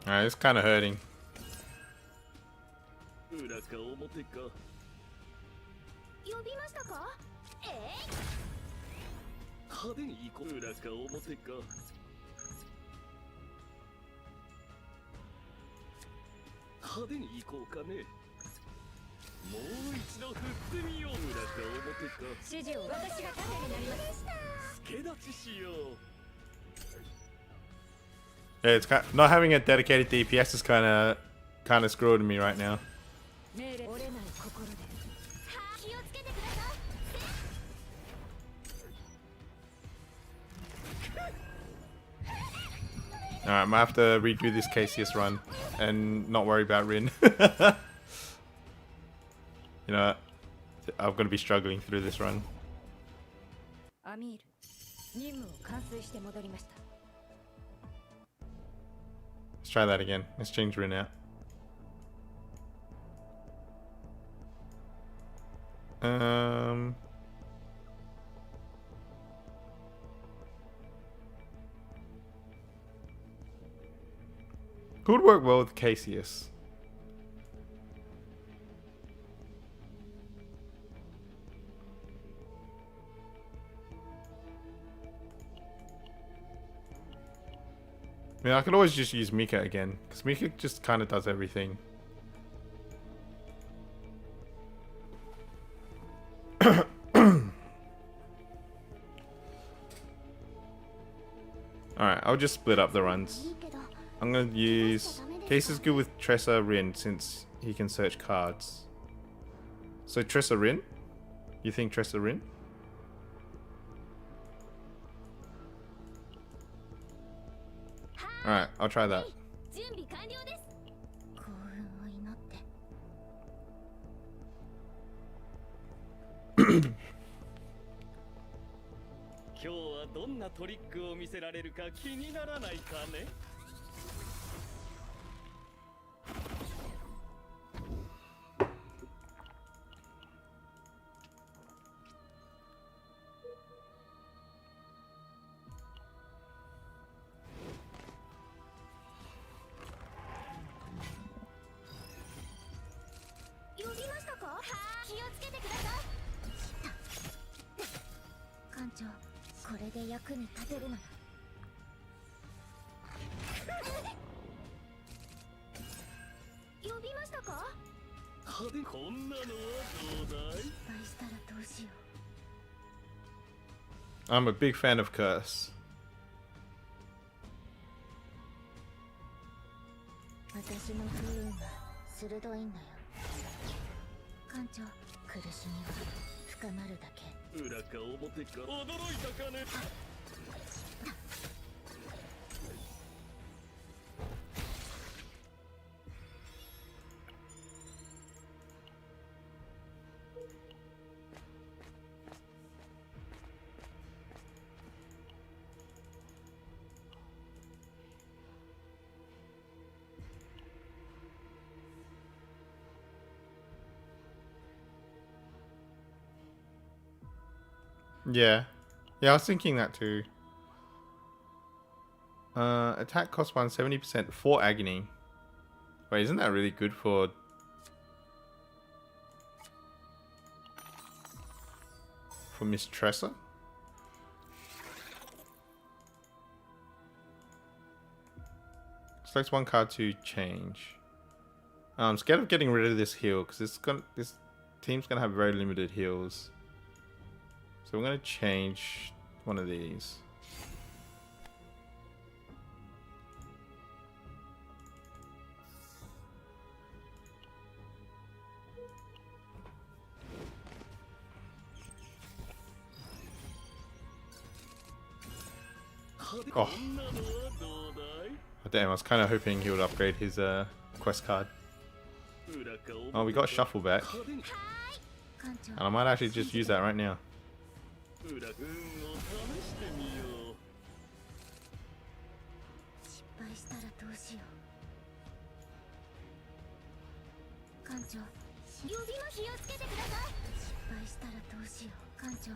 Alright, it's kind of hurting. 裏か表か呼びましたか？派手に行こう。裏か表か派手に行こうかね。もう一度振ってみよう。裏か表か指示を私が盾になります。助立ちしよう。 Yeah, it's not having a dedicated DPS is kind of screwing me right now. 命令折れない心で。気をつけてください。 Alright, I might have to redo this KCS run and not worry about Rin. You know, I'm going to be struggling through this run. アミール、任務を完遂して戻りました。 Let's try that again. Let's change Rin out. Who would work well with Cassius? I mean, I could always just use Mika again, because Mika just kind of does everything. Alright, I'll just split up the runs. I'm going to use... Case is good with Tressa Rin, since he can search cards. So Tressa Rin? You think Tressa Rin? Alright, I'll try that. 準備完了です。幸運を祈って。今日はどんなトリックを見せられるか気にならないかね。呼びましたか？気をつけてください。艦長、これで役に立てるなら。呼びましたか？派手こんなのはどうだい？失敗したらどうしよう。 I'm a big fan of Curse. 私の不運は鋭いんだよ。艦長、苦しみは深まるだけ。裏か表か驚いたかね。Yeah. Yeah, I was thinking that too. Attack cost 170% for agony. Wait, isn't that really good for... For Miss Tressa? Select one card to change. I'm scared of getting rid of this heal because this team's gonna have very limited heals. So we're going to change one of these. Oh. Damn, I was kind of hoping he would upgrade his quest card. Oh, we got Shuffle back. And I might actually just use that right now. 裏運を試してみよう。失敗したらどうしよう。艦長、呼びます。気をつけてください。失敗したらどうしよう、艦長。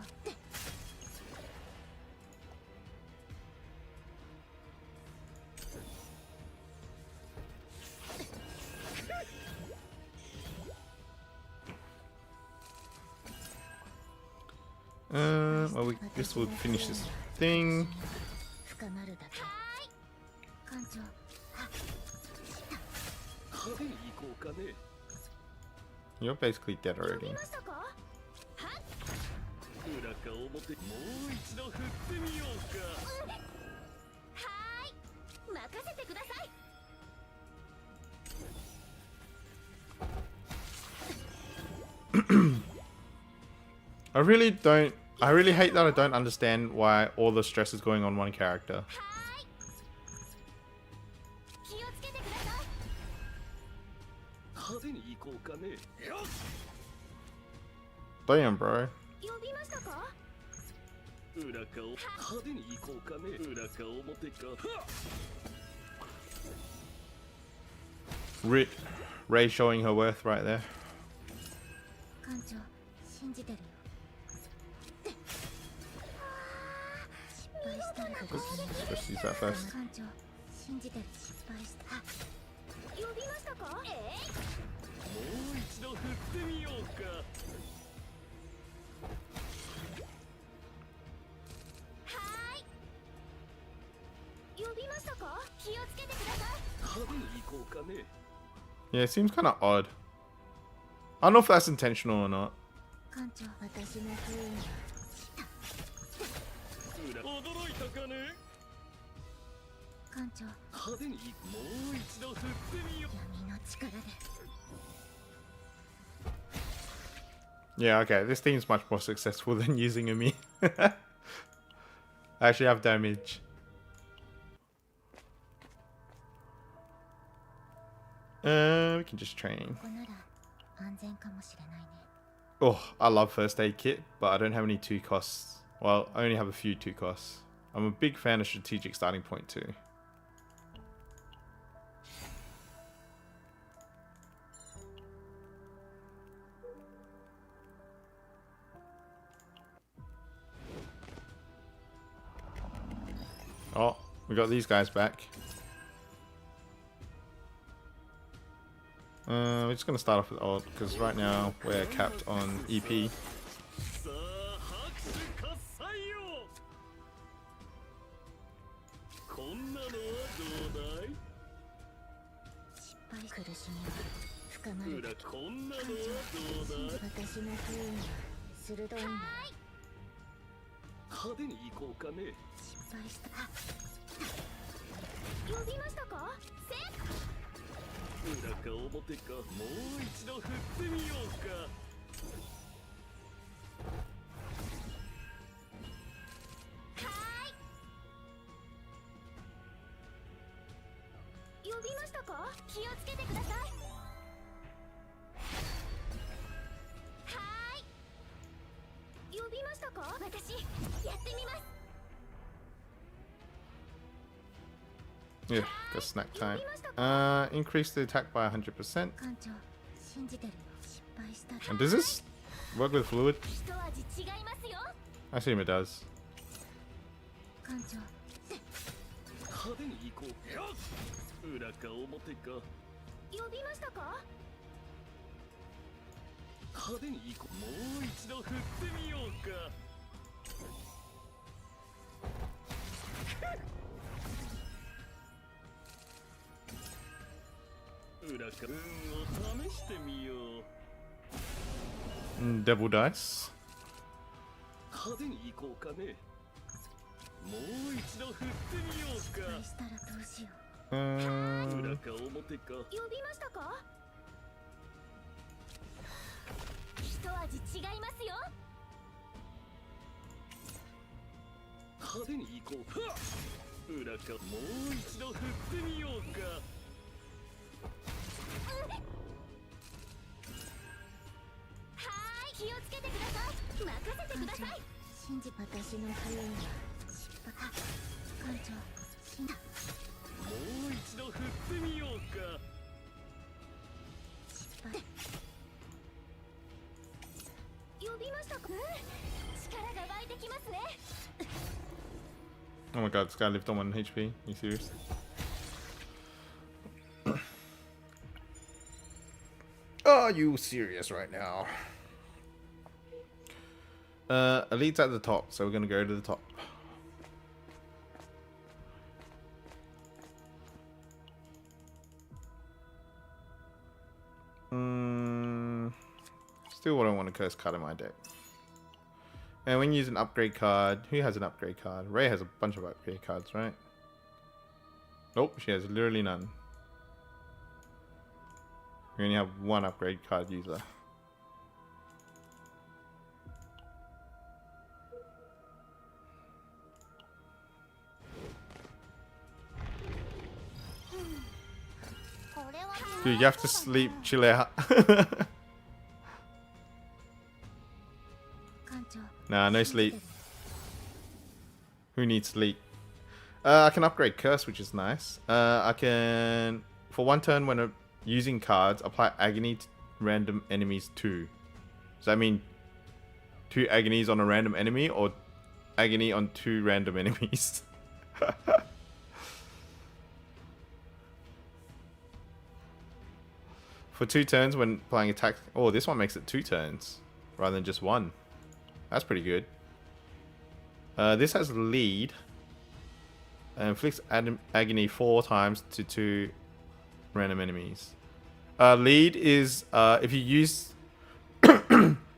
Well, this will finish this thing. 深まるだけ。艦長。派手に行こうかね。 You're basically dead 呼 already. びましたか。は裏か表、もう一度振ってみようか。ーい。任せてください。 I really hate that I don't understand why all the stress is going on one character. 気をつけてください。派手に行こうかね。 Damn, bro. 呼びましたか。裏かを派手に行こうかね。裏か表か。 Ray showing her worth right there. 艦長、信じてるよ。失敗したら Let's use that first. 艦長、信じてる。失敗した。呼びましたか。もう一度振ってみようか。はーい。呼びましたか。気をつけてください。派手に行こうかね。 Yeah, it seems kind of odd. I don't know if that's intentional or not. 艦長、私の不運が。驚いたかね。艦長、派手にもう一度振ってみよう。闇の力で。 Yeah, okay, this team's much more successful than using a me. I actually have damage. We can just train. ここなら安全かもしれないね。 Oh, I love first aid kit, but I don't have any 2 costs. Well, I only have a few 2 costs. I'm a big fan of strategic starting point too. Oh, we got these guys back. We're just going to start off with old, because right now we're capped on EP. さあ拍手喝采よ。こんなのはどうだい。失敗苦しみは深まる。裏こんなのはどうだい。私の不運が鋭いんだ。派手に行こうかね。失敗した。呼びましたか。裏か表か。もう一度振ってみようか。呼びましたか。気をつけてください。はーい。呼びましたか。私やってみます。 Yeah, got snack time. Increase the attack by 100%. 艦長、信じてるよ。失敗したら。 And does this work with fluid? 一味違いますよ。 I assume it does. 艦長、派手に行こう。裏か表か。呼びましたか。派手に行こう。もう一度振ってみようか。裏か運を試してみよう。 Devil dice. 派手に行こうかね。もう一度振ってみようか。失敗したらどうしよう。裏か表か。呼びましたか。一味違いますよ。派手に行こう。裏かもう一度振ってみようか。気をつけてください。任せてください。信じ私の不運が失敗。艦長、信じ。もう一度振ってみようか。失敗。Oh my god, this guy lived on 1 HP. Are you serious? Are you serious right now? Elite's at the top, so we're gonna go to the top. Still wouldn't want a curse card in my deck. And when you use an upgrade card, who has an upgrade card? Ray has a bunch of upgrade cards, right? Nope, she has literally none. We only have one upgrade card user. Dude, you have to sleep, chill out. Nah, no sleep. Who needs sleep? I can upgrade Curse, which is nice. I can, for 1 turn when using cards, apply Agony to random enemies 2. Does that mean 2 Agonies on a random enemy, or Agony on 2 random enemies? For 2 turns when applying attack. Oh, this one makes it 2 turns rather than just 1. That's pretty good. This has lead. Inflicts agony 4 times to 2 random enemies. Lead is if you use.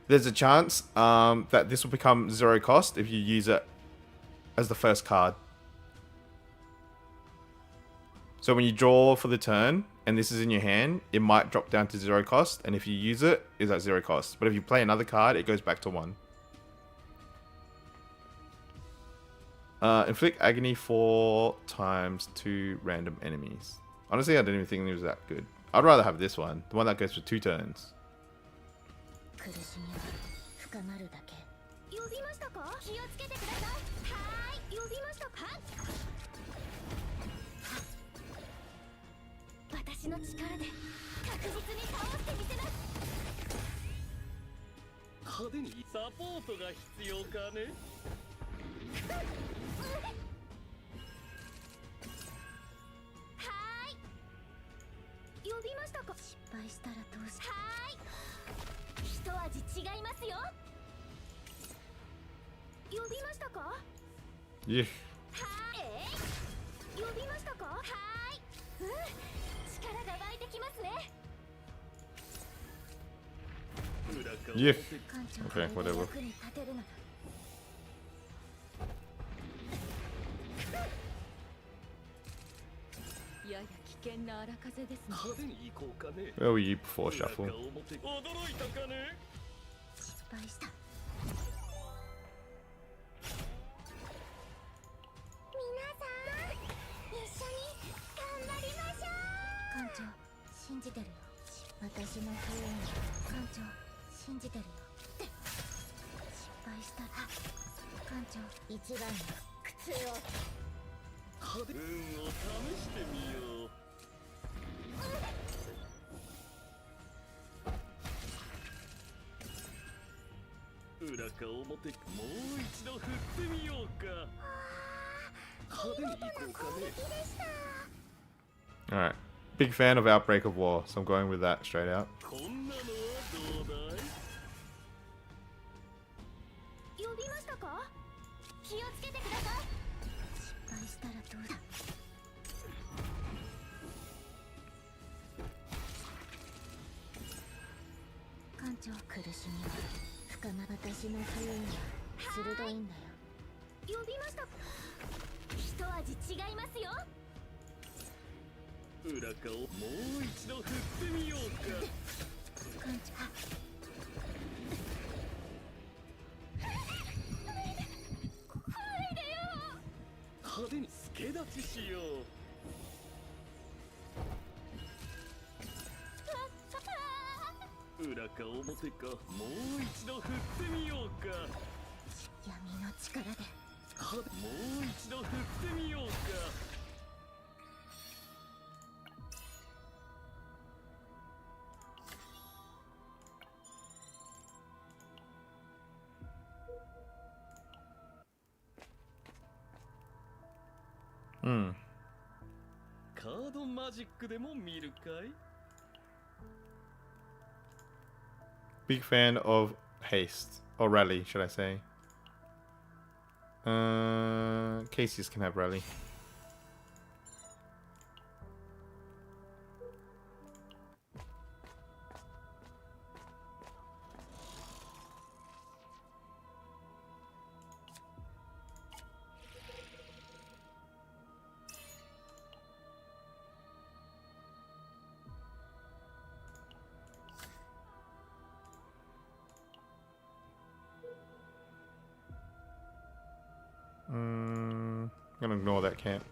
There's a chance that this will become 0 cost if you use it as the first card. So when you draw for the turn and this is in your hand, it might drop down to 0 cost, and if you use it, it's at 0 cost. But if you play another card, it goes back to 1. Inflict agony 4 times 2 random enemies. Honestly, I didn't even think it was that good. I'd rather have this one, the one that goes for 2 turns. Yeah. Yeah. Okay, whatever. Where were you before shuffle? Alright. Big fan of Outbreak of War, so I'm going with that straight out. Hmm. カードマジックでも見るかい？ Big fan of haste or rally, should I say? Cases can have rally. I'm gonna ignore that camp.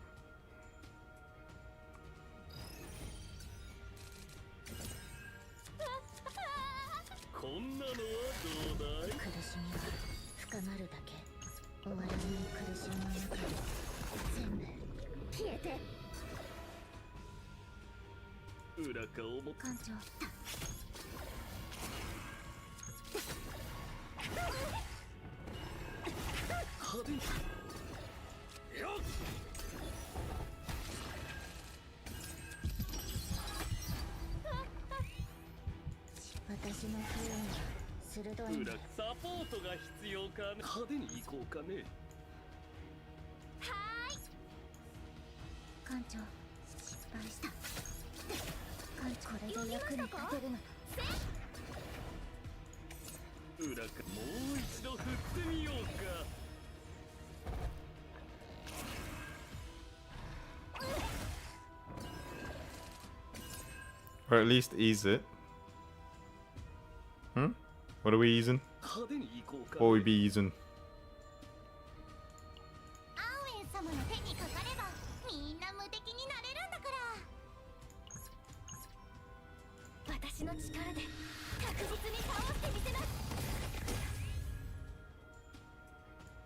こんなのはどうだい？苦しみは深まるだけ。終わらない苦しみの中で全部消えて。裏か表か。艦長。派手に。よっ。私の不運は鋭いんだ。裏サポートが必要か。派手に行こうかね。艦長、失敗した。艦長、これで役に立てるの。裏か。もう一度振ってみようか。Or at least ease it. Hmm? What are we using? 派手に行こうか。 What would we be using? アーウェン様の手にかかればみんな無敵になれるんだから。私の力で確実に倒してみせます。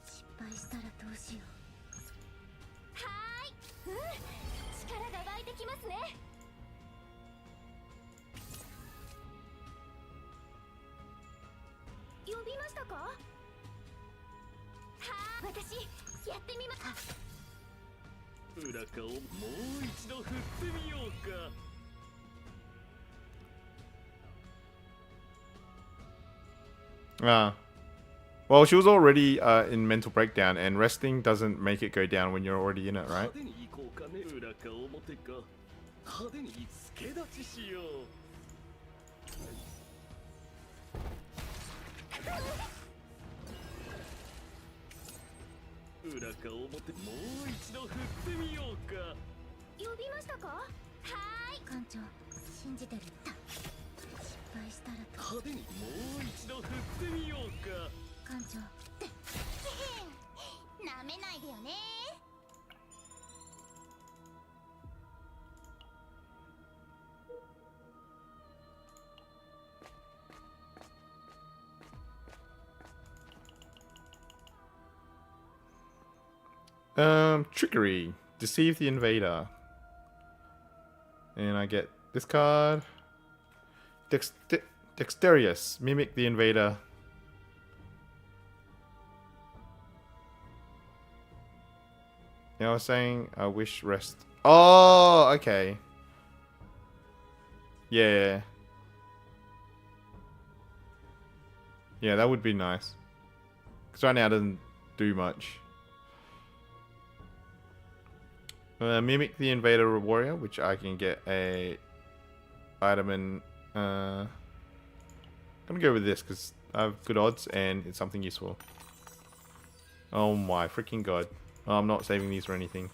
失敗したらどうしよう。はーい。力が湧いてきますね。呼びましたか？はあ、私やってみます。裏かをもう一度振ってみようか。Ah. Well, she was already in mental breakdown, and resting doesn't make it go down when you're already in it, right? 派手に行こうかね。裏か表か。派手に助立ちしよう。裏か表、もう一度振ってみようか。呼びましたか？はーい。艦長、信じてる。失敗したらと。派手にもう一度振ってみようか。艦長。なめないでよね。Trickery. Deceive the invader. And I get this card. Dexterous. Mimic the invader. I was saying I wish rest. Oh, okay. Yeah. Yeah, that would be nice. Because right now it doesn't do much. Mimic the invader warrior, which I can get a item in. I'm gonna go with this because I have good odds and it's something useful. Oh my freaking god! Oh, I'm not saving these for anything.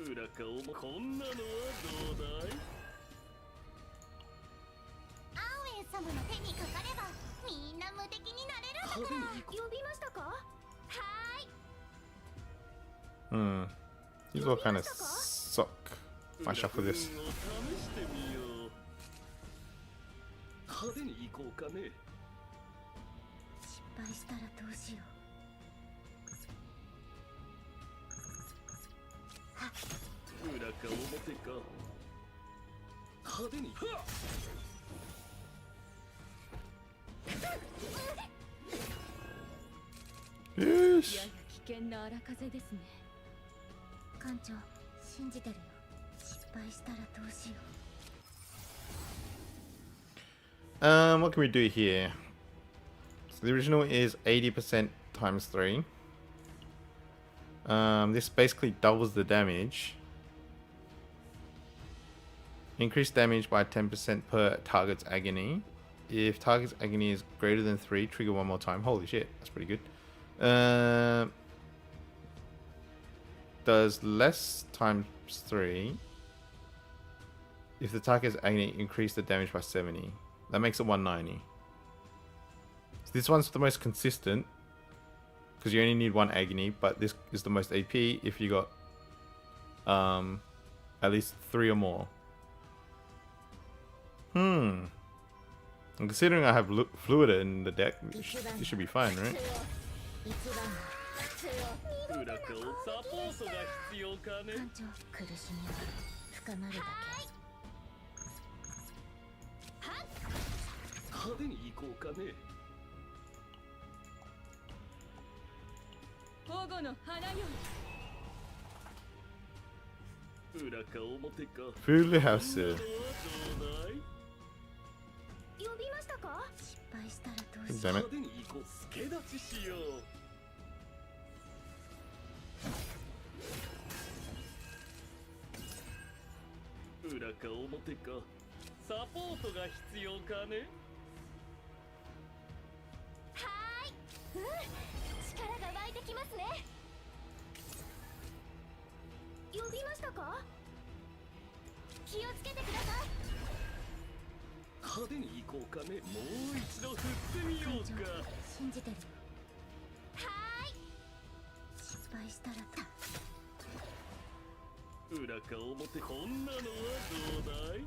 裏かおもこんなのはどうだい？アーウェン様の手にかかればみんな無敵になれるんだから。呼びましたか？はーい。These all kind of suck. if I shuffle this. 運を試してみよう。派手に行こうかね。失敗したらどうしよう。裏か表か。派手に。よややし。危険な荒風ですね。艦長信じてるよ。失敗したらどうしよう。 What can we do here? So the original is 80% times 3. This basically doubles the damage. Increase damage by 10% per target's agony. If target's agony is greater than 3, trigger one more time. Holy shit, that's pretty good. Does less times 3. If the target's agony, increase the damage by 70. That makes it 190. So this one's the most consistent because you only need 1 agony, but this is the most AP if you got at least 3 or more. And considering I have fluid in the deck, it should be fine, right? 裏かをサポートが必要かね。艦長苦しみは深まるだ派手に行こうかね。保護の花よ。裏か表か。 Food house. どうだい。呼びましたか。失敗したらどうしよ Damn 派 it. 手に行こう。助立ちしよう。裏か表か。サポートが必要かね。う。力が湧いてきますね。呼びましたか。気をつけてください。派手に行こうかね。もう一度振ってみようか。信じてるよ。失敗したらと。裏か表こんなのはどうだい。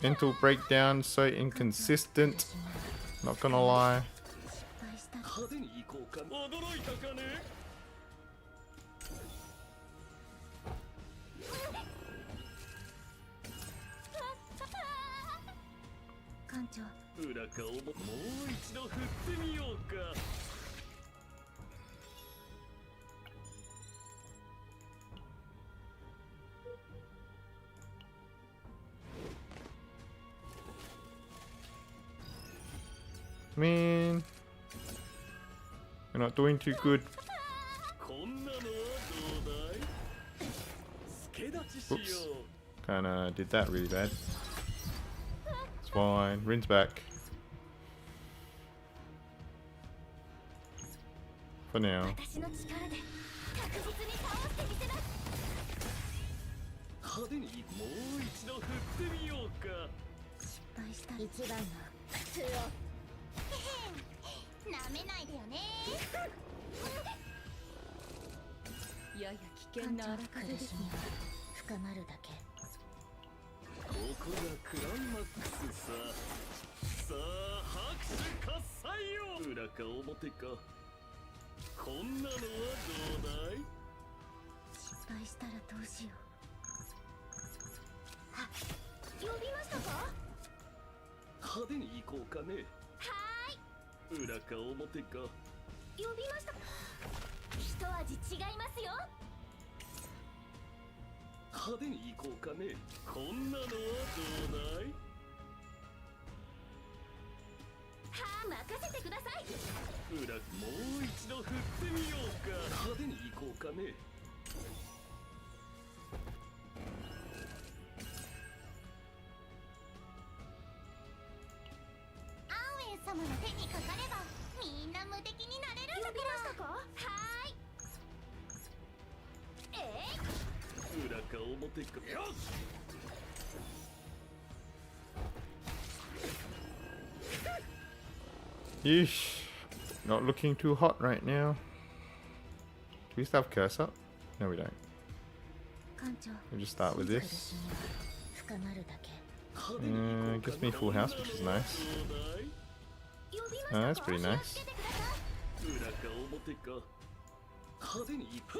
Mental breakdown, so inconsistent. Not gonna lie. 失敗したら。派手に行こうか。驚いたかね。艦長裏か表もう一度振ってみようか。Man, we're not doing too good. こんなのはどうだい。助立ちしよ Kinda did that really bad. It's fine. Rinse back. For now. 私の力で確実に倒してみせます。う。派手にもう一度振ってみようか。失敗したら一番の普通をなめないでよね。やや危険な荒風ですね。深まるだけ。ここがクライマックスさ。さあ拍手喝采よ。裏か表か。こんなのはどうだい。失敗したらどうしよう。呼びましたか。派手に行こうかね。裏か表か。呼びました。一味違いますよ。派手に行こうかね。こんなのはどうだい。任せてください。裏もう一度振ってみようか。派手に行こうかね。アンウェン様の手にかかればみんな無敵になれるんだから。呼びましたか。はーい。裏か表か。よし。Yeesh. Not looking too hot right now. Do we still have curse up? No, we don't. 艦長 We'll just start with 苦 this. しみは深まるだけ Gives me full house, which is nice. 呼びましたか That's pretty nice. 気をつけてください 裏か表か派手にいく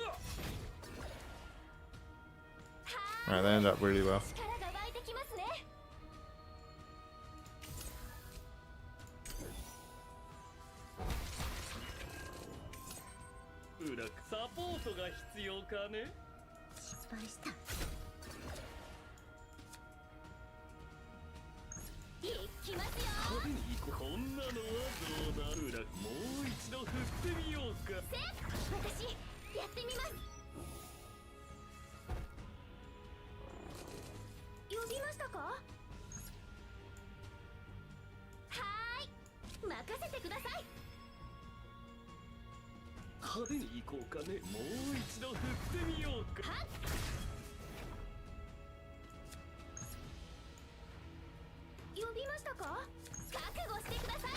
Alright, that ended up really well. 力が湧いてきますね 裏かサポートが必要かね 失敗したいきますよ派手にいこうこんなのはどうだ裏もう一度振ってみようかせ私やってみます呼びましたかはーい任せてください派手にいこうかねもう一度振ってみようかはっ呼びましたか覚悟してください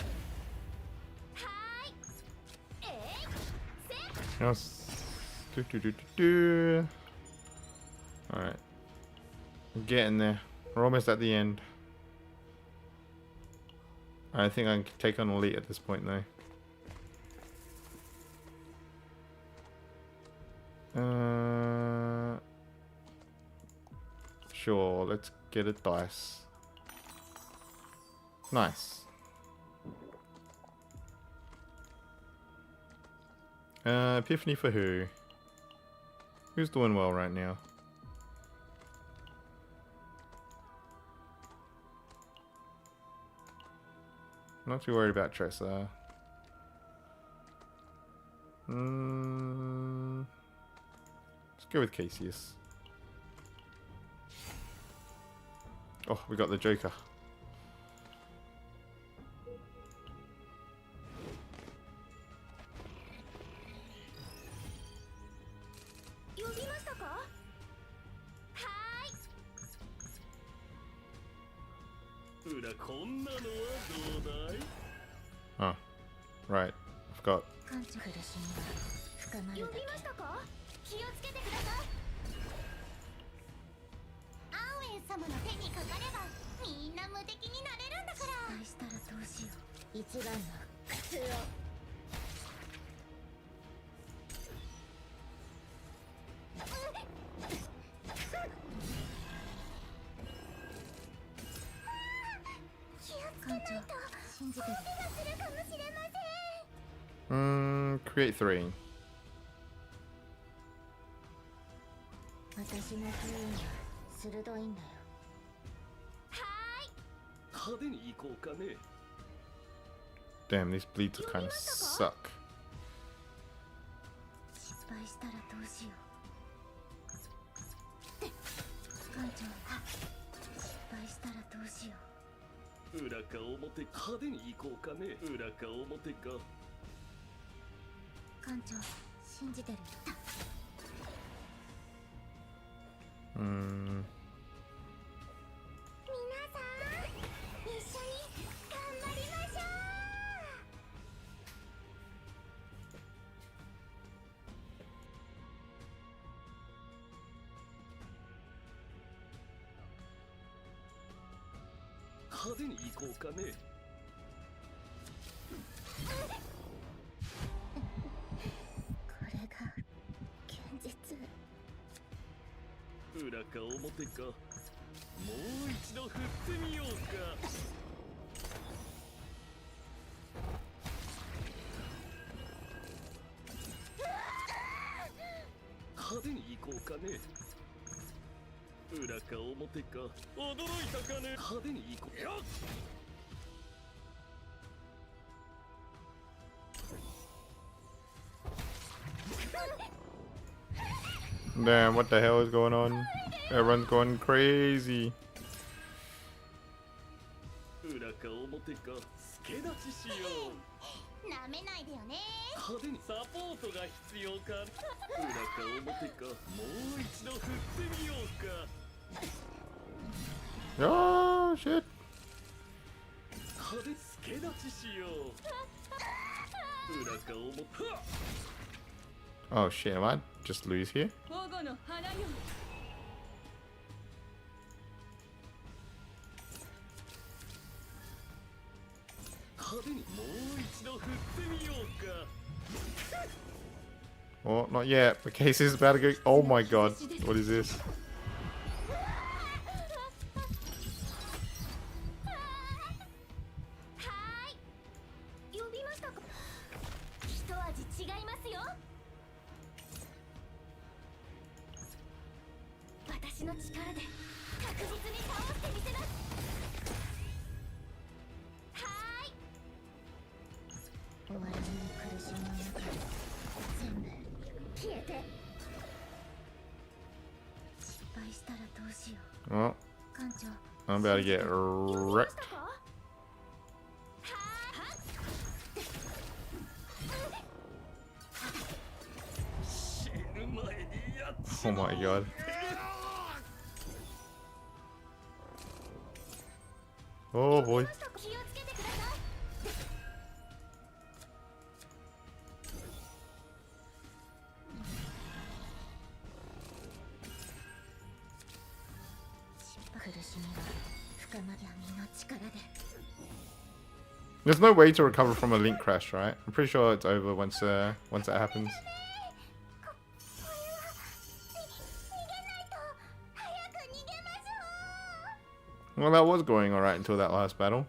はーいせ Yes. Do. Alright. We're getting there. We're almost at the end. I think I can take on Elite at this point though. Sure, let's get a dice. Nice. Epiphany for who? Who's doing well right now? Not too worried about Tressa. Let's go with Cassius. Oh, we got the Joker. Oh, right. I forgot. 艦長苦しみは深まるだけ呼びましたか気をつけてくださいアンウェイ様の手にかかればみんな無敵になれるんだから失敗したらどうしよう一番の苦痛を信じてる。Create 3. 私の不運は鋭いんだよ。派手に行こうかね。 Damn, these bleeds kind of suck. 失敗したらどうしよう。艦長、失敗したらどうしよう。裏か表か派手に行こうかね。裏か表か。艦長、信じてる。皆さん、一緒に頑張りましょう。派手に行こうかね。これが現実。裏か表か。もう一度振ってみようか。派手に行こうかね。裏か表か。驚いたかね。派手に行こう。よっ。Damn, what the hell is going on? Everyone's going crazy. 裏か表か。助立ちしよう。なめないでよね。派手にサポートが必要か。裏か表か。もう一度振ってみようか。Oh shit. 派手助立ちしよう。Oh shit, am I just lose here? 保護の花よ。派手にもう一度振ってみようか。 Oh, not yet. The case is about to go. Oh my god. What is this? 呼びましたか。一味違いますよ。私の力で確実に倒してみせます。終わりに苦しみの中で全部消えて。失敗したらどうしよう。 Oh, 艦長。 I'm about to get wrecked. 死ぬ前にやっ Oh my god. Oh boy. 気をつけてください。苦しみが深まり闇の力で。 There's no way to recover from a link crash, right? I'm pretty sure it's over once once that happens. 逃げないと。早く逃げましょう。 Well, that was going alright until that last battle.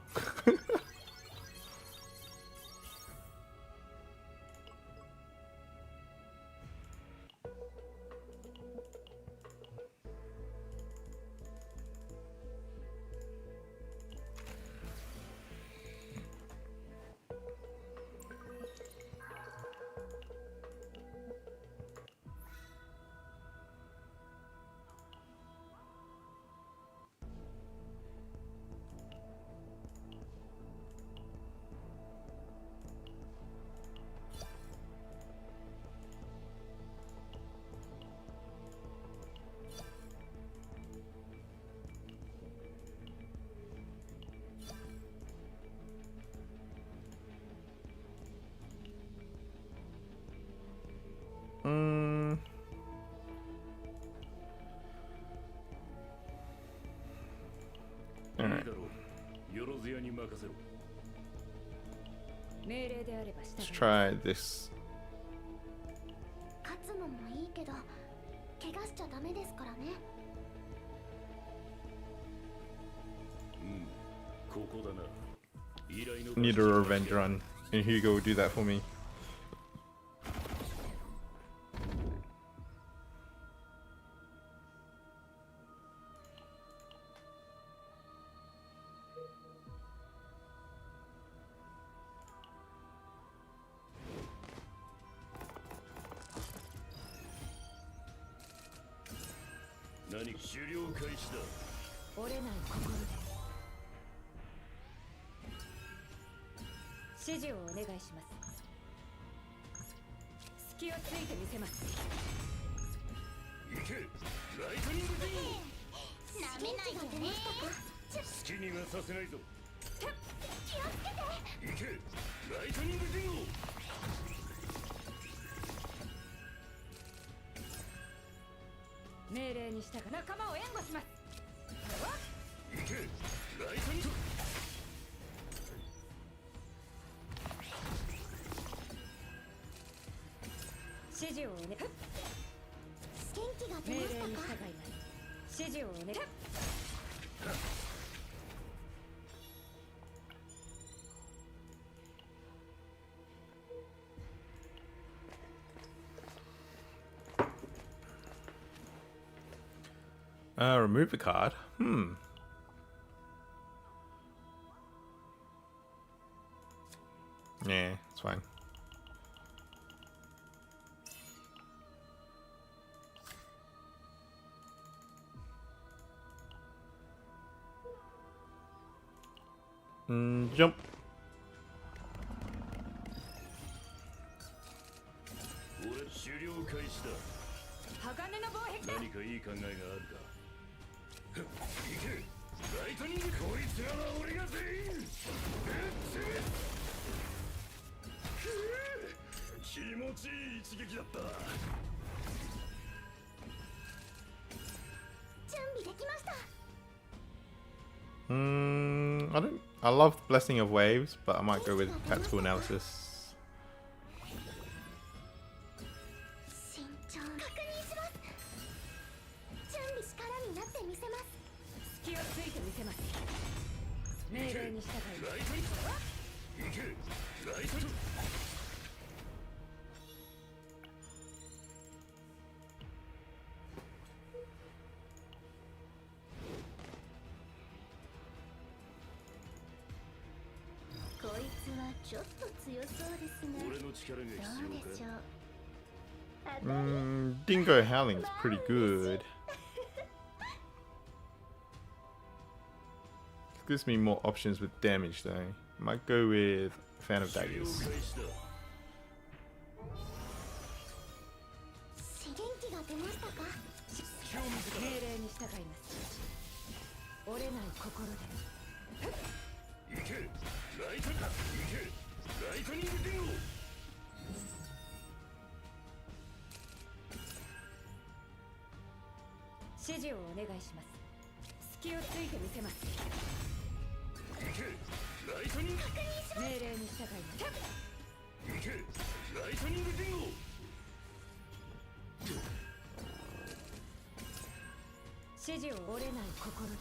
Alright. よろずやに任せろ。命令であれば Let's 従い try this. 勝つのもいいけど、怪我しちゃダメですからね。ここだな。依頼の Need a revenge run. And Hugo will do that for me.何か狩猟開始だ。折れない心で指示をお願いします。隙をついてみせます。行け、ライトニングビーム。なめないでね。好きにはさせないぞ。気をつけて。行け、ライトニングビーム。命令に従う仲間を援護します。行け、ライトニング。指示をお願い。元気が出命令に従いましたか。ます。指示をお願い。Remove the card. Yeah, it's fine. Jump. 俺狩猟開始だ。鋼の防壁だ。何かいい考えがあるか。行け、ライトニング。こいつらは俺が全員。ぶっ潰す。気持ちいい一撃だった。準備できました。 I love Blessing of Waves, but I might go with Tactical Analysis. 慎重に確認します。準備力になってみせます。隙をついてみせます。命令に従います。ライトに行け。ライトに。こいつはちょっと強そうですね。俺の力が必どう要か。でしょう。 Dingo Howling's pretty good. Gives me more options with damage though. Might go with Fan of Daggers. 資源機が出ましたか。命令に従います。折れない心で。行け。ライトに行け。ライトニングディンゴ。指示をお願いします。隙をついてみせます。行け。ライトニング。命令に従います。行け。ライトニングディンゴ。指示を折れない心で。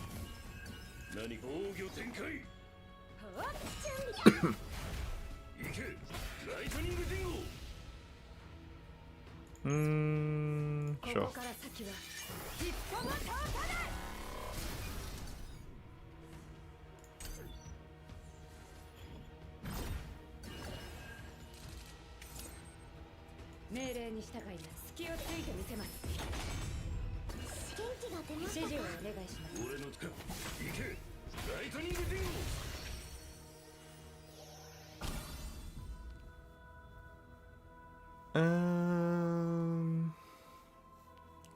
何防御展開。はっ準備。行け。ライトニングディンゴ。こ Sure. こから先は一歩も通さない。命令に従います。隙をついてみせます。資源機が出ま指したか。示をお願いします。俺の力。行け。ライトニングディンゴ。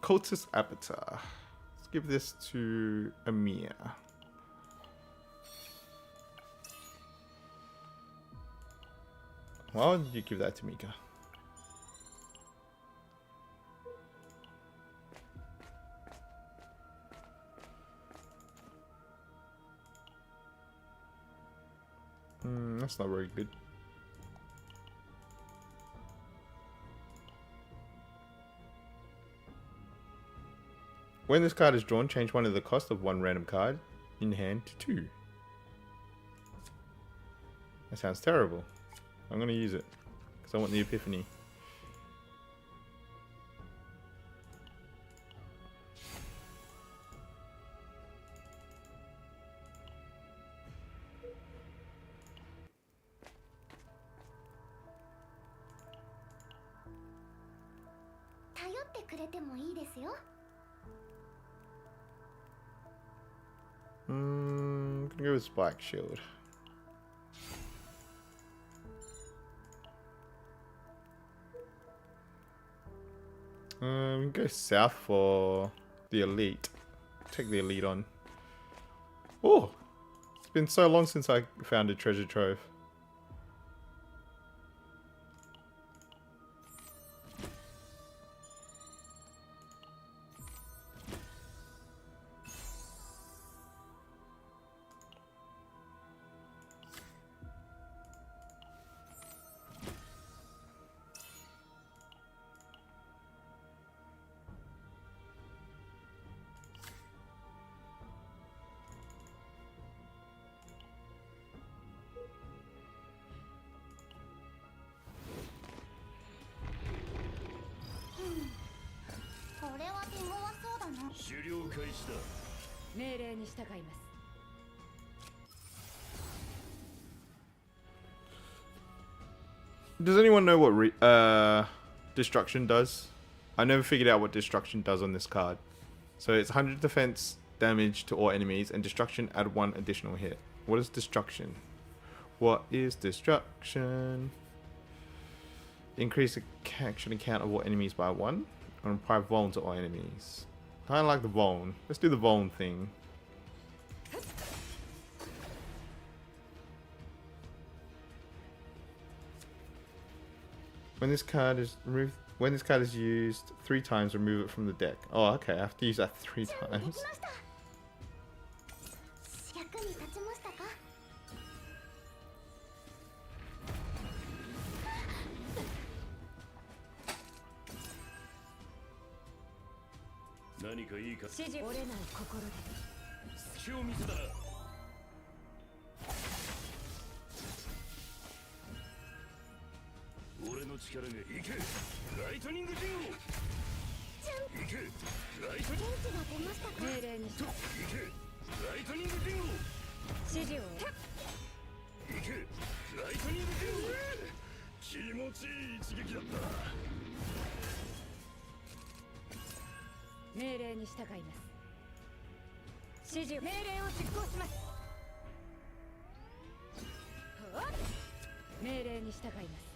Cultist Avatar. Let's give this to Amir. Why would you give that to Mika? That's not very good. When this card is drawn, change one of the cost of one random card in hand to 2. That sounds terrible. I'm going to use it because I want the epiphany. I'm gonna go with Spike Shield. We can go south for the elite. Take the elite on. Oh, it's been so long since I found a treasure trove. Does anyone know what destruction does? I never figured out what destruction does on this card. So it's 100 defense damage to all enemies and destruction add 1 additional hit. What is destruction? What is destruction? Increase the action count of all enemies by 1 and apply Vuln to all enemies. I like the Vuln. Let's do the Vuln thing. When this card is removed, when this card is used 3 times, remove it from the deck. Oh, okay. I have to use that 3 times. 役に立ちましたか？何かいいか指示折れない心で隙を見せたら俺の力がいけライトニングジンゴいけライトニング元気が出ましたか？命令にしていけライトニングジンゴ指示をいけライトニングジンゴ気持ちいい一撃だった命令に従います。指示命令を実行します。命令に従います。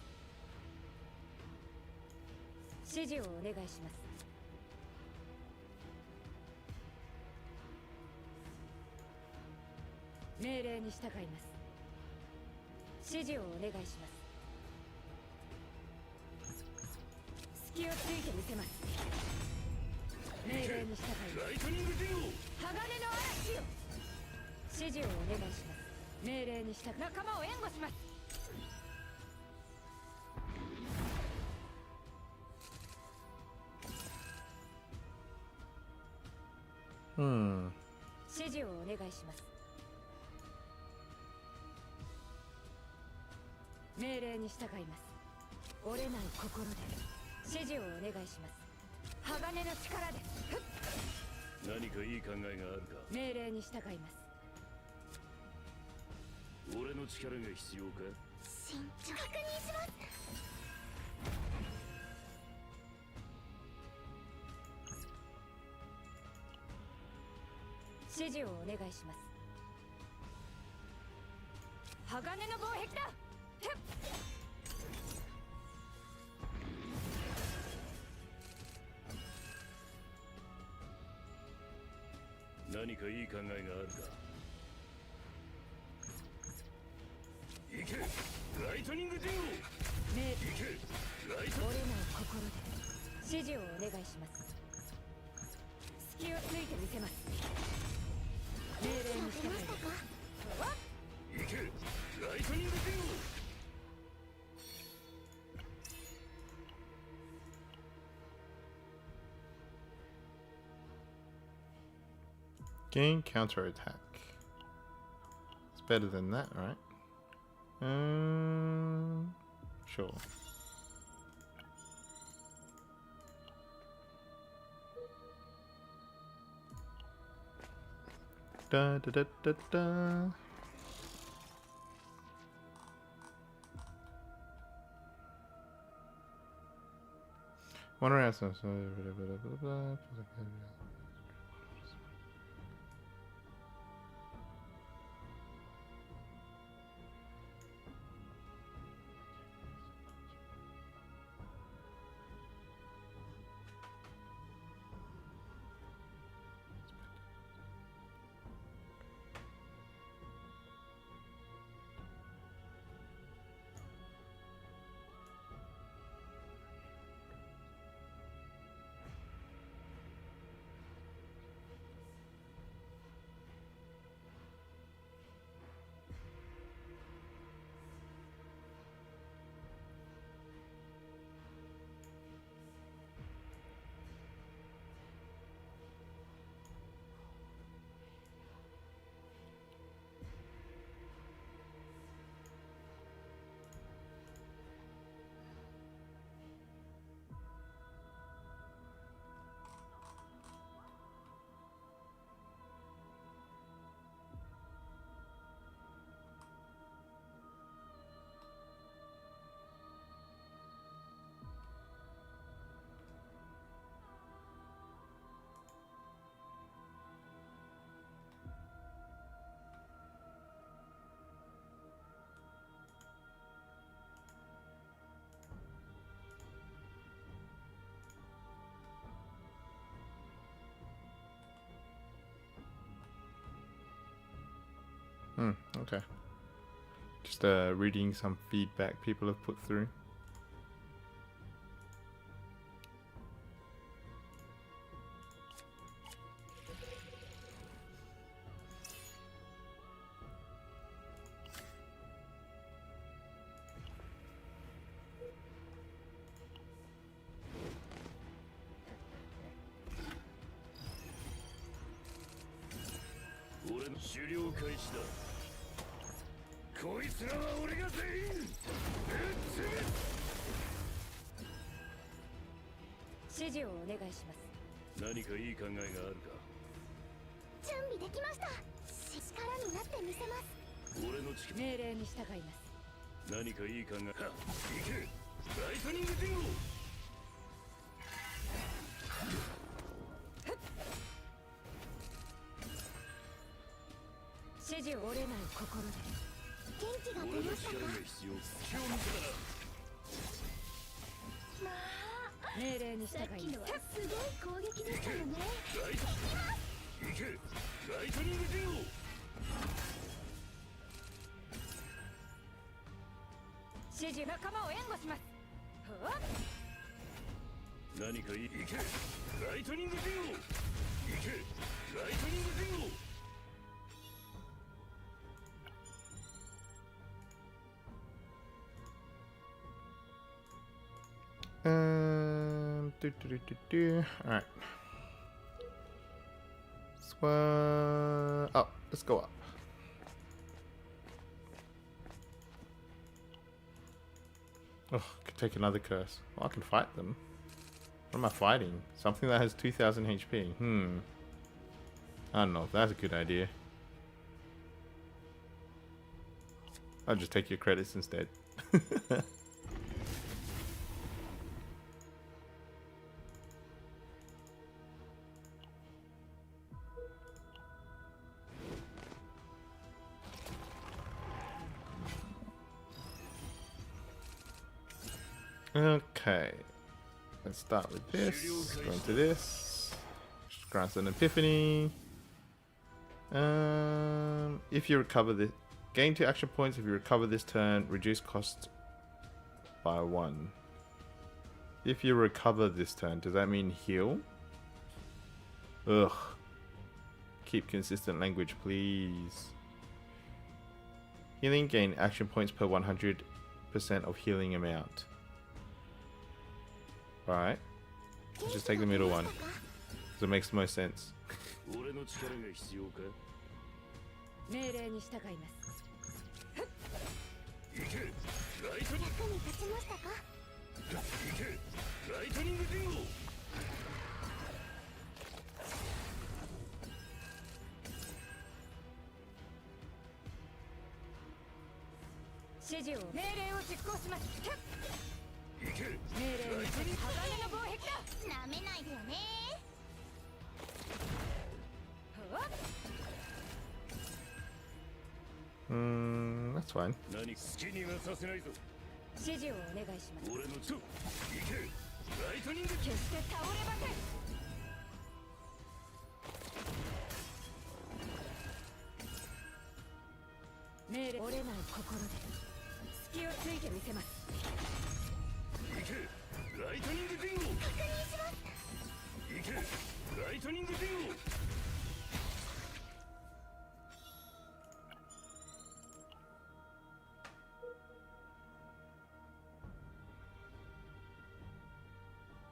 指示をお願いします。命令に従います。指示をお願いします。隙をついてみせます。命令に従います。ライトニングジンゴ鋼の嵐よ。指示をお願いします。命令に従い仲間を援護します。指示をお願いします。命令に従います。折れない心で指示をお願いします。鋼の力で何かいい考えがあるか命令に従います。俺の力が必要か慎重確認します。指示をお願いします。鋼の防壁だ。何かいい考えがあるかいけライトニングジンゴ命いけライト折れない心で指示をお願いします。隙をついてみせます。命令に従います。いけライトニングジンゴ Gain counterattack. It's better than that, right? Sure. Da da da da da. One round. Okay. Just reading some feedback people have put through. 俺の狩猟開始だ。こいつらは俺が全員ぶっ潰す。指示をお願いします。何かいい考えがあるか。準備できました。力になってみせます。俺の力。命令に従います。何かいい考え。はっ、行け。ライトニングティンゴ。指示を折れない心で。元気が出俺のましたか。力が必要。隙を見せたな。まあ、命令に従さっきいます。のはすごい攻撃でしたよね。ライト。行け。ライトニングティンゴ。指示、仲間を援護します。はっ、何かいい。行け。ライトニングティンゴ。行け。ライトニングティンゴ。Alright. Oh, let's go up. Oh, could take another curse. Well, I can fight them. What am I fighting? Something that has 2000 HP. I don't know if that's a good idea. I'll just take your credits instead. Okay, let's start with this. Go into this. Just grant an epiphany. If you recover this, gain 2 action points. If you recover this turn, reduce cost by 1. If you recover this turn, does that mean heal? Ugh. Keep consistent language, please. Healing, gain action points per 100% of healing amount. Alright, let's just take the middle one, because it makes the most sense. 俺の力が必要か。命令に従います。行け。ライトニング。役に立ちましたか。行け。ライトニングティンゴ。指示を命令を実行します。行け。命令に従い、鋼の防壁だ。なめないでよね。はっ、That's fine. 何好きにはさせないぞ。指示をお願いします。俺のちょ。行け。ライトニング。決して倒れません。命令折れない心で隙をついてみせます。行け。ライトニングティンゴ。確認します。行け。ライトニングティンゴ。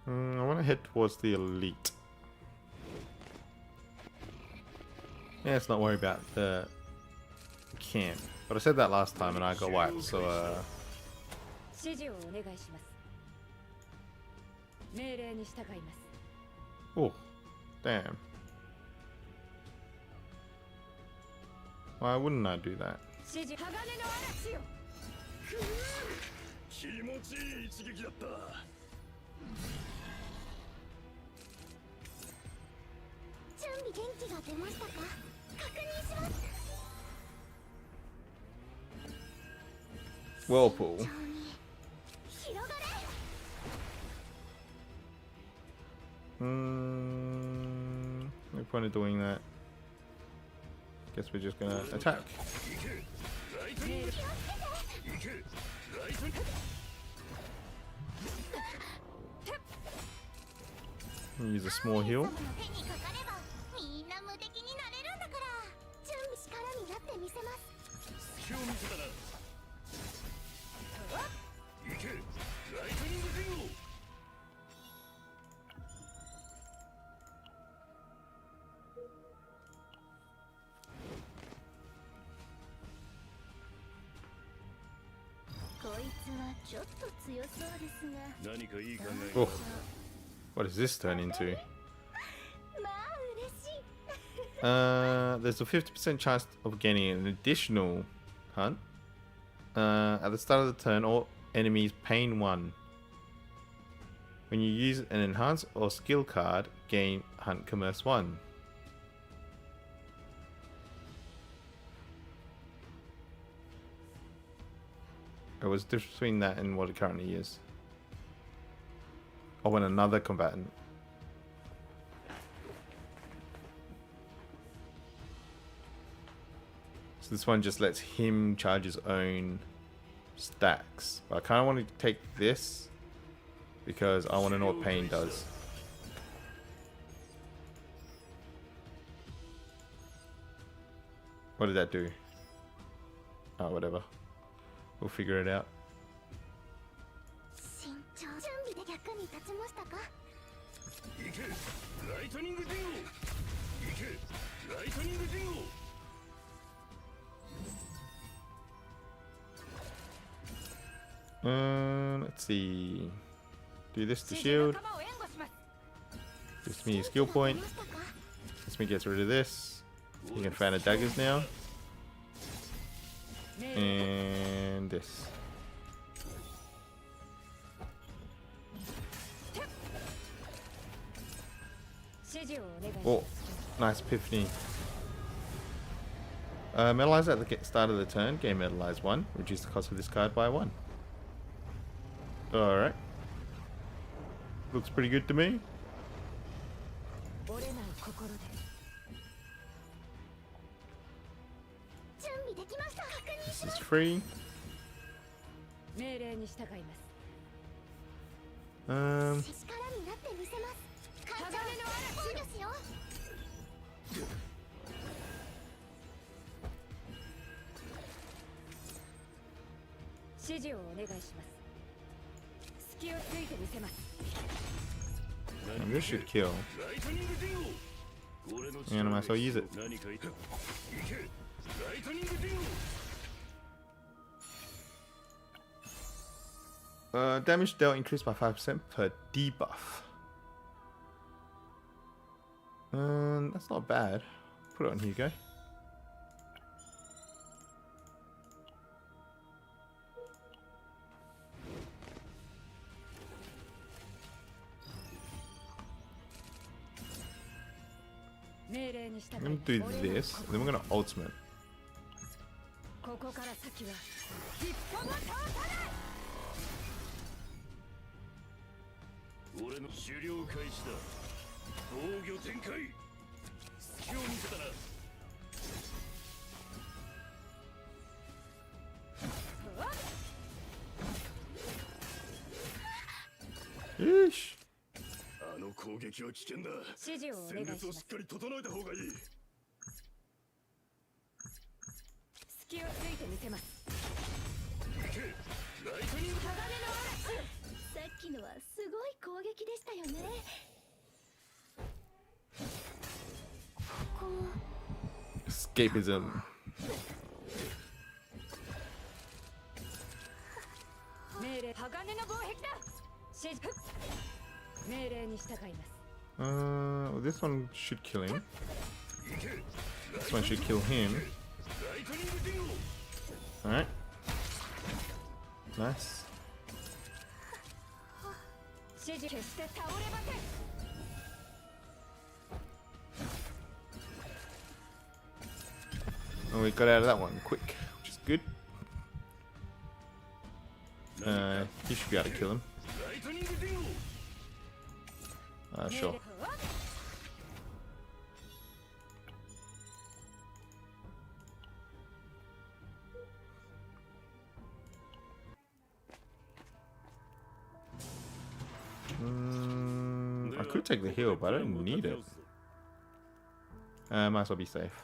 I want to head towards the elite. Yeah, let's not worry about the camp. But I said that last time and I got wiped, so 指示をお願いします。命令に従います。 oh, damn. Why wouldn't I do that? 指示、鋼の嵐よ。気持ちいい一撃だった。準備元気が出ましたか。確認します。 Whirlpool. 広がれ。No point in doing that. Guess we're just gonna attack. 行け。ライトニング。行け。ライトニング。 Use a small heal. 手にかかればみんな無敵になれるんだから。準備力になってみせます。隙を見せたな。行け。ライトニングティンゴ。こいつはちょっと強そうですが。何かいい考え Oh, what does this turn into? まあ嬉しい。 There's a 50% chance of gaining an additional hunt. At the start of the turn, all enemies pain 1. When you use an enhance or skill card, gain hunt commerce 1. What's the difference between that and what it currently is? Oh, when another combatant. So this one just lets him charge his own stacks. But I kind of want to take this because I want to know what pain does. What did that do? Oh, whatever. We'll figure it out. 慎重。準備で役に立ちましたか。行けライトニングディンゴ行けライトニングディンゴ Let's see. Do this to shield. Gives me a skill point. Lets me get rid of this. You can fan of daggers now. And this. Oh, nice epiphany. Metalize at the start of the turn. Gain metalize 1. Reduce the cost of this card by 1. Alright. Looks pretty good to me. This is free. 命令に従います。力になってみせます。艦長、防御しよう。指示をお願いします。隙をついてみせます。 And this should kill. ライトニングディンゴ俺の And I might as well use it. 何かいた行けライトニングディンゴ Damage dealt increased by 5% per debuff. That's not bad. Put it on here, go. I'm gonna do this, and then we're gonna ultimate. ここから先は俺の狩猟開始だ防御展開隙を見せたな Yeesh. あの攻撃は危険だ指示をお願いします。戦列をしっかり整えた方がいい隙をついてみせます。行けライトニング鋼の嵐。さっきのはすごい攻撃でしたよね。ここ Escapism. 命令鋼の防壁だ。指示命令に従います。Well, this one should kill him. This one should kill him. ライトニングディンゴ Alright. Nice. 指示決して倒れません。 Oh, we got out of that one quick, which is good. He should be able to kill him. ライトニングディンゴ Sure. I could take the heal, but I don't need it. Might as well be safe.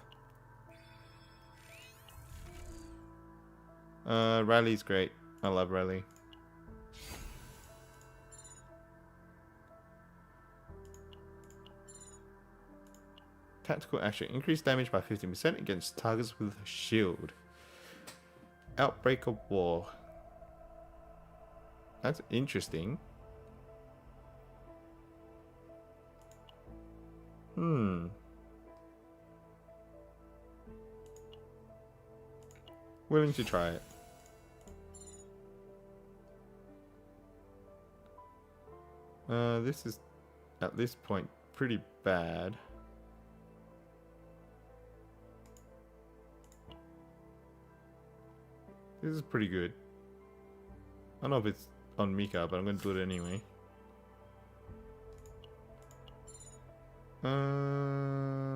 Rally's great. I love Rally. Tactical action. Increase damage by 15% against targets with a shield. Outbreak of War. That's interesting. Willing to try it. This is, at this point, pretty bad. This is pretty good. I don't know if it's on Mika, but I'm going to do it anyway.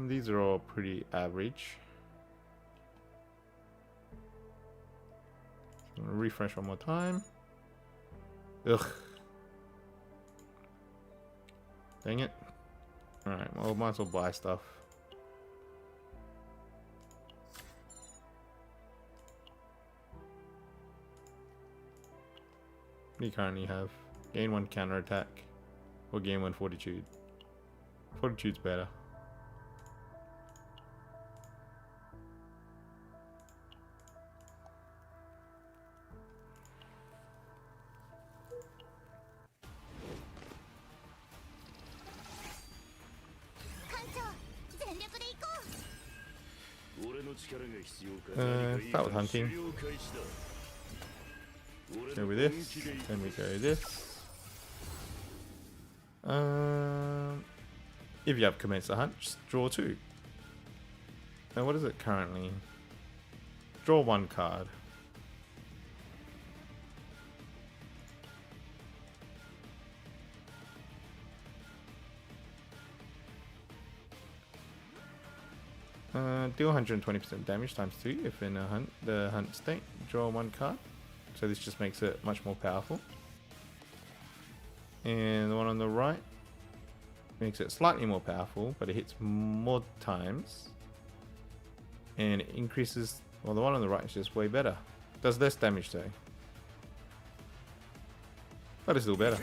These are all pretty average. I'm going to refresh one more time. Ugh. Dang it. Alright, well, might as well buy stuff. What do you currently have? Gain 1 counter attack. Or gain 1 fortitude. Fortitude's better. Start with hunting. Go with this. Then we go this. If you have commenced the hunt, just draw 2. Now what is it currently? Draw 1 card. Deal 120% damage times 2 if in a the hunt state. Draw 1 card. So this just makes it much more powerful. And the one on the right makes it slightly more powerful, but it hits more times. And it increases, well, the one on the right is just way better. Does less damage though. But it's still better.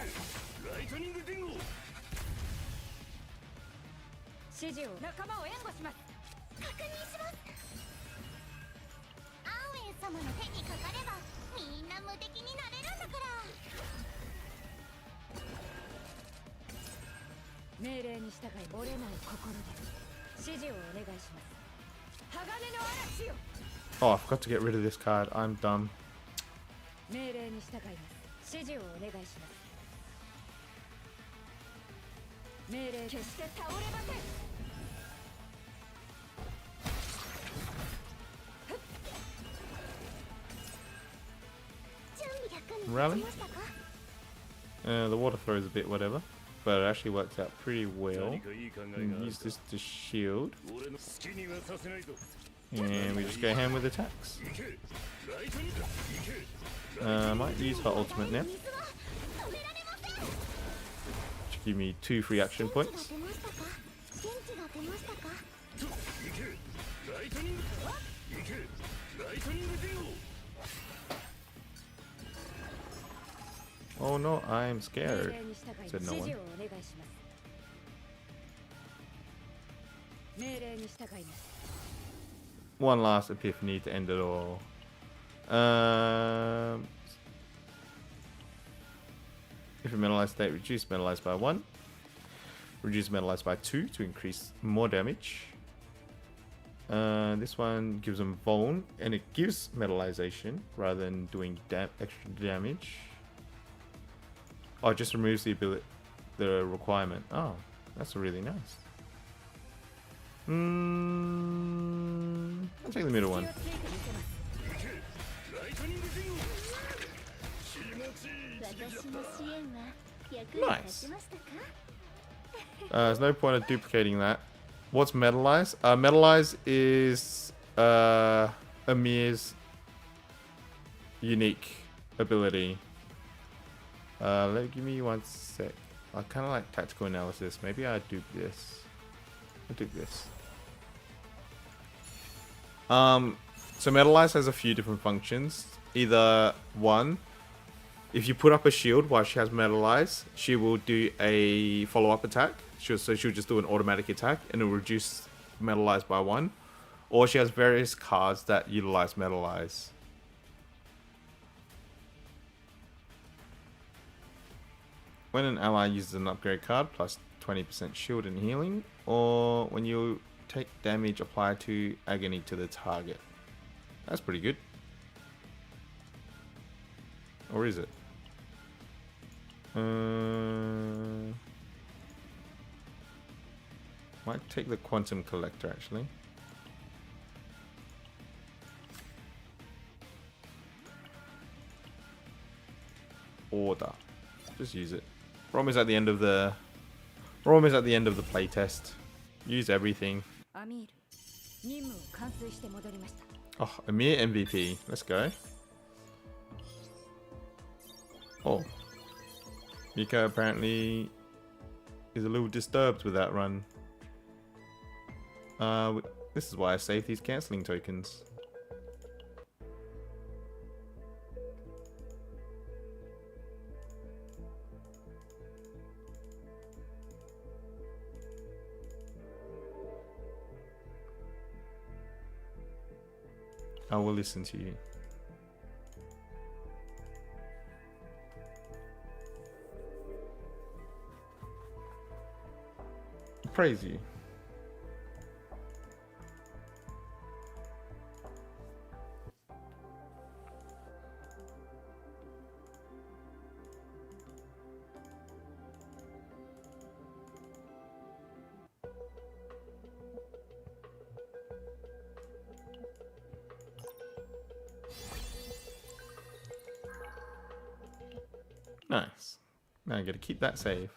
Oh, I forgot to get rid of this card. I'm dumb. Rally? The water throw is a bit whatever, but it actually works out pretty well. Use this to shield. And we just go hand with attacks. I might use her ultimate now. Should give me 2 free action points. Oh no, I'm scared, said no one. One last epiphany to end it all. If a metallized state, reduce metallized by 1. Reduce metallized by 2 to increase more damage. This one gives them vuln, and it gives metallization rather than doing extra damage. Oh, it just removes the ability, the requirement. Oh, that's really nice. I'll take the middle one. Nice. There's no point of duplicating that. What's Metallize? Metallize is Amir's unique ability. Give me 1 sec. I kind of like tactical analysis. Maybe I do this. I'll do this. So Metallize has a few different functions. Either 1, if you put up a shield while she has Metallize, she will do a follow-up attack. So she'll just do an automatic attack and it'll reduce Metallize by 1. Or she has various cards that utilize Metallize. when an ally uses an upgrade card, plus 20% shield and healing, or when you take damage applied to agony to the target. That's pretty good. Or is it? Might take the quantum collector actually. Order. Just use it. We're almost at the end of the playtest. Use everything. アミール、任務を完遂して戻りました。 Oh, Amir MVP. Let's go. Oh. Mika apparently is a little disturbed with that run. This is why I saved these cancelling tokens. I will listen to you. Praise you. Nice. Now I gotta keep that save.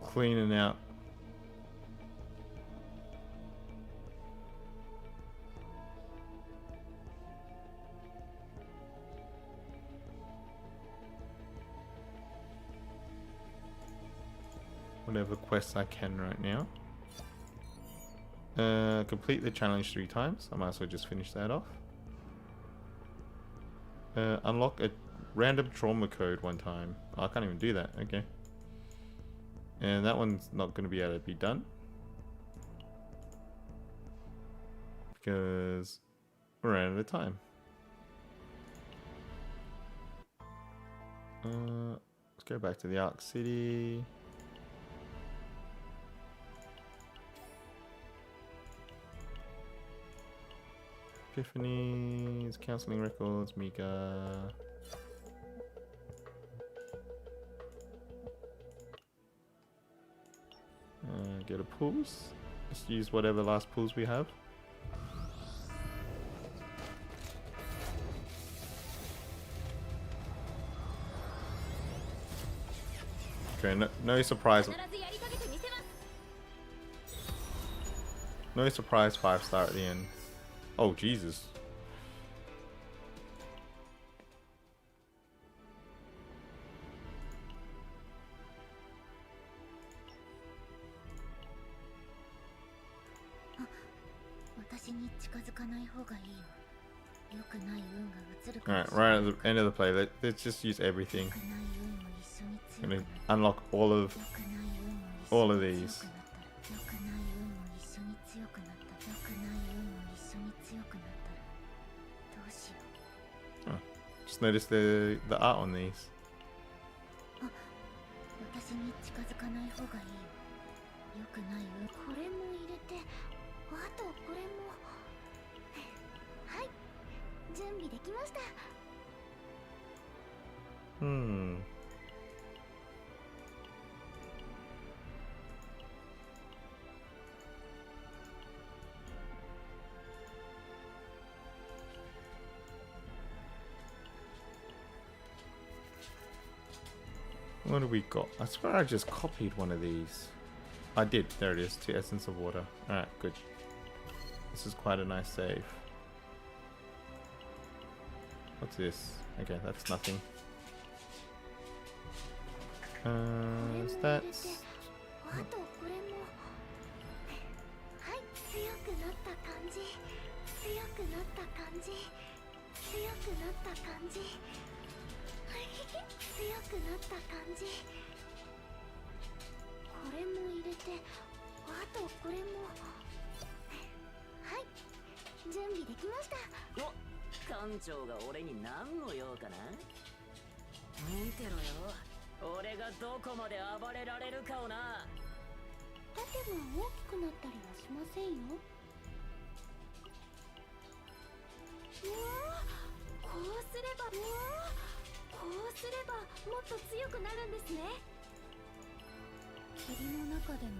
Cleaning out. Whatever quests I can right now. Complete the challenge 3 times. I might as well just finish that off. Unlock a random trauma code 1 time. Oh, I can't even do that. Okay. And that one's not going to be able to be done. Because we're out of time. Let's go back to the Ark City. Epiphanies, counseling records, Mika. Get a pulse. Let's use whatever last pulls we have. Okay, no surprise. No surprise 5-star at the end. Oh, Jesus. Alright, right at the end of the play, let's just use everything. I'm gonna unlock all of these. 良くない運も一緒に強くなった良くない運も一緒に強くなったらどうしよう。 Just notice the art on these. 私に近づかない方がいいよ。良くない運これも入れてあとこれもはい準備できました。 What do we got? I swear I just copied one of these. I did. There it is. 2 essence of water. Alright, good. This is quite a nice save. What's this? Okay, that's nothing. Stats. あとこれもはい強くなった感じ強くなった感じ強くなった感じ強くなった感じこれも入れてあとこれもはい準備できました。お、館長が俺に何の用かな。見てろよ、俺がどこまで暴れられるかをな。盾が大きくなったりはしませんよ。うわーこうすればうわーこうすればもっと強くなるんですね。霧の中でも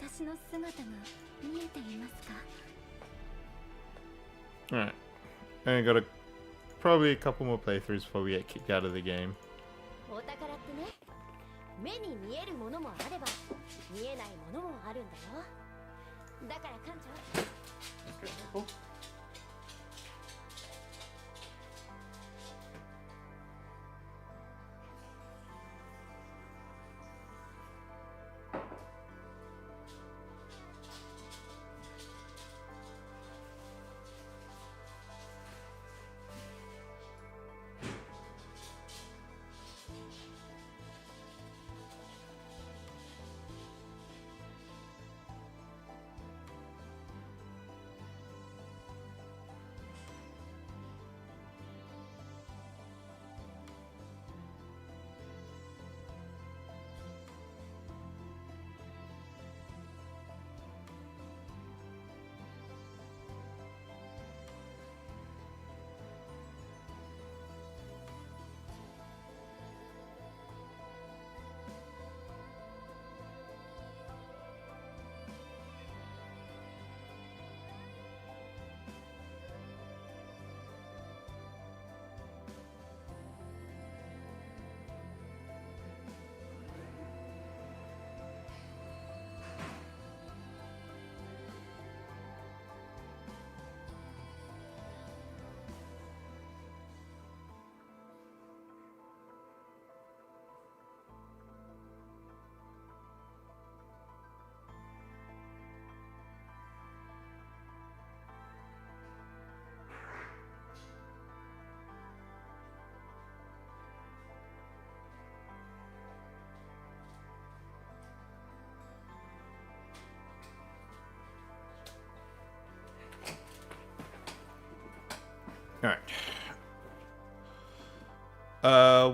私の姿が見えていますか。 Alright. I got probably a couple more playthroughs before we get kicked out of the game. お宝ってね、目に見えるものもあれば見えないものもあるんだよ。だから館長。 Alright.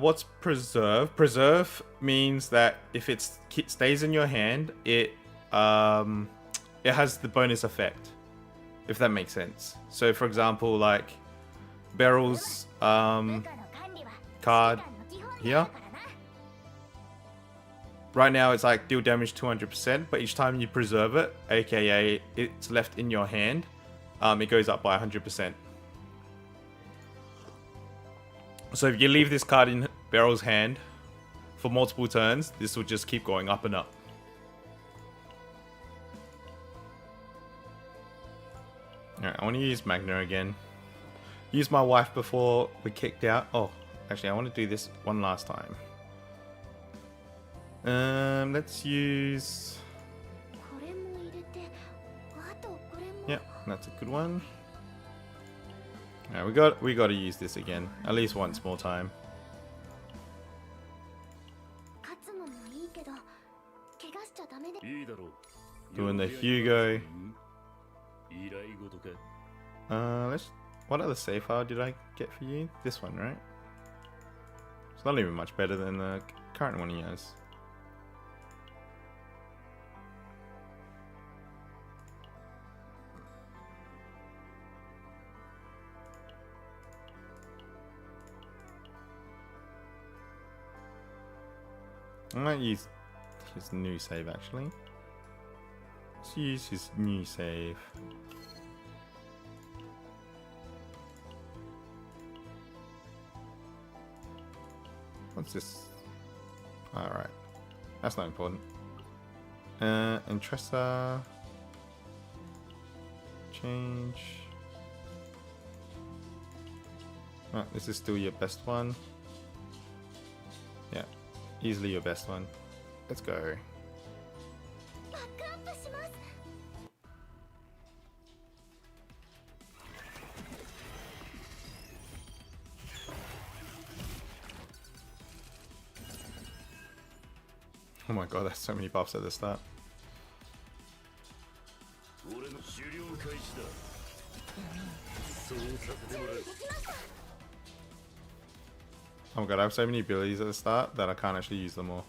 What's preserve? Preserve means that if it stays in your hand, it has the bonus effect, if that makes sense. So for example, like Beryl's card here. Right now it's like deal damage 200%, but each time you preserve it, aka it's left in your hand, it goes up by 100%. So if you leave this card in Beryl's hand for multiple turns, this will just keep going up and up. Alright, I want to use Magna again. Use my wife before we kicked out. Oh, actually I want to do this one last time. Let's use... Yep, that's a good one. Alright, we got to use this again at least once more time. Doing the Hugo. 依頼事か Let's. What other save file did I get for you? This one, right? It's not even much better than the current one he has. I might use his new save actually. Let's use his new save. What's this? Alright. That's not important. Entressa. Change. Oh, this is still your best one. Yeah. Easily your best one. Let's go. バックアップします。 Oh my god, that's so many buffs at the start. 俺の狩猟開始だそうさせてもらう Oh my god, I have so many abilities at the start that I can't actually use them all.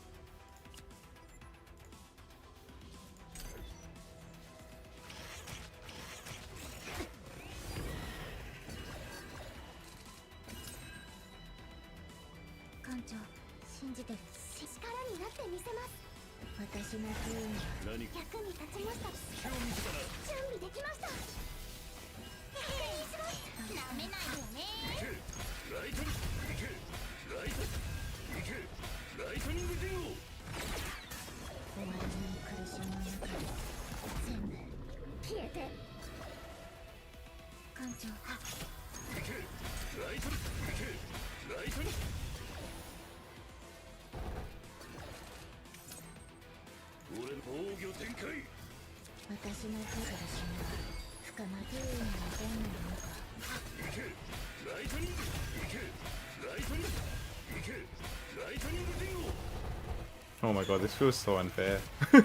Oh my god, this feels so unfair. こ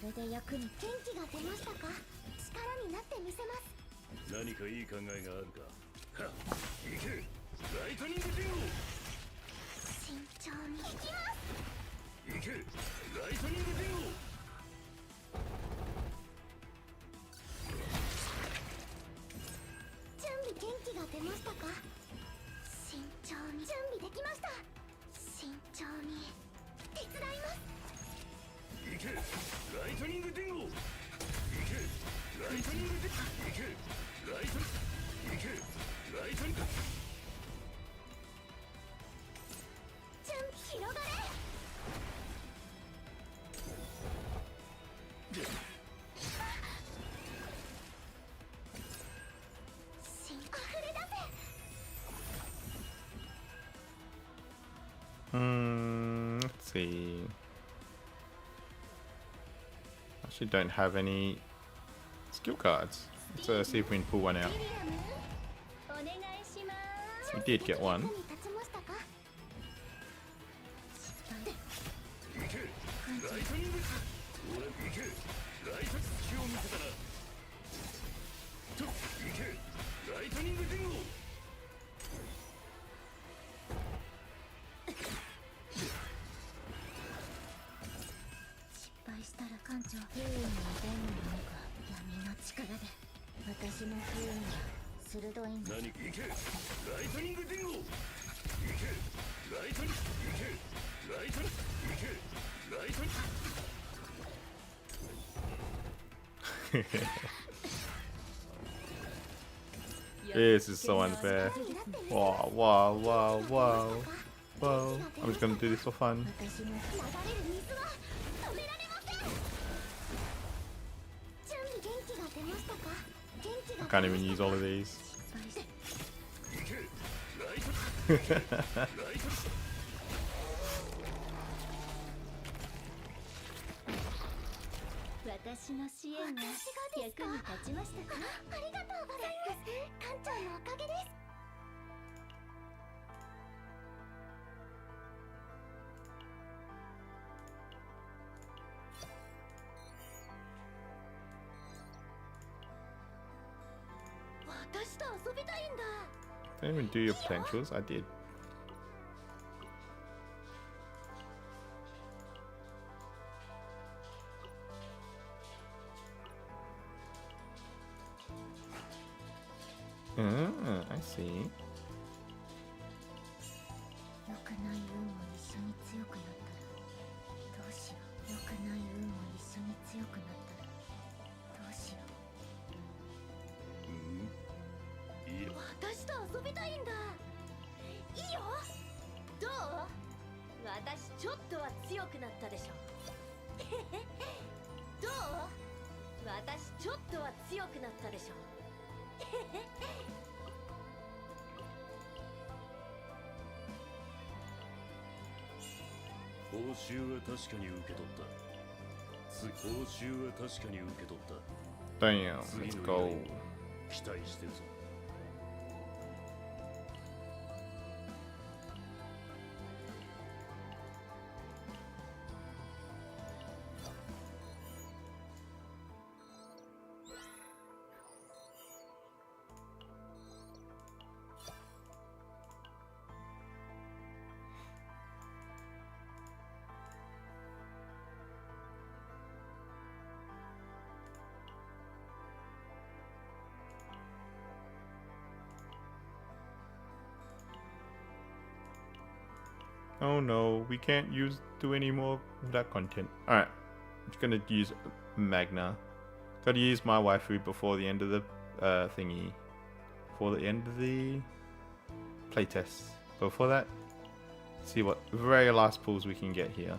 れで役に元気が出ましたか？力になってみせます。何かいい考えがあるかはっ行けライトニングディンゴ慎重に行きます。行けライトニングディンゴ準備元気が出ましたか？慎重に準備できました。慎重に手伝います。行けライトニングディンゴ行けライトニングディンゴ行けライト行けライトニング準備広がれ。芯溢れ出せ。 Let's see. Actually, don't have any skill cards. Let's see if we can pull one out. お願いします。 We did get one. 役に立ちましたか？行けライトニング俺行けライト隙を見せたなと行けライトニングディンゴ失敗したら艦長不運に出るのか闇の力で私の不運は鋭いんだ。何行けライトニングディンゴ行けライトニング行けライトニング行けライトニング This is so unfair. Wow, wow, wow, wow. Wow. I'm just gonna do this for fun. 私の流れる水は止められません。準備元気が出ましたか？元気 I が can't even use all of these. 失敗して行けライトニングライトニング私の支援が役に立ちましたか？ありがとうございます。艦長のおかげです。遊びたいんだ。 Don't even do your potentials. I did. I see. 良くない運も一緒に強くなったらどうしよう。良くない運も一緒に強くなったらどうしよう。いいよ。私と遊びたいんだ。いいよ。どう？私ちょっとは強くなったでしょ。どう？私ちょっとは強くなったでしょ。報酬は確かに受け取った。報酬は確かに受け取った。 Damn, let's go. 期待してるぞ。Oh no, we can't do any more of that content. Alright, I'm just gonna use Magna. Gotta use my waifu before the end of the thingy. Before the end of the playtest. But before that, see what very last pulls we can get here.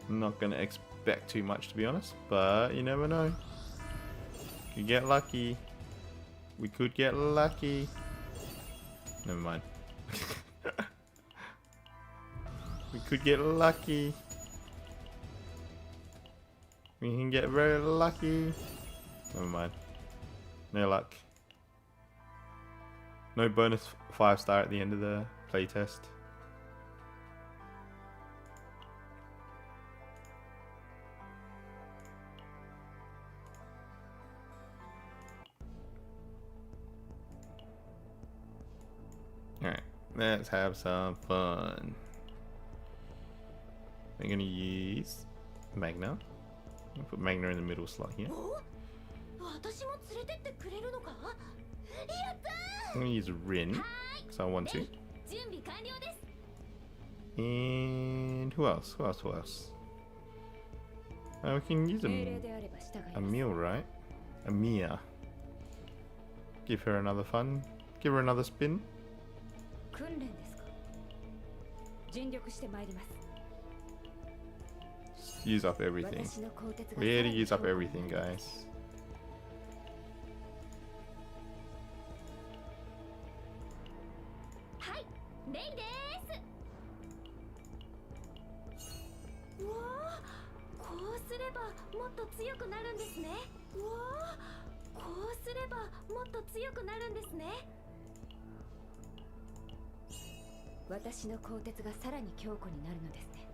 I'm not gonna expect too much, to be honest, but you never know. You get lucky. We could get lucky. Never mind. We could get lucky. We can get very lucky. Never mind. No luck. No bonus 5-star at the end of the playtest. Alright, let's have some fun. We're gonna use Magna. I'll put Magna in the middle slot here. 私も連れてってくれるのか？やったー。 I'm gonna use Rin, because I want to. 準備完了です。 And who else? Who else? Who else? We can use a meal, right? A Mia. Give her another fun. Give her another spin. 訓練ですか。尽力してまいります。 Use up everything. 私の鋼鉄が Really use up everything, guys. はい、レイです。うわあ、こうすればもっと強くなるんですね。うわあ、こうすればもっと強くなるんですね。私の鋼鉄がさらに強固になるのですね。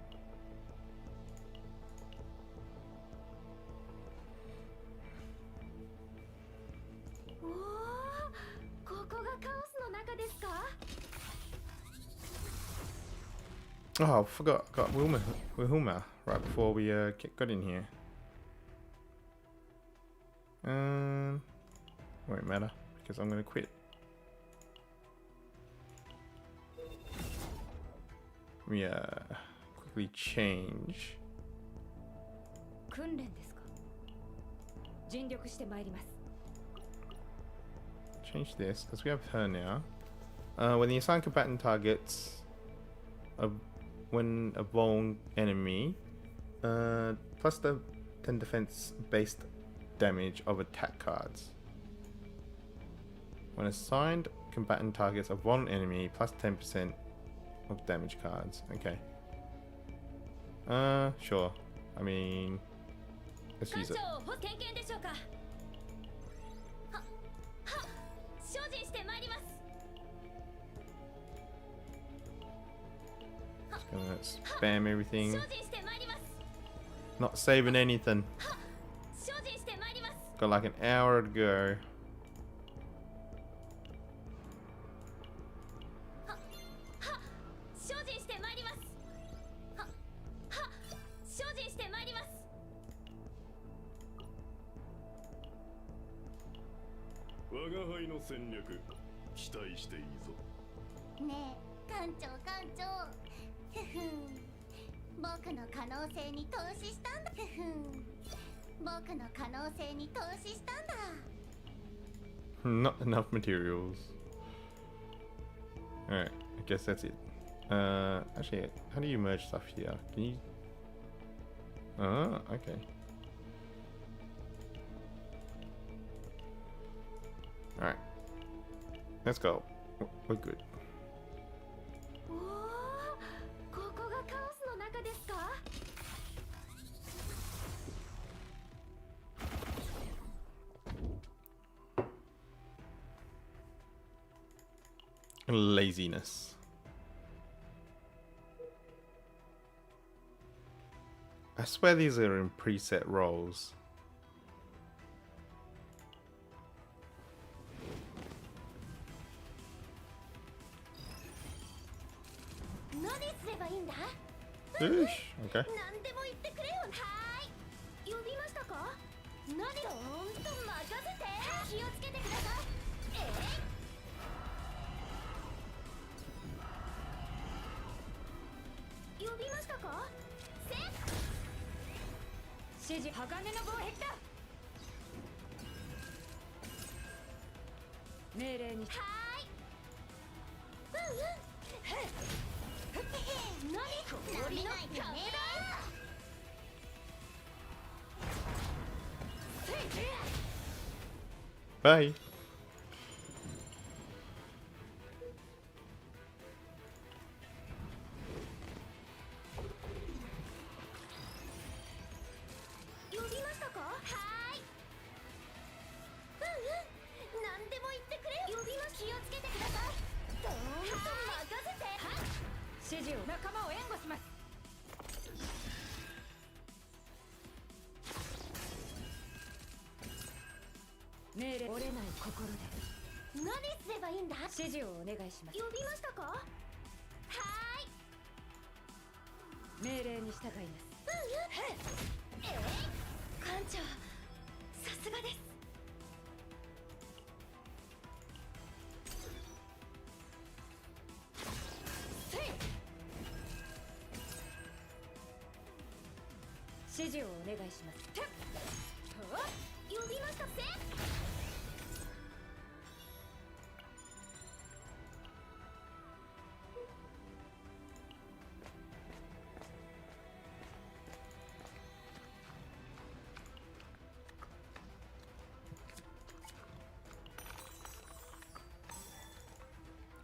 おお、ここがカオスの中ですか？ Oh, I forgot. Got Wilma right before we got in here. Won't matter because I'm gonna quit. Yeah, quickly change. 訓練ですか。尽力してまいります。 Change this because we have her now. When the assigned combatant targets when a vuln enemy, plus the 10 defense based damage of attack cards. When assigned combatant targets a vuln enemy, plus 10% of damage cards. Okay. Sure. I mean, let's use it. 点検でしょうか。は、精進してまいります。 Just gonna spam everything. 精進してまいります。 Not saving anything. 精進してまいります。Got like an hour to go. 精進してまいります。精進してまいります。我が輩の戦略期待していいぞ。ねえ艦長艦長、ふふん、僕の可能性に投資したんだ。ふふん、僕の可能性に投資したんだ。 Not enough materials. Alright, I guess that's it. Actually, how do you merge stuff here? Can you... okay. Alright. Let's go. We're good. おお、ここがカオスの中ですか。 Laziness. I swear these are in preset roles. 何すればいいんだ。 Oosh, okay. 何でも言ってくれよ。はーい。呼びましたか。何どーんと任せて。気をつけてください。呼びましたか。指示鋼の防壁だ。命令に。はーい。うんうん。何氷の壁だ。 Bye.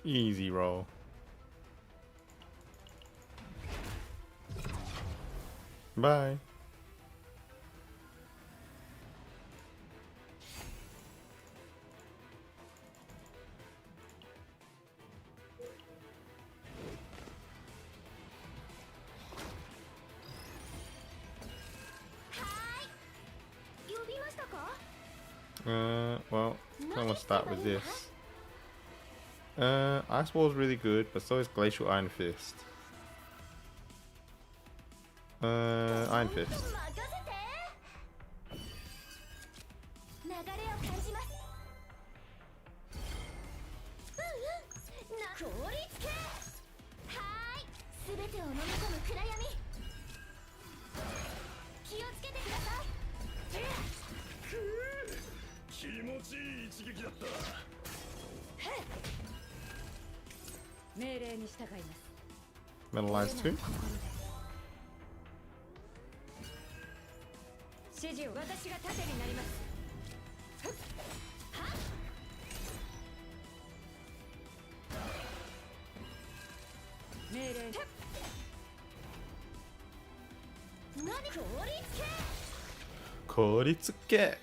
Easy roll. Bye. Well, I'm gonna start with this. Ice Wall is really good, but so is Glacial Iron Fist. Iron Fist. Metalize 2. 指示を私が盾になります。命令。効率系。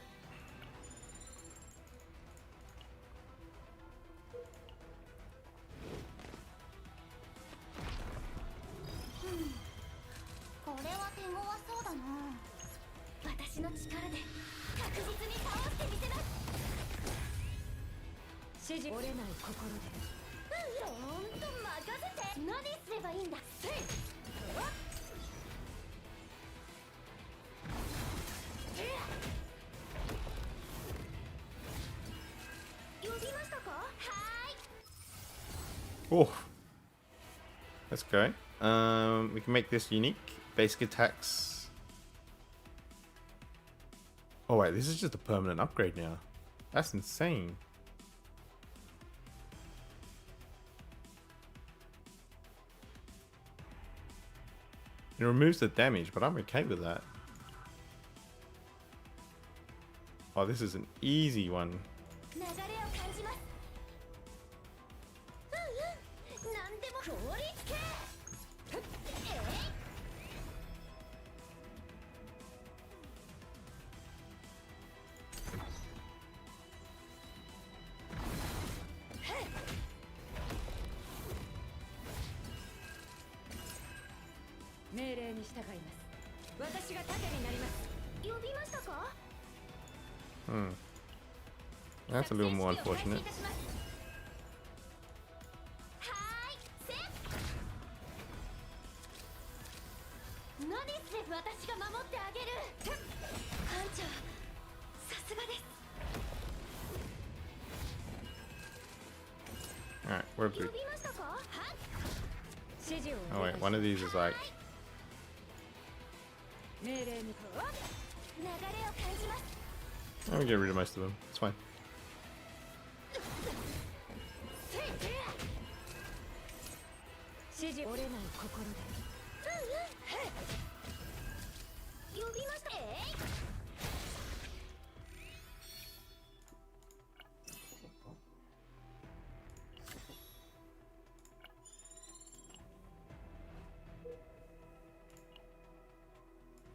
これは手強そうだな。私の力で確実に倒してみせます。指示折れない心で。ほんと任せて。何すればいいんだ。せい。呼びましたか？はーい。 Oh, let's go. We can make this unique. Basic attacks. Oh wait, this is just a permanent upgrade now. That's insane. It removes the damage, but I'm okay with that. Oh, this is an easy one. 流れを感じます。何でも効率系。命令に従います。私が盾になります。呼びましたか？ That's a little more unfortunate. はーい、せっ。何すれば私が守ってあげる。艦長、さすがです。 Alright, we're 呼 good. びましたか？はっ。指示を Oh お願い wait, し one ます。 of these is like... 命令に。流れを感じます。 I'm gonna get rid of most of them. It's fine. 指示折れない心で。呼びました。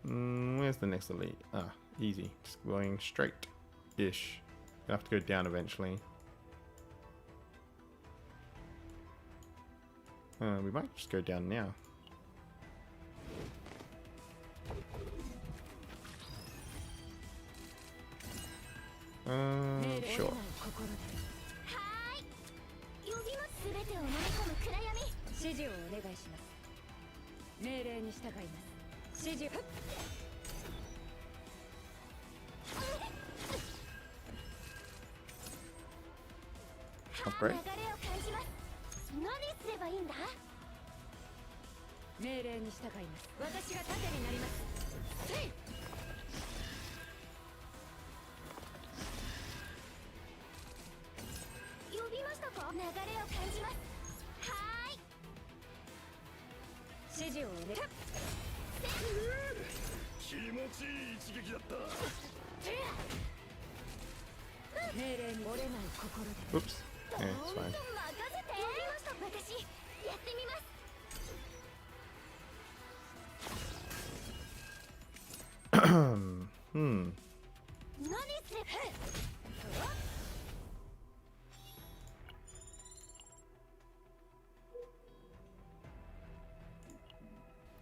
Where's the next elite? Ah, easy. Just going straight-ish. Gonna have to go down eventually. We might just go down now. Sure. はーい。呼びます。すべてを飲み込む暗闇。指示をお願いします。命令に従います。指示。 Upgrade. 流れを感じます。何すればいいんだ。命令に従います。私が盾になります。せい。呼びましたか？流れを感じます。はーい。指示をお願い。気持ちいい一撃だった。命令に折れない心で。 Oops. Yeah, it's ほんと fine. 任せて。呼びました。私やってみます。 Hmm. 何すれば。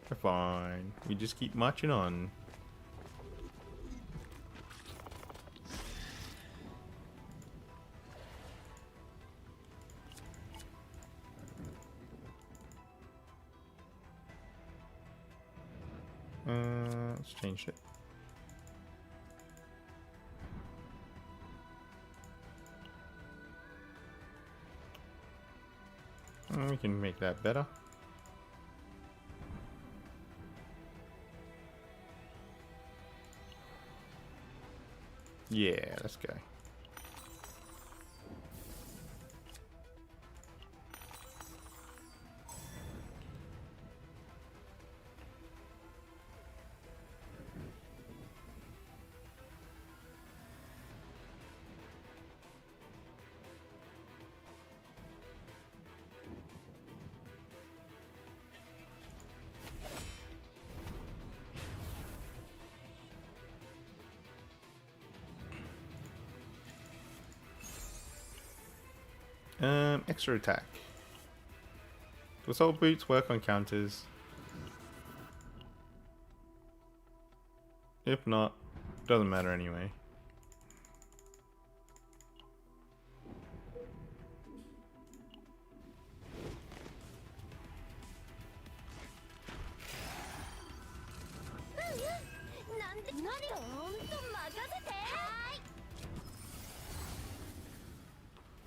We're fine. We just keep marching on. Let's change it. We can make that better. Yeah, let's go. Extra attack. Do assault boots work on counters? If not, doesn't matter anyway.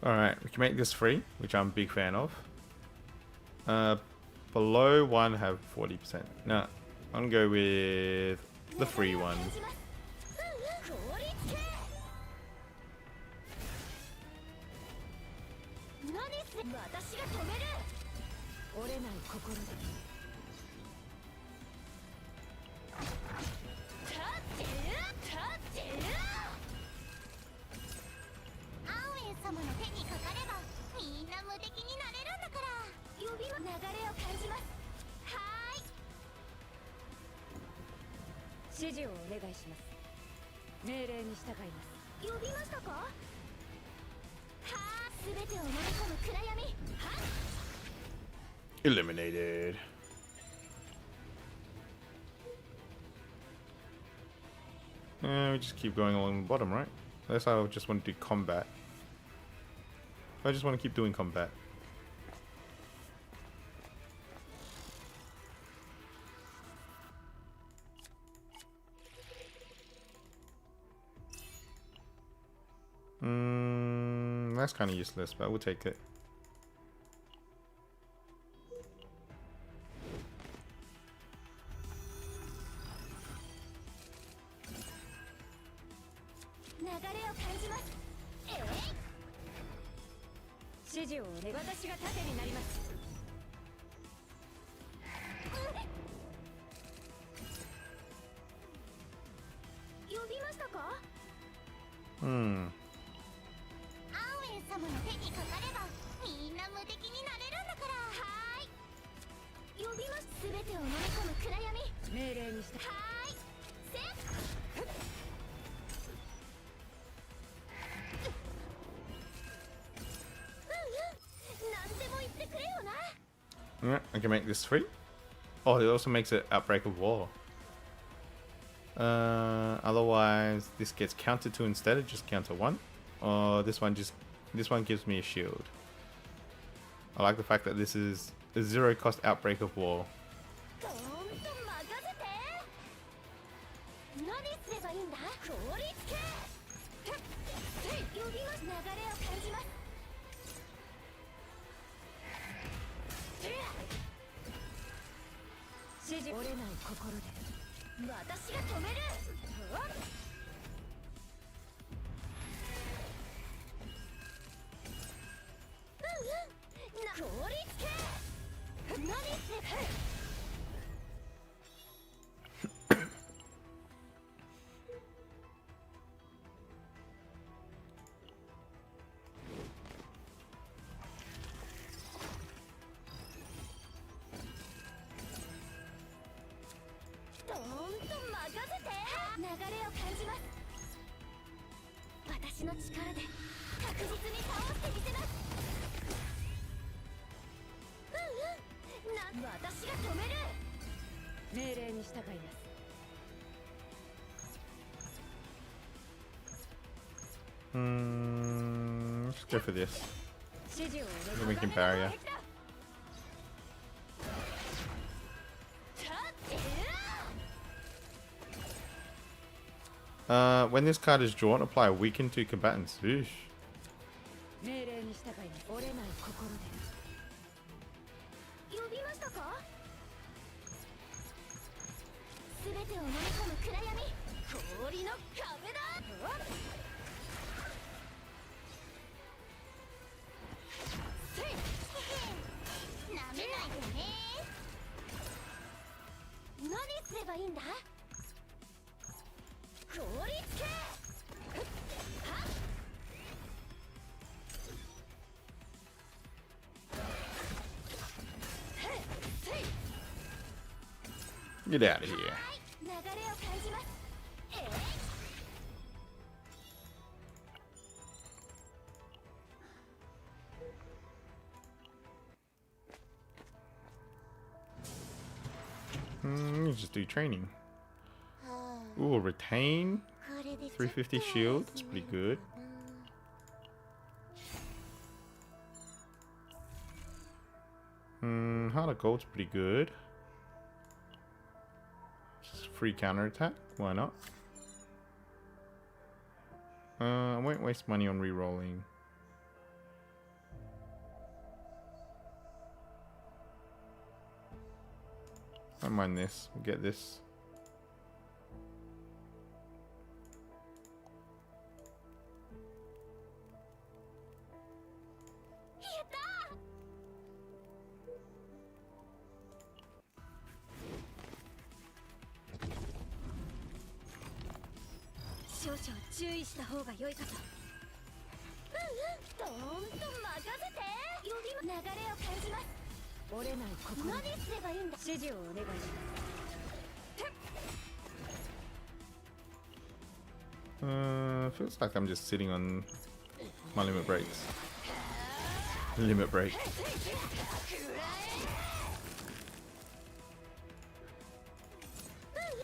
Alright, we can make this free, which I'm a big fan of. Below one have 40%. No, I'm gonna go with the free one. Eliminated. We just keep going along the bottom, right? Unless I just want to do combat. I just want to keep doing combat. That's kind of useless, but we'll take it. Alright, I can make this free. Oh, it also makes it Outbreak of War. Otherwise, this gets countered to instead of just counter one. Or this one gives me a shield. I like the fact that this is a 0 cost Outbreak of War. Let's go for this. Then we can barrier. When this card is drawn, apply a weaken to combatants. Oosh. Get out of here. You just do training. Ooh, retain. これでちょっと 350 shield. That's pretty good. Heart of gold's pretty good. Free counter attack. Why not? I won't waste money on re-rolling. I don't mind this. We'll get this. Feels like I'm just sitting on my limit breaks. Limit break.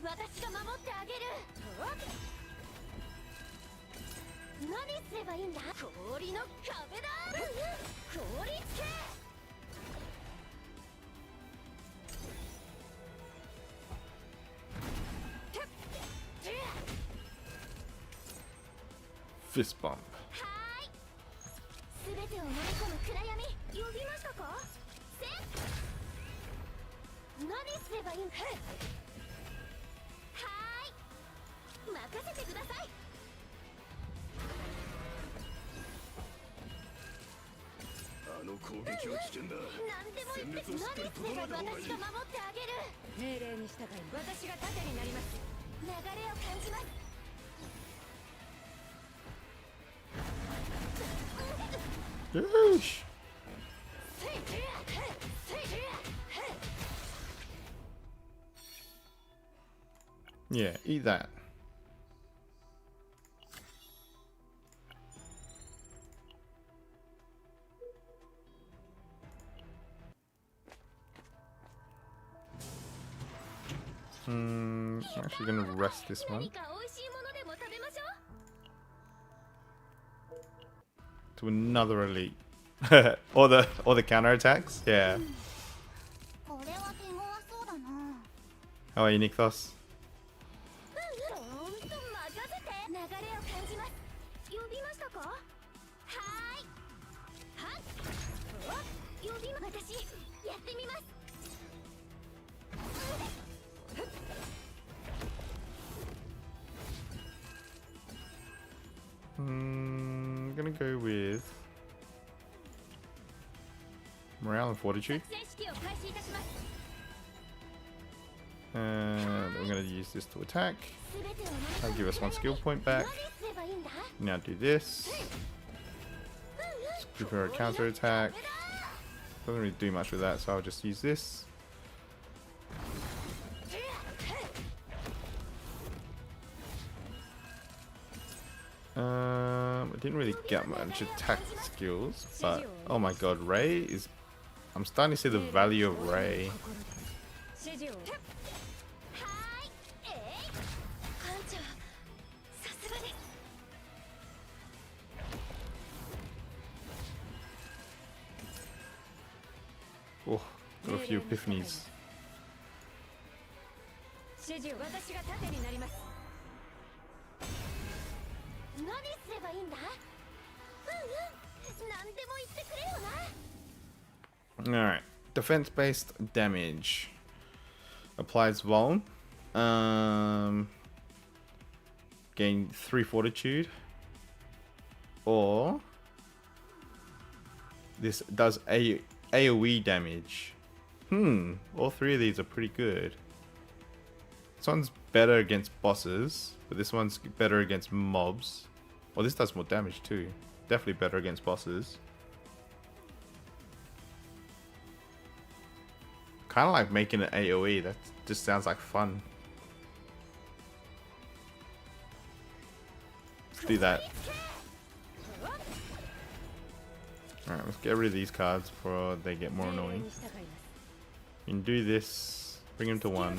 私が守ってあげる。何すればいいんだ。氷の壁だ。氷つけ。Fist bump. はーい。すべてを飲み込む暗闇。呼びましたか。せ。何すればいいんだ。任せてください。あの攻撃は危険だ。何でも言って何すれば私が守ってあげる。命令に従い私が盾になります。流れを感じます。Yeesh. Yeah, eat that. I'm actually gonna rest this one. 何か美味しいものでも食べましょう。 To another elite. or the counter attacks? Yeah. これは手強そうだな。 How are you, Nikos? どーんと任せて。流れを感じます。呼びましたか。はーい。はっ。呼び私やってみます。 I'm gonna go with morale and fortitude. 作戦式を開始いたします。 And I'm gonna use this to attack. すべてを飲み That'll give us one skill point back. 何すればいいんだ。 Now do this. Prepare a counter attack. Doesn't really do much with that, so I'll just use this. I didn't really get much attack skills, but oh my god, Ray is. I'm starting to see the value of Ray. 指示を。はーい。艦長、さすがです。 Oh, got a few epiphanies. 指示を私が盾になります。何すればいいんだ。何でも言ってくれよな。 Alright, defense based damage. Applies Vuln. Gain 3 fortitude. Or this does AoE damage. All three of these are pretty good. This one's better against bosses, but this one's better against mobs. Well, this does more damage too. Definitely better against bosses. Kind of like making an AoE. That just sounds like fun. Let's do that. Alright, let's get rid of these cards before they get more annoying. You can do this. Bring him to 1.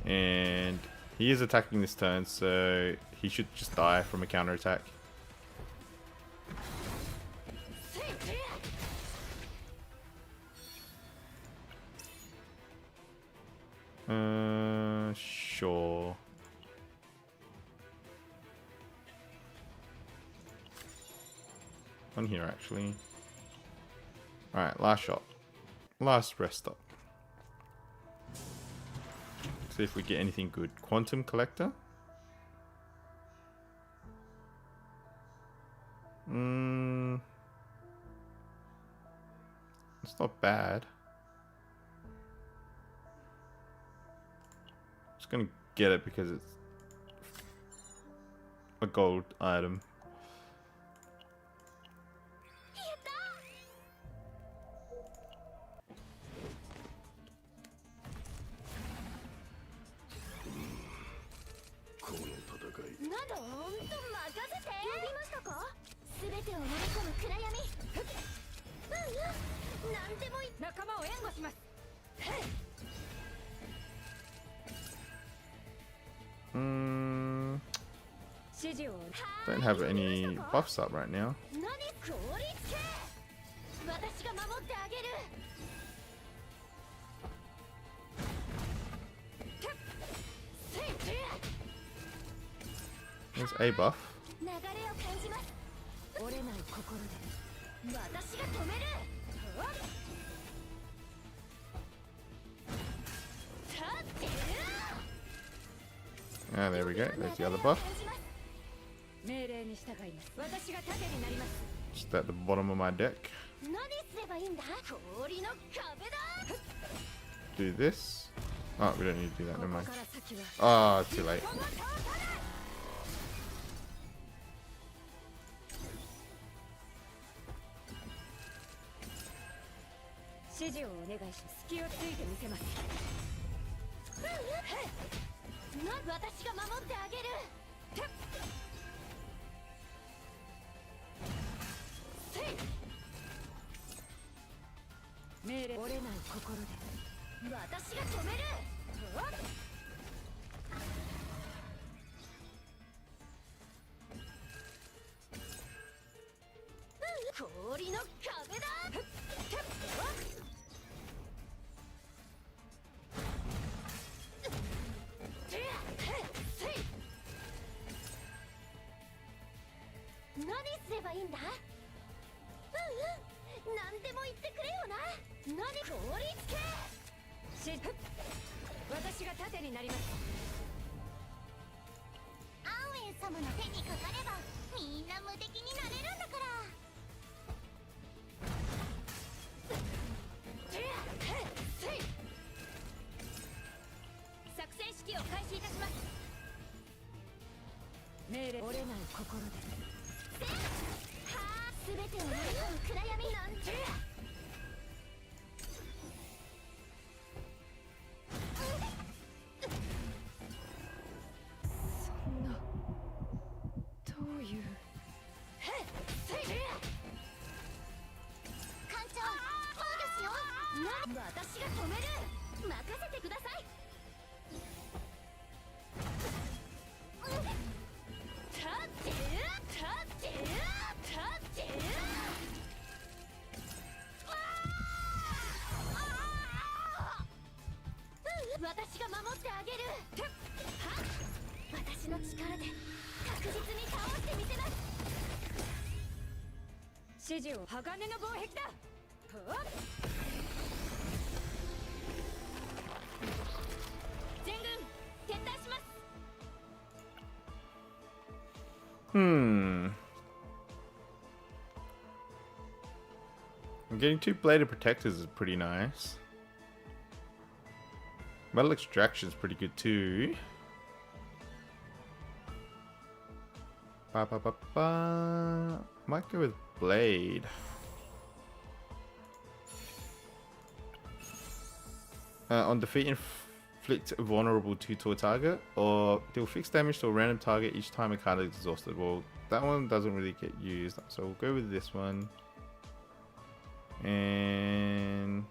And He is attacking this turn, so he should just die from a counter attack. Sure. One here actually. Alright, last shot. Last rest stop. See if we get anything good. Quantum Collector? It's not bad. Just gonna get it because it's a gold item. Don't have any buffs up right now. There's a buff. Ah, there we go. There's the other buff. Just at the bottom of my deck. Do this. Oh, we don't need to do that. Never mind. Oh, too late. Getting 2 bladed protectors is pretty nice. Metal extraction is pretty good too. Might go with blade. On defeat, inflict vulnerable to a target, or deal fixed damage to a random target each time a card is exhausted. Well, that one doesn't really get used, so we'll go with this one. And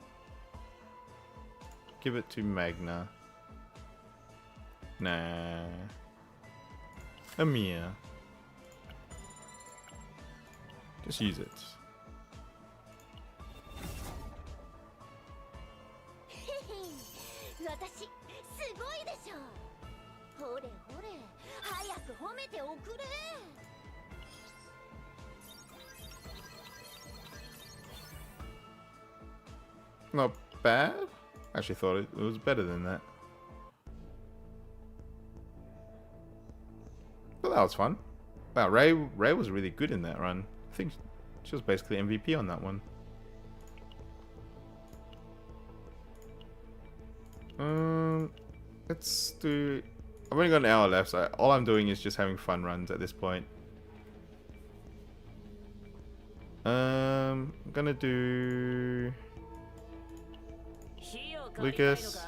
give it to Magna. Nah. Amir. Just use it. 私すごいでしょ。ほれほれ、早く褒めておくれ。 Not bad. Actually thought it was better than that. But that was fun. Wow, Ray was really good in that run. I think she was basically MVP on that one. Let's do... I've only got an hour left, so all I'm doing is just having fun runs at this point. I'm gonna do... Lucas.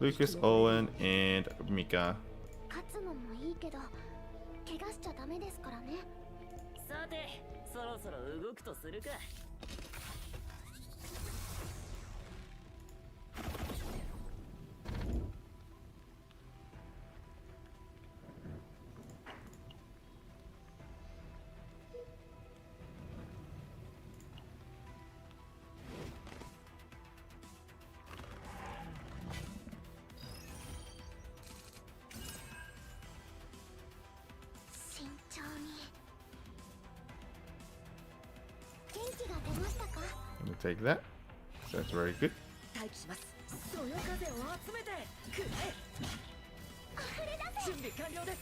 Lucas, Owen, and Mika. 勝つのもいいけど、怪我しちゃダメですからね。さて、そろそろ動くとするか。慎重に。元気が出ましたか？ I'm gonna take that. So that's very good. 待機します。そよ風を集めてくれ。準備完了です。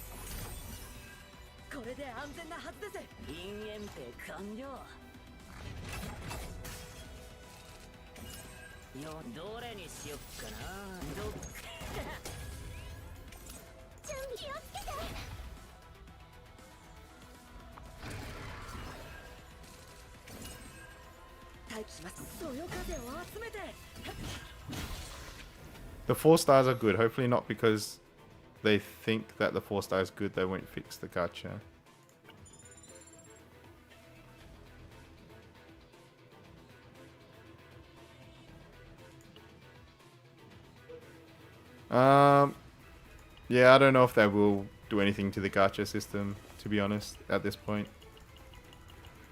これで安全なはずです。陰炎兵完了。よ、どれにしよっかな。準備気をつけて。待機します。そよ風を集めて。 The 4 stars are good. Hopefully not because they think that the 4 star is good, they won't fix the gacha. Yeah, I don't know if they will do anything to the gacha system, to be honest, at this point.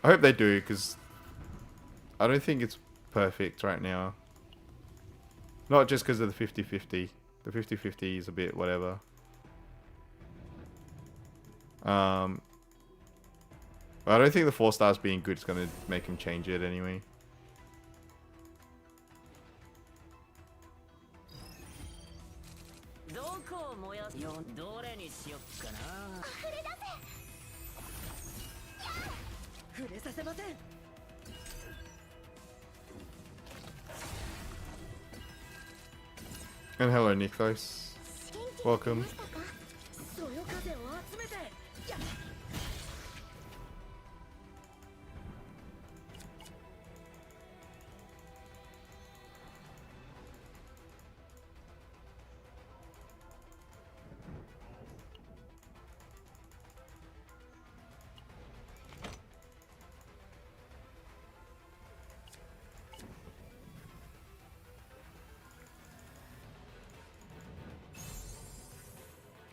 I hope they do, because I don't think it's perfect right now. Not just because of the 50-50. The 50-50 is a bit whatever. But I don't think the 4 stars being good is going to make him change it anyway. And hello, Nikos. Welcome.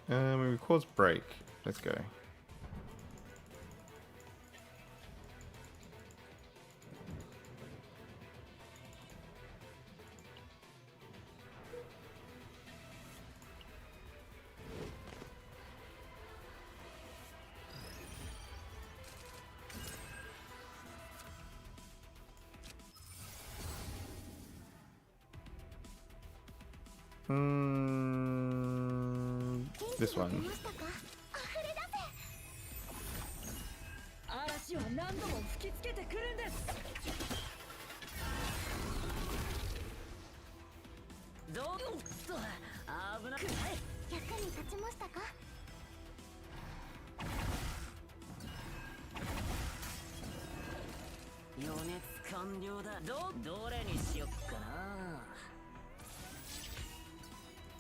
We record break. Let's go. This one. 嵐は何度も吹きつけてくるんです。どうっと危なくない。役に立ちましたか？予熱完了だ。どれにしよっかな。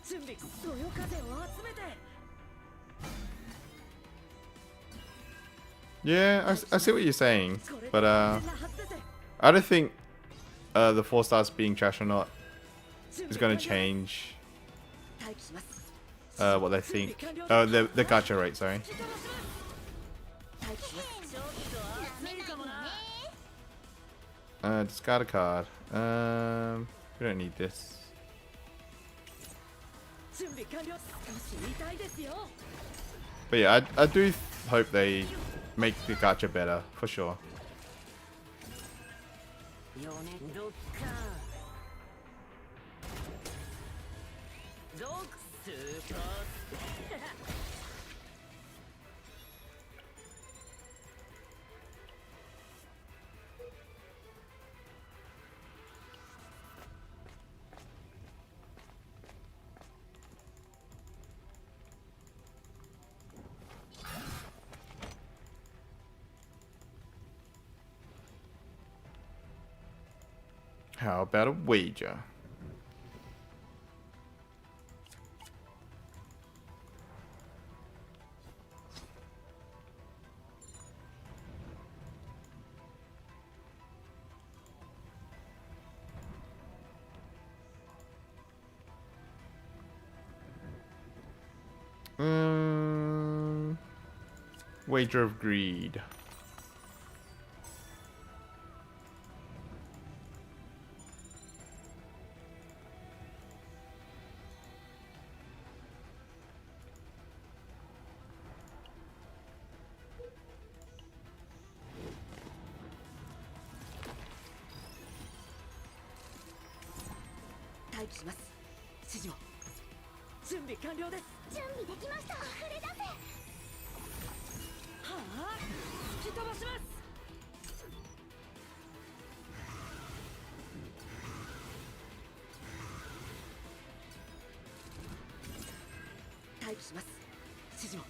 準備。そよ風を集めて。 Yeah, I see what you're saying, but I don't think the 4 stars being trash or not is going to change 待機します what they think. Oh, the gacha rate, sorry. 待機します ちょっと熱いかもな Discard a card. We don't need this. 準備完了少し痛いですよ But yeah, I do hope they make the gacha better, for sure. 4年どっかどっスーパー How about a wager? Wager of greed.待機します指示を準備完了です準備できました触れ出せはあ吹き飛ばします待機します指示を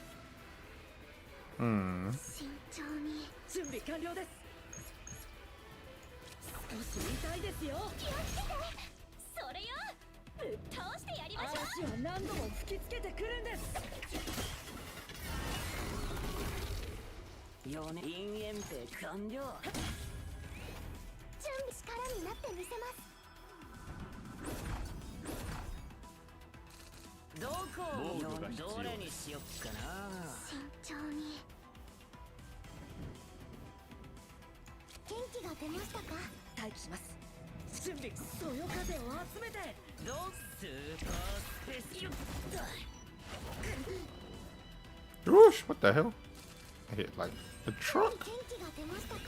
慎重に準備完了です少し痛いですよ気をつけてそれよぶっ倒してやりましょう嵐は何度も吹きつけてくるんです4年陰炎兵完了準備力になってみせますどこを防具が必要どれにしよっかな慎重に元気が出ましたか待機します準備そよ風を集めてどスーパースペシュッ Whoosh! What the hell? I hit like the truck. 元気が出ましたか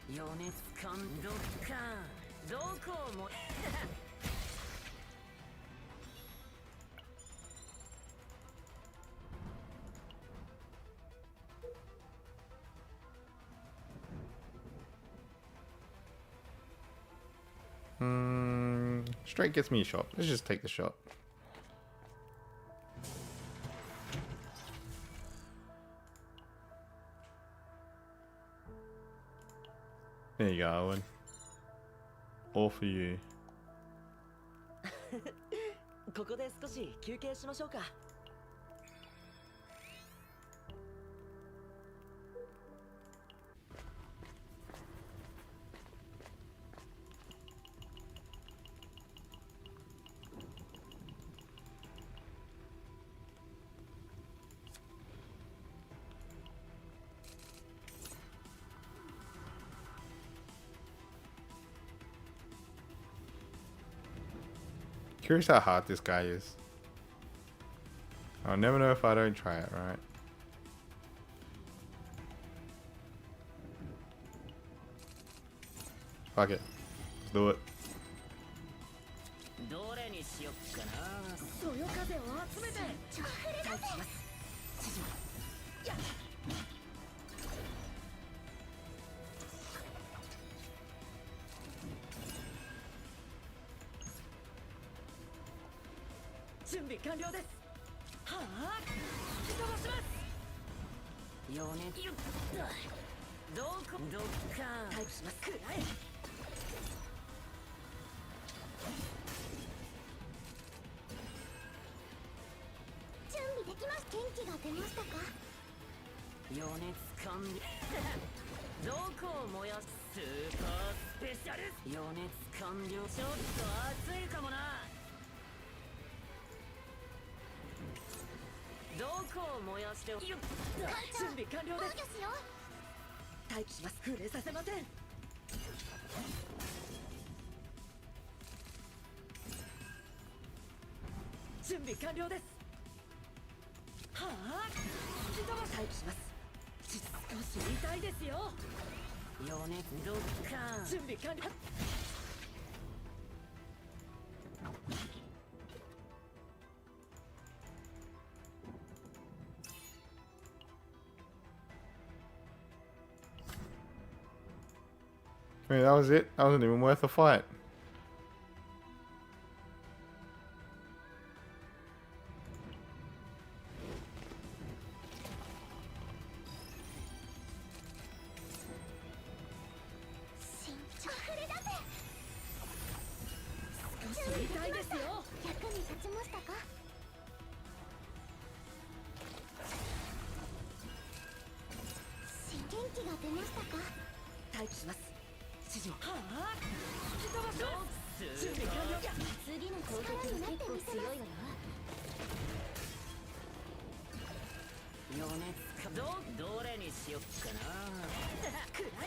余熱感どっかどこも Straight gets me a shot. Let's just take the shot. There you go, Owen. All for you. ここで少し休憩しましょうか Curious how hard this guy is. I'll never know if I don't try it, right? Fuck it. Let's do it. どれにしよっかなそよ風を集めてちょ触れ出せ待機します指示をやっ準備完了ですはあ吹き飛ばします余熱どこどっか待機しますくらえ準備できます元気が出ましたか余熱感どこを燃やすスーパースペシャル余熱完了。ちょっと熱いかもな。どこを燃やしてよっ準備完了です。防御しよう。待機します。触れさせません。準備完了です。はあ吹き飛ば待機します。少し痛いですよ。余熱ドッカン準備完了。I mean, that was it. That wasn't even worth a fight. 慎重触れだぜ。少し痛いですよ。役に立ちましたか。元気が出ましたか。待機します。指示を。はあ吹き飛ばします。準備完了。次の攻撃が結構強いわよ。余熱かどれにしよっかな。くらえ。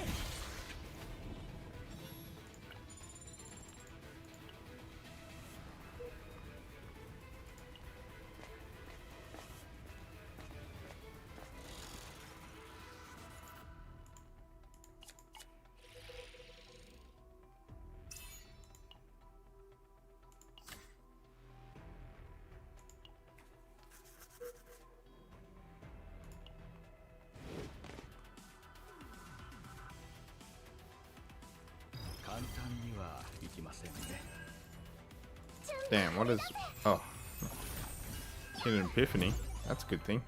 簡単にはいきませんね。 Damn, what is... Oh. Get an epiphany. That's a good thing.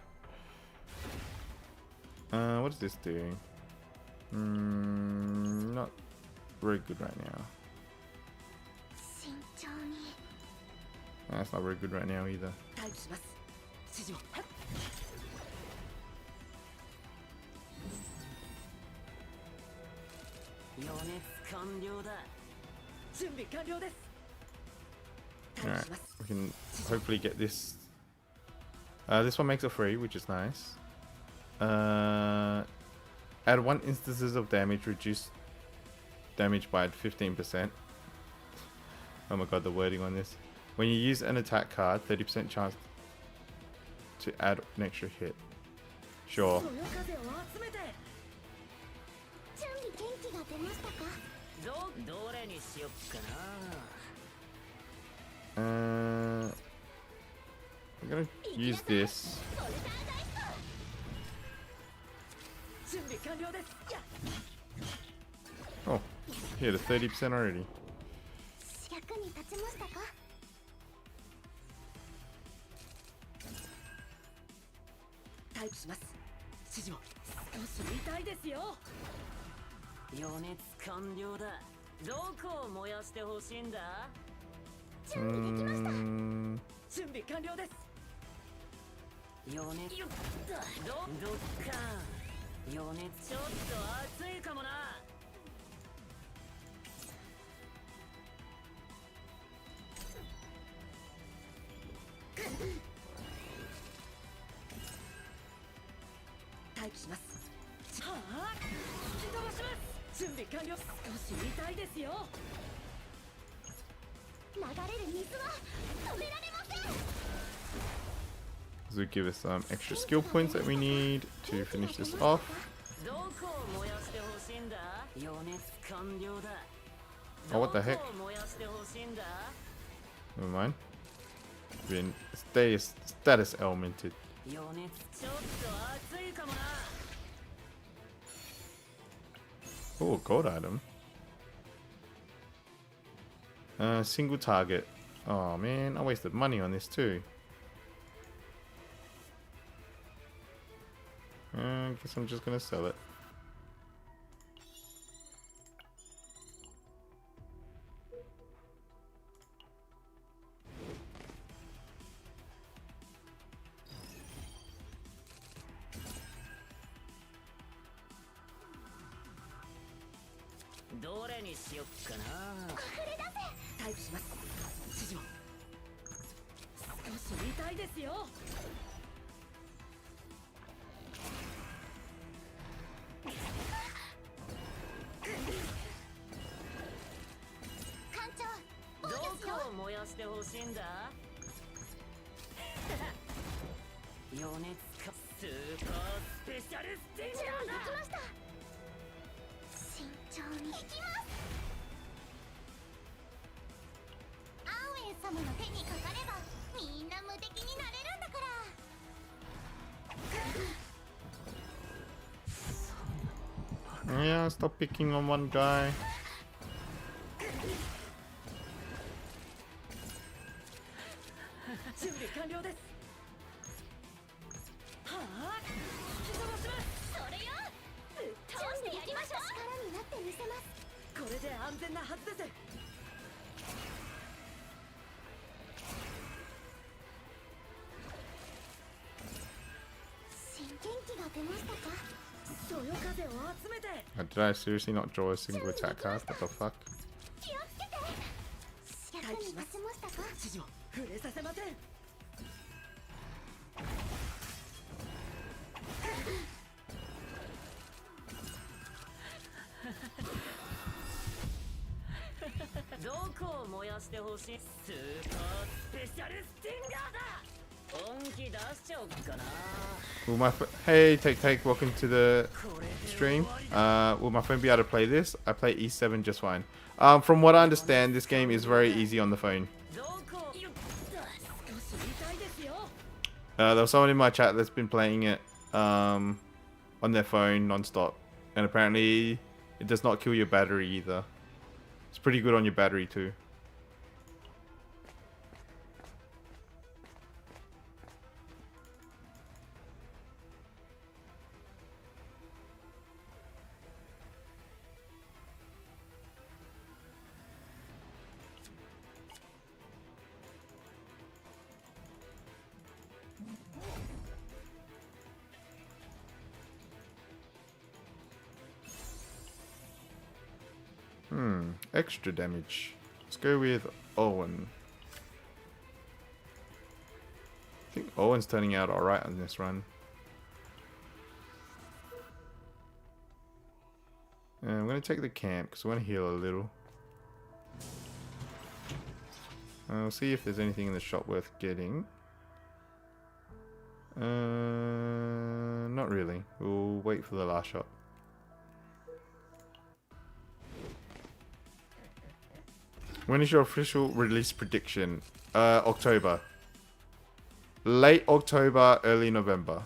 What is this doing? Not very good right now. 慎重に。 That's not very good right now either. 待機します。指示を。余熱完了だ。準備完了です。 Alright, we can hopefully get this. This one makes it free, which is nice. Add 1 instances of damage, reduce damage by 15%. Oh my god, the wording on this. When you use an attack card, 30% chance to add an extra hit. Sure. そよ風を集めて。準備元気が出ましたか。どれにしよっかな。I'm gonna use this. 準備完了です。や Oh, hit a 30% already. 役に立ちましたか。待機します。指示を。少し痛いですよ。余熱完了だ。どこを燃やしてほしいんだ。準備できました。準備完了です。余熱どっか余熱ちょっと熱いかもな。待機します。はあ吹き飛ばします。準備完了。少し痛いですよ。流れる水は止められません。 This will give us some extra skill points that we need to finish this off. どこを燃やしてほしいんだ。余熱完了だ。 Oh, what the heck? どこを燃やしてほしいんだ。 Never mind. Been status elemented. 余熱ちょっと熱いかもな。 Oh, gold item. Single target. Oh man, I wasted money on this too. Guess I'm just gonna sell it. どれにしよっかな。タイプします。指示を。少し痛いですよ。艦長、どそうですよ。こを燃やしてほしいんだ。余熱かスーパースペシャルスティン準備でガーだ。きました。慎重に行きます。アーウェン様の手にかかればみんな無敵になれるんだから。 Yeah, stop picking on one guy. 準備完了です。はあ、引き飛ばします。それよ。ぶっ倒してやりましょう。力になってみせます。これで安全なはずです。新元気が出ましたか。そよ風を集めて。 Did I seriously not draw a single attack card? What the fuck? 気をつけて。役に立ちましたか。指示を触れさせません。どこを燃やしてほしい。スーパースペシャルスティンガーだ。本気出しちゃおっかな。 Will my hey, take, welcome to the これで stream. 終わりだ。 Will my friend be able to play this? I play E7 just fine. From what I understand, this game is very easy on the phone. どこよっ少し痛いですよ。There was someone in my chat that's been playing it on their phone non-stop, and apparently it does not kill your battery either. It's pretty good on your battery too. Extra damage. Let's go with Owen. I think Owen's turning out alright on this run. And I'm going to take the camp because I want to heal a little. I'll see if there's anything in the shop worth getting. Not really. We'll wait for the last shop. When is your official release prediction? October. Late October, early November.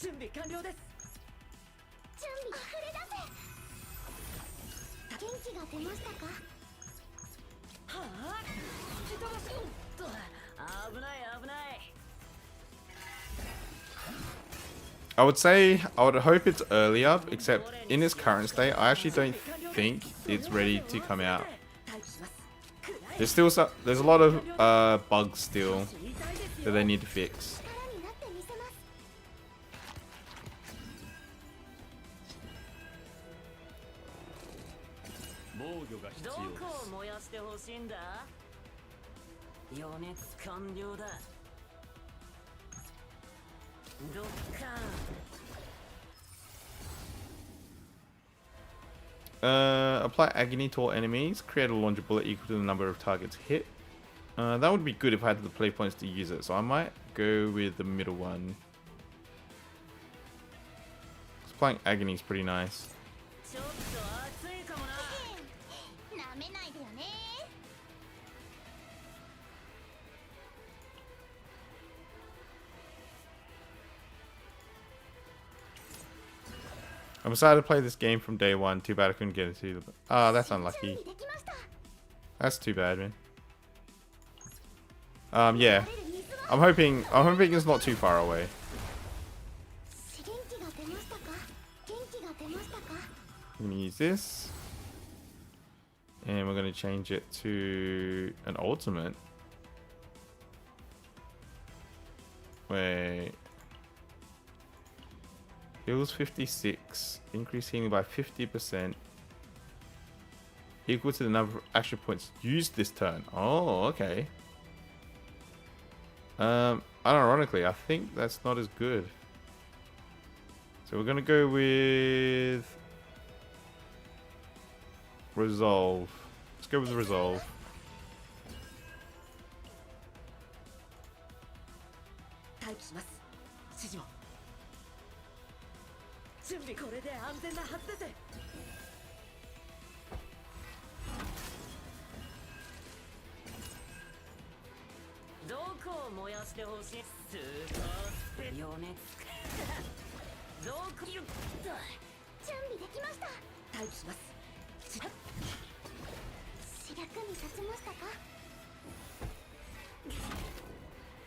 準備完了です。準備溢れ出せ。元気が出ましたか。はあ、引き飛ばし。危ない危ない。 I would say, I would hope it's earlier, except in its current state, I actually don't think it's ready to come out. タイプします。 There's still there's a lot of bugs still that they need to fix. 力になってみせます。防御が必ど要です。こを燃やしてほしいんだ。余熱完了だ。どっか。Apply agony to all enemies. Create a launcher bullet equal to the number of targets hit. That would be good if I had the play points to use it, so I might go with the middle one. Applying agony is pretty nice. ちょっと熱いかもな。なめないでよね。 I'm excited to play this game from day one. Too bad I couldn't get it to you. Ah, that's 準 unlucky. 備できました。 That's too bad, man. Yeah. 晴れる水は。 I'm hoping it's not too far away. 元気が出ましたか。元気が出ましたか。 I'm gonna use this. And we're gonna change it to an ultimate. Wait. Heals 56. Increase healing by 50%. Equal to the number of action points used this turn. Oh, okay. Unironically, I think that's not as good. So we're gonna go with Resolve. Let's go with Resolve.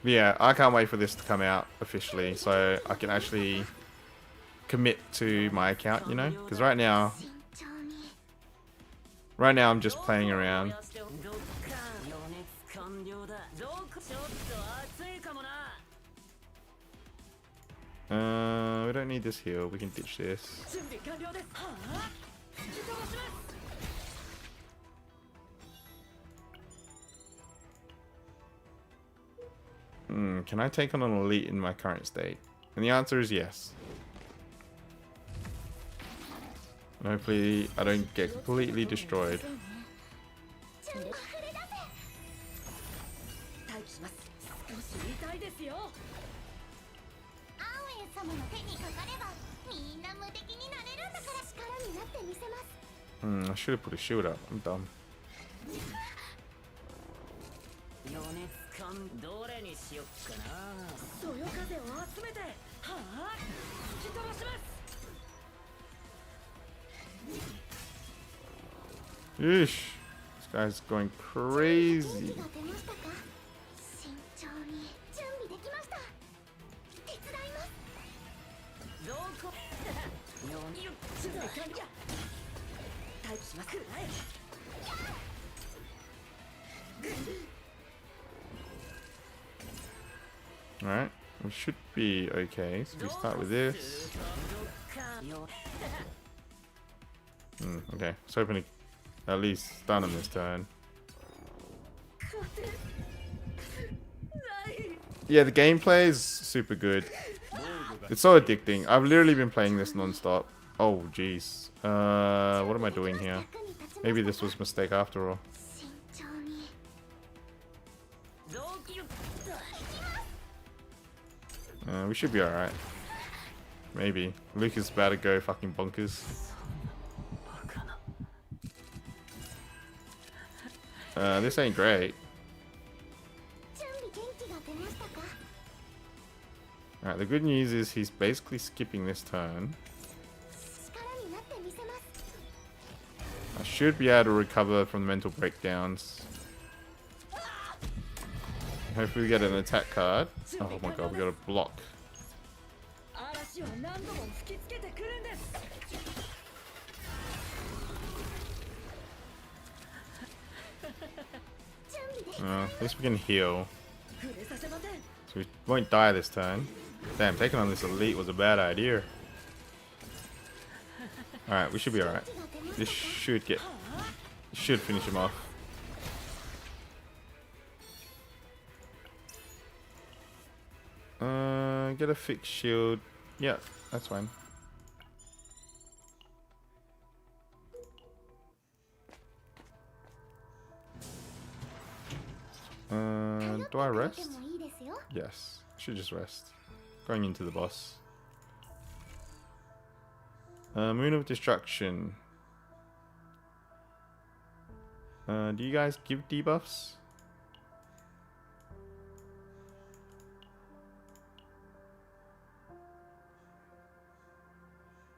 Yeah, I can't wait for this to come out officially so I can actually commit to my account, you know? Because right now I'm just playing around. We don't need this heal. We can ditch this. Can I take on an elite in my current state? And the answer is yes. And hopefully I don't get completely destroyed. I should have put a shield up. I'm dumb. Yeesh. This guy's going crazy. Alright, we should be okay. So we start with this. Okay, I was hoping to at least stun him this turn. Yeah, the gameplay is super good. It's so addicting. I've literally been playing this non-stop. Oh, jeez. What am I doing here? Maybe this was a mistake after all. We should be alright. Maybe. Luke is about to go fucking bonkers. This ain't great. Alright, the good news is he's basically skipping this turn. I should be able to recover from the mental breakdowns. Hopefully we get an attack card. Oh my god, we got a block. At least we can heal. So we won't die this turn. Damn, taking on this elite was a bad idea. Alright, we should be alright. This should finish him off. Get a fixed shield. Yeah, that's fine. Do I rest? Yes, should just rest. Going into the boss. Moon of Destruction. Do you guys give debuffs?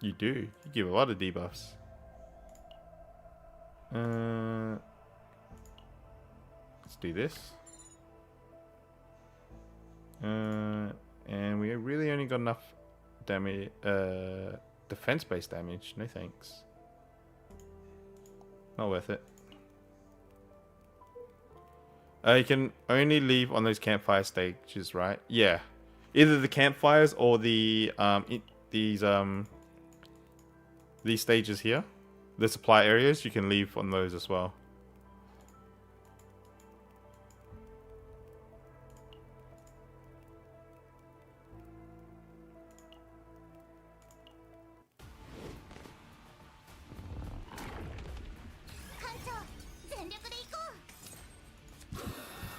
You do. You give a lot of debuffs. Let's do this. And we really only got enough damage, defense-based damage. No thanks. Not worth it. You can only leave on those campfire stages, right? Yeah. Either the campfires or the these stages here, the supply areas, you can leave on those as well.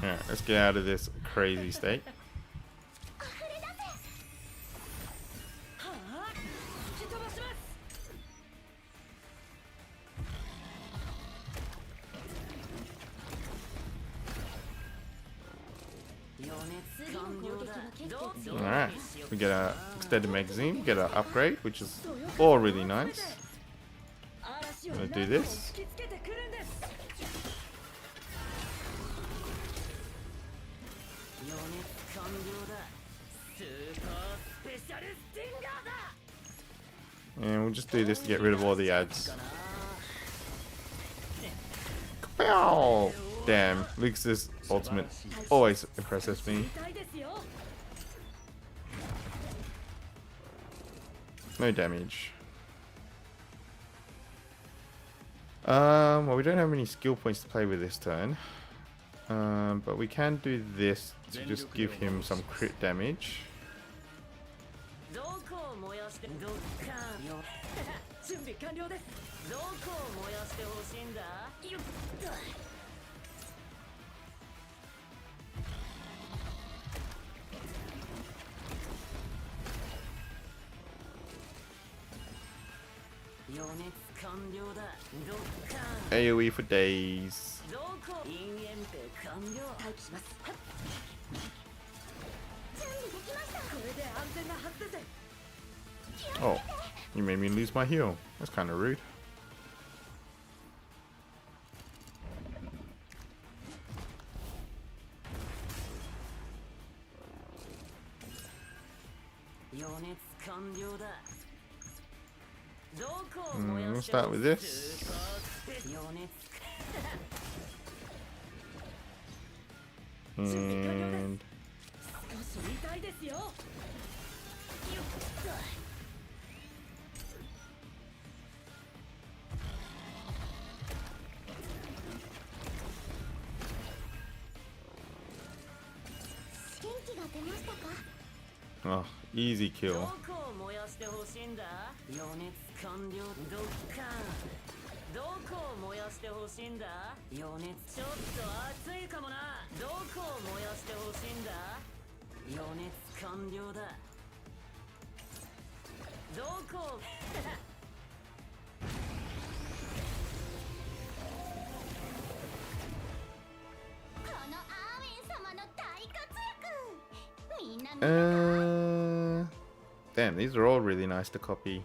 Alright, let's get out of this crazy state. Alright, we get a extended magazine, get an upgrade, which is all really nice. I'm gonna do this. And we'll just do this to get rid of all the ads. Kapow! Damn, Lux's ultimate always impresses me. No damage. Well, we don't have any skill points to play with this turn. But we can do this to just give him some crit damage. AoE for days. Oh, you made me lose my heal. That's kind of rude. We'll start with this. And oh, easy kill. Damn, these are all really nice to copy.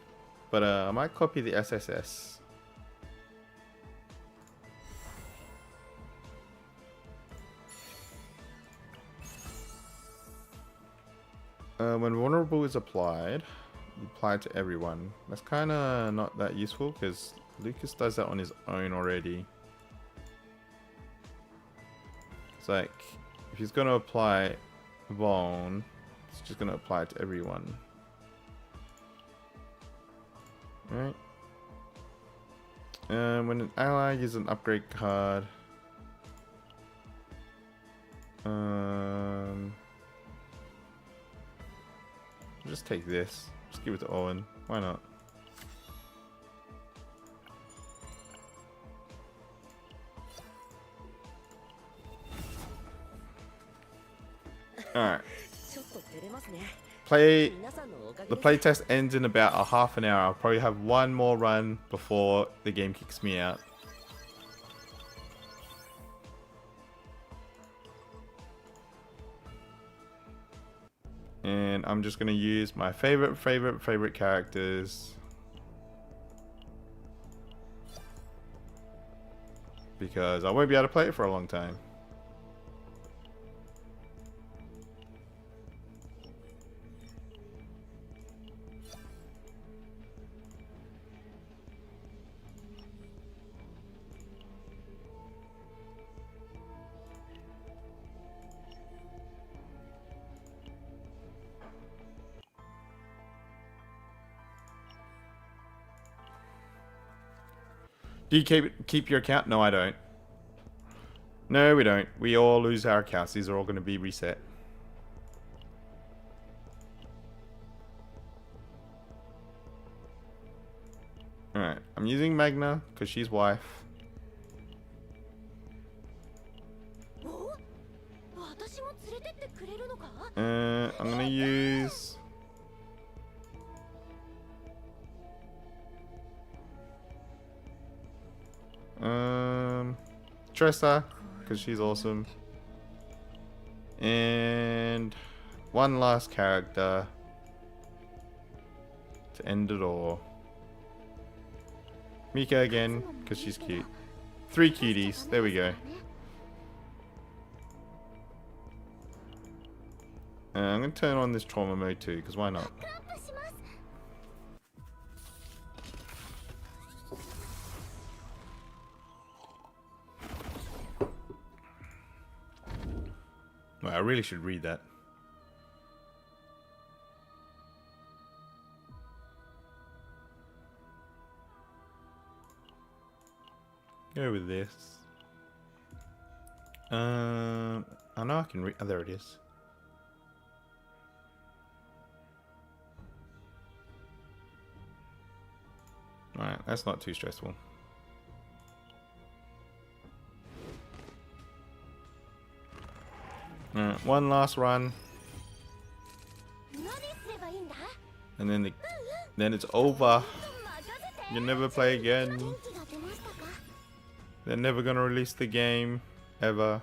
But I might copy the SSS. When vulnerable is applied, you apply it to everyone. That's kind of not that useful because Lucas does that on his own already. It's like, if he's going to apply Vuln, it's just going to apply it to everyone. Right. When an ally uses an upgrade card, just take this. Just give it to Owen. Why not? Alright. The playtest ends in about a half an hour. I'll probably have one more run before the game kicks me out. And I'm just going to use my favorite characters. Because I won't be able to play it for a long time. Do you keep your account? No, I don't. No, we don't. We all lose our accounts. These are all going to be reset. Alright, I'm using Magna because she's wife. お私も連れてってくれるのか I'm gonna use... Tressa, because she's awesome. And one last character to end it all. Mika again, because she's cute. 3 cuties, there we go. I'm going to turn on this trauma mode too, because why not? アップします Well, I really should read that. Go with this. I know I can read. Oh, there it is. Alright, that's not too stressful. Alright, one last run. 何すればいいんだ And then it's over. 任せて You never play again. 元気が出ましたか They're never gonna release the game. Ever.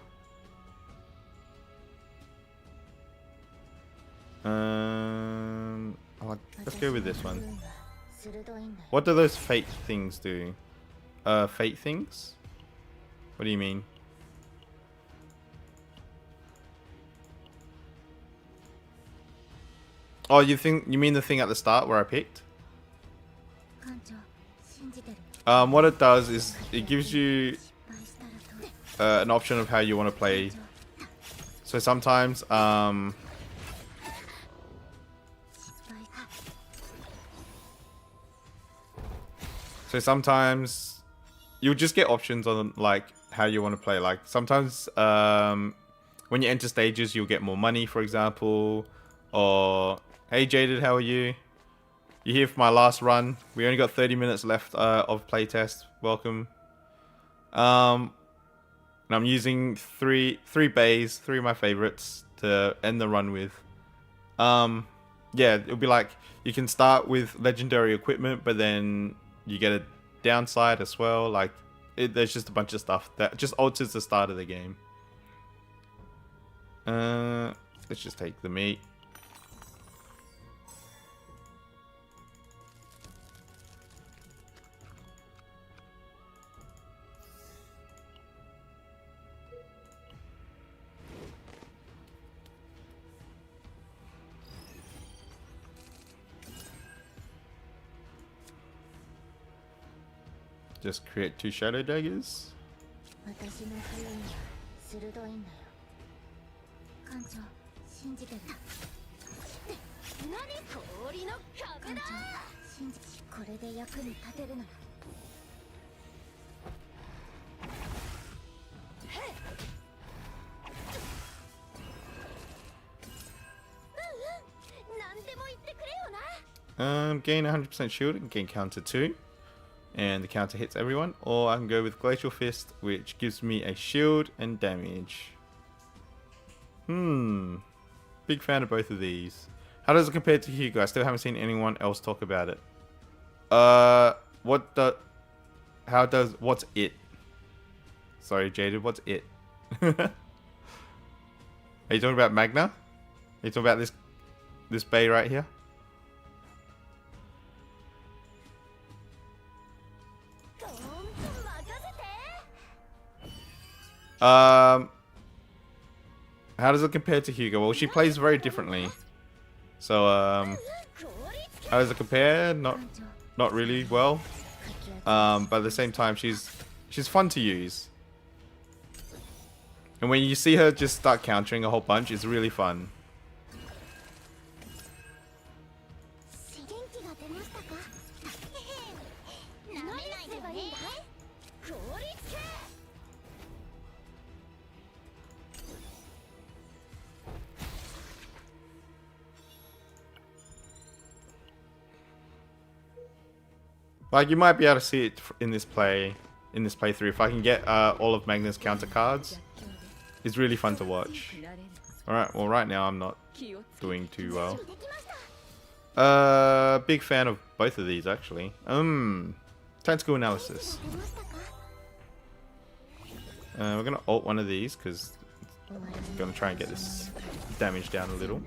Let's go with this one. 鋭いんだよ What do those fate things do? Fate things? What do you mean? Oh, you mean the thing at the start where I picked? 艦長信じてる What it does is it gives you 失敗したらどう an option of how you want to play. So sometimes, 失敗 so sometimes you'll just get options on like how you want to play. Like sometimes, when you enter stages, you'll get more money, for example. Or, hey Jaded, how are you? You're here for my last run. We only got 30 minutes left of playtest. Welcome. And I'm using three bays, 3 of my favorites to end the run with. Yeah, it'll be like you can start with legendary equipment, but then you get a downside as well. Like there's just a bunch of stuff that just alters the start of the game. Let's just take the meat. Just create 2 shadow daggers. 私の笛には鋭いんだよ艦長信じてる何氷の壁だ艦長信じこれで役に立てるなら何でも言ってくれよな Gain 100% shield and gain counter 2. And the counter hits everyone. Or I can go with Glacial Fist, which gives me a shield and damage. Big fan of both of these. How does it compare to Hugo? I still haven't seen anyone else talk about it. What's it? Sorry, Jaded, what's it? Are you talking about Magna? Are you talking about this bay right here? How does it compare to Hugo? Well, she plays very differently. So, how does it compare? Not really well. But at the same time, she's fun to use. And when you see her just start countering a whole bunch, it's really fun. 元気が出ましたか何すればいいんだ Like, you might be able to see it in this playthrough. If I can get all of Magna's counter cards, it's really fun to watch. Alright, well right now I'm not doing too well. Big fan of both of these actually. Tactical analysis. We're gonna ult one of these because I'm gonna try and get this damage down a little.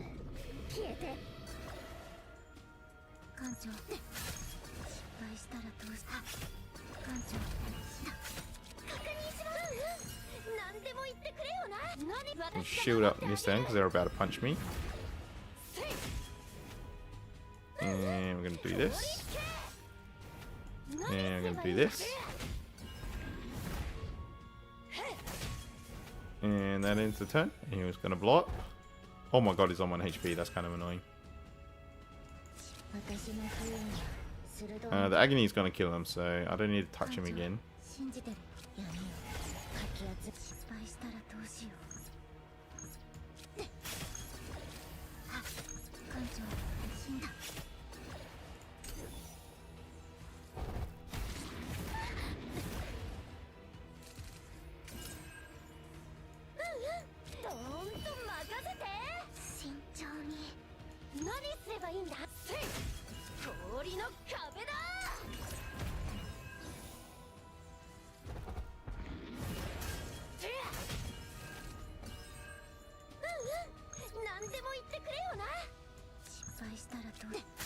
And shield up this end because they're about to punch me. And we're gonna do this. And we're gonna do this. And that ends the turn. And he was gonna blow up. Oh my god, he's on 1 HP. That's kind of annoying. The agony is gonna kill him, so I don't need to touch him again.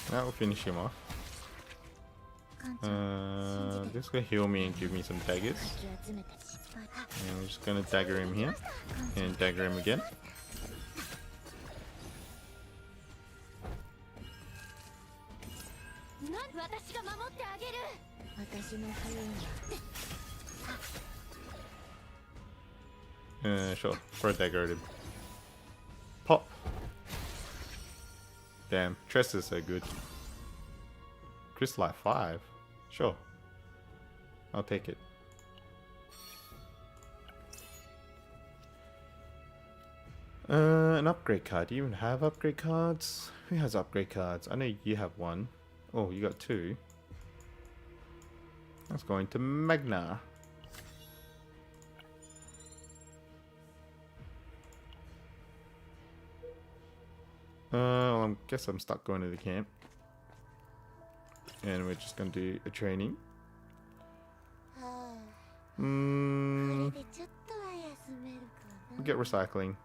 That will finish him off. This will heal me and give me some daggers. And we're just gonna dagger him here. And dagger him again. Sure. Throw a dagger at him. Pop. Damn, Tress is so good. Crystallite 5? Sure. I'll take it. An upgrade card. Do you even have upgrade cards? Who has upgrade cards? I know you have one. Oh, you got 2. That's going to Magna. Well, I guess I'm stuck going to the camp. And we're just going to do a training. We'll get recycling.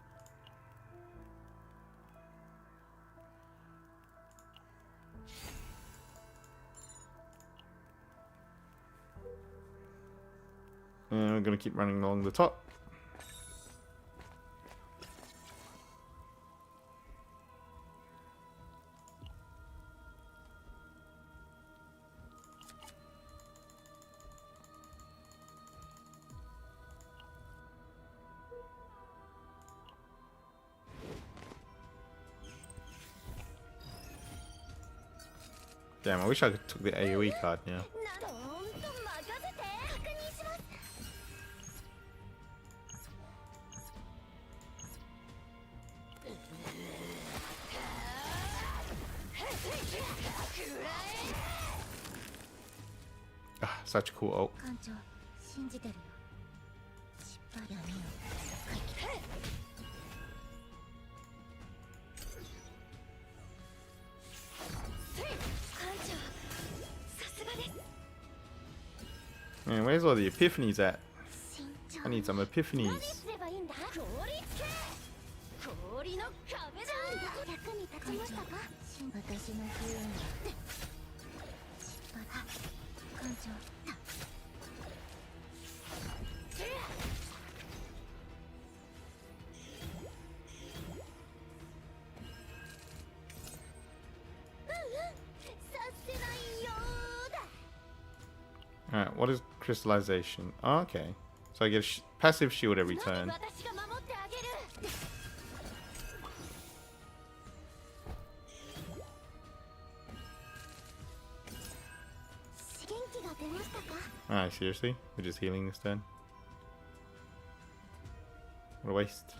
And we're going to keep running along the top. Damn, I wish I took the AoE card now. Ah, such a cool ult. Man, where's all the epiphanies at? I need some epiphanies. Alright, what is crystallization? Oh, okay. So I get a passive shield every turn. Alright, seriously? We're just healing this turn? What a waste.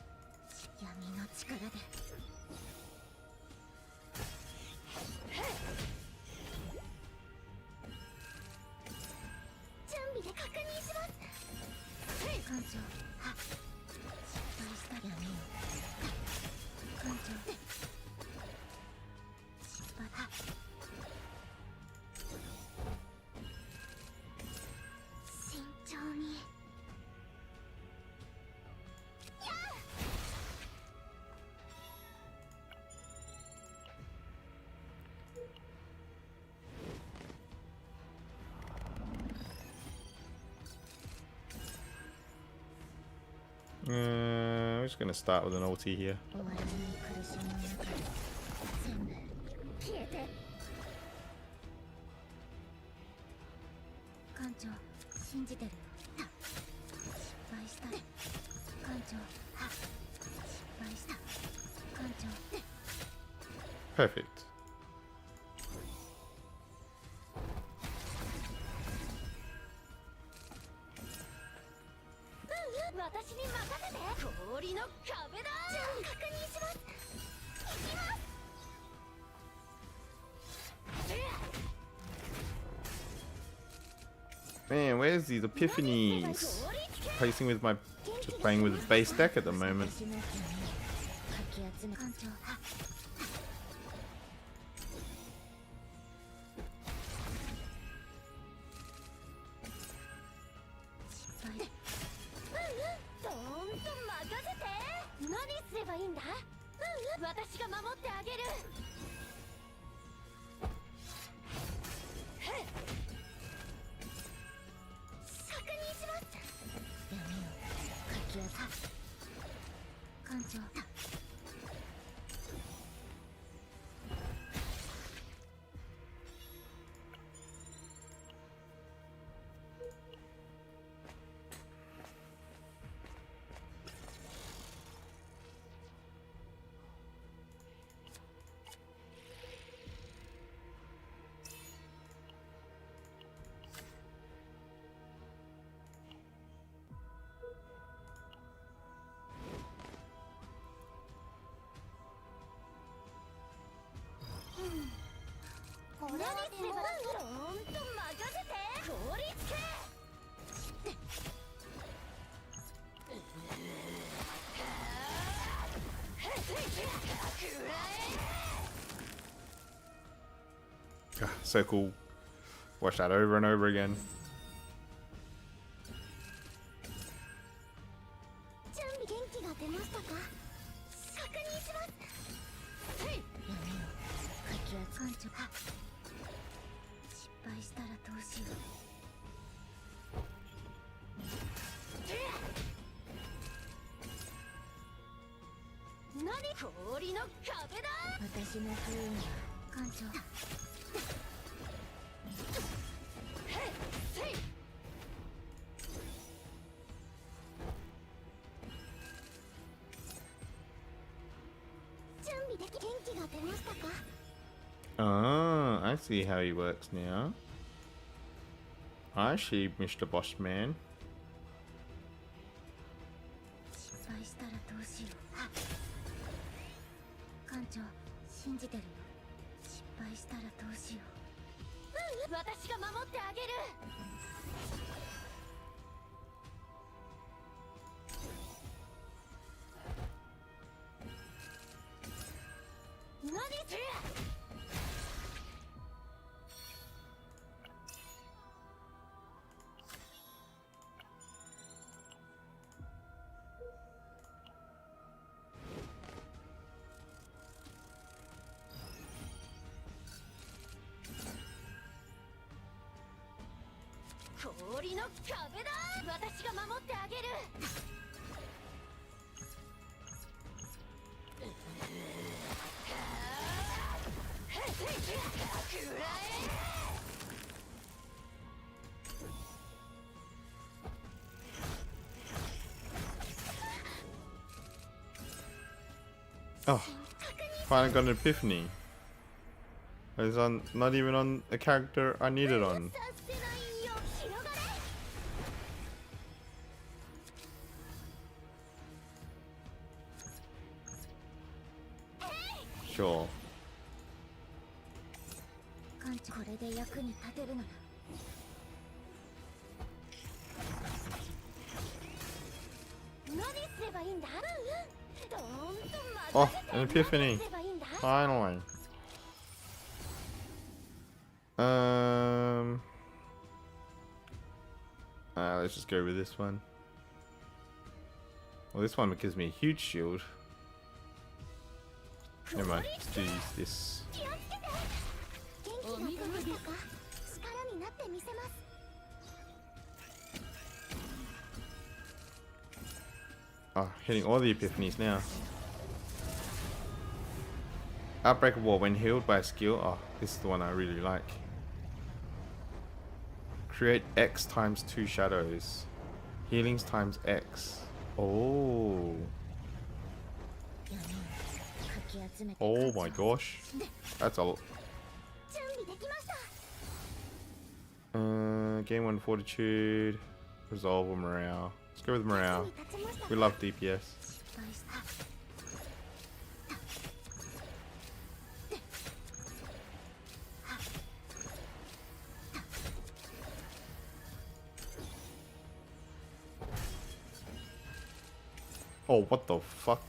艦長は失敗したやめよう艦長失敗は慎重にWe're just gonna start with an ulti here. 終わらない苦しみの中で全部消えて艦長信じてるよ失敗した艦長失敗した艦長 Perfect. 私に任せて氷の壁だ確認します行きます Man, where's these epiphanies? Placing with my, just playing with the base deck at the moment. かき集め艦長失敗どーんと任せて何すればいいんだ私が守ってあげる確認しますやめようかき集め艦長これにすればどーんと任せて氷つけAh, so cool. Watch that over and over again. 準備元気が出ましたか確認しますやめよかき集め艦長失敗したらどうしよう何氷の壁だ私の不運は艦長準備でき元気が出ましたか Ah, I see how he works now. I see, Mr. Boss Man. 失敗したらどうしよう艦長信じてるよ失敗したらどうしよう私が守ってあげる何せ氷の壁だ私が守ってあげるくらえ Oh, finally got an epiphany. It's on, not even on a character I need it on. させないよ広がれ Sure. 艦長これで役に立てるなら Oh, an epiphany. Finally. Let's just go with this one. Well, this one gives me a huge shield. Never mind, let's do this. 元気が出ましたか？力になってみせます。 Oh, hitting all the epiphanies now. Outbreak of War when healed by a skill. Oh, this is the one I really like. Create X times 2 shadows. Healings times X. Oh. Oh my gosh. That's a lot. 準備できました。 Game 1 Fortitude. Resolve or Morale. Let's go with Morale. We love DPS. Oh, what the fuck?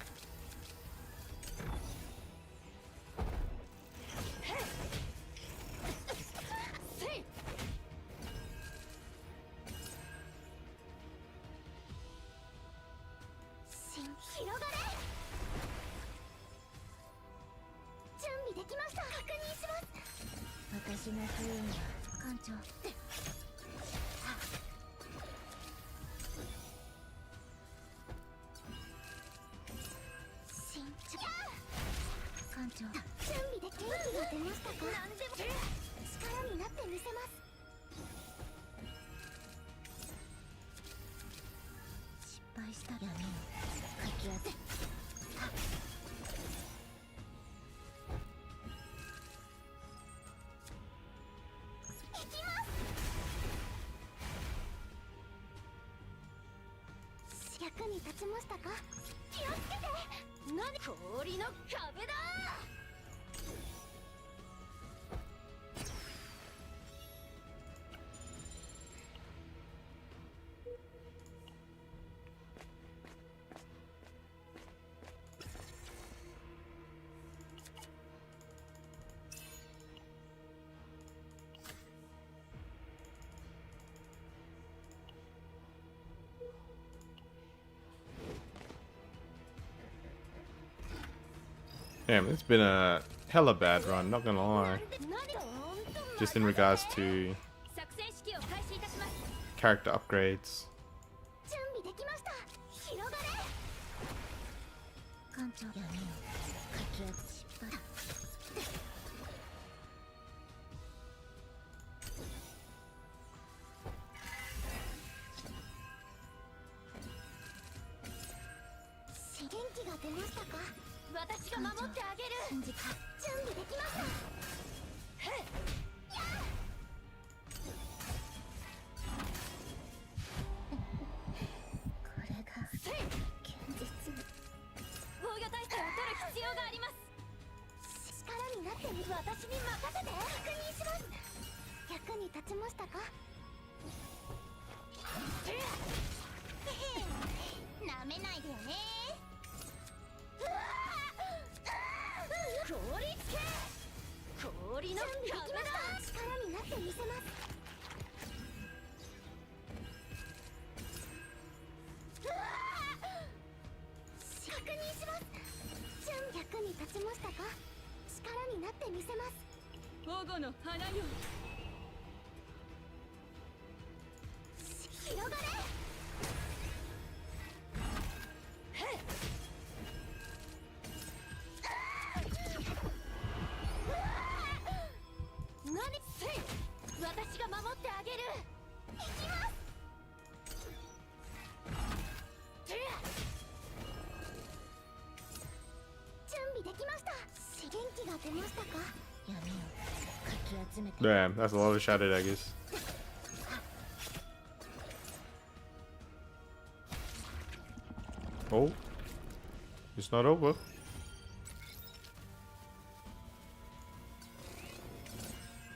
Damn, it's been a hella bad run, not gonna lie. Just in regards to character upgrades. Damn, that's a lot of shadow daggers. Oh, it's not over.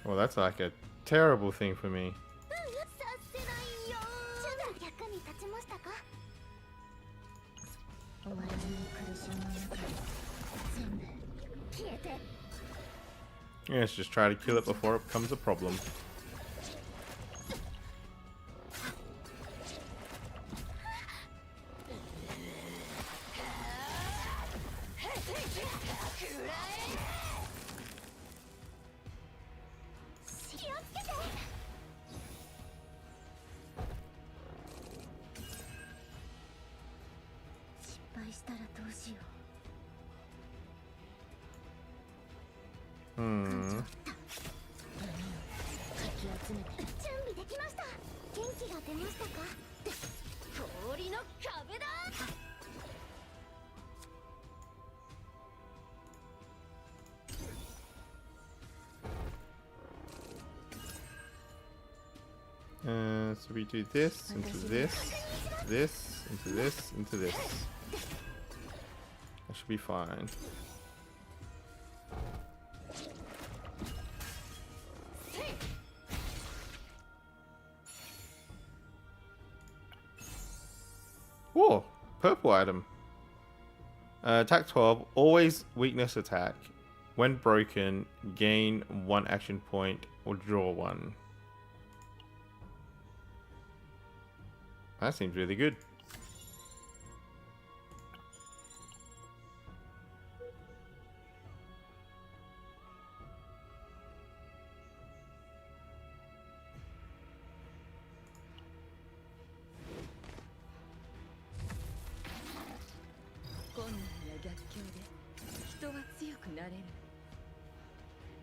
Well, that's like a terrible thing for me. Yeah, let's just try to kill it before it becomes a problem. So we do this, into this, this, into this, into this. That should be fine. Whoa, purple item. Attack 12, always weakness attack. When broken, gain 1 action point or draw 1. That seems really good.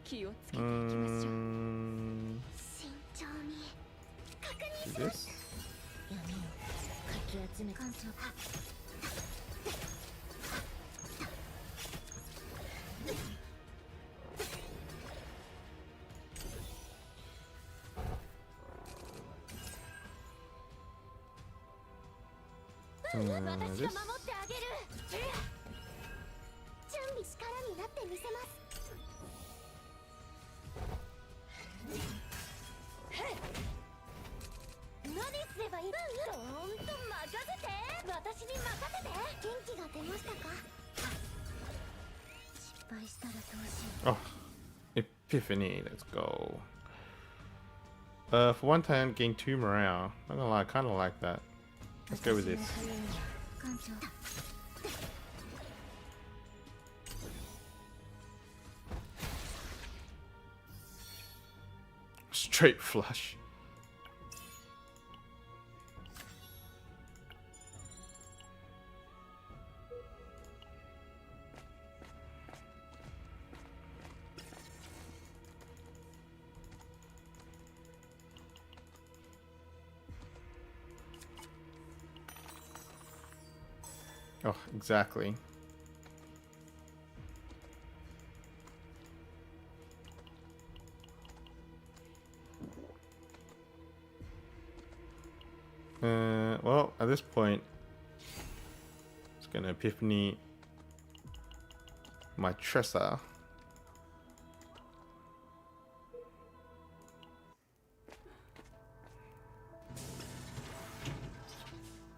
Do this. This. Oh, Epiphany, let's go. For 1 turn, gain 2 morale. I'm not gonna lie, I kinda like that. Let's go with this. Straight flush. Oh, exactly. Well, at this point, it's gonna epiphany my Tressa.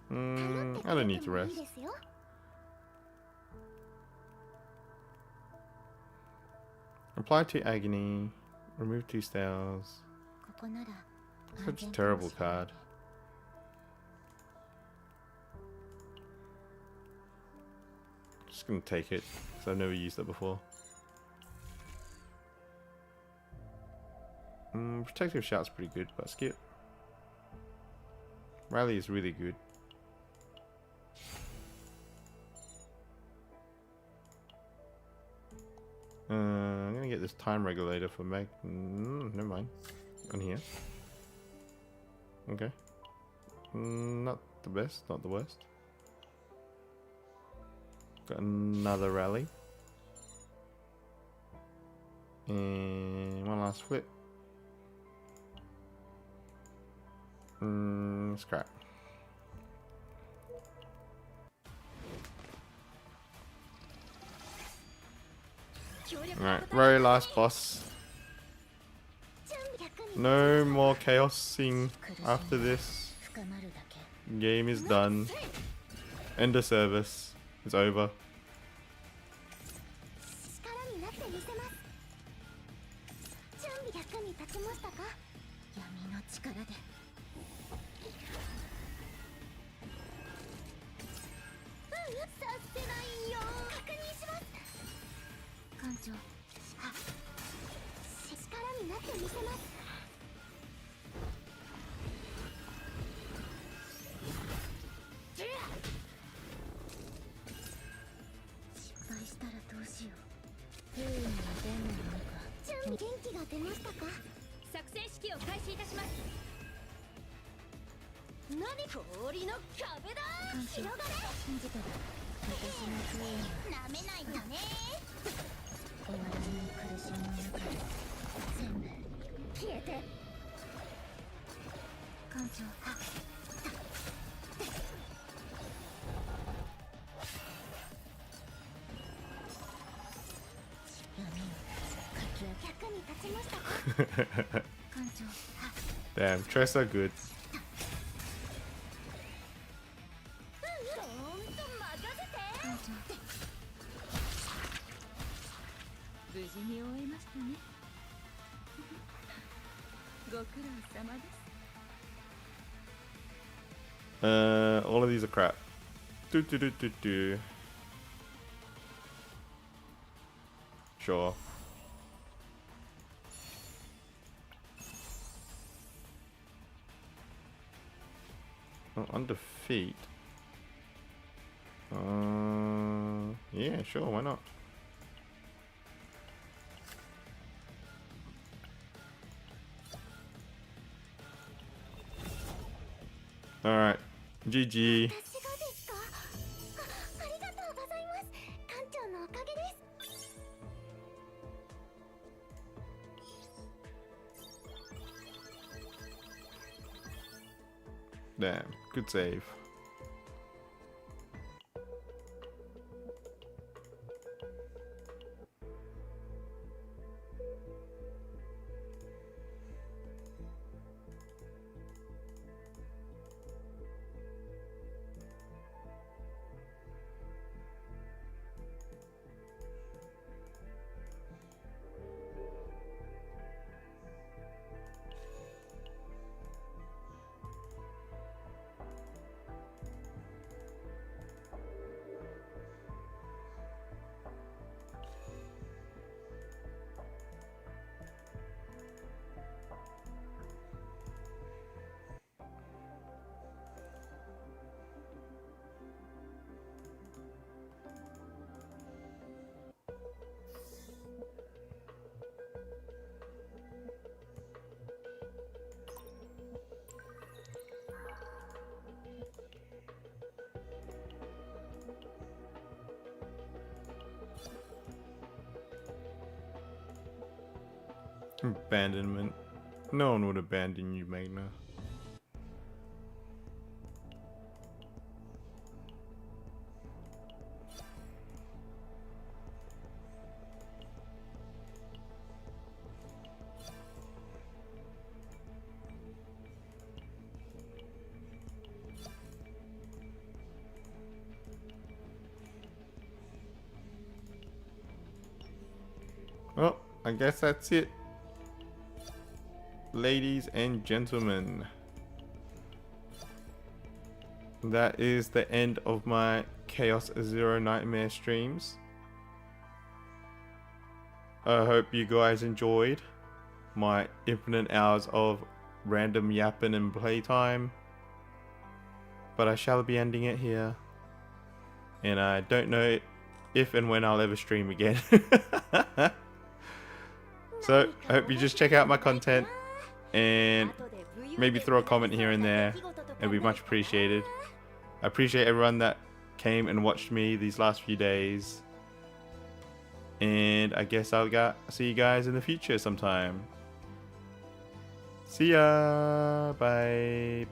I don't need to rest. Apply 2 agony, remove 2 styles. Such a terrible card. Just gonna take it, because I've never used it before. Protective Shout's pretty good, but skip. Rally is really good. I'm gonna get this time regulator for Meg. Never mind. On here. Okay. Not the best, not the worst. Got another rally. And 1 last flip. Scrap. Alright, very last boss. No more chaosing after this. Game is done. End of service. It's over. 力でさせないよ。確認します。艦長、力になってみせます。失敗したらどうしよう。不運には出んのか。準備元気が出ましたか。作戦指揮を開始いたします。何氷の壁だ。広がれ。信じてる。私の不運なめないとね。終わらない苦しみの中で全部消えて。艦長、役に立ちましたか。艦長、Damn, chests are good. 無事に終えましたね。ご苦労様です。All of these are crap. Do. Sure. Oh, under feet. Yeah, sure, why not? Alright, GG. 私がですか。ありがとうございます。艦長のおかげです。Damn, good save. Abandonment. No one would abandon you, Magna. Well, I guess that's it. Ladies and gentlemen, that is the end of my Chaos Zero Nightmare streams. I hope you guys enjoyed my infinite hours of random yapping and playtime, but I shall be ending it here, and I don't know if and when I'll ever stream again. So I hope you just check out my content and maybe throw a comment here and there. It'd be much appreciated. I appreciate everyone that came and watched me these last few days, and I guess I'll see you guys in the future sometime. See ya. Bye.